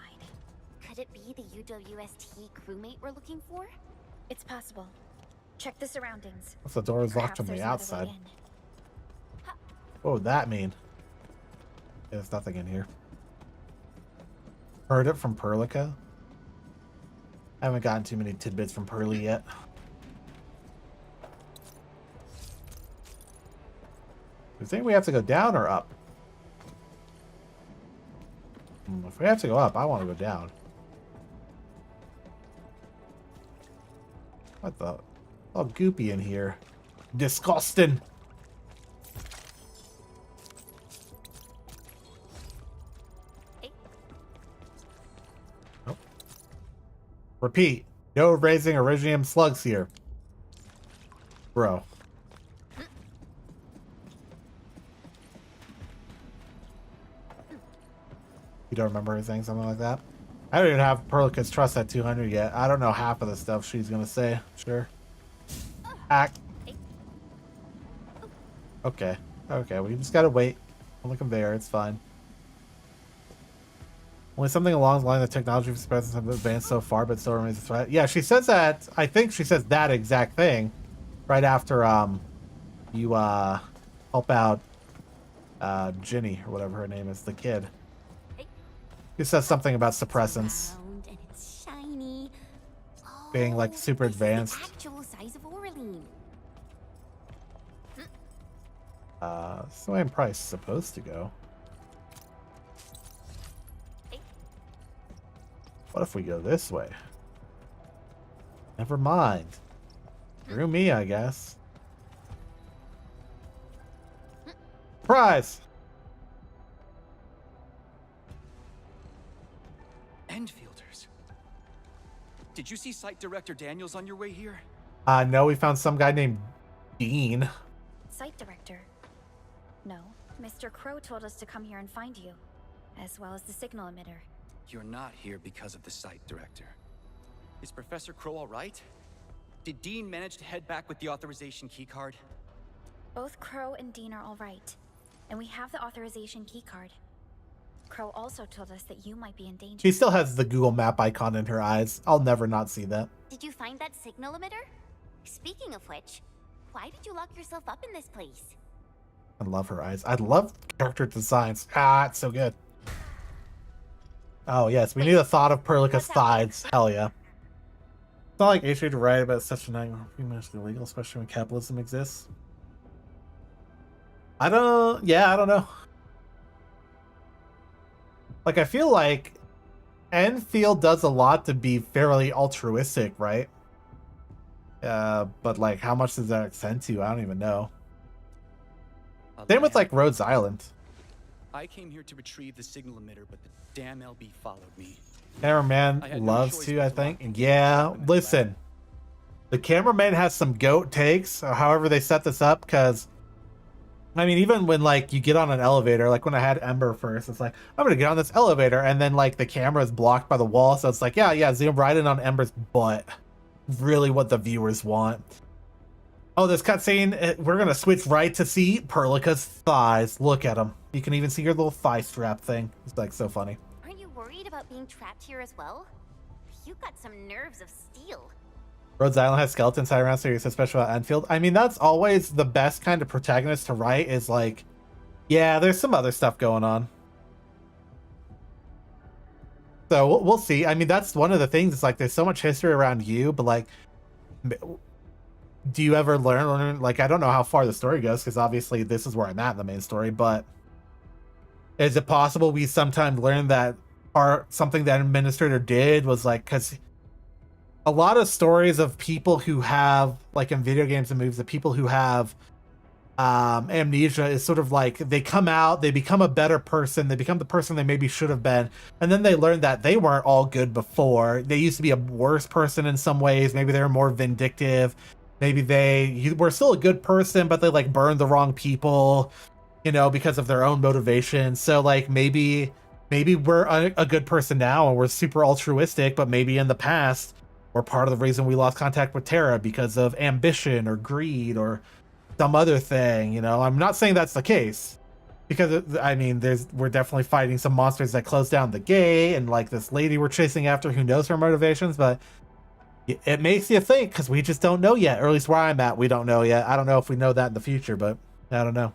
S12: Could it be the UWST crewmate we're looking for?
S8: It's possible. Check the surroundings.
S1: If the door is locked
S8: Perhaps
S1: from the
S8: there's another
S1: outside.
S8: way in.
S1: What would that mean? There's nothing in here. Heard it from Perlica? I haven't gotten too many tidbits from Pearly yet. Do you think we have to go down or up? If we have to go up, I want to go down. What the? All goopy in here. Disgusting. Oh. Repeat. No raising Originium slugs here. Bro. You don't remember her saying something like that? I don't even have Perlica's trust at 200 yet. I don't know half of the stuff she's gonna say. Sure. Act. Okay. Okay, we just gotta wait on the conveyor. It's fine. Only something along the line of technology for suppressants have advanced so far, but still remains a threat. Yeah, she says that. I think she says that exact thing right after you help out Ginny or whatever her name is, the kid. He says something about suppressants
S12: And it's shiny.
S1: being like super advanced.
S12: Actual size of Oraline.
S1: That's the way Price is supposed to go. What if we go this way? Never mind. Through me, I guess. Prize!
S16: Endfielders. Did you see Site Director Daniels on your way here?
S1: No, we found some guy named Dean.
S8: Site director? No. Mr. Crow told us to come here and find you, as well as the signal emitter.
S16: You're not here because of the site director. Is Professor Crow all right? Did Dean manage to head back with the authorization keycard?
S8: Both Crow and Dean are all right, and we have the authorization keycard. Crow also told us that you might be in danger.
S1: She still has the Google map icon in her eyes. I'll never not see that.
S12: Did you find that signal emitter? Speaking of which, why did you lock yourself up in this place?
S1: I love her eyes. I love character designs. Ah, it's so good. Oh, yes. We need the thought of Perlica's thighs. Hell yeah. It's not like H.A. to write about such a nightmare illegal, especially when capitalism exists. I don't know. Like, I feel like Enfield does a lot to be fairly altruistic, right? But like, how much does that extend to? I don't even know. Same with like Rhodes Island.
S16: I came here to retrieve the signal emitter, but the damn LB followed me.
S1: Cameraman loves to, I think. And yeah, listen. The cameraman has some goat takes, or however they set this up, because I mean, even when like you get on an elevator, like when I had Ember first, it's like, I'm gonna get on this elevator, and then like the camera is blocked by the wall, so it's like, yeah, zoom right in on Ember's butt. Really what the viewers want. Oh, this cutscene, we're gonna switch right to see Perlica's thighs. Look at them. You can even see her little thigh strap thing. It's like so funny.
S12: Aren't you worried about being trapped here as well? You've got some nerves of steel.
S1: Rhodes Island has skeletons hiding around, so you're so special about Enfield. I mean, that's always the best kind of protagonist to write, is like, yeah, there's some other stuff going on. So we'll see. I mean, that's one of the things. It's like there's so much history around you, but like, do you ever learn? Like, I don't know how far the story goes, because obviously this is where I'm at in the main story. But is it possible we sometimes learn that something that administrator did was like, because a lot of stories of people who have, like in video games and movies, the people who have amnesia is sort of like they come out, they become a better person, they become the person they maybe should have been, and then they learn that they weren't all good before. They used to be a worse person in some ways. Maybe they were more vindictive. Maybe they were still a good person, but they like burned the wrong people, you know, because of their own motivation. So like maybe we're a good person now and we're super altruistic, but maybe in the past we're part of the reason we lost contact with Terra because of ambition or greed or some other thing, you know. I'm not saying that's the case, because I mean, we're definitely fighting some monsters that close down the gate, and like this lady we're chasing after who knows her motivations, but it makes you think, because we just don't know yet, or at least where I'm at, we don't know yet. I don't know if we know that in the future, but I don't know.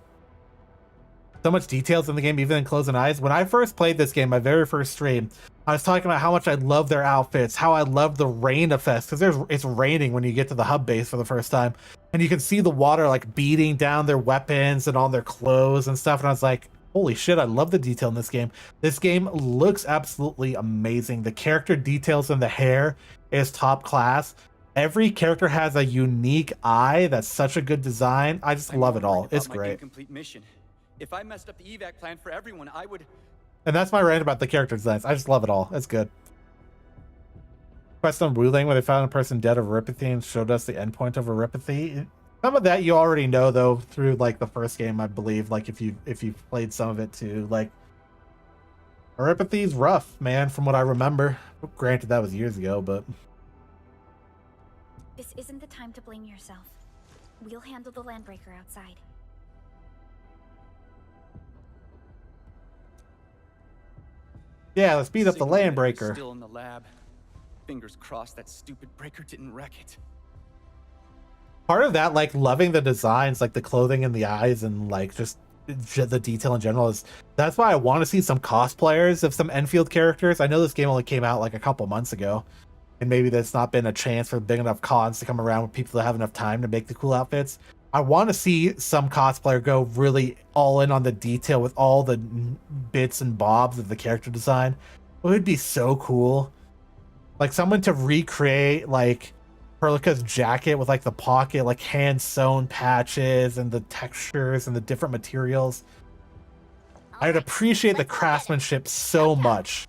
S1: So much details in the game, even in closing eyes. When I first played this game, my very first stream, I was talking about how much I love their outfits, how I love the rain effects, because it's raining when you get to the hub base for the first time, and you can see the water like beating down their weapons and on their clothes and stuff, and I was like, holy shit, I love the detail in this game. This game looks absolutely amazing. The character details in the hair is top class. Every character has a unique eye. That's such a good design. I just love it all. It's great.
S16: Incomplete mission. If I messed up the evac plan for everyone, I would...
S1: And that's my rant about the character designs. I just love it all. It's good. Quest on Wuling, where they found a person dead of Eripathy and showed us the endpoint of Eripathy. Some of that you already know, though, through like the first game, I believe. Like if you've played some of it too. Like, Eripathy's rough, man, from what I remember. Granted, that was years ago, but...
S8: This isn't the time to blame yourself. We'll handle the landbreaker outside.
S1: Yeah, let's beat up the landbreaker.
S16: Still in the lab. Fingers crossed that stupid breaker didn't wreck it.
S1: Part of that, like loving the designs, like the clothing and the eyes, and like just the detail in general, is that's why I want to see some cosplayers of some Enfield characters. I know this game only came out like a couple months ago, and maybe there's not been a chance for big enough cons to come around with people that have enough time to make the cool outfits. I want to see some cosplayer go really all in on the detail with all the bits and bobs of the character design. It would be so cool. Like someone to recreate like Perlica's jacket with like the pocket, like hand sewn patches and the textures and the different materials. I'd appreciate the craftsmanship so much.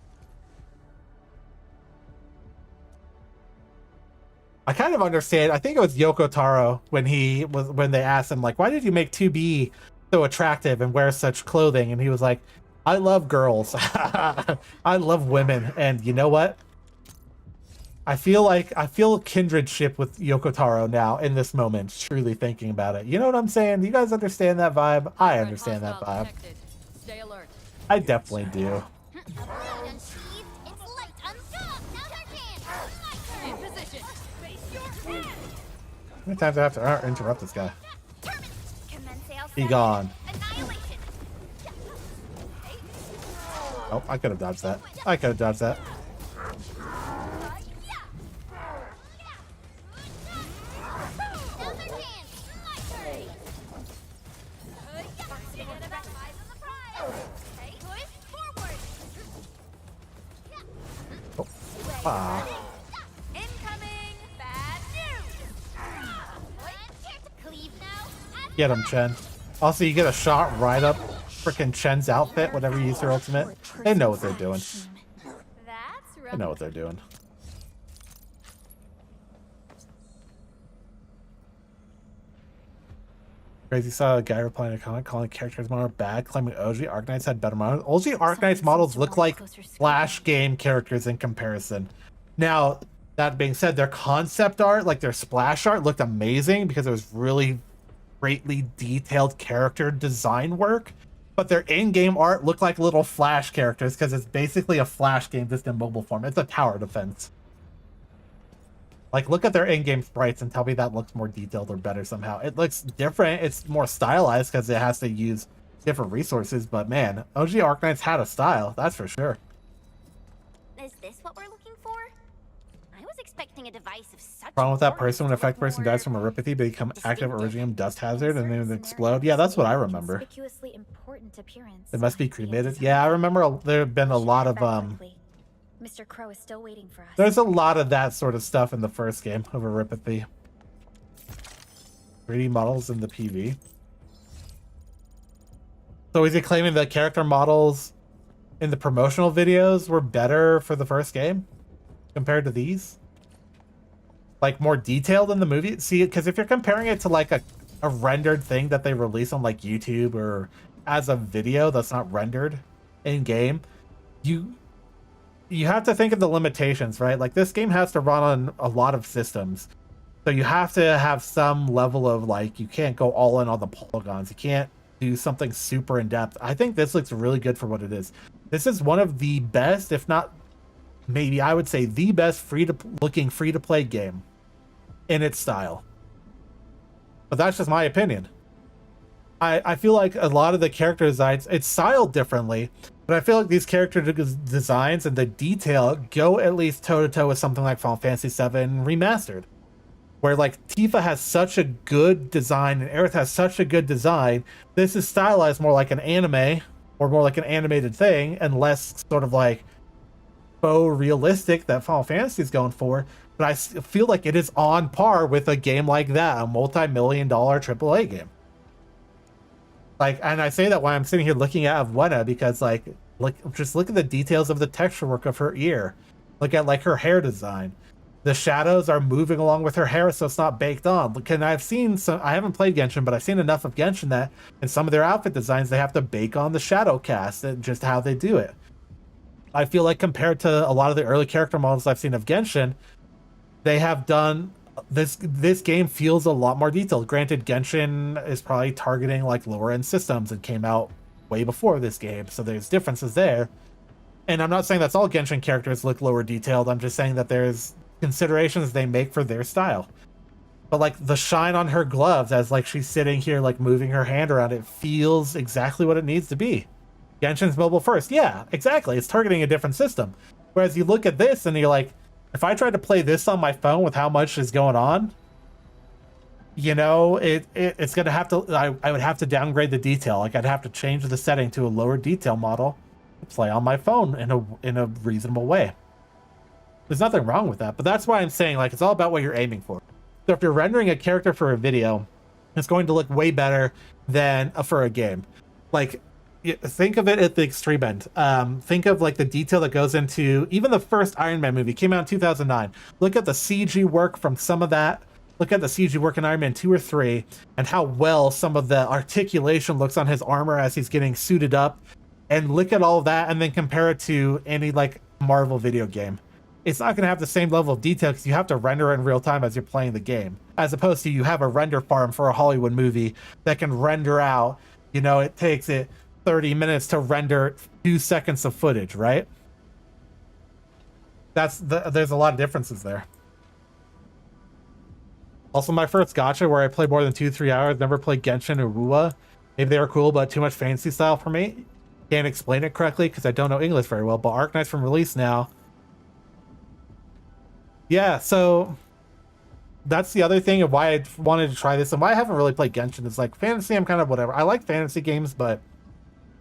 S1: I kind of understand. I think it was Yoko Taro when they asked him like, why did you make 2B so attractive and wear such clothing? And he was like, I love girls. I love women. And you know what? I feel kindredship with Yoko Taro now in this moment, truly thinking about it. You know what I'm saying? Do you guys understand that vibe? I understand that vibe.
S13: Stay alert.
S1: I definitely do. How many times do I have to interrupt this guy? Be gone. Oh, I could have dodged that. I could have dodged that. Oh. Ah. Get him, Chen. Also, you get a shot right up frickin' Chen's outfit whenever you use her ultimate. They know what they're doing. They know what they're doing. Crazy saw a guy replying to a comment calling characters more bad, claiming OG ARKNIGHTS had better models. OG ARKNIGHTS models look like Flash game characters in comparison. Now, that being said, their concept art, like their splash art, looked amazing because it was really greatly detailed character design work, but their in-game art looked like little Flash characters because it's basically a Flash game just in mobile form. It's a tower defense. Like, look at their in-game sprites and tell me that looks more detailed or better somehow. It looks different. It's more stylized because it has to use different resources, but man, OG ARKNIGHTS had a style, that's for sure.
S12: Is this what we're looking for? I was expecting a device of such
S1: Problem with that person when affected person dies from erypathy, they become active Iridium dust hazard and then explode. Yeah, that's what I remember.
S8: Conspicuously important appearance.
S1: It must be cremated. Yeah, I remember there have been a lot of
S8: Mr. Crow is still waiting for us.
S1: there's a lot of that sort of stuff in the first game of Erypathy. 3D models in the PV. So is he claiming that character models in the promotional videos were better for the first game compared to these? Like more detailed in the movie? See, because if you're comparing it to like a rendered thing that they release on like YouTube or as a video that's not rendered in game, you have to think of the limitations, right? Like this game has to run on a lot of systems. So you have to have some level of like, you can't go all in on the polygons. You can't do something super in depth. I think this looks really good for what it is. This is one of the best, if not maybe I would say the best free to play game in its style. But that's just my opinion. I feel like a lot of the character designs, it's styled differently, but I feel like these character designs and the detail go at least toe-to-toe with something like Final Fantasy VII Remastered. Where like Tifa has such a good design and Aerith has such a good design, this is stylized more like an anime or more like an animated thing and less sort of like faux realistic that Final Fantasy is going for. But I feel like it is on par with a game like that, a multi-million-dollar AAA game. Like, and I say that while I'm sitting here looking at Avwena because like just look at the details of the texture work of her ear. Look at like her hair design. The shadows are moving along with her hair, so it's not baked on. And I've seen some, I haven't played Genshin, but I've seen enough of Genshin that in some of their outfit designs, they have to bake on the shadow cast and just how they do it. I feel like compared to a lot of the early character models I've seen of Genshin, they have done this game feels a lot more detailed. Granted, Genshin is probably targeting like lower end systems and came out way before this game, so there's differences there. And I'm not saying that's all Genshin characters look lower detailed. I'm just saying that there's considerations they make for their style. But like the shine on her gloves as like she's sitting here like moving her hand around, it feels exactly what it needs to be. Genshin's mobile first. Yeah, exactly. It's targeting a different system. Whereas you look at this and you're like, if I tried to play this on my phone with how much is going on, you know, it's gonna have to, I would have to downgrade the detail. Like I'd have to change the setting to a lower detail model to play on my phone in a reasonable way. There's nothing wrong with that, but that's why I'm saying like it's all about what you're aiming for. So if you're rendering a character for a video, it's going to look way better than for a game. Like think of it at the extreme end. Think of like the detail that goes into even the first Iron Man movie came out in 2009. Look at the CG work from some of that. Look at the CG work in Iron Man 2 or 3 and how well some of the articulation looks on his armor as he's getting suited up. And look at all of that and then compare it to any like Marvel video game. It's not going to have the same level of detail because you have to render it in real time as you're playing the game. As opposed to you have a render farm for a Hollywood movie that can render out, you know, it takes it 30 minutes to render 2 seconds of footage, right? There's a lot of differences there. Also, my first gacha where I played more than 2-3 hours, never played Genshin or Wuwa. Maybe they were cool, but too much fantasy style for me. Can't explain it correctly because I don't know English very well, but ARKNIGHTS from release now. Yeah, so that's the other thing of why I wanted to try this and why I haven't really played Genshin. It's like fantasy, I'm kind of whatever. I like fantasy games, but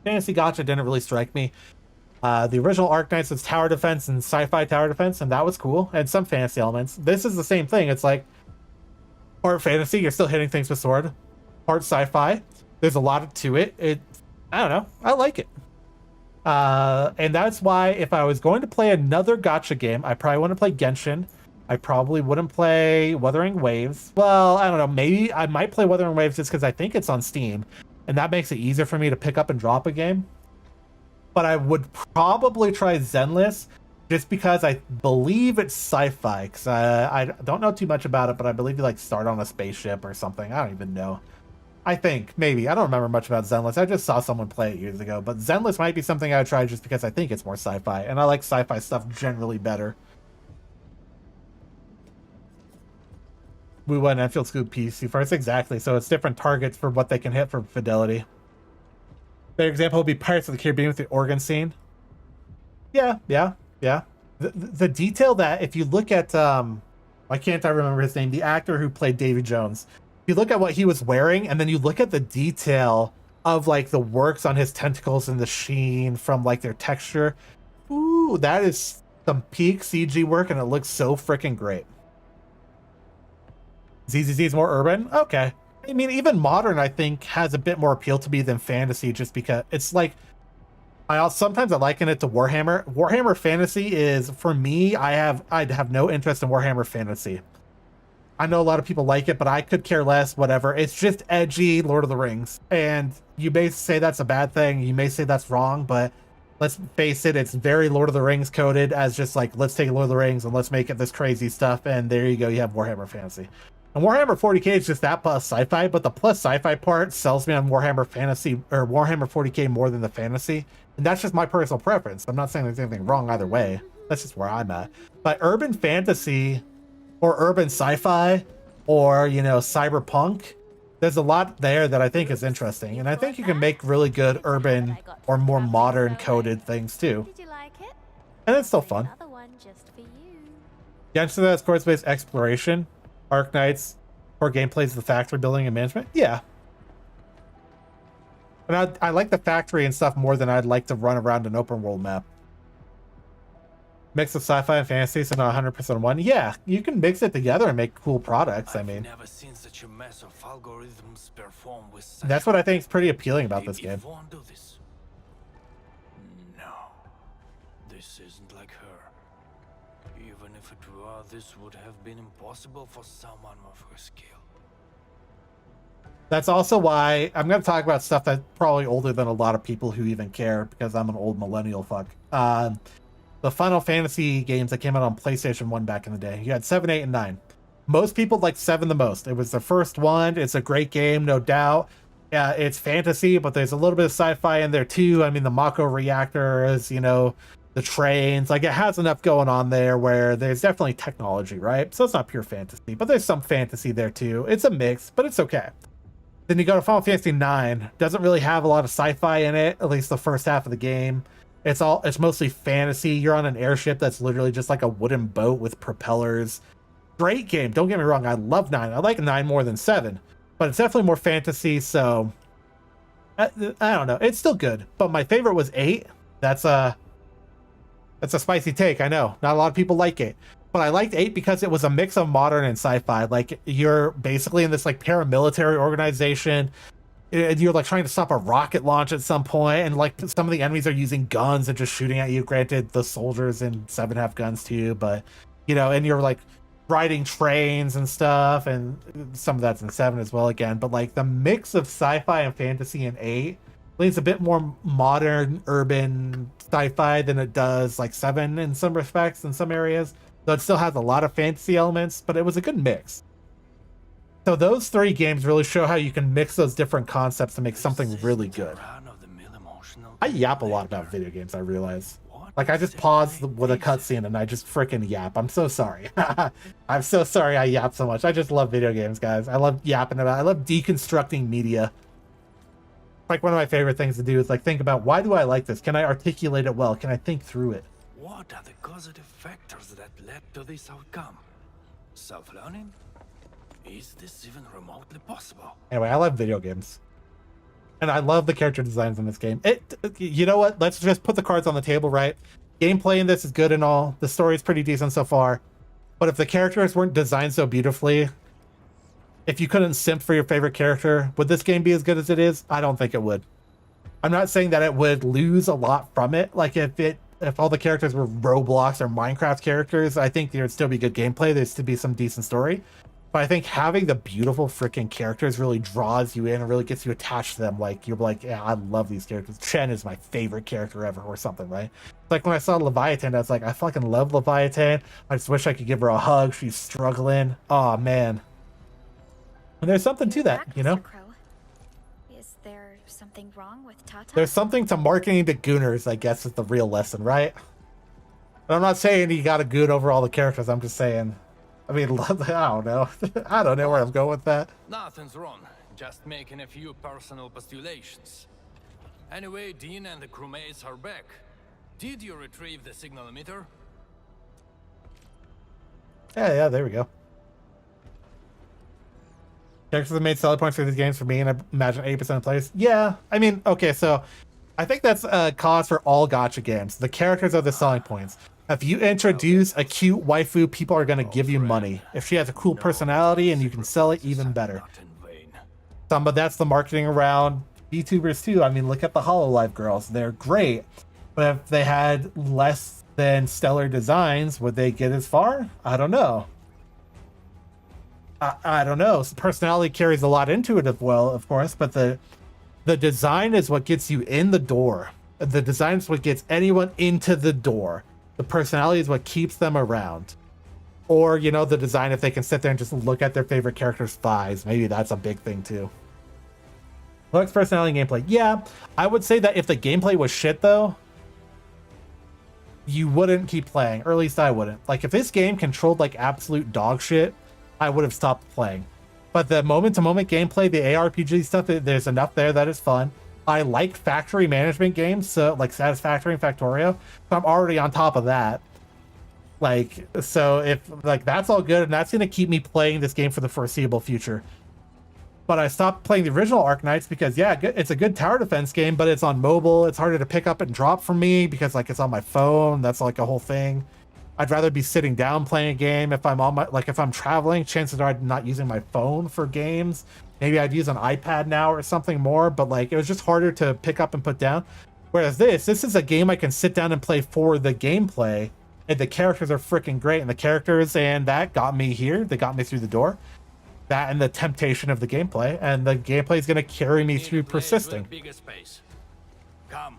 S1: fantasy gacha didn't really strike me. The original ARKNIGHTS was tower defense and sci-fi tower defense, and that was cool, and some fantasy elements. This is the same thing. It's like part fantasy, you're still hitting things with sword. Part sci-fi, there's a lot to it. I don't know, I like it. And that's why if I was going to play another gacha game, I probably wouldn't play Genshin. I probably wouldn't play Wuthering Waves. Well, I don't know, maybe I might play Wuthering Waves just because I think it's on Steam, and that makes it easier for me to pick up and drop a game. But I would probably try Zenless just because I believe it's sci-fi, because I don't know too much about it, but I believe you like start on a spaceship or something. I don't even know. I think, maybe. I don't remember much about Zenless. I just saw someone play it years ago, but Zenless might be something I would try just because I think it's more sci-fi, and I like sci-fi stuff generally better. We went Enfield Scoop PC first, exactly. So it's different targets for what they can hit for fidelity. The example would be Pirates of the Caribbean with the organ scene. Yeah. The detail that if you look at why can't I remember his name? The actor who played Davy Jones. If you look at what he was wearing, and then you look at the detail of like the works on his tentacles and the sheen from like their texture. Ooh, that is some peak CG work, and it looks so freaking great. ZZZ is more urban? Okay. I mean, even modern, I think, has a bit more appeal to me than fantasy, just because it's like, sometimes I liken it to Warhammer. Warhammer Fantasy is, for me, I'd have no interest in Warhammer Fantasy. I know a lot of people like it, but I could care less, whatever. It's just edgy Lord of the Rings. And you may say that's a bad thing, you may say that's wrong, but let's face it, it's very Lord of the Rings coded as just like, let's take Lord of the Rings and let's make it this crazy stuff, and there you go, you have Warhammer Fantasy. And Warhammer 40k is just that plus sci-fi, but the plus sci-fi part sells me on Warhammer Fantasy or Warhammer 40k more than the fantasy. And that's just my personal preference. I'm not saying there's anything wrong either way. That's just where I'm at. But urban fantasy or urban sci-fi or, you know, cyberpunk, there's a lot there that I think is interesting. And I think you can make really good urban or more modern coded things too.
S3: Did you like it?
S1: And it's still fun.
S3: Another one just for you.
S1: Genshin has course-based exploration. ARKNIGHTS or gameplays, the factory building and management. Yeah. And I like the factory and stuff more than I'd like to run around an open world map. Mix of sci-fi and fantasy, so not 100% one. Yeah, you can mix it together and make cool products. I mean,
S14: never seen such a mess of algorithms perform with such
S1: that's what I think is pretty appealing about this game.
S14: Do this. No, this isn't like her. Even if it were, this would have been impossible for someone of her skill.
S1: That's also why I'm going to talk about stuff that's probably older than a lot of people who even care, because I'm an old millennial fuck. The Final Fantasy games that came out on PlayStation 1 back in the day. You had 7, 8, and 9. Most people like 7 the most. It was the first one. It's a great game, no doubt. Yeah, it's fantasy, but there's a little bit of sci-fi in there too. I mean, the Mako reactors, you know, the trains, like it has enough going on there where there's definitely technology, right? So it's not pure fantasy, but there's some fantasy there too. It's a mix, but it's okay. Then you go to Final Fantasy 9. Doesn't really have a lot of sci-fi in it, at least the first half of the game. It's mostly fantasy. You're on an airship that's literally just like a wooden boat with propellers. Great game. Don't get me wrong. I love 9. I like 9 more than 7, but it's definitely more fantasy. So I don't know. It's still good, but my favorite was 8. That's a spicy take. I know not a lot of people like it, but I liked 8 because it was a mix of modern and sci-fi. Like you're basically in this like paramilitary organization. and you're like trying to stop a rocket launch at some point, and like some of the enemies are using guns and just shooting at you. Granted, the soldiers in 7 have guns too, but you know, and you're like riding trains and stuff, and some of that's in 7 as well again. But like the mix of sci-fi and fantasy in 8 leans a bit more modern urban sci-fi than it does like 7 in some respects in some areas. So it still has a lot of fantasy elements, but it was a good mix. So those 3 games really show how you can mix those different concepts to make something really good. I yap a lot about video games, I realize. Like, I just pause with a cutscene and I just freaking yap. I'm so sorry. I'm so sorry I yap so much. I just love video games, guys. I love yapping about it. I love deconstructing media. Like, one of my favorite things to do is, like, think about, why do I like this? Can I articulate it well? Can I think through it?
S14: What are the causative factors that led to this outcome? Self-learning? Is this even remotely possible?
S1: Anyway, I love video games. And I love the character designs in this game. You know what? Let's just put the cards on the table, right? Gameplay in this is good and all. The story is pretty decent so far. But if the characters weren't designed so beautifully, if you couldn't simp for your favorite character, would this game be as good as it is? I don't think it would. I'm not saying that it would lose a lot from it. Like, if all the characters were Roblox or Minecraft characters, I think there'd still be good gameplay. There'd still be some decent story. But I think having the beautiful freaking characters really draws you in and really gets you attached to them. Like, you're like, yeah, I love these characters. Chen is my favorite character ever, or something, right? Like, when I saw Laevatain, I was like, I fucking love Laevatain. I just wish I could give her a hug. She's struggling. Oh, man. And there's something to that, you know?
S8: Is there something wrong with Tata?
S1: There's something to marketing to gooners, I guess, is the real lesson, right? But I'm not saying you gotta goon over all the characters. I'm just saying... I mean, I don't know. I don't know where I'm going with that.
S14: Nothing's wrong. Just making a few personal postulations. Anyway, Dean and the crewmates are back. Did you retrieve the signal emitter?
S1: Yeah, there we go. Characters that made selling points for these games for me, and I imagine 80% of players. Yeah, I mean, okay, so I think that's a cause for all gacha games. The characters are the selling points. If you introduce a cute waifu, people are going to give you money. If she has a cool personality and you can sell it, even better. But that's the marketing around VTubers too. I mean, look at the HoloLive girls. They're great. But if they had less than stellar designs, would they get as far? I don't know. I don't know. So personality carries a lot into it as well, of course. But the design is what gets you in the door. The design is what gets anyone into the door. The personality is what keeps them around. Or, you know, the design, if they can sit there and just look at their favorite character's thighs. Maybe that's a big thing, too. Looks, personality, and gameplay. Yeah, I would say that if the gameplay was shit, though, you wouldn't keep playing. Or at least I wouldn't. Like, if this game controlled, like, absolute dog shit, I would have stopped playing. But the moment-to-moment gameplay, the ARPG stuff, there's enough there that is fun. I like factory management games, so like Satisfactory and Factorio. So I'm already on top of that. Like, so if like that's all good, and that's gonna keep me playing this game for the foreseeable future. But I stopped playing the original ARKNIGHTS because yeah, it's a good tower defense game, but it's on mobile. It's harder to pick up and drop for me because like it's on my phone. That's like a whole thing. I'd rather be sitting down playing a game. If I'm on my if I'm traveling, chances are I'm not using my phone for games. Maybe I'd use an iPad now or something more, but like it was just harder to pick up and put down. Whereas this is a game I can sit down and play for the gameplay, and the characters are freaking great. And the characters, and that got me here. They got me through the door. That and the temptation of the gameplay, and the gameplay is going to carry me through persisting.
S14: Bigger space. Come,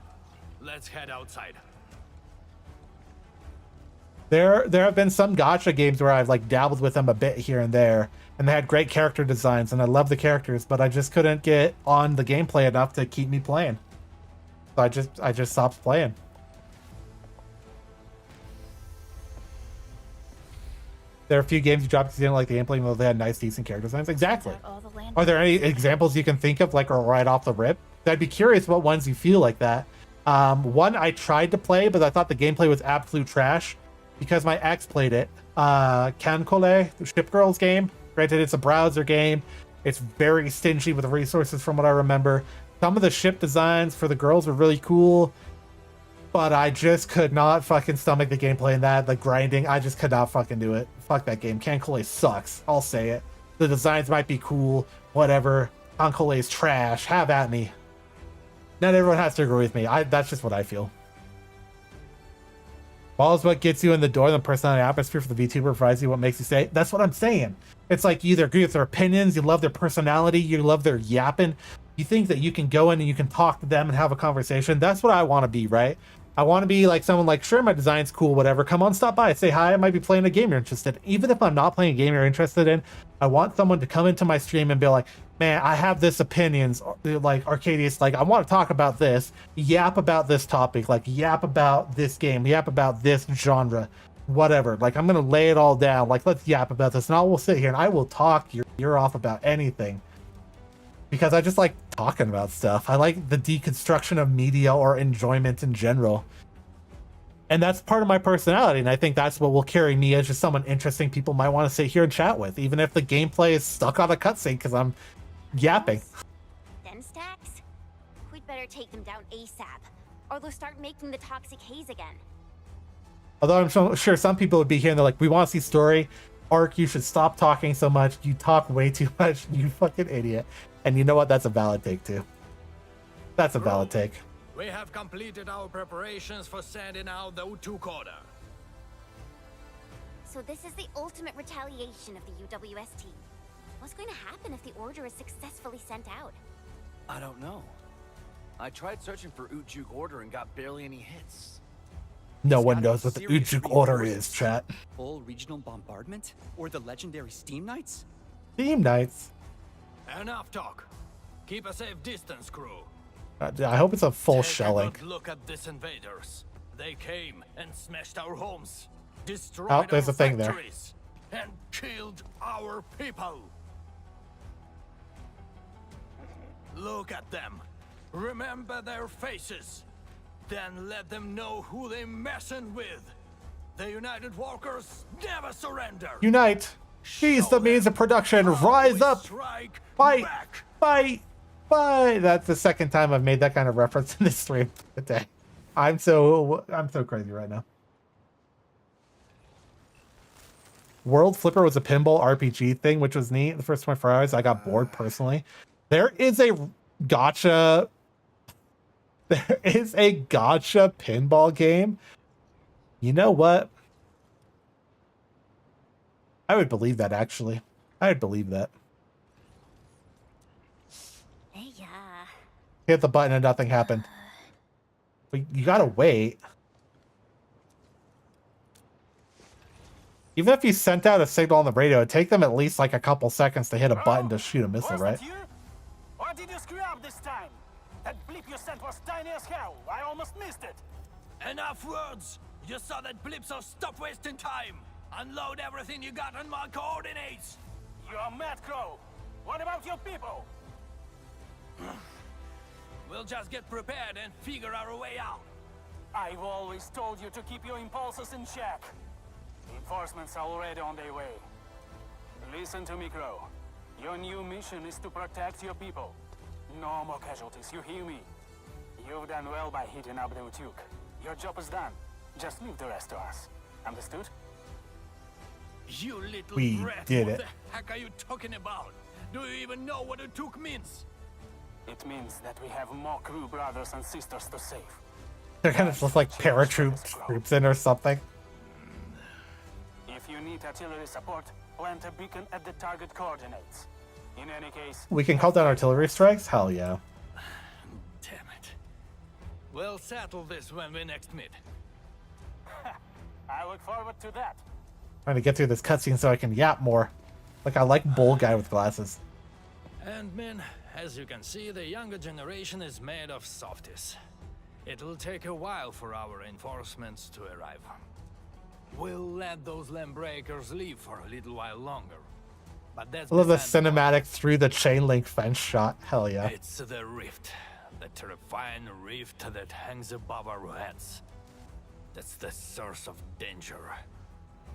S14: let's head outside.
S1: There have been some gacha games where I've like dabbled with them a bit here and there, and they had great character designs, and I love the characters, but I just couldn't get on the gameplay enough to keep me playing. So I just stopped playing. There are a few games you dropped because you didn't like the gameplay, though they had nice, decent character designs. Exactly. Are there any examples you can think of, like, or right off the rip? I'd be curious what ones you feel like that. One I tried to play, but I thought the gameplay was absolute trash because my ex played it. Kankole, the Ship Girls game. Granted, it's a browser game. It's very stingy with resources from what I remember. Some of the ship designs for the girls were really cool, but I just could not fucking stomach the gameplay in that. The grinding, I just could not fucking do it. Fuck that game. Kankole sucks. I'll say it. The designs might be cool, whatever. Concole's trash. Have at me. Not everyone has to agree with me. That's just what I feel. Ball is what gets you in the door. The personality atmosphere for the VTuber provides you what makes you say. That's what I'm saying. It's like you either agree with their opinions, you love their personality, you love their yapping. You think that you can go in and you can talk to them and have a conversation. That's what I want to be, right? I want to be like someone like, sure, my design's cool, whatever. Come on, stop by, say hi. I might be playing a game you're interested in. Even if I'm not playing a game you're interested in, I want someone to come into my stream and be like, man, I have this opinions, like Arcadius, like I want to talk about this, yap about this topic, like yap about this game, yap about this genre, whatever. Like I'm going to lay it all down. Like, let's yap about this. And I will sit here and I will talk your ear off about anything. Because I just like talking about stuff. I like the deconstruction of media or enjoyment in general. And that's part of my personality. And I think that's what will carry me as just someone interesting people might want to sit here and chat with. Even if the gameplay is stuck on a cutscene because I'm yapping.
S12: Then stacks? We'd better take them down ASAP. Or they'll start making the toxic haze again.
S1: Although I'm sure some people would be here and they're like, we want to see story. Ark, you should stop talking so much. You talk way too much. You fucking idiot. And you know what? That's a valid take, too. That's a valid take.
S14: We have completed our preparations for sending out the Utukoda.
S12: So this is the ultimate retaliation of the UWST. What's going to happen if the order is successfully sent out?
S7: I don't know. I tried searching for Ujuk Order and got barely any hits.
S1: No one knows what the Ujuk Order is, chat.
S17: Full regional bombardment? Or the legendary Steam Knights?
S1: Steam Knights?
S14: Enough talk. Keep a safe distance, crew.
S1: I hope it's a full shelling.
S14: Take a good look at these invaders. They came and smashed our homes, destroyed
S1: Oh, there's
S14: our
S1: a thing there.
S14: factories, and killed our people. Look at them. Remember their faces. Then let them know who they're messing with. The United Workers never surrender.
S1: Unite! Seize the means of production! Rise up! Fight! Fight! Fight! That's the second time I've made that kind of reference in this stream today. I'm so crazy right now. World Flipper was a pinball RPG thing, which was neat. The first 24 hours, I got bored personally. There is a gotcha pinball game. You know what? I would believe that, actually. I would believe that.
S12: Yeah.
S1: Hit the button and nothing happened. But you gotta wait. Even if you sent out a signal on the radio, it'd take them at least like a couple seconds to hit a button to shoot a missile, right?
S18: Or did you screw up this time? That blip you sent was tiny as hell. I almost missed it.
S14: Enough words. You saw that blip, so stop wasting time. Unload everything you got on my coordinates.
S18: You're mad, Crow. What about your people?
S14: We'll just get prepared and figure our way out.
S18: I've always told you to keep your impulses in check. Reinforcements are already on their way. Listen to me, Crow. Your new mission is to protect your people. No more casualties, you hear me? You've done well by hitting up the Utuk. Your job is done. Just leave the rest to us. Understood?
S14: You little
S1: We
S14: brat,
S1: did
S14: what
S1: it.
S14: the heck are you talking about? Do you even know what Utuk means?
S18: It means that we have more crew brothers and sisters to save.
S1: They're kind of just like paratroops troops in or something.
S18: If you need artillery support, plant a beacon at the target coordinates. In any case,
S1: We can call down artillery strikes? Hell yeah.
S14: Damn it. We'll settle this when we next meet.
S18: I look forward to that.
S1: Trying to get through this cutscene so I can yap more. Like I like bull guy with glasses.
S14: And men, as you can see, the younger generation is made of softies. It'll take a while for our reinforcements to arrive. We'll let those lambreakers leave for a little while longer. But that's
S1: I love the
S14: beside the point.
S1: cinematic through the chain link fence shot. Hell yeah.
S14: It's the rift. The terrifying rift that hangs above our heads. That's the source of danger.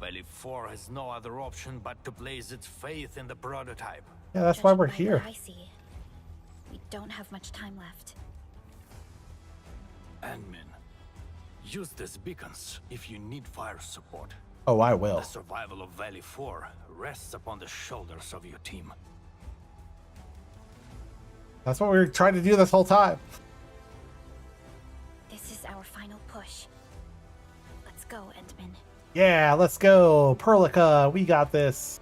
S14: Valley 4 has no other option but to place its faith in the prototype.
S1: Yeah, that's why we're
S8: Judging by
S1: here.
S8: what I see, we don't have much time left.
S14: Admin, use these beacons if you need fire support.
S1: Oh, I will.
S14: The survival of Valley 4 rests upon the shoulders of your team.
S1: That's what we were trying to do this whole time.
S8: This is our final push. Let's go, Endman.
S1: Yeah, let's go. Perlica, we got this.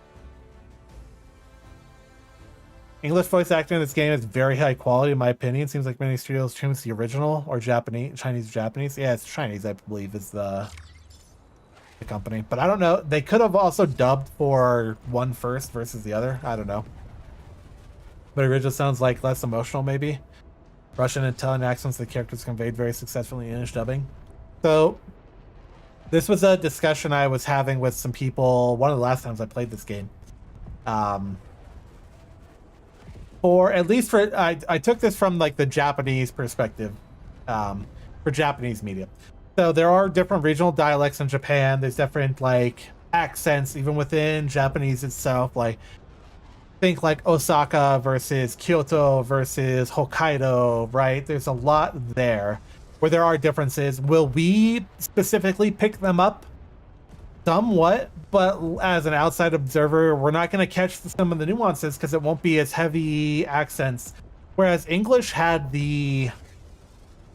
S1: English voice acting in this game is very high quality, in my opinion. Seems like many studios choose the original or Japanese, Chinese or Japanese. Yeah, it's Chinese, I believe, is the company. But I don't know. They could have also dubbed for one first versus the other. I don't know. But original sounds like less emotional, maybe. Russian and Italian accents, the characters conveyed very successfully in English dubbing. So, this was a discussion I was having with some people one of the last times I played this game. Or at least for, I took this from like the Japanese perspective, for Japanese media. So there are different regional dialects in Japan. There's different like accents even within Japanese itself. Like think like Osaka versus Kyoto versus Hokkaido, right? There's a lot there where there are differences. Will we specifically pick them up? Somewhat, but as an outside observer, we're not going to catch some of the nuances because it won't be as heavy accents. Whereas English had the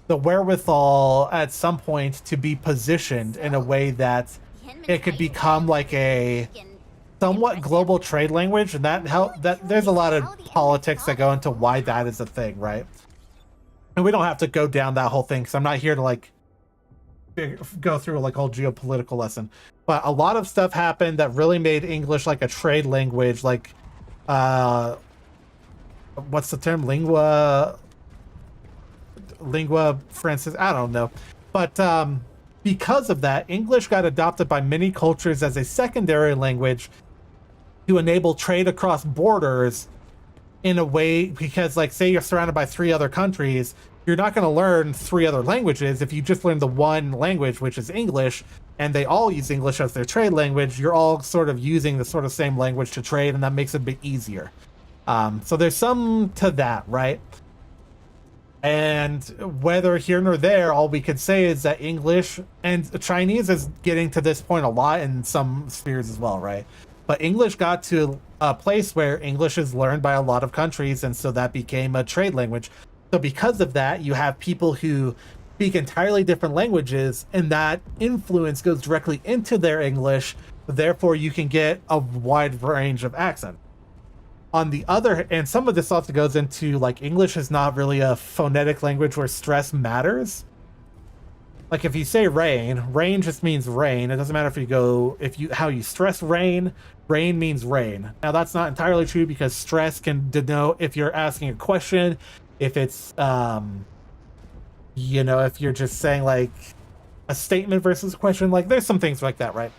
S1: wherewithal at some point to be positioned in a way that it could become like a somewhat global trade language, and that there's a lot of politics that go into why that is a thing, right? And we don't have to go down that whole thing because I'm not here to like go through like a whole geopolitical lesson. But a lot of stuff happened that really made English like a trade language, like what's the term? Lingua francis, I don't know. But because of that, English got adopted by many cultures as a secondary language to enable trade across borders in a way, because like say you're surrounded by 3 other countries, you're not going to learn 3 other languages. If you just learn the one language, which is English, and they all use English as their trade language, you're all sort of using the sort of same language to trade, and that makes it a bit easier. So there's some to that, right? And whether here nor there, all we could say is that English and Chinese is getting to this point a lot in some spheres as well, right? But English got to a place where English is learned by a lot of countries, and so that became a trade language. So because of that, you have people who speak entirely different languages, and that influence goes directly into their English. Therefore, you can get a wide range of accent. On the other, and some of this also goes into like English is not really a phonetic language where stress matters. Like if you say rain, rain just means rain. It doesn't matter how you stress rain, rain means rain. Now that's not entirely true because stress can denote if you're asking a question, if it's if you're just saying like a statement versus a question, like there's some things like that, right?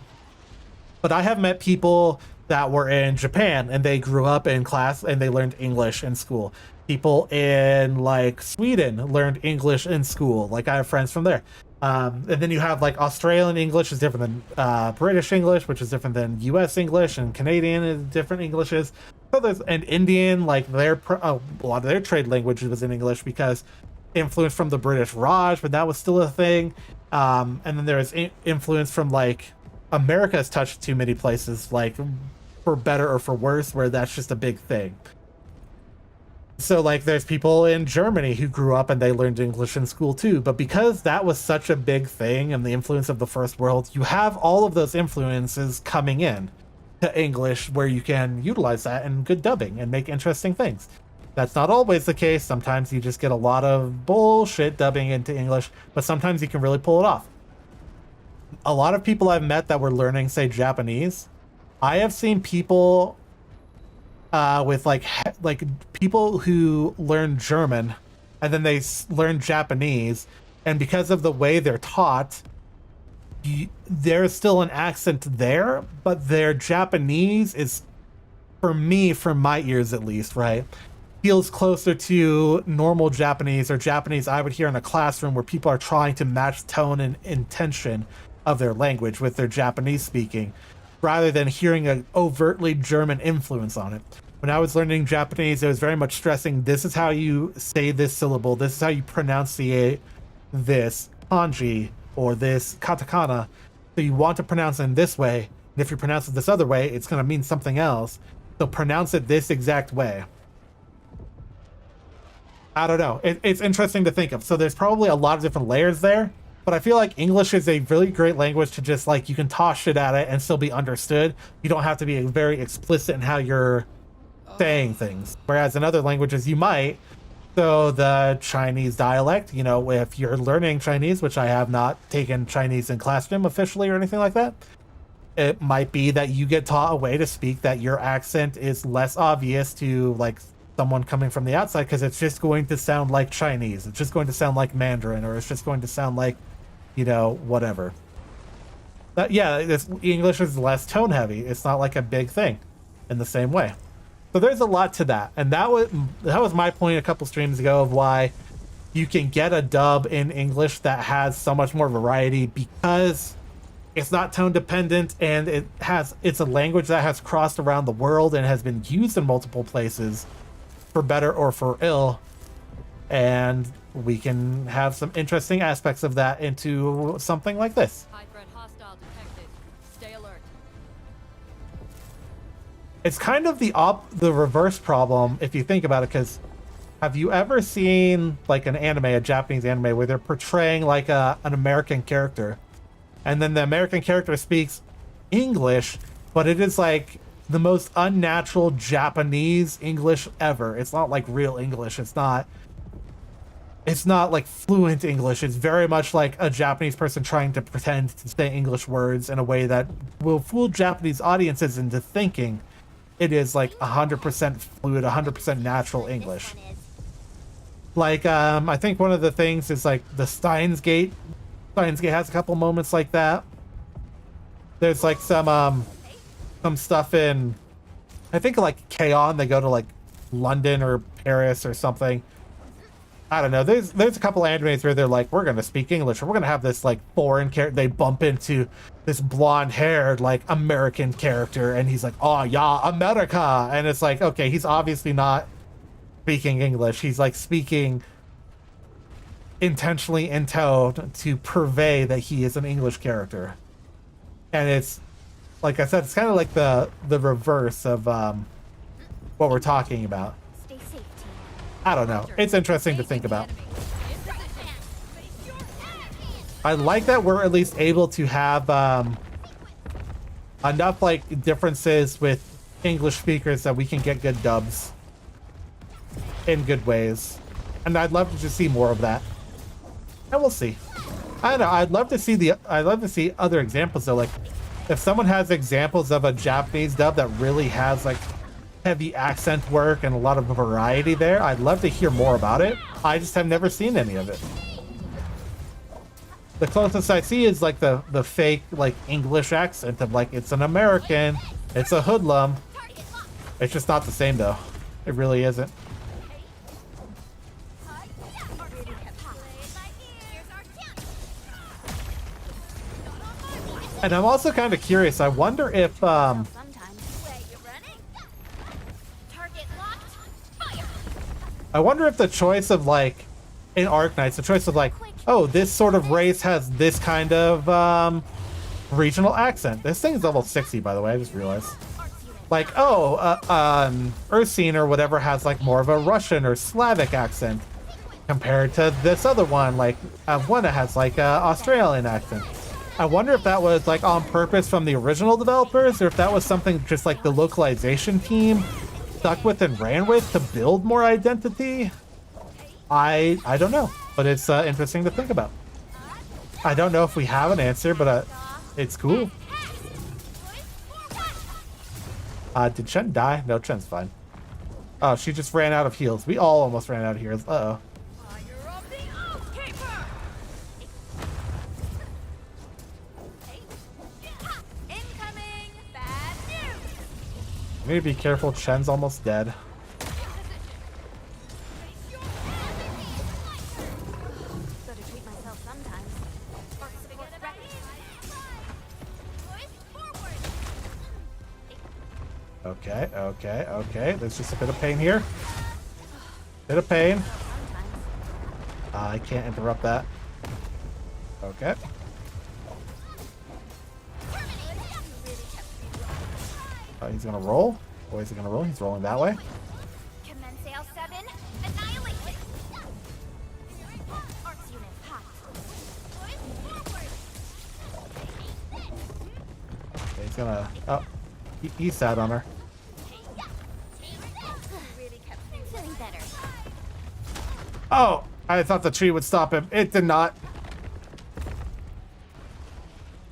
S1: But I have met people that were in Japan and they grew up in class and they learned English in school. People in like Sweden learned English in school. Like I have friends from there. And then you have like Australian English is different than British English, which is different than US English, and Canadian is different Englishes. So there's an Indian, like a lot of their trade language was in English because influence from the British Raj, but that was still a thing. And then there's influence from like America's touched too many places, like for better or for worse, where that's just a big thing. So like there's people in Germany who grew up and they learned English in school too. But because that was such a big thing and the influence of the first world, you have all of those influences coming in to English where you can utilize that in good dubbing and make interesting things. That's not always the case. Sometimes you just get a lot of bullshit dubbing into English, but sometimes you can really pull it off. A lot of people I've met that were learning, say, Japanese, I have seen people with like people who learn German and then they learn Japanese, and because of the way they're taught, there's still an accent there, but their Japanese is, for me, from my ears at least, right, feels closer to normal Japanese or Japanese I would hear in a classroom where people are trying to match tone and intention of their language with their Japanese speaking, rather than hearing an overtly German influence on it. When I was learning Japanese, it was very much stressing, this is how you say this syllable, this is how you pronunciate this kanji or this katakana. So you want to pronounce it in this way, and if you pronounce it this other way, it's going to mean something else. So pronounce it this exact way. I don't know. It's interesting to think of. So there's probably a lot of different layers there, but I feel like English is a really great language to just like, you can toss shit at it and still be understood. You don't have to be very explicit in how you're saying things. Whereas in other languages you might. So the Chinese dialect, you know, if you're learning Chinese, which I have not taken Chinese in classroom officially or anything like that, it might be that you get taught a way to speak that your accent is less obvious to like someone coming from the outside, because it's just going to sound like Chinese. It's just going to sound like Mandarin, or it's just going to sound like, you know, whatever. But yeah, English is less tone heavy. It's not like a big thing in the same way. So there's a lot to that. And that was my point a couple streams ago of why you can get a dub in English that has so much more variety, because it's not tone dependent, and it's a language that has crossed around the world and has been used in multiple places for better or for ill. And we can have some interesting aspects of that into something like this.
S13: High threat hostile detected. Stay alert.
S1: It's kind of the reverse problem if you think about it, because have you ever seen like an anime, a Japanese anime, where they're portraying like an American character, and then the American character speaks English, but it is like the most unnatural Japanese English ever. It's not like real English. It's not like fluent English. It's very much like a Japanese person trying to pretend to say English words in a way that will fool Japanese audiences into thinking it is like 100% fluid, 100% natural English. Like, I think one of the things is like the Steins Gate. Steins Gate has a couple moments like that. There's like some stuff in, I think like K-On! They go to like London or Paris or something. I don't know. There's a couple animes where they're like, we're gonna speak English, or we're gonna have this like foreign character. They bump into this blonde-haired like American character, and he's like, "Oh yeah, America," and it's like, okay, he's obviously not speaking English. He's like speaking intentionally in tone to purvey that he is an English character, and it's like I said, it's kind of like the reverse of what we're talking about. I don't know. It's interesting to think about. I like that we're at least able to have enough like differences with English speakers that we can get good dubs in good ways. And I'd love to just see more of that. And we'll see. I don't know. I'd love to see other examples though. Like if someone has examples of a Japanese dub that really has like heavy accent work and a lot of variety there, I'd love to hear more about it. I just have never seen any of it. The closest I see is like the fake like English accent of like, it's an American, it's a hoodlum. It's just not the same though. It really isn't. And I'm also kind of curious. I wonder if the choice of like in ARKNIGHTS, the choice of like, oh, this sort of race has this kind of regional accent. This thing's level 60, by the way. I just realized. Like, oh, Ursine or whatever has like more of a Russian or Slavic accent compared to this other one. Like, one that has like a Australian accent. I wonder if that was like on purpose from the original developers, or if that was something just like the localization team stuck with and ran with to build more identity. I don't know, but it's interesting to think about. I don't know if we have an answer, but it's cool. Did Chen die? No, Chen's fine. Oh, she just ran out of heals. We all almost ran out of heals. Uh-oh. I need to be careful. Chen's almost dead. Okay. There's just a bit of pain here. Bit of pain. I can't interrupt that. Okay. He's gonna roll. Or is he gonna roll? He's rolling that way. He's gonna... Oh, he sat on her. Oh, I thought the tree would stop him. It did not.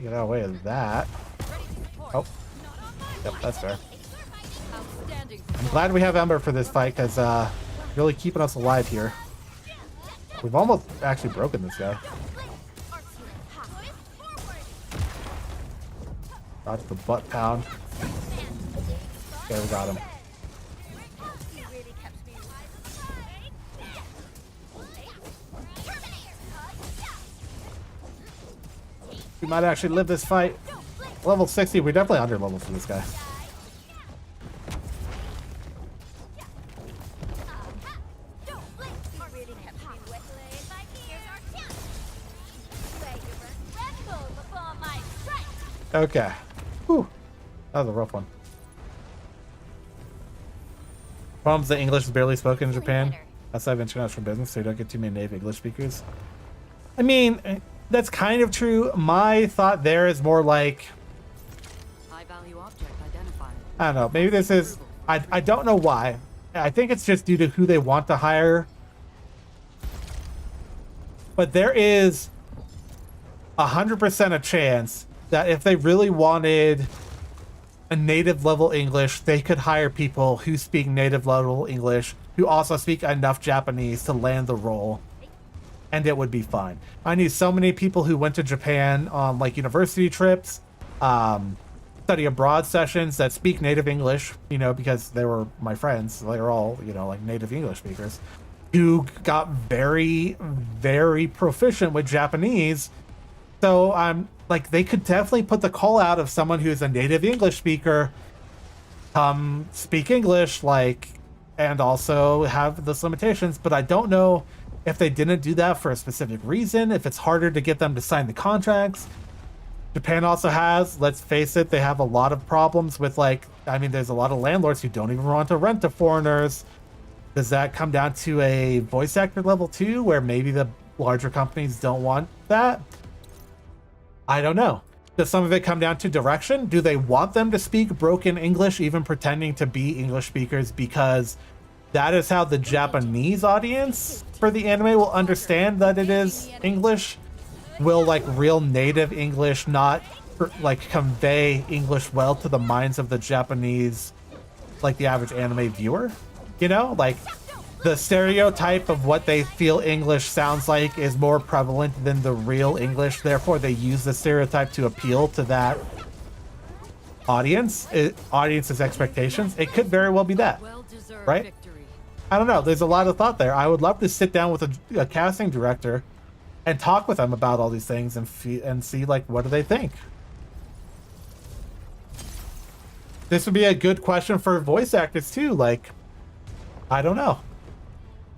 S1: Get out of the way of that. Oh. Yep, that's fair. I'm glad we have Ember for this fight, because really keeping us alive here. We've almost actually broken this guy. Dodge the butt pound. Okay, we got him. We might actually live this fight. Level 60, we're definitely under level for this guy. Okay. Whew. That was a rough one. Problems that English is barely spoken in Japan outside of international business, so you don't get too many native English speakers. I mean, that's kind of true. My thought there is more like,
S13: High value object identified.
S1: I don't know, maybe this is, I don't know why. I think it's just due to who they want to hire. But there is 100% a chance that if they really wanted a native level English, they could hire people who speak native level English, who also speak enough Japanese to land the role, and it would be fine. I knew so many people who went to Japan on like university trips, study abroad sessions that speak native English, you know, because they were my friends. They were all, you know, like native English speakers, who got very, very proficient with Japanese. So like they could definitely put the call out of someone who's a native English speaker, speak English, like, and also have those limitations. But I don't know if they didn't do that for a specific reason, if it's harder to get them to sign the contracts. Japan also has, let's face it, they have a lot of problems with, like, I mean, there's a lot of landlords who don't even want to rent to foreigners. Does that come down to a voice actor level too, where maybe the larger companies don't want that? I don't know. Does some of it come down to direction? Do they want them to speak broken English, even pretending to be English speakers, because that is how the Japanese audience for the anime will understand that it is English? Will like real native English not like convey English well to the minds of the Japanese, like the average anime viewer? You know, like the stereotype of what they feel English sounds like is more prevalent than the real English. Therefore, they use the stereotype to appeal to that audience's expectations. It could very well be that, right? I don't know. There's a lot of thought there. I would love to sit down with a casting director and talk with them about all these things and see like what do they think. This would be a good question for voice actors too. Like, I don't know.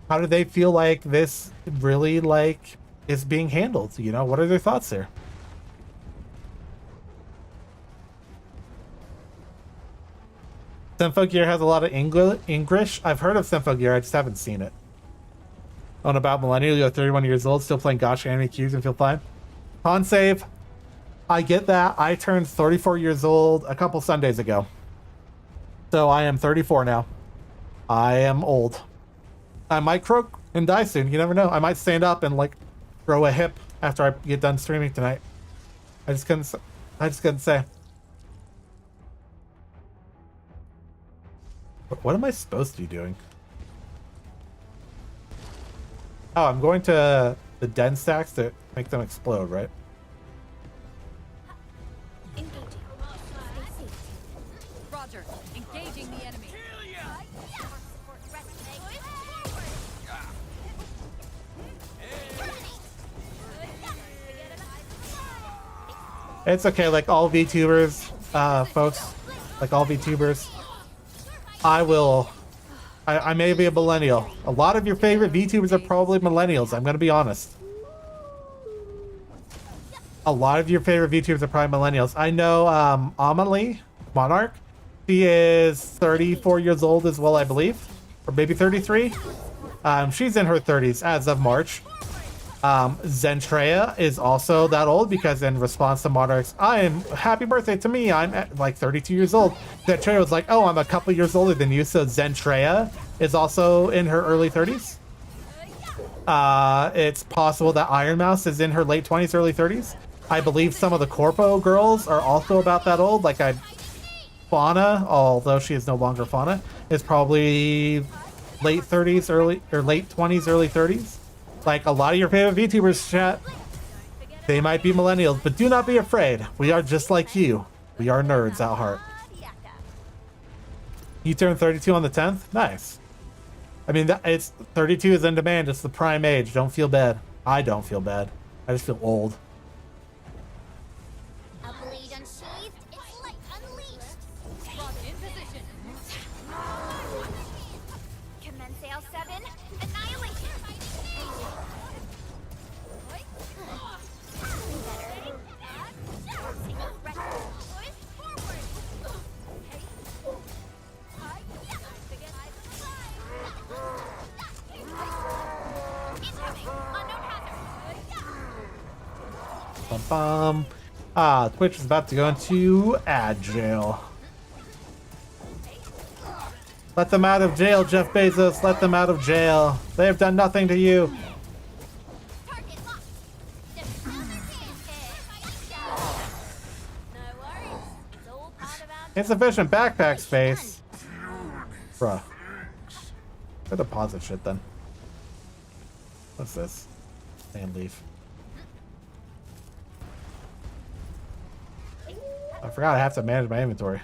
S1: How do they feel like this really like is being handled? You know, what are their thoughts there? Symphogear has a lot of English. I've heard of Symphogear, I just haven't seen it. On about millennial, you're 31 years old, still playing Gotcha anime cubes and feel fine. Con save. I get that. I turned 34 years old a couple Sundays ago. So I am 34 now. I am old. I might croak and die soon. You never know. I might stand up and like throw a hip after I get done streaming tonight. I just couldn't say. What am I supposed to be doing? Oh, I'm going to the den stacks to make them explode, right?
S13: Roger. Engaging the enemy.
S1: It's okay, like all VTubers, folks, like all VTubers, I may be a millennial. A lot of your favorite VTubers are probably millennials, I'm gonna be honest. A lot of your favorite VTubers are probably millennials. I know Amelie, Monarch, she is 34 years old as well, I believe. Or maybe 33. She's in her 30s as of March. Zentrea is also that old because in response to Monarchs, I am happy birthday to me. I'm at like 32 years old. Zentrea was like, oh, I'm a couple years older than you. So Zentrea is also in her early 30s. It's possible that Iron Mouse is in her late 20s, early 30s. I believe some of the Corpo girls are also about that old. Like Fauna, although she is no longer Fauna, is probably late 30s, late 20s, early 30s. Like a lot of your favorite VTubers, chat, they might be millennials, but do not be afraid. We are just like you. We are nerds at heart. You turn 32 on the 10th? Nice. I mean, it's 32 is in demand. It's the prime age. Don't feel bad. I don't feel bad. I just feel old. Twitch is about to go into ad jail. Let them out of jail, Jeff Bezos. Let them out of jail. They have done nothing to you. Insufficient backpack space. Bruh. Go deposit shit then. What's this? And leave. I forgot I have to manage my inventory.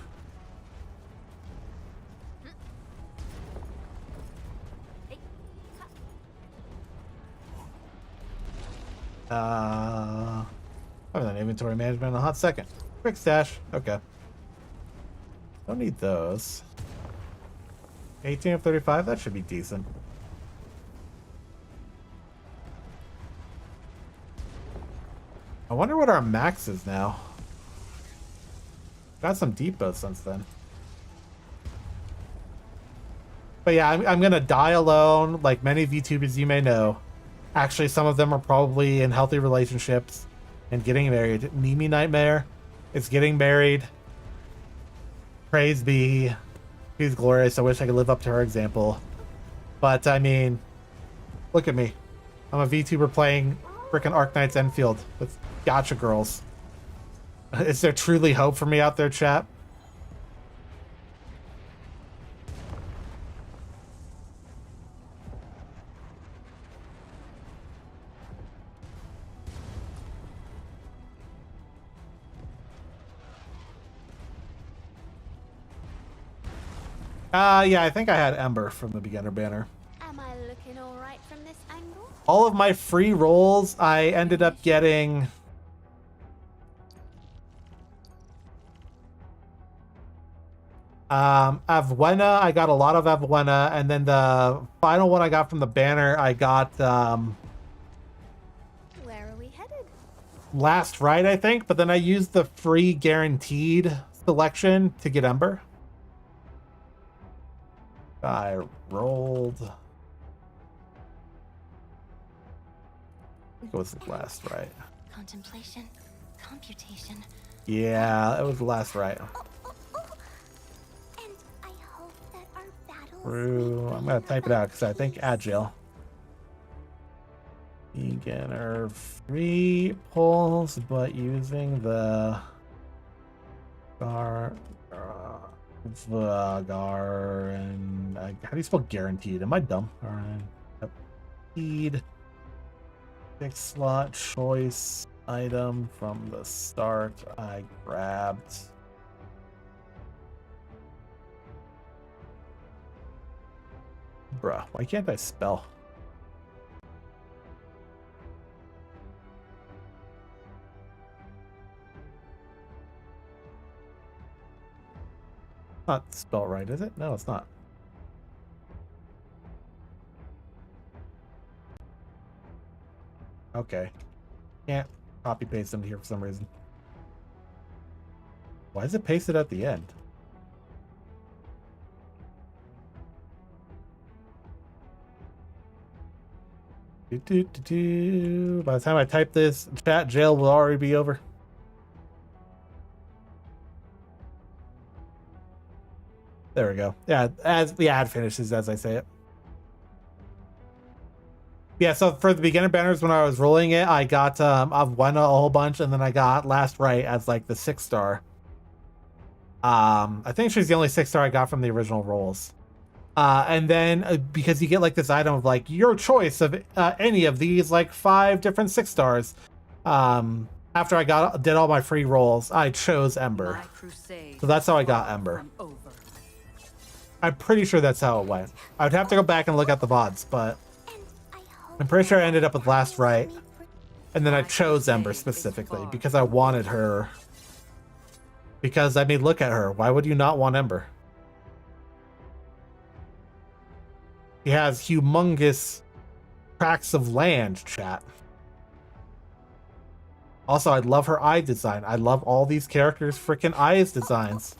S1: I haven't done inventory management in a hot second. Quick stash. Okay. Don't need those. 18 of 35? That should be decent. I wonder what our max is now. Got some depots since then. But yeah, I'm gonna die alone, like many VTubers you may know. Actually, some of them are probably in healthy relationships and getting married. Mimi Nightmare is getting married. Praise be. She's glorious. I wish I could live up to her example. But I mean, look at me. I'm a VTuber playing freaking ARKNIGHTS ENDFIELD with gotcha girls. Is there truly hope for me out there, chat? Yeah, I think I had Ember from the beginner banner.
S3: Am I looking all right from this angle?
S1: All of my free rolls, I ended up getting... Avwena, I got a lot of Avwena, and then the final one I got from the banner, I got,
S3: Where are we headed?
S1: Last Rite, I think, but then I used the free guaranteed selection to get Ember. I rolled... I think it was the Last Rite.
S12: Contemplation, computation.
S1: Yeah, it was the Last Rite. True. I'm gonna type it out because I think Agile. Beginner free pulls, but using the Gar and how do you spell guaranteed? Am I dumb? Alright. Guaranteed 6 slot choice item from the start. I grabbed. Bruh, why can't I spell? Not spelled right, is it? No, it's not. Okay. Can't copy paste them here for some reason. Why is it pasted at the end? By the time I type this, chat jail will already be over. There we go. Yeah, as the ad finishes, as I say it. Yeah, so for the beginner banners, when I was rolling it, I got I've won a whole bunch, and then I got Last Right as like the 6-star. I think she's the only 6-star I got from the original rolls. And then because you get like this item of like your choice of any of these like 5 different 6-stars. After I did all my free rolls, I chose Ember. So that's how I got Ember. I'm pretty sure that's how it went. I would have to go back and look at the VODs, but I'm pretty sure I ended up with Last Right. And then I chose Ember specifically because I wanted her. Because I mean, look at her. Why would you not want Ember? He has humongous tracts of land, chat. Also, I love her eye design. I love all these characters' freaking eyes designs.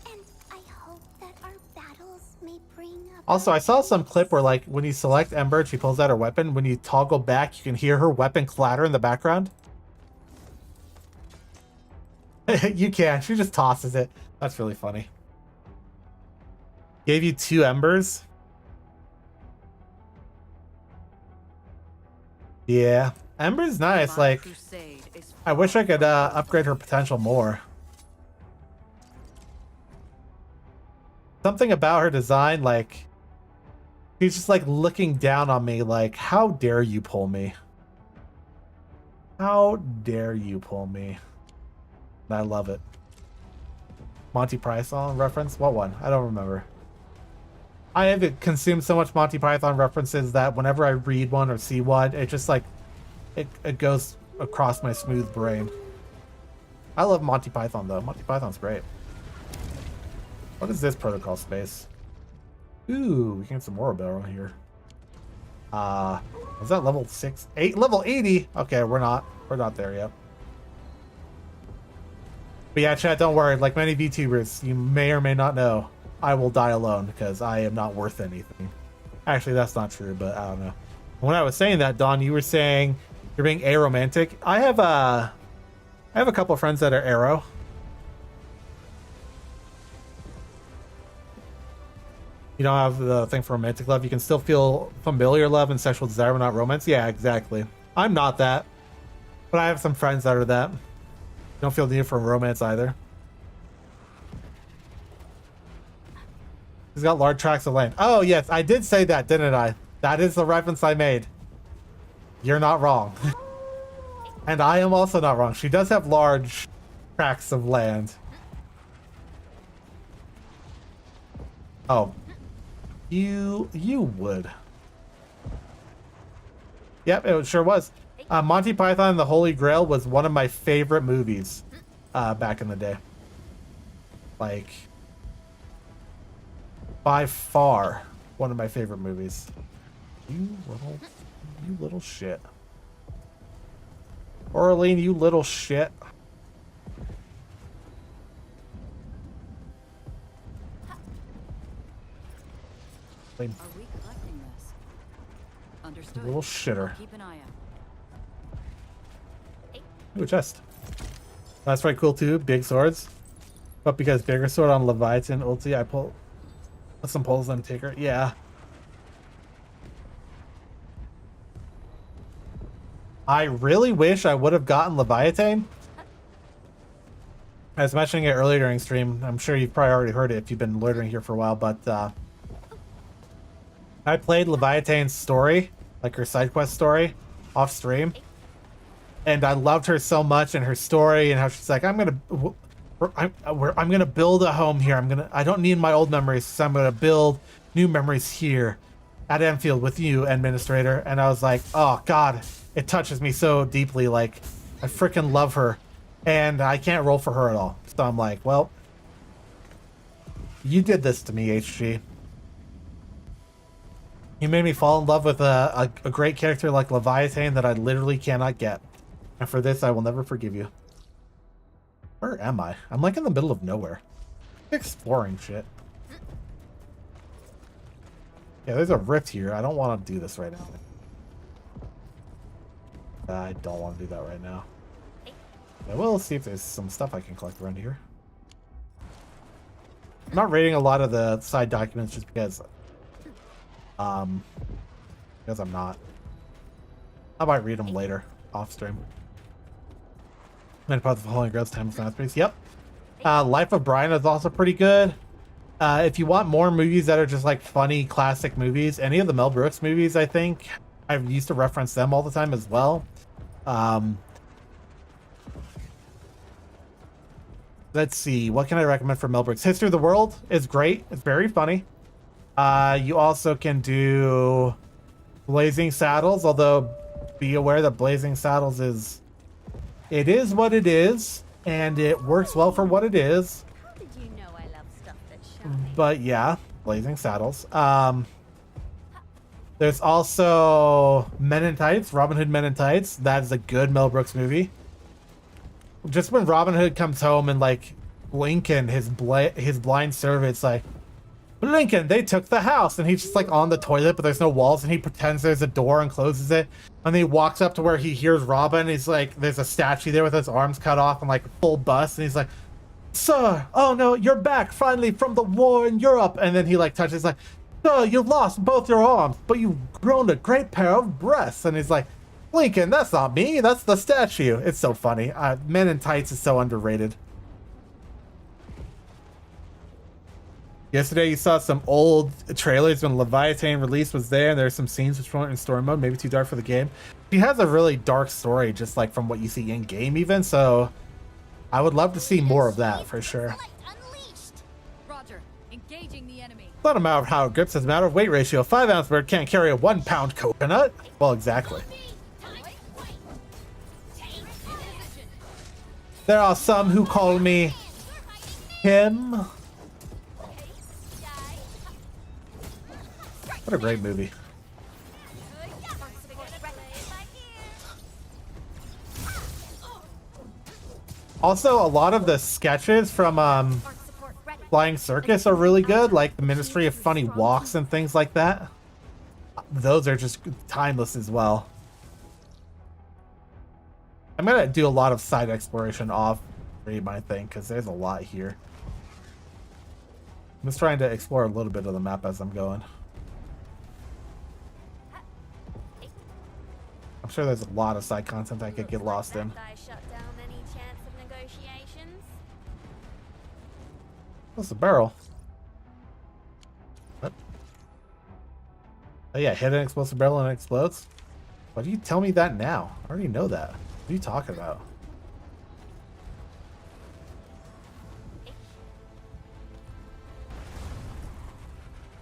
S12: And I hope that our battles may bring up.
S1: Also, I saw some clip where, like, when you select Ember, she pulls out her weapon. When you toggle back, you can hear her weapon clatter in the background. You can. She just tosses it. That's really funny. Gave you 2 embers. Yeah, Ember's nice. Like, I wish I could upgrade her potential more. Something about her design, like, she's just like looking down on me like, how dare you pull me? How dare you pull me? And I love it. Monty Python reference? What one? I don't remember. I have consumed so much Monty Python references that whenever I read one or see one, it just like it goes across my smooth brain. I love Monty Python though. Monty Python's great. What is this protocol space? Ooh, we can get some more barrel here. Was that level 6? 8 level 80? Okay, we're not there yet. But yeah, chat, don't worry. Like many VTubers, you may or may not know, I will die alone because I am not worth anything. Actually, that's not true, but I don't know. When I was saying that, Dawn, you were saying you're being aromantic. I have a couple of friends that are aro. You don't have the thing for romantic love. You can still feel familiar love and sexual desire, but not romance. Yeah, exactly. I'm not that, but I have some friends that are that. Don't feel the need for romance either. He's got large tracts of land. Oh, yes, I did say that, didn't I? That is the reference I made. You're not wrong. And I am also not wrong. She does have large tracts of land. Oh. You would. Yep, it sure was. Monty Python and the Holy Grail was one of my favorite movies back in the day. Like, by far, one of my favorite movies. You little shit. Orlean, you little shit.
S13: Are we collecting this? Understood.
S1: Little shitter.
S13: Keep an eye out.
S1: Ooh, a chest. That's right, cool too. Big swords. But because bigger sword on Laevatain ulti, I put some pulls on Taker. Yeah. I really wish I would have gotten Laevatain. I was mentioning it earlier during stream. I'm sure you've probably already heard it if you've been loitering here for a while, but I played Laevaitain's story, like her side quest story, off stream. And I loved her so much and her story and how she's like, I'm gonna build a home here. I don't need my old memories, so I'm gonna build new memories here at Enfield with you, Administrator. And I was like, oh God, it touches me so deeply. Like, I freaking love her, and I can't roll for her at all. So I'm like, well, you did this to me, HG. You made me fall in love with a great character like Laevatain that I literally cannot get. And for this, I will never forgive you. Where am I? I'm like in the middle of nowhere. Exploring shit. Yeah, there's a rift here. I don't want to do this right now. I don't want to do that right now. I will see if there's some stuff I can collect around here. I'm not reading a lot of the side documents just because I'm not. I might read them later off stream. And about the Holy Grail's Timeless Masterpiece. Yep. Life of Brian is also pretty good. If you want more movies that are just like funny classic movies, any of the Mel Brooks movies, I think I used to reference them all the time as well. Let's see, what can I recommend for Mel Brooks? History of the World is great. It's very funny. You also can do Blazing Saddles, although be aware that Blazing Saddles is what it is, and it works well for what it is.
S3: How did you know I love stuff that's shiny?
S1: But yeah, Blazing Saddles. There's also Men in Tights, Robin Hood Men in Tights. That's a good Mel Brooks movie. Just when Robin Hood comes home and like Lincoln, his blind servant's like, Lincoln, they took the house, and he's just like on the toilet, but there's no walls, and he pretends there's a door and closes it, and then he walks up to where he hears Robin. He's like, there's a statue there with his arms cut off and like full bust, and he's like, sir, oh no, you're back finally from the war in Europe. And then he like touches like, sir, you lost both your arms, but you've grown a great pair of breasts. And he's like, Lincoln, that's not me, that's the statue. It's so funny. Men in Tights is so underrated. Yesterday you saw some old trailers when Laevatain release was there, and there's some scenes which weren't in story mode, maybe too dark for the game. He has a really dark story, just like from what you see in game even, so I would love to see more of that for sure.
S13: Roger. Engaging the enemy.
S1: It's not a matter of how it grips, it's a matter of weight ratio. 5-ounce bird can't carry a 1-pound coconut. Well, exactly. There are some who call me him. What a great movie. Also, a lot of the sketches from Flying Circus are really good, like the Ministry of Funny Walks and things like that. Those are just timeless as well. I'm gonna do a lot of side exploration off stream, I think, because there's a lot here. I'm just trying to explore a little bit of the map as I'm going. I'm sure there's a lot of side content I could get lost in. What's the barrel? What? Oh yeah, hit an explosive barrel and it explodes? Why do you tell me that now? I already know that. What are you talking about?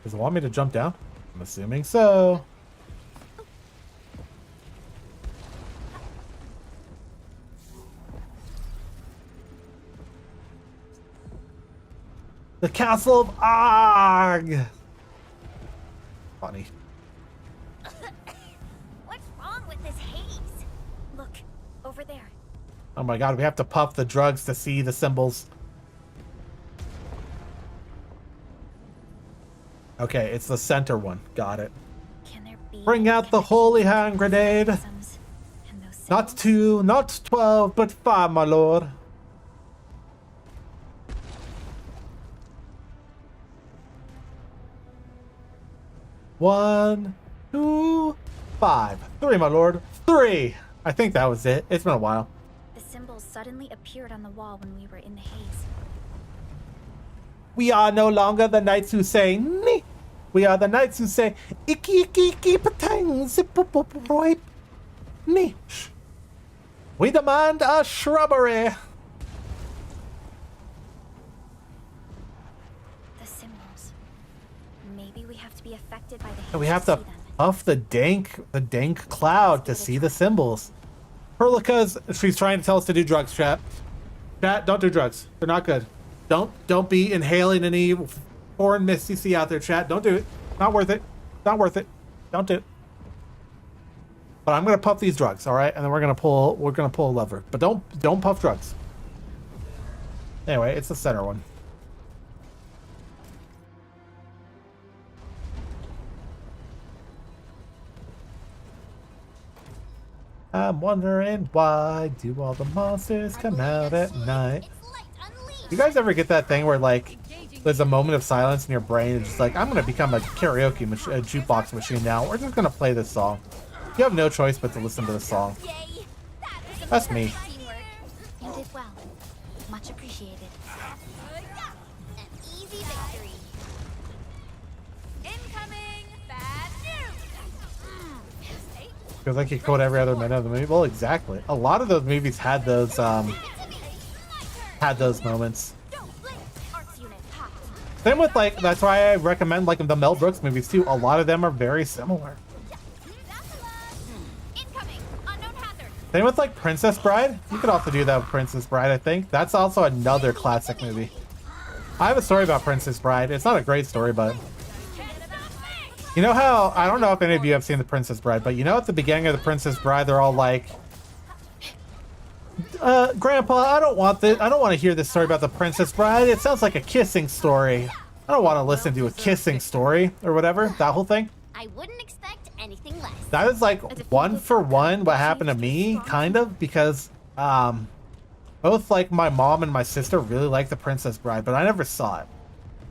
S1: Does it want me to jump down? I'm assuming so. The Castle of Arg! Funny.
S11: What's wrong with this haze? Look, over there.
S1: Oh my god, we have to puff the drugs to see the symbols. Okay, it's the center one. Got it.
S8: Can there be
S1: Bring out the holy hand grenade. Not 2, not 12, but 5, my lord. One, 2, 5. 3, my lord. 3. I think that was it. It's been a while.
S8: The symbols suddenly appeared on the wall when we were in the haze.
S1: We are no longer the knights who say nee. We are the knights who say iki iki iki patang zip up up ripe nee. We demand a shrubbery.
S8: The symbols. Maybe we have to be affected by the haze.
S1: And we have to puff the dank cloud to see the symbols. Perlica's, she's trying to tell us to do drugs, chat. Chat, don't do drugs. They're not good. Don't be inhaling any foreign mist you see out there, chat. Don't do it. Not worth it. Not worth it. Don't do it. But I'm gonna puff these drugs, all right? And then we're gonna pull a lever. But don't puff drugs. Anyway, it's the center one. I'm wondering why do all the monsters come out at night? You guys ever get that thing where like there's a moment of silence in your brain and it's just like, I'm gonna become a karaoke a jukebox machine now. We're just gonna play this song. You have no choice but to listen to the song. That's me.
S8: You did well. Much appreciated.
S2: An easy victory.
S11: Incoming bad news.
S1: Feels like you quote every other minute of the movie. Well, exactly. A lot of those movies had those moments. Same with like, that's why I recommend like the Mel Brooks movies too. A lot of them are very similar. Same with like Princess Bride. You could also do that with Princess Bride, I think. That's also another classic movie. I have a story about Princess Bride. It's not a great story, but you know how, I don't know if any of you have seen The Princess Bride, but you know at the beginning of The Princess Bride, they're all like, Grandpa, I don't want to hear this story about the Princess Bride. It sounds like a kissing story. I don't want to listen to a kissing story or whatever. That whole thing.
S2: I wouldn't expect anything less.
S1: That is like one for one what happened to me, kind of, because both like my mom and my sister really like The Princess Bride, but I never saw it.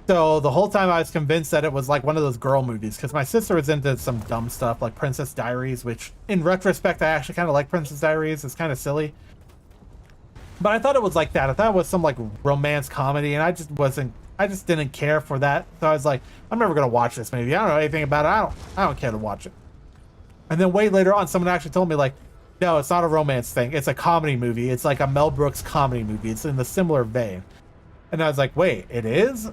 S1: So the whole time I was convinced that it was like one of those girl movies, because my sister was into some dumb stuff like Princess Diaries, which in retrospect I actually kind of like Princess Diaries. It's kind of silly. But I thought it was like that. I thought it was some like romance comedy, and I just didn't care for that. So I was like, I'm never gonna watch this movie. I don't know anything about it. I don't care to watch it. And then way later on, someone actually told me like, no, it's not a romance thing. It's a comedy movie. It's like a Mel Brooks comedy movie. It's in the similar vein. And I was like, wait, it is?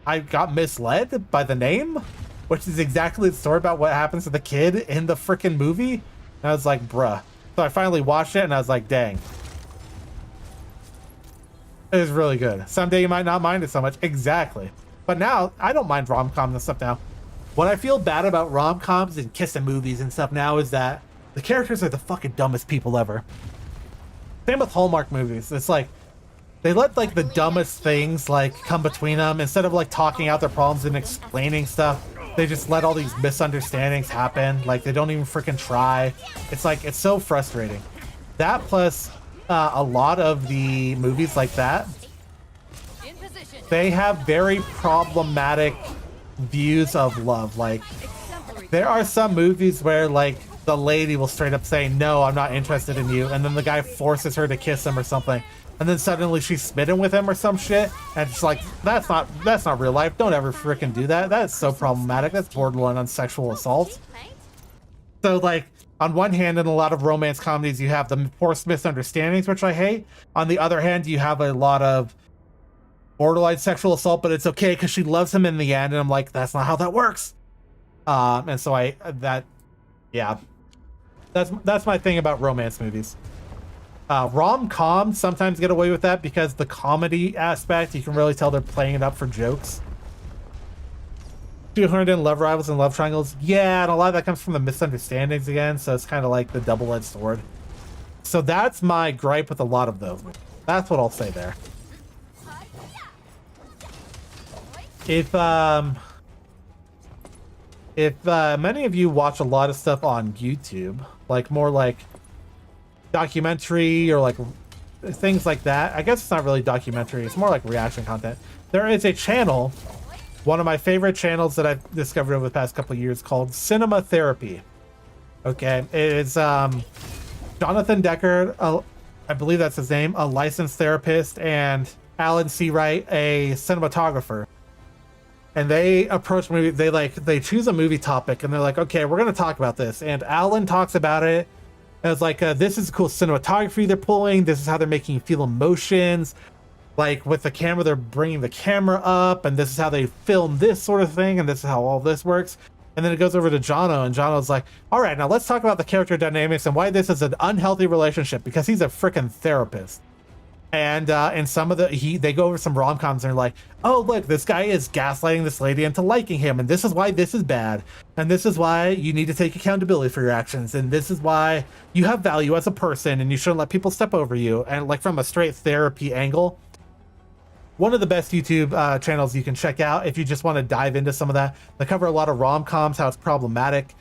S1: I got misled by the name, which is exactly the story about what happens to the kid in the freaking movie. And I was like, bruh. So I finally watched it, and I was like, dang. It is really good. Someday you might not mind it so much. Exactly. But now, I don't mind rom-coms and stuff now. What I feel bad about rom-coms and kissing movies and stuff now is that the characters are the fucking dumbest people ever. Same with Hallmark movies. It's like, they let like the dumbest things like come between them. Instead of like talking out their problems and explaining stuff, they just let all these misunderstandings happen. Like they don't even freaking try. It's like, it's so frustrating. That plus a lot of the movies like that, they have very problematic views of love. Like there are some movies where like the lady will straight up say, no, I'm not interested in you, and then the guy forces her to kiss him or something, and then suddenly she's smitten with him or some shit, and it's like, that's not real life. Don't ever freaking do that. That's so problematic. That's borderline on sexual assault. So like, on one hand, in a lot of romance comedies, you have the forced misunderstandings, which I hate. On the other hand, you have a lot of borderline sexual assault, but it's okay because she loves him in the end. And I'm like, that's not how that works. And so yeah, that's my thing about romance movies. Rom-coms sometimes get away with that because the comedy aspect, you can really tell they're playing it up for jokes. 200 in love rivals and love triangles, yeah, and a lot of that comes from the misunderstandings again, so it's kind of like the double-edged sword. So that's my gripe with a lot of those. That's what I'll say there. If many of you watch a lot of stuff on YouTube, like more like documentary or like things like that, I guess it's not really documentary, it's more like reaction content. There is a channel, one of my favorite channels that I've discovered over the past couple of years, called Cinema Therapy. Okay, it is Jonathan Decker, I believe that's his name, a licensed therapist, and Alan Seawright, a cinematographer. And they approach movie, they choose a movie topic, and they're like, okay, we're gonna talk about this. And Alan talks about it. And it's like, this is cool cinematography they're pulling. This is how they're making you feel emotions. Like with the camera, they're bringing the camera up, and this is how they film this sort of thing, and this is how all this works. And then it goes over to Jono, and Jono's like, all right, now let's talk about the character dynamics and why this is an unhealthy relationship, because he's a freaking therapist. And in some of they go over some rom-coms and they're like, oh, look, this guy is gaslighting this lady into liking him, and this is why this is bad, and this is why you need to take accountability for your actions, and this is why you have value as a person, and you shouldn't let people step over you. And like from a straight therapy angle, one of the best YouTube channels you can check out if you just want to dive into some of that. They cover a lot of rom-coms, how it's problematic.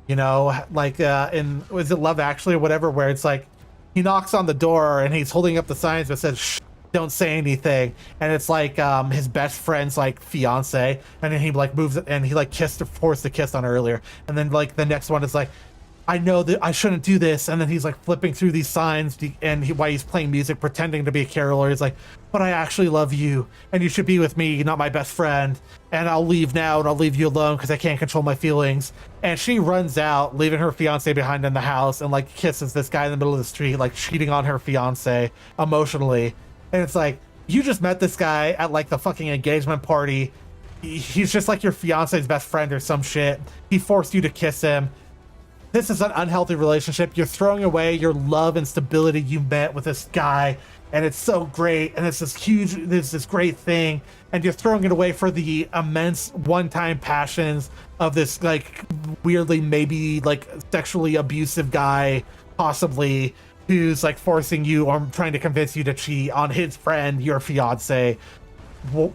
S1: You know, like in, was it Love Actually or whatever, where it's like he knocks on the door and he's holding up the signs that says shh, don't say anything, and it's like his best friend's like fiance, and then he like moves it and he like forced a kiss on her earlier, and then like the next one is like, I know that I shouldn't do this, and then he's like flipping through these signs, and while he's playing music pretending to be a caroler, he's like, but I actually love you and you should be with me, not my best friend, and I'll leave now and I'll leave you alone because I can't control my feelings. And she runs out, leaving her fiance behind in the house, and like kisses this guy in the middle of the street, like cheating on her fiance emotionally. And it's like, you just met this guy at like the fucking engagement party. He's just like your fiance's best friend or some shit. He forced you to kiss him. This is an unhealthy relationship. You're throwing away your love and stability you met with this guy, and it's so great, and it's this huge, this great thing, and you're throwing it away for the immense one-time passions of this like weirdly maybe like sexually abusive guy, possibly, who's like forcing you or trying to convince you to cheat on his friend, your fiance,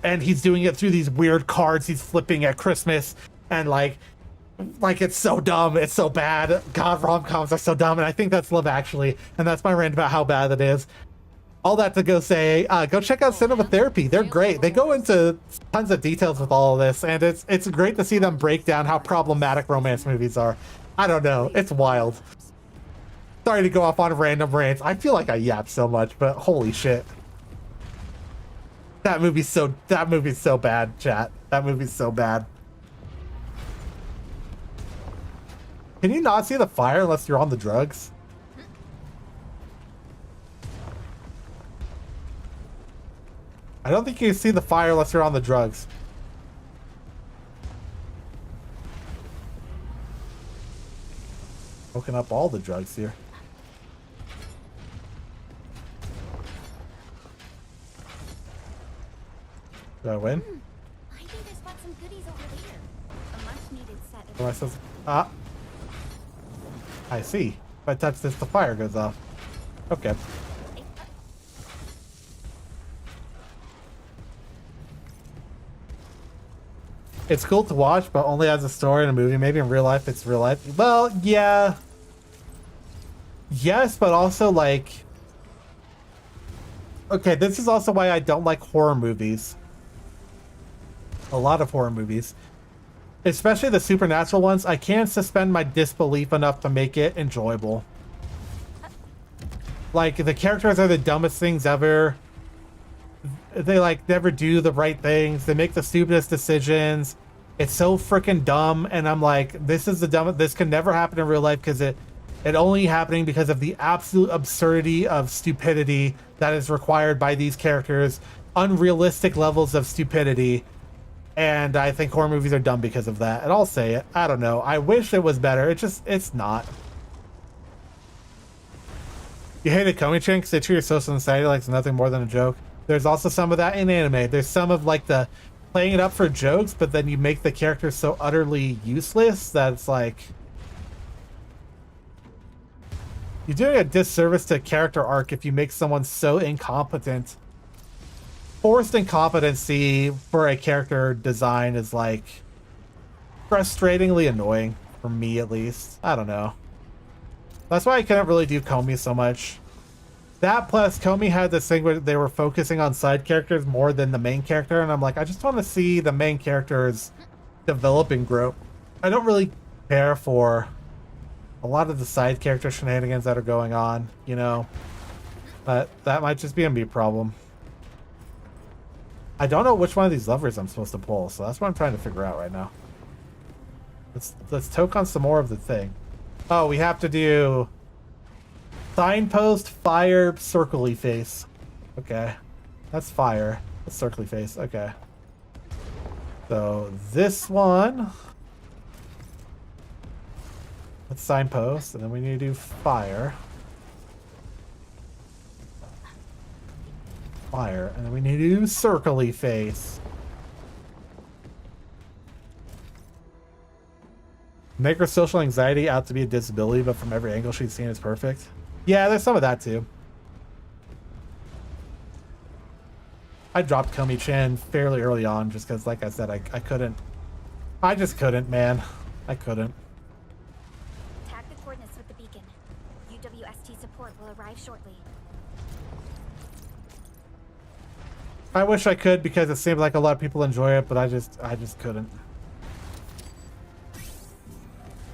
S1: and he's doing it through these weird cards he's flipping at Christmas, and like it's so dumb, it's so bad. God, rom-coms are so dumb, and I think that's Love Actually, and that's my rant about how bad it is. All that to go say, go check out Cinema Therapy. They're great. They go into tons of details with all of this, and it's great to see them break down how problematic romance movies are. I don't know, it's wild. Sorry to go off on random rants. I feel like I yap so much, but holy shit. That movie's so bad, chat. That movie's so bad. Can you not see the fire unless you're on the drugs? I don't think you can see the fire unless you're on the drugs. Hooking up all the drugs here. Did I win?
S12: I think there's some goodies over there. A much needed set of...
S1: What am I supposed to... Ah. I see. If I touch this, the fire goes off. Okay. It's cool to watch, but only as a story in a movie. Maybe in real life, it's real life. Well, yeah. Yes, but also, like... Okay, this is also why I don't like horror movies. A lot of horror movies. Especially the supernatural ones. I can't suspend my disbelief enough to make it enjoyable. Like, the characters are the dumbest things ever. They, like, never do the right things. They make the stupidest decisions. It's so freaking dumb, and I'm like, this is the dumbest. This can never happen in real life because it only happening because of the absolute absurdity of stupidity that is required by these characters. Unrealistic levels of stupidity. And I think horror movies are dumb because of that. And I'll say it. I don't know. I wish it was better. It's not. You hate a Komi-chan because they treat your social anxiety like it's nothing more than a joke. There's also some of that in anime. There's some of like the playing it up for jokes, but then you make the character so utterly useless that it's like... You're doing a disservice to a character arc if you make someone so incompetent. Forced incompetency for a character design is like frustratingly annoying for me, at least. I don't know. That's why I couldn't really do Komi so much. That plus Komi had this thing where they were focusing on side characters more than the main character, and I'm like, I just want to see the main characters develop and grow. I don't really care for a lot of the side character shenanigans that are going on, you know. But that might just be a me problem. I don't know which one of these levers I'm supposed to pull, so that's what I'm trying to figure out right now. Let's toke on some more of the thing. Oh, we have to do signpost, fire, circly face. Okay. That's fire. That's circly face. Okay. So this one. Let's signpost, and then we need to do fire. Fire, and then we need to do circly face. Make her social anxiety out to be a disability, but from every angle she's seen is perfect. Yeah, there's some of that too. I dropped Komi-chan fairly early on just because, like I said, I couldn't. I just couldn't, man. I couldn't.
S8: arrive shortly.
S1: I wish I could because it seems like a lot of people enjoy it, but I just couldn't.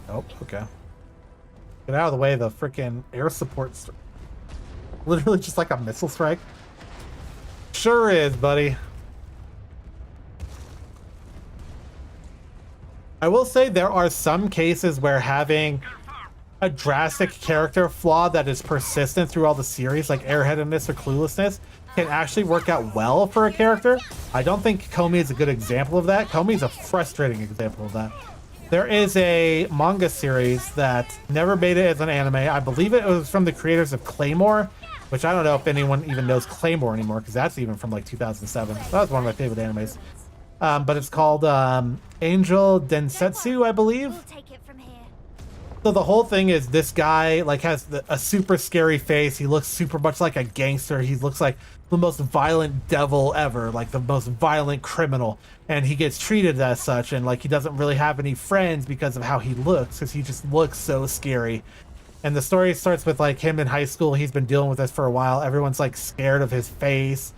S1: Oh, okay. Get out of the way, the freaking air support. Literally just like a missile strike. Sure is, buddy. I will say there are some cases where having a drastic character flaw that is persistent through all the series, like airheadedness or cluelessness, can actually work out well for a character. I don't think Komi is a good example of that. Komi is a frustrating example of that. There is a manga series that never made it as an anime. I believe it was from the creators of Claymore, which I don't know if anyone even knows Claymore anymore, because that's even from like 2007. That was one of my favorite animes. But it's called Angel Densetsu, I believe. So the whole thing is this guy like has a super scary face. He looks super much like a gangster. He looks like the most violent devil ever, like the most violent criminal. And he gets treated as such, and like he doesn't really have any friends because of how he looks, because he just looks so scary. And the story starts with like him in high school. He's been dealing with this for a while. Everyone's like scared of his face.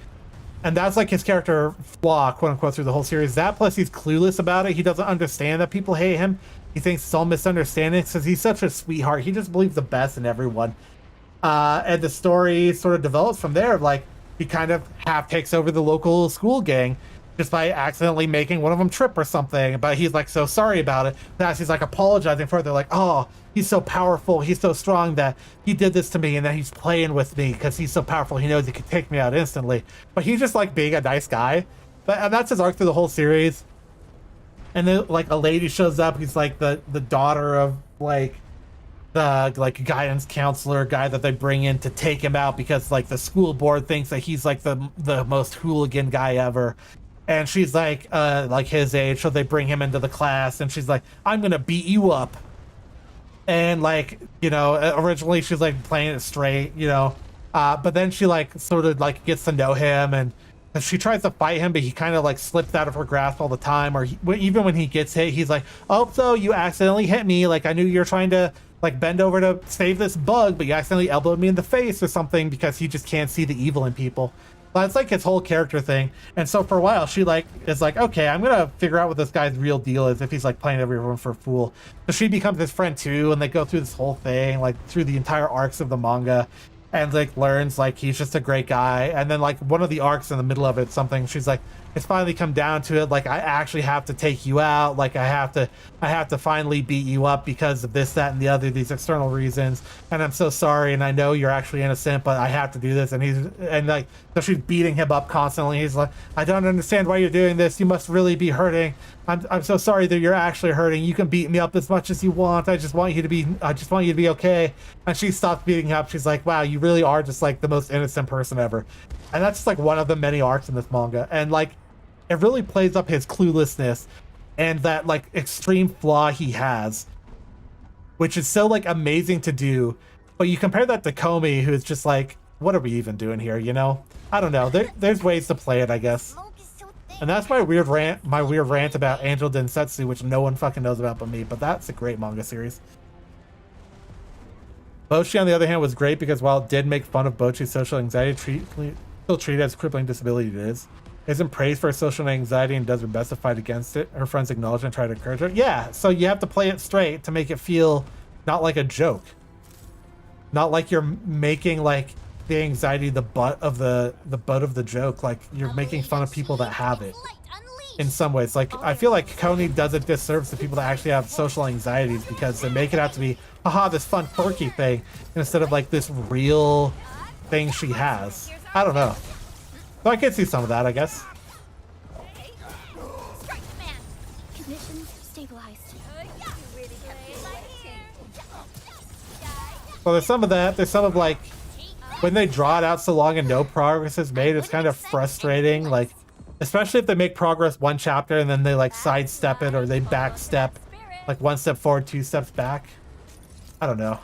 S1: And that's like his character flaw, quote unquote, through the whole series. That plus he's clueless about it. He doesn't understand that people hate him. He thinks it's all misunderstandings because he's such a sweetheart. He just believes the best in everyone. And the story sort of develops from there. Like he kind of half takes over the local school gang just by accidentally making one of them trip or something. But he's like so sorry about it. As he's like apologizing for it, they're like, oh, he's so powerful. He's so strong that he did this to me, and then he's playing with me because he's so powerful. He knows he could take me out instantly. But he's just like being a nice guy. And that's his arc through the whole series. And then like a lady shows up who's like the daughter of like the like guidance counselor guy that they bring in to take him out because like the school board thinks that he's like the most hooligan guy ever. And she's like his age, so they bring him into the class and she's like, I'm gonna beat you up. And like, you know, originally she's like playing it straight, you know, but then she like sort of like gets to know him, and she tries to fight him, but he kind of like slips out of her grasp all the time. Or even when he gets hit, he's like, oh, so you accidentally hit me. Like I knew you were trying to like bend over to save this bug, but you accidentally elbowed me in the face or something, because he just can't see the evil in people. That's like his whole character thing. And so for a while she like is like, okay, I'm gonna figure out what this guy's real deal is, if he's like playing everyone for a fool. So she becomes his friend too, and they go through this whole thing like through the entire arcs of the manga, and like learns like he's just a great guy. And then like one of the arcs in the middle of it, something, she's like, it's finally come down to it, like I actually have to take you out, like I have to finally beat you up because of this, that, and the other, these external reasons, and I'm so sorry, and I know you're actually innocent, but I have to do this. And like so she's beating him up constantly. He's like, I don't understand why you're doing this, you must really be hurting. I'm so sorry that you're actually hurting. You can beat me up as much as you want. I just want you to be okay. And she stops beating up. She's like, wow, you really are just like the most innocent person ever. And that's just like one of the many arcs in this manga. And like it really plays up his cluelessness and that like extreme flaw he has, which is so like amazing to do. But you compare that to Komi, who's just like, what are we even doing here, you know? I don't know. There's ways to play it, I guess. And that's my weird rant about Angel Densetsu, which no one fucking knows about but me. But that's a great manga series. Bocchi, on the other hand, was great because while it did make fun of Bocchi's social anxiety, still treated as crippling disability it is. Isn't praised for her social anxiety and does her best to fight against it. Her friends acknowledge and try to encourage her. Yeah, so you have to play it straight to make it feel not like a joke. Not like you're making like the anxiety the butt of the joke. Like you're making fun of people that have it in some ways. Like I feel like Koni does a disservice to people that actually have social anxieties because they make it out to be, haha, this fun quirky thing instead of like this real thing she has. I don't know. So I can see some of that, I guess.
S8: Conditions stabilized.
S1: So there's some of that. There's some of like when they draw it out so long and no progress is made, it's kind of frustrating. Like, especially if they make progress one chapter and then they like sidestep it or they backstep, like one step forward, two steps back. I don't know.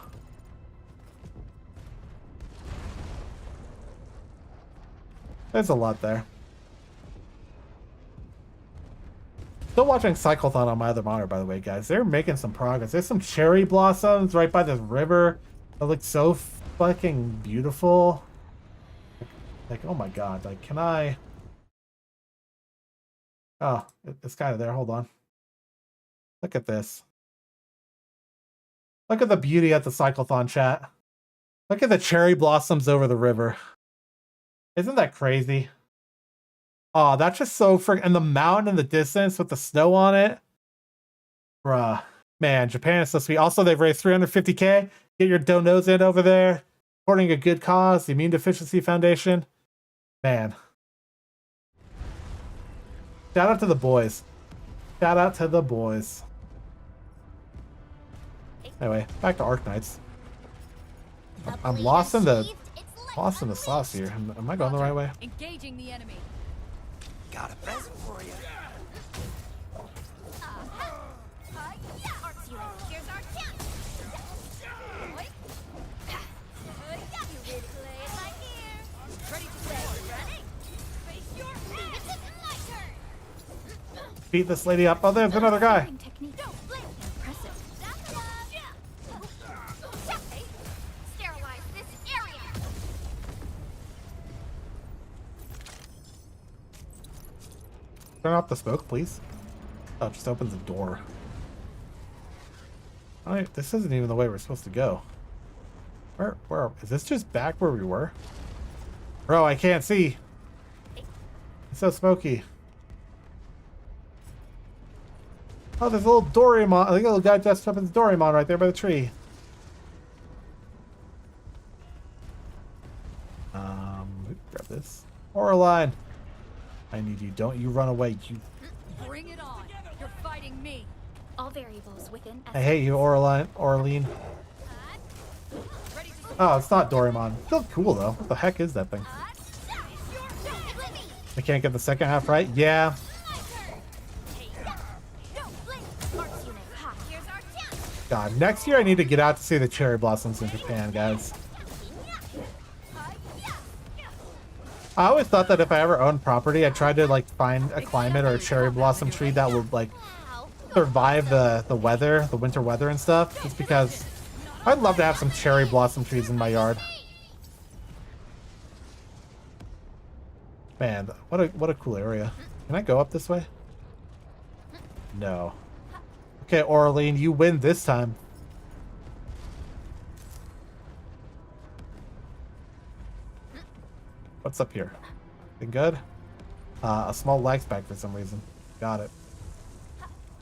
S1: There's a lot there. Still watching Cyclothon on my other monitor, by the way, guys. They're making some progress. There's some cherry blossoms right by this river that look so fucking beautiful. Like, oh my god, like, can I... Oh, it's kind of there. Hold on. Look at this. Look at the beauty at the cyclothon, chat. Look at the cherry blossoms over the river. Isn't that crazy? Oh, that's just so freaking... And the mountain in the distance with the snow on it. Bruh. Man, Japan is so sweet. Also, they've raised 350K. Get your donos in over there. Supporting a good cause, the Immune Deficiency Foundation. Man. Shout out to the boys. Shout out to the boys. Anyway, back to Arknights. I'm lost in the sauce here. Am I going the right way?
S13: Engaging the enemy.
S16: Got a present for you.
S11: Here's our chance. You really play it like here. Ready to play? Ready? Face your feet. It's my turn.
S1: Beat this lady up. Oh, there's another guy.
S11: Sterilize this area.
S1: Turn off the smoke, please. Oh, it just opens the door. Alright, this isn't even the way we're supposed to go. Where is this just back where we were? Bro, I can't see. It's so smoky. Oh, there's a little Doraemon. I think a little guy dressed up as Doraemon right there by the tree. Grab this. Oraline. I need you. Don't you run away, you.
S13: Bring it on. You're fighting me.
S8: All variables within.
S1: I hate you, Oraline. Oh, it's not Doraemon. Still cool though. What the heck is that thing? I can't get the second half right. Yeah. God, next year I need to get out to see the cherry blossoms in Japan, guys. I always thought that if I ever owned property, I'd try to like find a climate or a cherry blossom tree that would like survive the weather, the winter weather and stuff. Just because I'd love to have some cherry blossom trees in my yard. Man, what a cool area. Can I go up this way? No. Okay, Oraline, you win this time. What's up here? Been good? A small lag spike for some reason. Got it.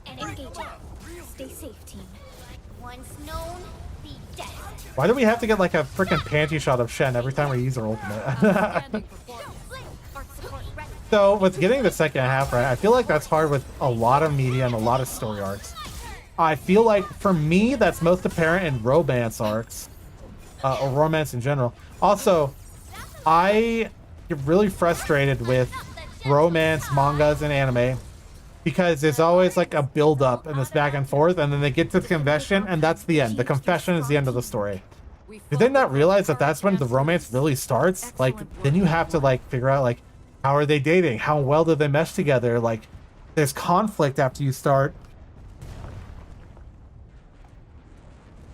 S8: Engaging. Stay safe, team.
S2: Once known, be dead.
S1: Why do we have to get like a freaking panty shot of Shen every time we use our ultimate? So with getting the second half right, I feel like that's hard with a lot of media and a lot of story arcs. I feel like for me that's most apparent in romance arcs, or romance in general. Also, I get really frustrated with romance mangas and anime because there's always like a build up and this back and forth, and then they get to the confession and that's the end. The confession is the end of the story. Do they not realize that that's when the romance really starts? Like, then you have to like figure out like, how are they dating? How well do they mesh together? Like, there's conflict after you start.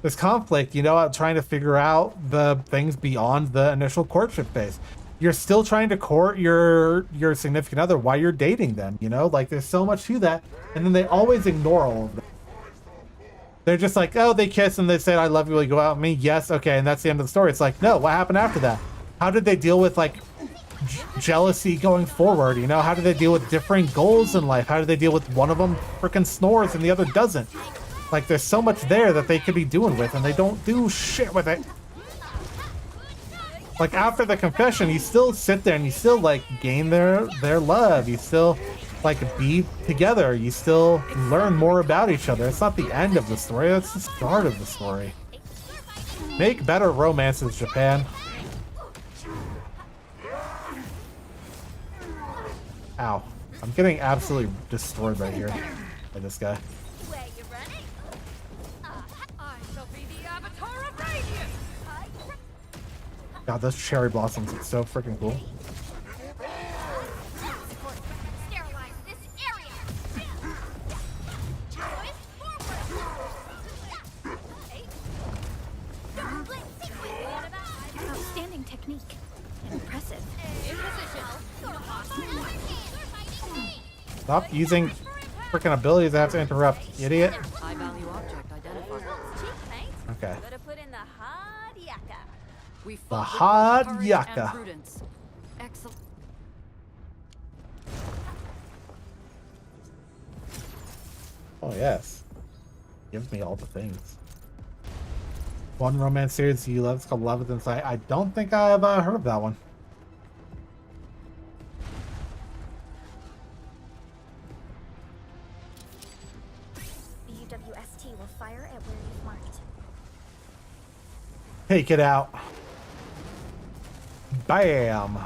S1: There's conflict, you know, trying to figure out the things beyond the initial courtship phase. You're still trying to court your significant other while you're dating them, you know? Like, there's so much to that. And then they always ignore all of it. They're just like, oh, they kiss and they said, I love you, will you go out with me? Yes, okay, and that's the end of the story. It's like, no, what happened after that? How did they deal with, like, jealousy going forward? You know, how do they deal with differing goals in life? How do they deal with one of them freaking snores and the other doesn't? Like, there's so much there that they could be doing with, and they don't do shit with it. Like, after the confession, you still sit there and you still, like, gain their love. You still, like, be together. You still learn more about each other. It's not the end of the story. That's the start of the story. Make better romances, Japan. Ow. I'm getting absolutely destroyed right here by this guy. God, those cherry blossoms look so freaking cool. Stop using freaking abilities I have to interrupt, idiot.
S13: High value object identified.
S1: Okay.
S3: Gotta put in the hard yakka.
S13: We
S1: The
S13: fought with
S1: hard
S13: both courage
S1: yakka.
S13: and prudence. Excellent.
S1: Oh yes. Gives me all the things. One romance series you love is called Love Within Sight. I don't think I've heard of that one.
S8: The UWST will fire at where you've marked.
S1: Take it out. Bam.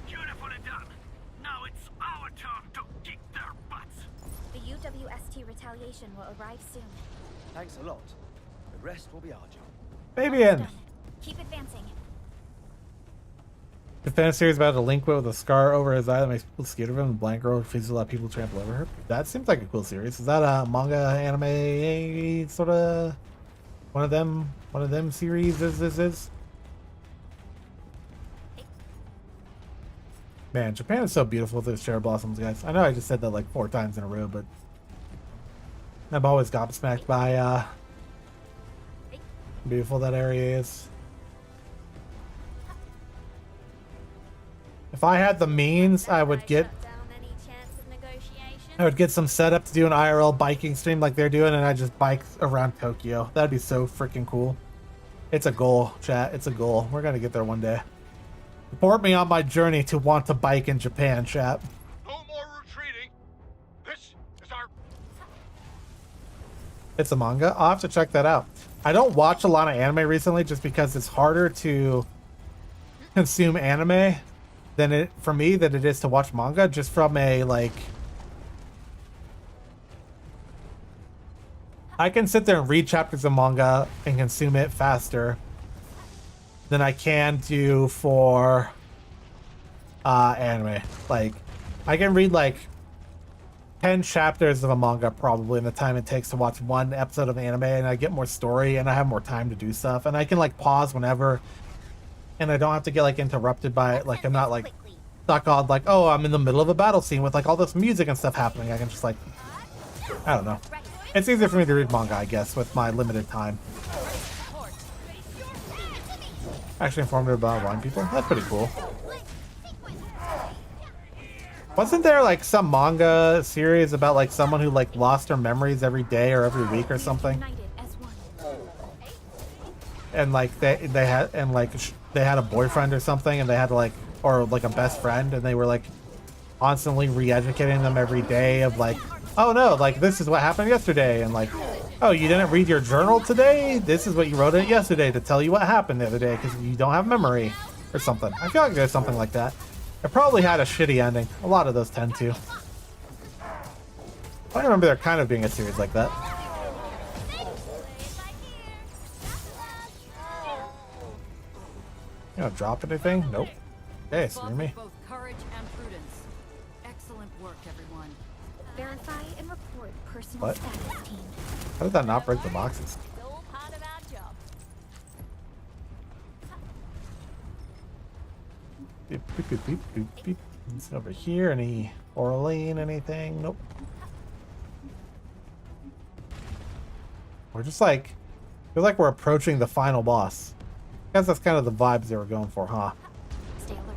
S14: Beautifully done. Now it's our turn to kick their butts.
S8: The UWST retaliation will arrive soon.
S19: Thanks a lot. The rest will be our job.
S1: Baby in.
S8: Keep advancing.
S1: The fan series about a delinquent with a scar over his eye that makes people scared of him. The blind girl refuses to let people trample over her. That seems like a cool series. Is that a manga, anime, sort of one of them series? Is man, Japan is so beautiful with those cherry blossoms, guys. I know I just said that like 4 times in a row, but I've always gobsmacked by how beautiful that area is. If I had the means, I would get some setup to do an IRL biking stream like they're doing, and I just bike around Tokyo. That'd be so freaking cool. It's a goal, chat. It's a goal. We're gonna get there one day. Support me on my journey to want to bike in Japan, chat.
S14: No more retreating. This is our...
S1: It's a manga. I'll have to check that out. I don't watch a lot of anime recently just because it's harder to consume anime for me than it is to watch manga, just from a like I can sit there and read chapters of manga and consume it faster than I can do for anime. Like I can read like 10 chapters of a manga probably in the time it takes to watch one episode of anime, and I get more story and I have more time to do stuff, and I can like pause whenever, and I don't have to get like interrupted by it. Like I'm not like stuck on like, oh, I'm in the middle of a battle scene with like all this music and stuff happening. I can just like, I don't know. It's easier for me to read manga, I guess, with my limited time. Actually informative about blind people. That's pretty cool. Wasn't there like some manga series about like someone who like lost her memories every day or every week or something? And like they had a boyfriend or something, and they had to like, or like a best friend, and they were like constantly re-educating them every day of like, oh no, like this is what happened yesterday, and like, oh, you didn't read your journal today? This is what you wrote in it yesterday to tell you what happened the other day because you don't have memory or something. I feel like there's something like that. It probably had a shitty ending. A lot of those tend to. I remember there kind of being a series like that. You don't drop anything? Nope. Okay, screw me.
S13: Both courage and prudence. Excellent work, everyone.
S8: Verify and report personal
S1: What?
S8: status team.
S1: How did that not break the boxes?
S3: It's all part of our job.
S1: Beep, beep, beep, beep, beep, beep. It's over here. Any Orlean, anything? Nope. We're just like, feel like we're approaching the final boss. I guess that's kind of the vibes they were going for, huh?
S8: Stay alert.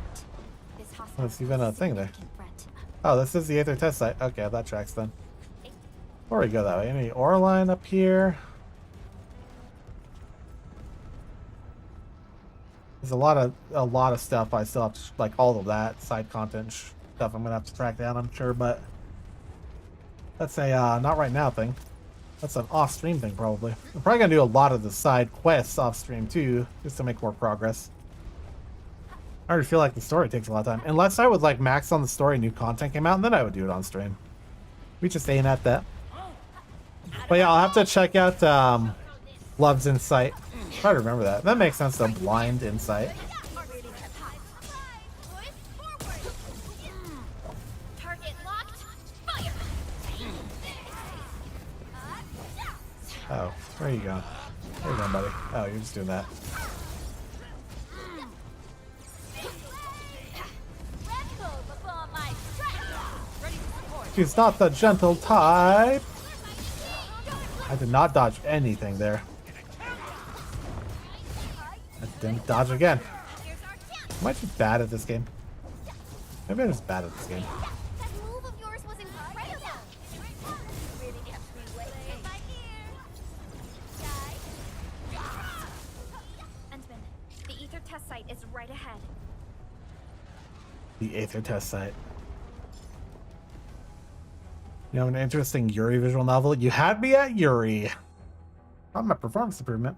S8: This hostile
S1: There's even a thing there.
S8: threat.
S1: Oh, this is the Aether test site. Okay, that tracks then. Before we go that way, any Orlean up here? There's a lot of stuff I still have to, like all of that side content stuff I'm gonna have to track down, I'm sure, but that's a not right now thing. That's an off-stream thing probably. I'm probably gonna do a lot of the side quests off-stream too, just to make more progress. I already feel like the story takes a lot of time. Unless I would like max on the story, new content came out, and then I would do it on stream. We just ain't at that. But yeah, I'll have to check out Love's Insight. Try to remember that. That makes sense though, Blind Insight.
S11: Target locked. Fire.
S1: Oh, where are you going? Where are you going, buddy? Oh, you're just doing that.
S11: Red bull,
S1: She's not the gentle type. I did not dodge anything there. I didn't dodge again. Am I just bad at this game? Maybe I'm just bad at this game.
S12: That move of yours was incredible. Really kept me waiting.
S8: Entman, the ether test site is right ahead.
S1: The Aether test site. You know, an interesting Yuri visual novel. You had me at Yuri. Not my performance improvement.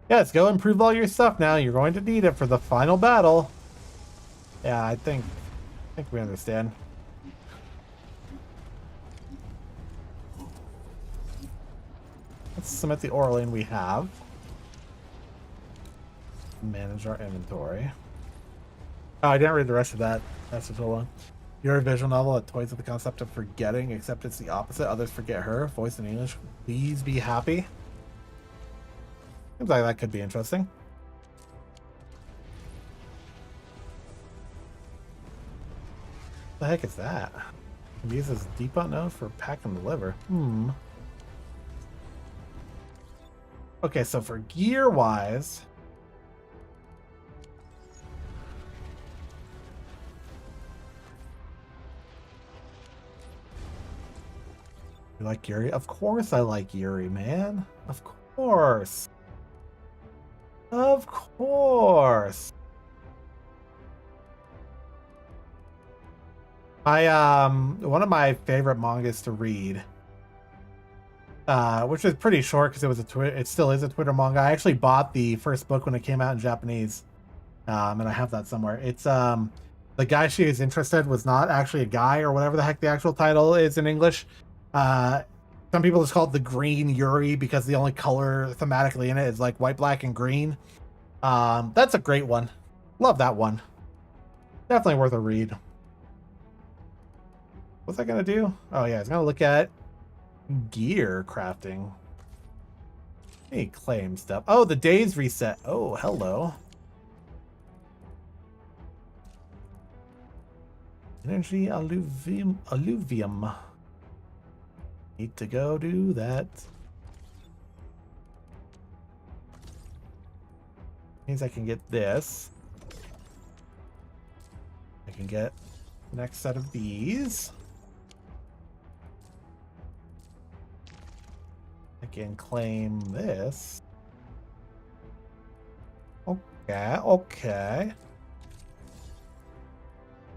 S1: Yes, go improve all your stuff now. You're going to need it for the final battle. Yeah, I think we understand. Let's submit the Orlean we have. Manage our inventory. Oh, I didn't read the rest of that. That's a total one. Your visual novel that toys with the concept of forgetting, except it's the opposite. Others forget her. Voice in English. Please be happy. Seems like that could be interesting. What the heck is that? Use this depot node for pack and deliver. Okay, so for gear wise, you like Yuri? Of course I like Yuri, man. Of course. Of course. One of my favorite mangas to read, which is pretty short because it was it still is a Twitter manga. I actually bought the first book when it came out in Japanese, and I have that somewhere. It's the guy she is interested was not actually a guy, or whatever the heck the actual title is in English. Some people just call it the Green Yuri because the only color thematically in it is like white, black, and green. That's a great one. Love that one. Definitely worth a read. What's that gonna do? Oh yeah, it's gonna look at gear crafting. Any claim stuff. Oh, the days reset. Oh, hello. Energy alluvium. Need to go do that. Means I can get this. I can get the next set of these. I can claim this. Okay, okay.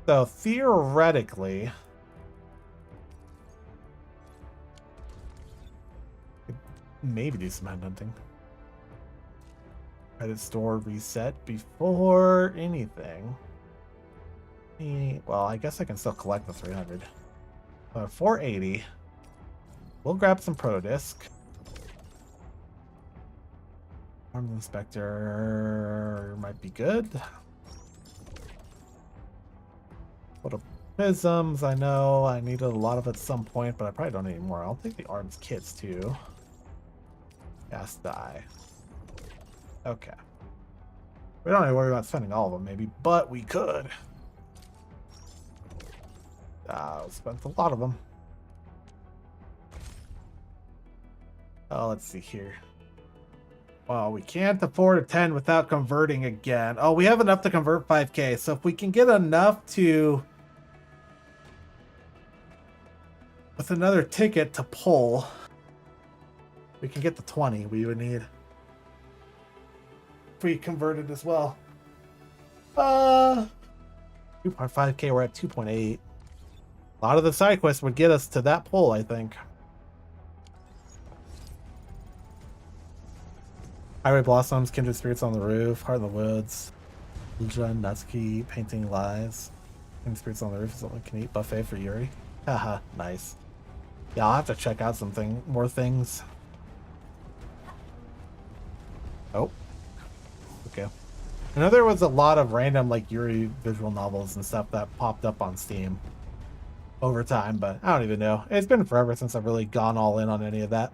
S1: So theoretically, maybe do some headhunting. Credit store reset before anything. Well, I guess I can still collect the 300. 480. We'll grab some proto disc. Armed inspector might be good. Photopisms, I know I needed a lot of at some point, but I probably don't need more. I'll take the arms kits too. Gas dye. Okay. We don't need to worry about spending all of them, maybe, but we could. Spent a lot of them. Oh, let's see here. Well, we can't afford a 10 without converting again. Oh, we have enough to convert 5K. So if we can get enough to... with another ticket to pull, we can get the 20 we would need. If we converted as well. 2.5K, we're at 2.8. A lot of the side quests would get us to that pull, I think. Highway Blossoms, Kindred Spirits on the Roof, Heart in the Woods, Luja, Natsuki, Painting Lies, Kindred Spirits on the Roof is something we can eat. Buffet for Yuri. Haha, nice. Yeah, I'll have to check out more things. Oh. Okay. I know there was a lot of random like Yuri visual novels and stuff that popped up on Steam over time, but I don't even know. It's been forever since I've really gone all in on any of that.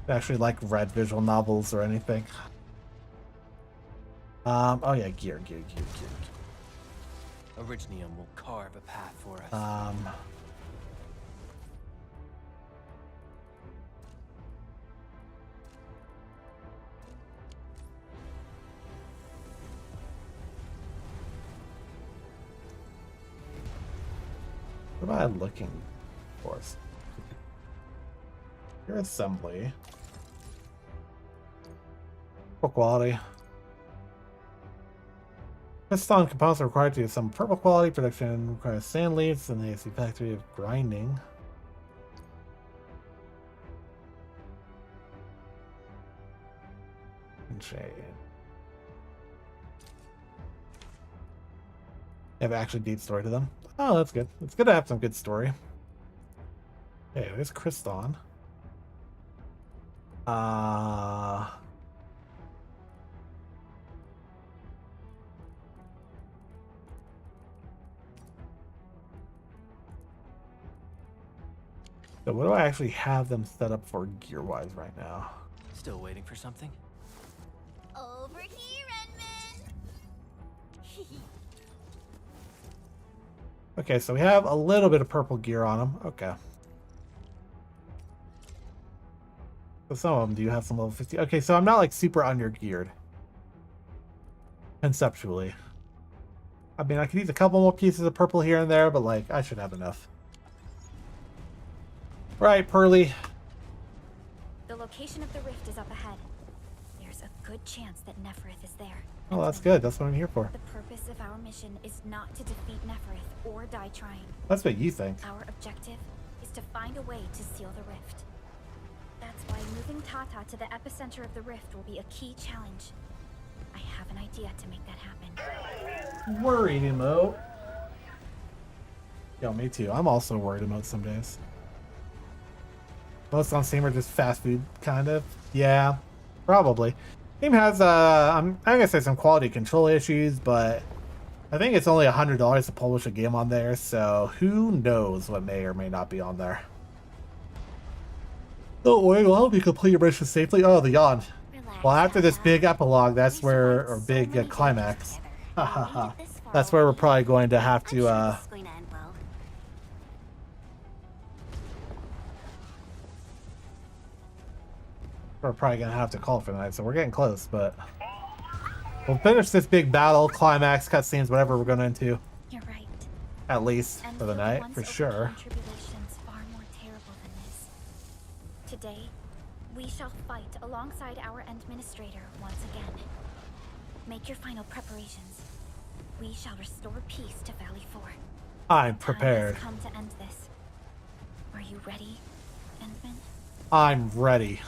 S1: Actually like read visual novels or anything. Oh yeah, gear.
S17: Originium will carve a path for us.
S1: What am I looking for? Your assembly. Poor quality. Piston components are required to do some purple quality production. Requires sand leads and the AC factory of grinding. And shade. They have actually deep story to them. Oh, that's good. It's good to have some good story. Okay, there's Kriston. So what do I actually have them set up for gear-wise right now?
S17: Still waiting for something?
S2: Over here, Edmund.
S1: Okay, so we have a little bit of purple gear on them. Okay. So some of them do have some level 50. Okay, so I'm not like super under-geared. Conceptually. I mean, I could use a couple more pieces of purple here and there, but like, I should have enough. Right, Pearly.
S8: The location of the rift is up ahead. There's a good chance that Neferith is there.
S1: Oh, that's good. That's what I'm here for.
S8: The purpose of our mission is not to defeat Neferith or die trying.
S1: That's what you think.
S8: Our objective is to find a way to seal the rift. That's why moving Tata to the epicenter of the rift will be a key challenge. I have an idea to make that happen.
S1: Worried emote. Yo, me too. I'm also worried emote some days. Most on Steam are just fast food, kind of. Yeah, probably. Game has, I'm gonna say some quality control issues, but I think it's only $100 to publish a game on there, so who knows what may or may not be on there. Don't worry, we'll help you complete your mission safely. Oh, the yawn. Well, after this big epilogue, that's where, or big climax. Hahaha. That's where we're probably going to have to, we're probably gonna have to call for the night, so we're getting close, but we'll finish this big battle, climax, cutscenes, whatever we're going into.
S8: You're right.
S1: At least for the night, for sure.
S8: Tribulations far more terrible than this. Today, we shall fight alongside our administrator once again. Make your final preparations. We shall restore peace to Valley 4.
S1: I'm prepared.
S8: Time has come to end this. Are you ready, Endman?
S1: I'm ready.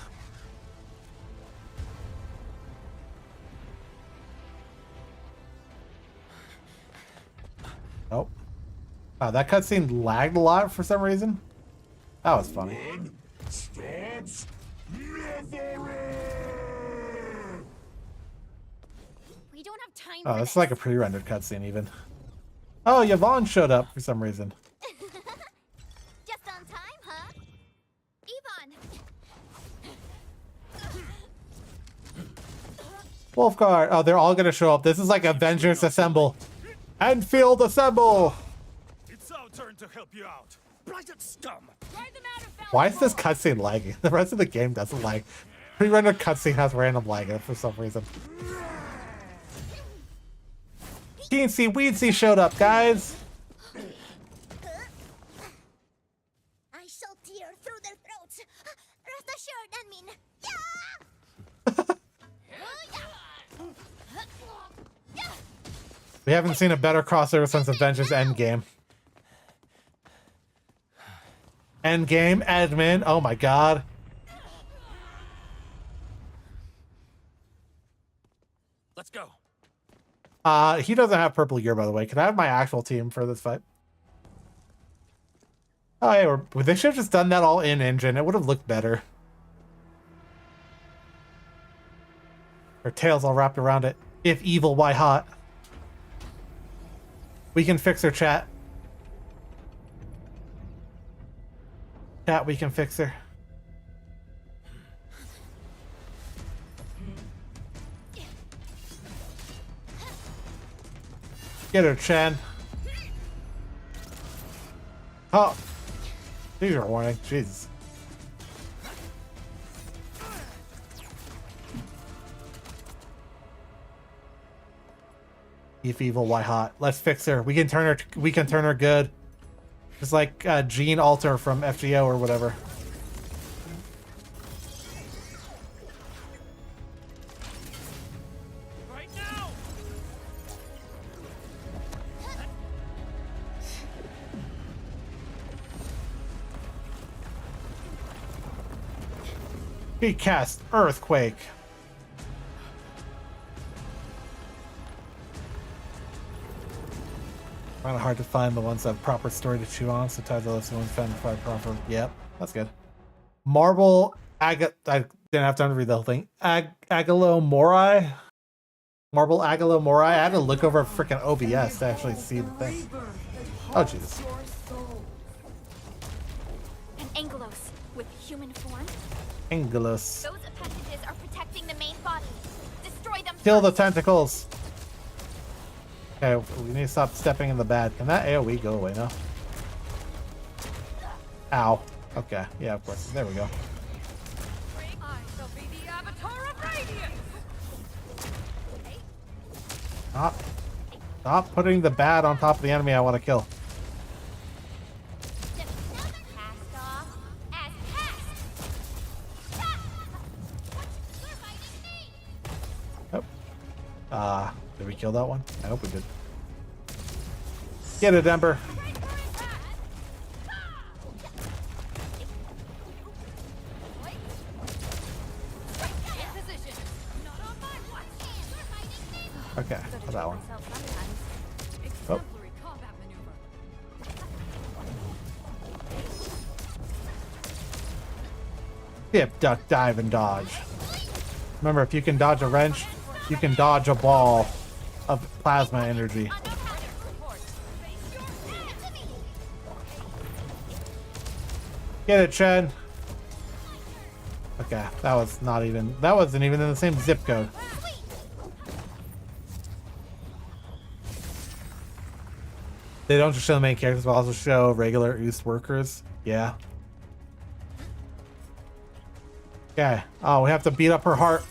S1: Oh. Wow, that cutscene lagged a lot for some reason. That was funny.
S11: We don't have time
S1: Oh,
S11: for
S1: this is like a pre-rendered cutscene even. Oh, Yvonne showed up for some reason.
S11: Just on time, huh? Yvonne!
S1: Wolfguard. Oh, they're all gonna show up. This is like Avengers Assemble. ENDFIELD Assemble!
S14: It's our turn to help you out. Blighted scum!
S1: Why is this cutscene lagging? The rest of the game doesn't lag. Pre-rendered cutscene has random lag for some reason. Teensy Weedsy showed up, guys!
S2: I shall tear through their throats. Rest assured, I mean.
S1: We haven't seen a better crossover since Avengers Endgame. Endgame, admin. Oh my god.
S7: Let's go.
S1: He doesn't have purple gear, by the way. Can I have my actual team for this fight? Oh, yeah, they should have just done that all in engine. It would have looked better. Her tail's all wrapped around it. If evil, why hot? We can fix her, chat. Chat, we can fix her. Get her, Chen. Oh, these are warning. Jesus. If evil, why hot? Let's fix her. We can turn her. We can turn her good. It's like Jean Alter from FGO or whatever.
S5: Right now.
S1: He cast Earthquake. Kind of hard to find the ones that have proper story to chew on. Sometimes the list ones found by proper. Yep, that's good. Marble I didn't have time to read the whole thing. Agalomorai. Marble Agalomorai. I had to look over freaking OBS to actually see the thing. Oh Jesus.
S8: An Angelos with human form.
S1: Angelos.
S12: Those appendages are protecting the main body. Destroy them.
S1: Kill the tentacles. Okay, we need to stop stepping in the bad. Can that AoE go away now? Ow. Okay, yeah, of course. There we go.
S5: I shall be the avatar of radiance.
S1: Stop putting the bad on top of the enemy I want to kill. Oh. Did we kill that one? I hope we did. Get it, Ember. Okay, that one. Oh. Dip, duck, dive, and dodge. Remember, if you can dodge a wrench, you can dodge a ball of plasma energy. Get it, Chen. Okay, that wasn't even in the same zip code. They don't just show the main characters, but also show regular Oost workers. Yeah. Okay. Oh, we have to beat up her heart.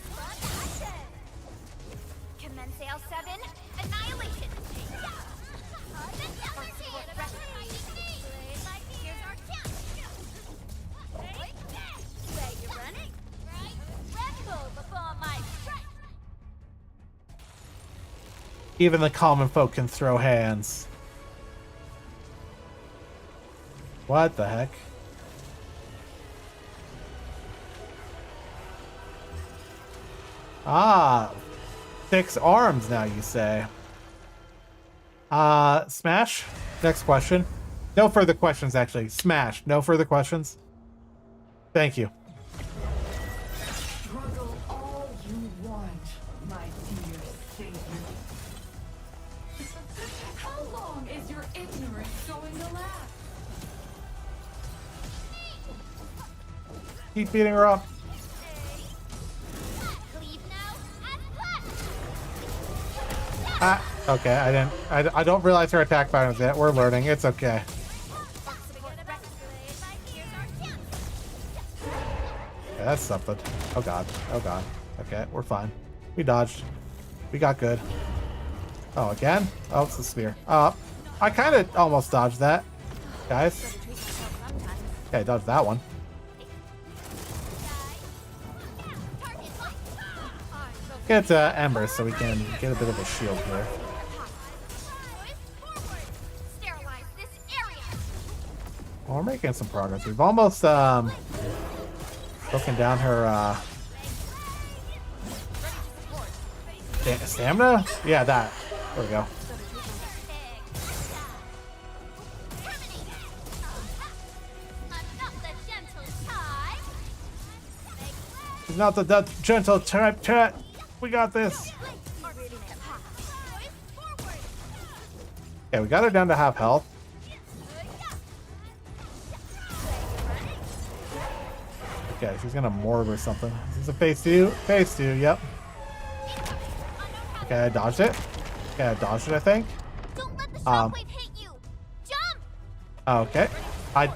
S1: Even the common folk can throw hands. What the heck? Ah, 6 arms now, you say. Smash? Next question. No further questions, actually. Smash. No further questions. Thank you.
S20: Struggle all you want, my dear savior. How long is your ignorance going to last?
S1: Keep beating her up. Okay, I don't realize her attack patterns yet. We're learning. It's okay. Yeah, that's something. Oh god. Oh god. Okay, we're fine. We dodged. We got good. Oh, again? Oh, it's the spear. I kind of almost dodged that, guys. Okay, I dodged that one. Get Ember so we can get a bit of a shield here. Well, we're making some progress. We've almost broken down her stamina? Yeah, that. There we go. She's not the gentle type, chat. We got this. Okay, we got her down to half health. Okay, she's gonna morb or something. Is this a phase 2? Phase 2, yep. Okay, I dodged it. Okay, I dodged it, I think. Oh, okay. I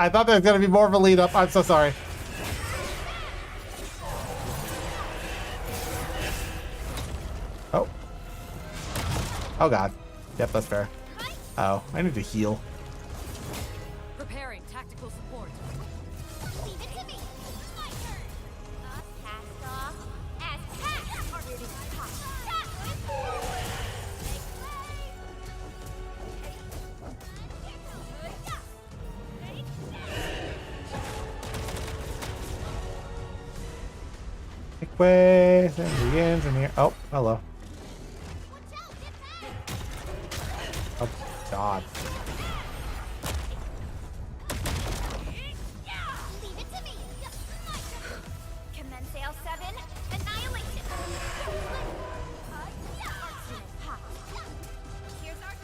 S1: thought there was gonna be more of a lead up. I'm so sorry. Oh. Oh god. Yep, that's fair. Oh, I need to heal.
S13: Preparing tactical support.
S2: Leave it to me. My turn. Cast off as cast. Already caught.
S1: Make way. Then begins in here. Oh, hello. Oh god.
S2: Leave it to me. My turn. Commence L7. Annihilation. Here's our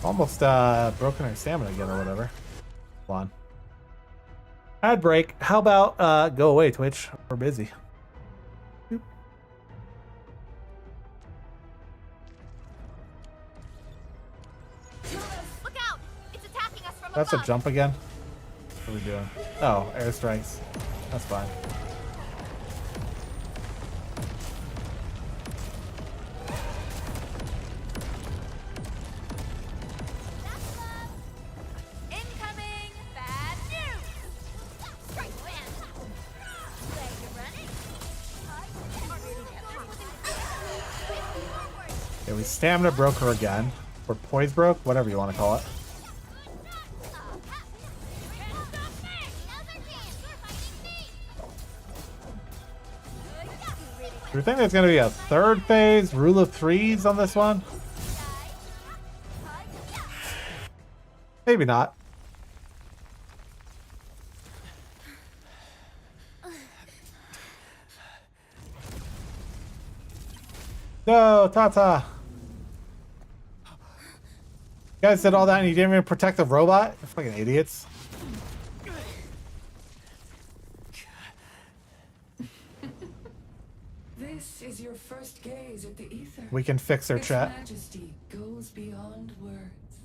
S1: Almost broken our stamina again or whatever. Hold on. Ad break. How about go away, Twitch? We're busy. Boop.
S2: Look out! It's attacking us from
S1: That's a
S2: above.
S1: jump again? What are we doing? Oh, airstrikes. That's fine.
S2: Incoming bad news. Strike when. Where you running?
S1: Yeah, we stamina broke her again. Or poise broke, whatever you want to call it. Do you think there's going to be a third phase, rule of threes on this one? Maybe not. No, Tata. You guys did all that and you didn't even protect the robot? You're fucking idiots.
S20: This is your first gaze at the ether.
S1: We can fix her
S20: Its
S1: chat.
S20: majesty goes beyond words.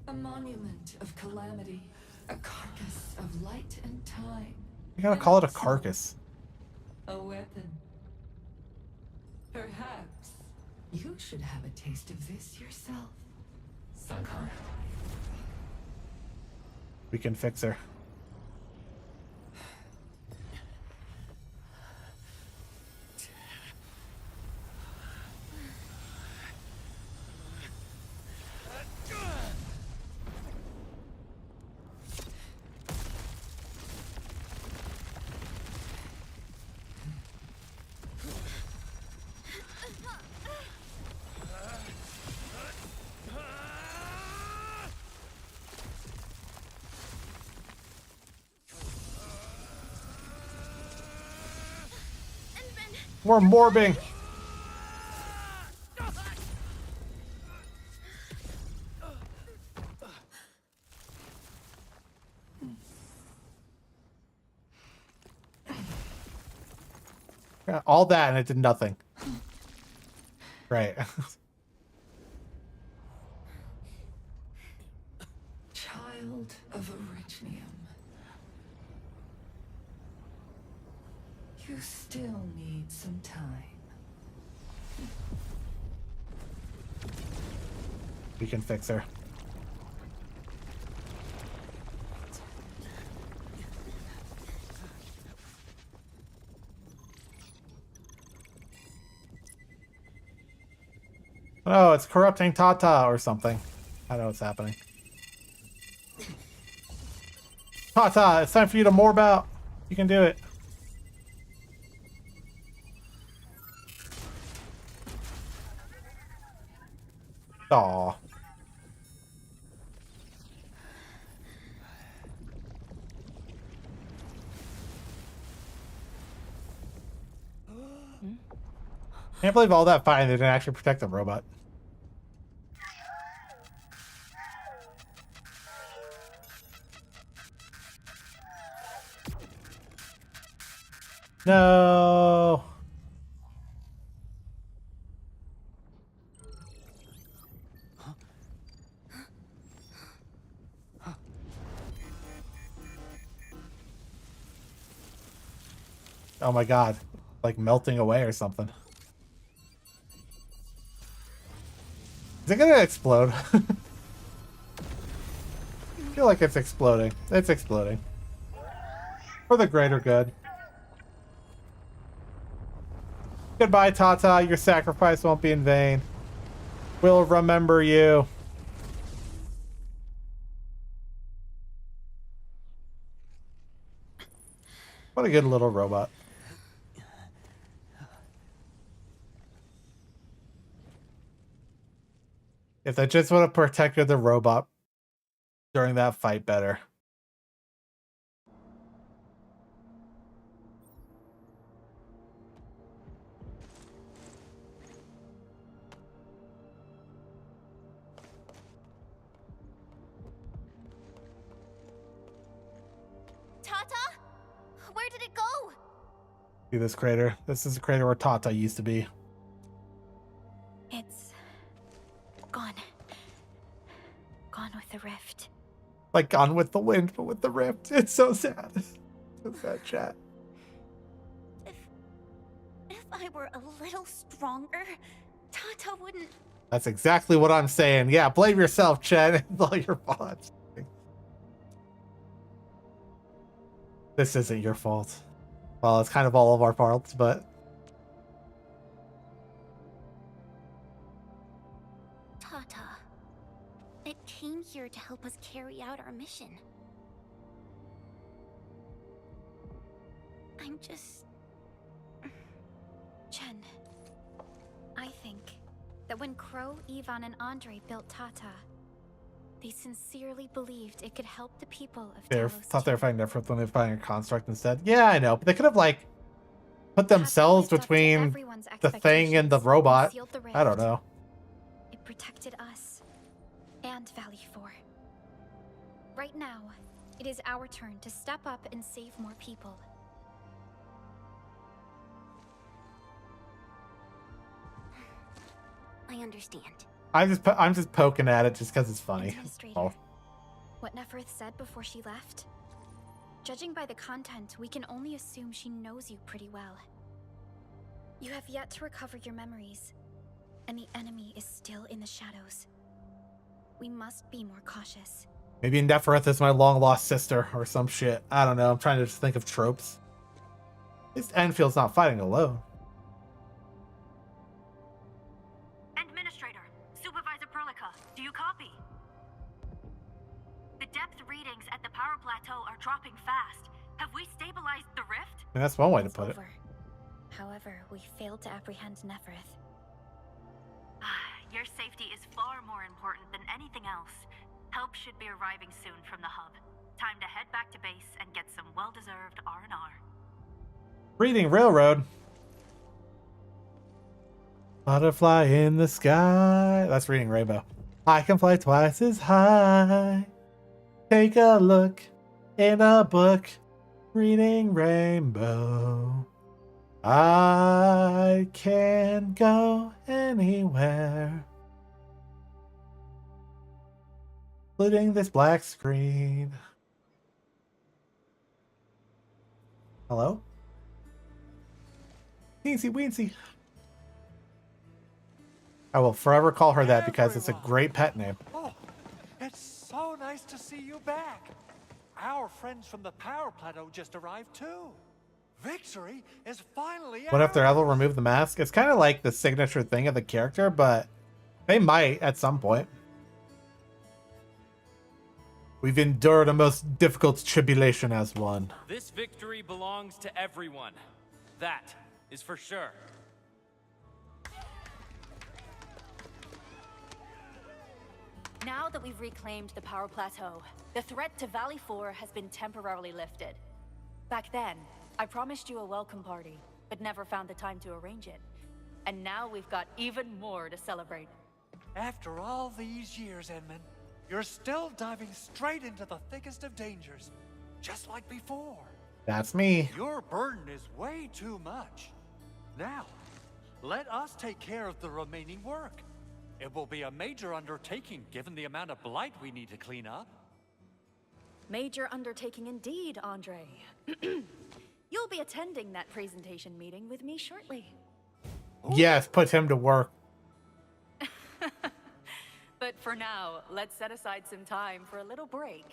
S20: A monument of calamity, a carcass of light and time.
S1: You gotta call it a carcass.
S20: A weapon. Perhaps you should have a taste of this yourself, Sakura.
S1: We can fix her. We're morbing. Yeah, all that and it did nothing. Right.
S20: Child of Orichnium. You still need some time.
S1: We can fix her. Oh, it's corrupting Tata or something. I know what's happening. Tata, it's time for you to morb out. You can do it. Aw. Can't believe all that fighting they didn't actually protect the robot. No. Oh my god. Like melting away or something. Is it gonna explode? I feel like it's exploding. It's exploding. For the greater good. Goodbye, Tata. Your sacrifice won't be in vain. We'll remember you. What a good little robot. If they just would have protected the robot during that fight better.
S12: Tata? Where did it go?
S1: See this crater? This is the crater where Tata used to be.
S8: It's gone. Gone with the rift.
S1: Like Gone with the Wind, but with the rift. It's so sad. So sad, chat.
S11: If I were a little stronger, Tata wouldn't.
S1: That's exactly what I'm saying. Yeah, blame yourself, Chen. It's all your fault. This isn't your fault. Well, it's kind of all of our faults, but...
S12: Tata. It came here to help us carry out our mission. I'm just...
S8: Chen, I think that when Crow, Ivan, and Andre built Tata, they sincerely believed it could help the people of
S1: They
S8: Talos
S1: thought they were fighting different when they were fighting a construct instead. Yeah, I know, but they could have, like, put themselves between the thing and the robot. I don't know.
S8: It protected us and Valley 4. Right now, it is our turn to step up and save more people.
S12: I understand.
S1: I'm just poking at it just because it's funny.
S8: Administrator, what Neferth said before she left? Judging by the content, we can only assume she knows you pretty well. You have yet to recover your memories, and the enemy is still in the shadows. We must be more cautious.
S1: Maybe Neferth is my long-lost sister or some shit. I don't know. I'm trying to just think of tropes. At least Enfield's not fighting alone.
S15: Administrator, Supervisor Perlica, do you copy? The depth readings at the power plateau are dropping fast. Have we stabilized the rift?
S1: And that's one way to put it.
S8: However, we failed to apprehend Neferth.
S15: Your safety is far more important than anything else. Help should be arriving soon from the hub. Time to head back to base and get some well-deserved R&R.
S1: Reading Railroad. Butterfly in the sky. That's Reading Rainbow. I can fly twice as high. Take a look in a book. Reading Rainbow. I can go anywhere, including this black screen. Hello? Teensy Weensy. I will forever call her that because it's a great pet name.
S14: Oh, it's so nice to see you back. Our friends from the power plateau just arrived too. Victory is finally
S1: What if they're able to remove the mask? It's kind of like the signature thing of the character, but they might at some point. We've endured a most difficult tribulation as one.
S21: This victory belongs to everyone. That is for sure.
S22: Now that we've reclaimed the power plateau, the threat to Valley 4 has been temporarily lifted. Back then, I promised you a welcome party, but never found the time to arrange it. And now we've got even more to celebrate.
S14: After all these years, Edmund, you're still diving straight into the thickest of dangers, just like before.
S1: That's me.
S14: Your burden is way too much. Now, let us take care of the remaining work. It will be a major undertaking given the amount of blight we need to clean up.
S22: Major undertaking indeed, Andre. You'll be attending that presentation meeting with me shortly.
S1: Yes, put him to work.
S22: But for now, let's set aside some time for a little break.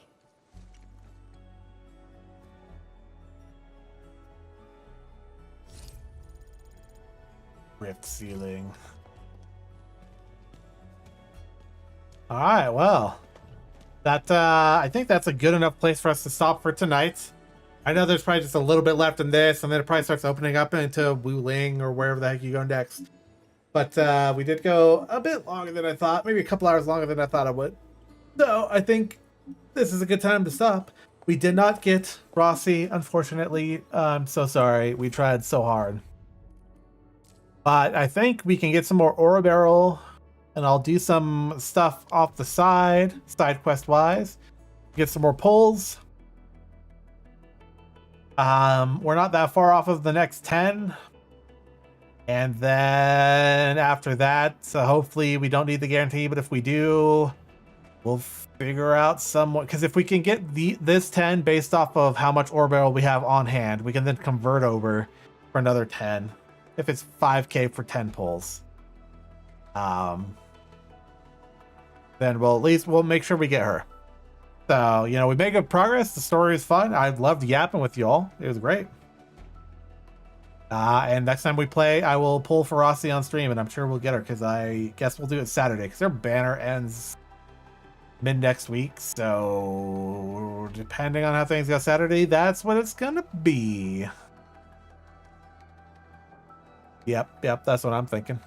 S1: Rift ceiling. All right, well, that I think that's a good enough place for us to stop for tonight. I know there's probably just a little bit left in this, and then it probably starts opening up into Wu Ling or wherever the heck you go next. But we did go a bit longer than I thought, maybe a couple hours longer than I thought I would. So I think this is a good time to stop. We did not get Rossi, unfortunately. I'm so sorry. We tried so hard. But I think we can get some more ore barrel, and I'll do some stuff off the side quest wise. Get some more pulls. We're not that far off of the next 10. And then after that, so hopefully we don't need the guarantee, but if we do, we'll figure out somewhat, because if we can get this 10 based off of how much ore barrel we have on hand, we can then convert over for another 10 if it's 5k for 10 pulls. Then we'll make sure we get her. So, you know, we made good progress. The story is fun. I loved yapping with y'all. It was great. And next time we play, I will pull for Rossi on stream, and I'm sure we'll get her, because I guess we'll do it Saturday, because their banner ends mid next week. So depending on how things go Saturday, that's what it's gonna be. Yep, that's what I'm thinking.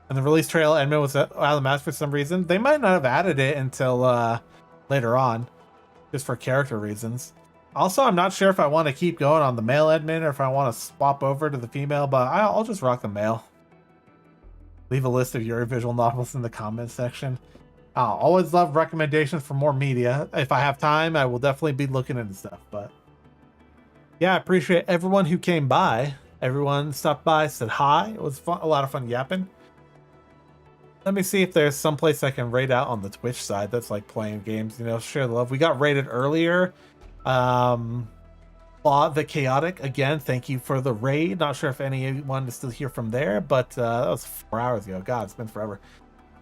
S1: And the release trail admin was out of the match for some reason. They might not have added it until later on, just for character reasons. Also, I'm not sure if I want to keep going on the male admin or if I want to swap over to the female, but I'll just rock the male. Leave a list of your visual novels in the comments section. I'll always love recommendations for more media. If I have time, I will definitely be looking into stuff. But yeah, I appreciate everyone who came by. Everyone stopped by, said hi. It was fun, a lot of fun yapping. Let me see if there's someplace I can raid out on the Twitch side that's like playing games, you know, share the love. We got raided earlier. The Chaotic, again, thank you for the raid. Not sure if anyone is still here from there, but that was 4 hours ago. God, it's been forever.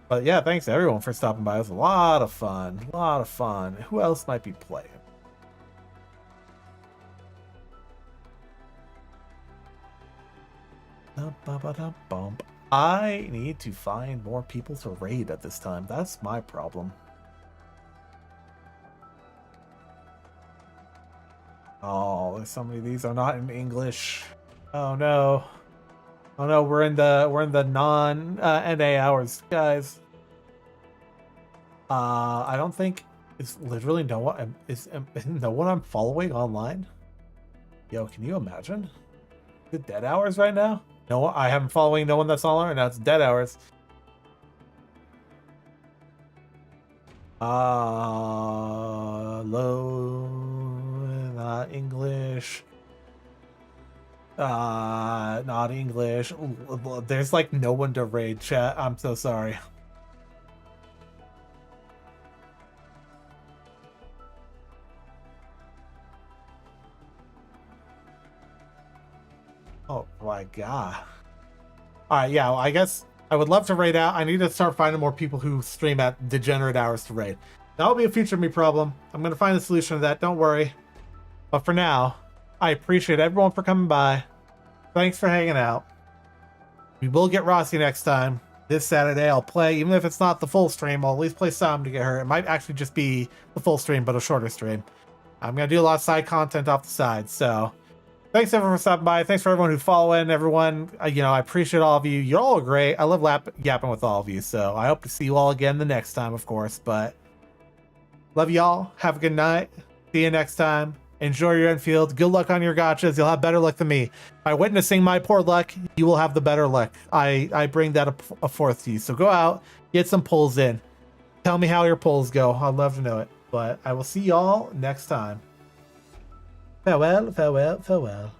S1: But yeah, thanks to everyone for stopping by. It was a lot of fun. A lot of fun. Who else might be playing? I need to find more people to raid at this time. That's my problem. Oh, there's so many of these are not in English. Oh no. Oh no, we're in the non NA hours, guys. I don't think it's literally no one is no one I'm following online. Yo, can you imagine? The dead hours right now? No, I am following no one that's online right now. It's dead hours. Low, not English. Not English. There's like no one to raid, chat. I'm so sorry. Oh my god. Alright, yeah, well, I guess I would love to raid out. I need to start finding more people who stream at degenerate hours to raid. That will be a future me problem. I'm going to find a solution to that, don't worry. But for now, I appreciate everyone for coming by. Thanks for hanging out. We will get Rossi next time. This Saturday I'll play, even if it's not the full stream, I'll at least play some to get her. It might actually just be the full stream, but a shorter stream. I'm going to do a lot of side content off the side, so... Thanks everyone for stopping by. Thanks for everyone who's following. Everyone, you know, I appreciate all of you. You're all great. I love yapping with all of you. So I hope to see you all again the next time, of course. But love y'all. Have a good night. See you next time. Enjoy your Enfield. Good luck on your gotchas. You'll have better luck than me. By witnessing my poor luck, you will have the better luck. I bring that forth to you. So go out, get some pulls in. Tell me how your pulls go. I'd love to know it. But I will see y'all next time. Farewell, farewell, farewell.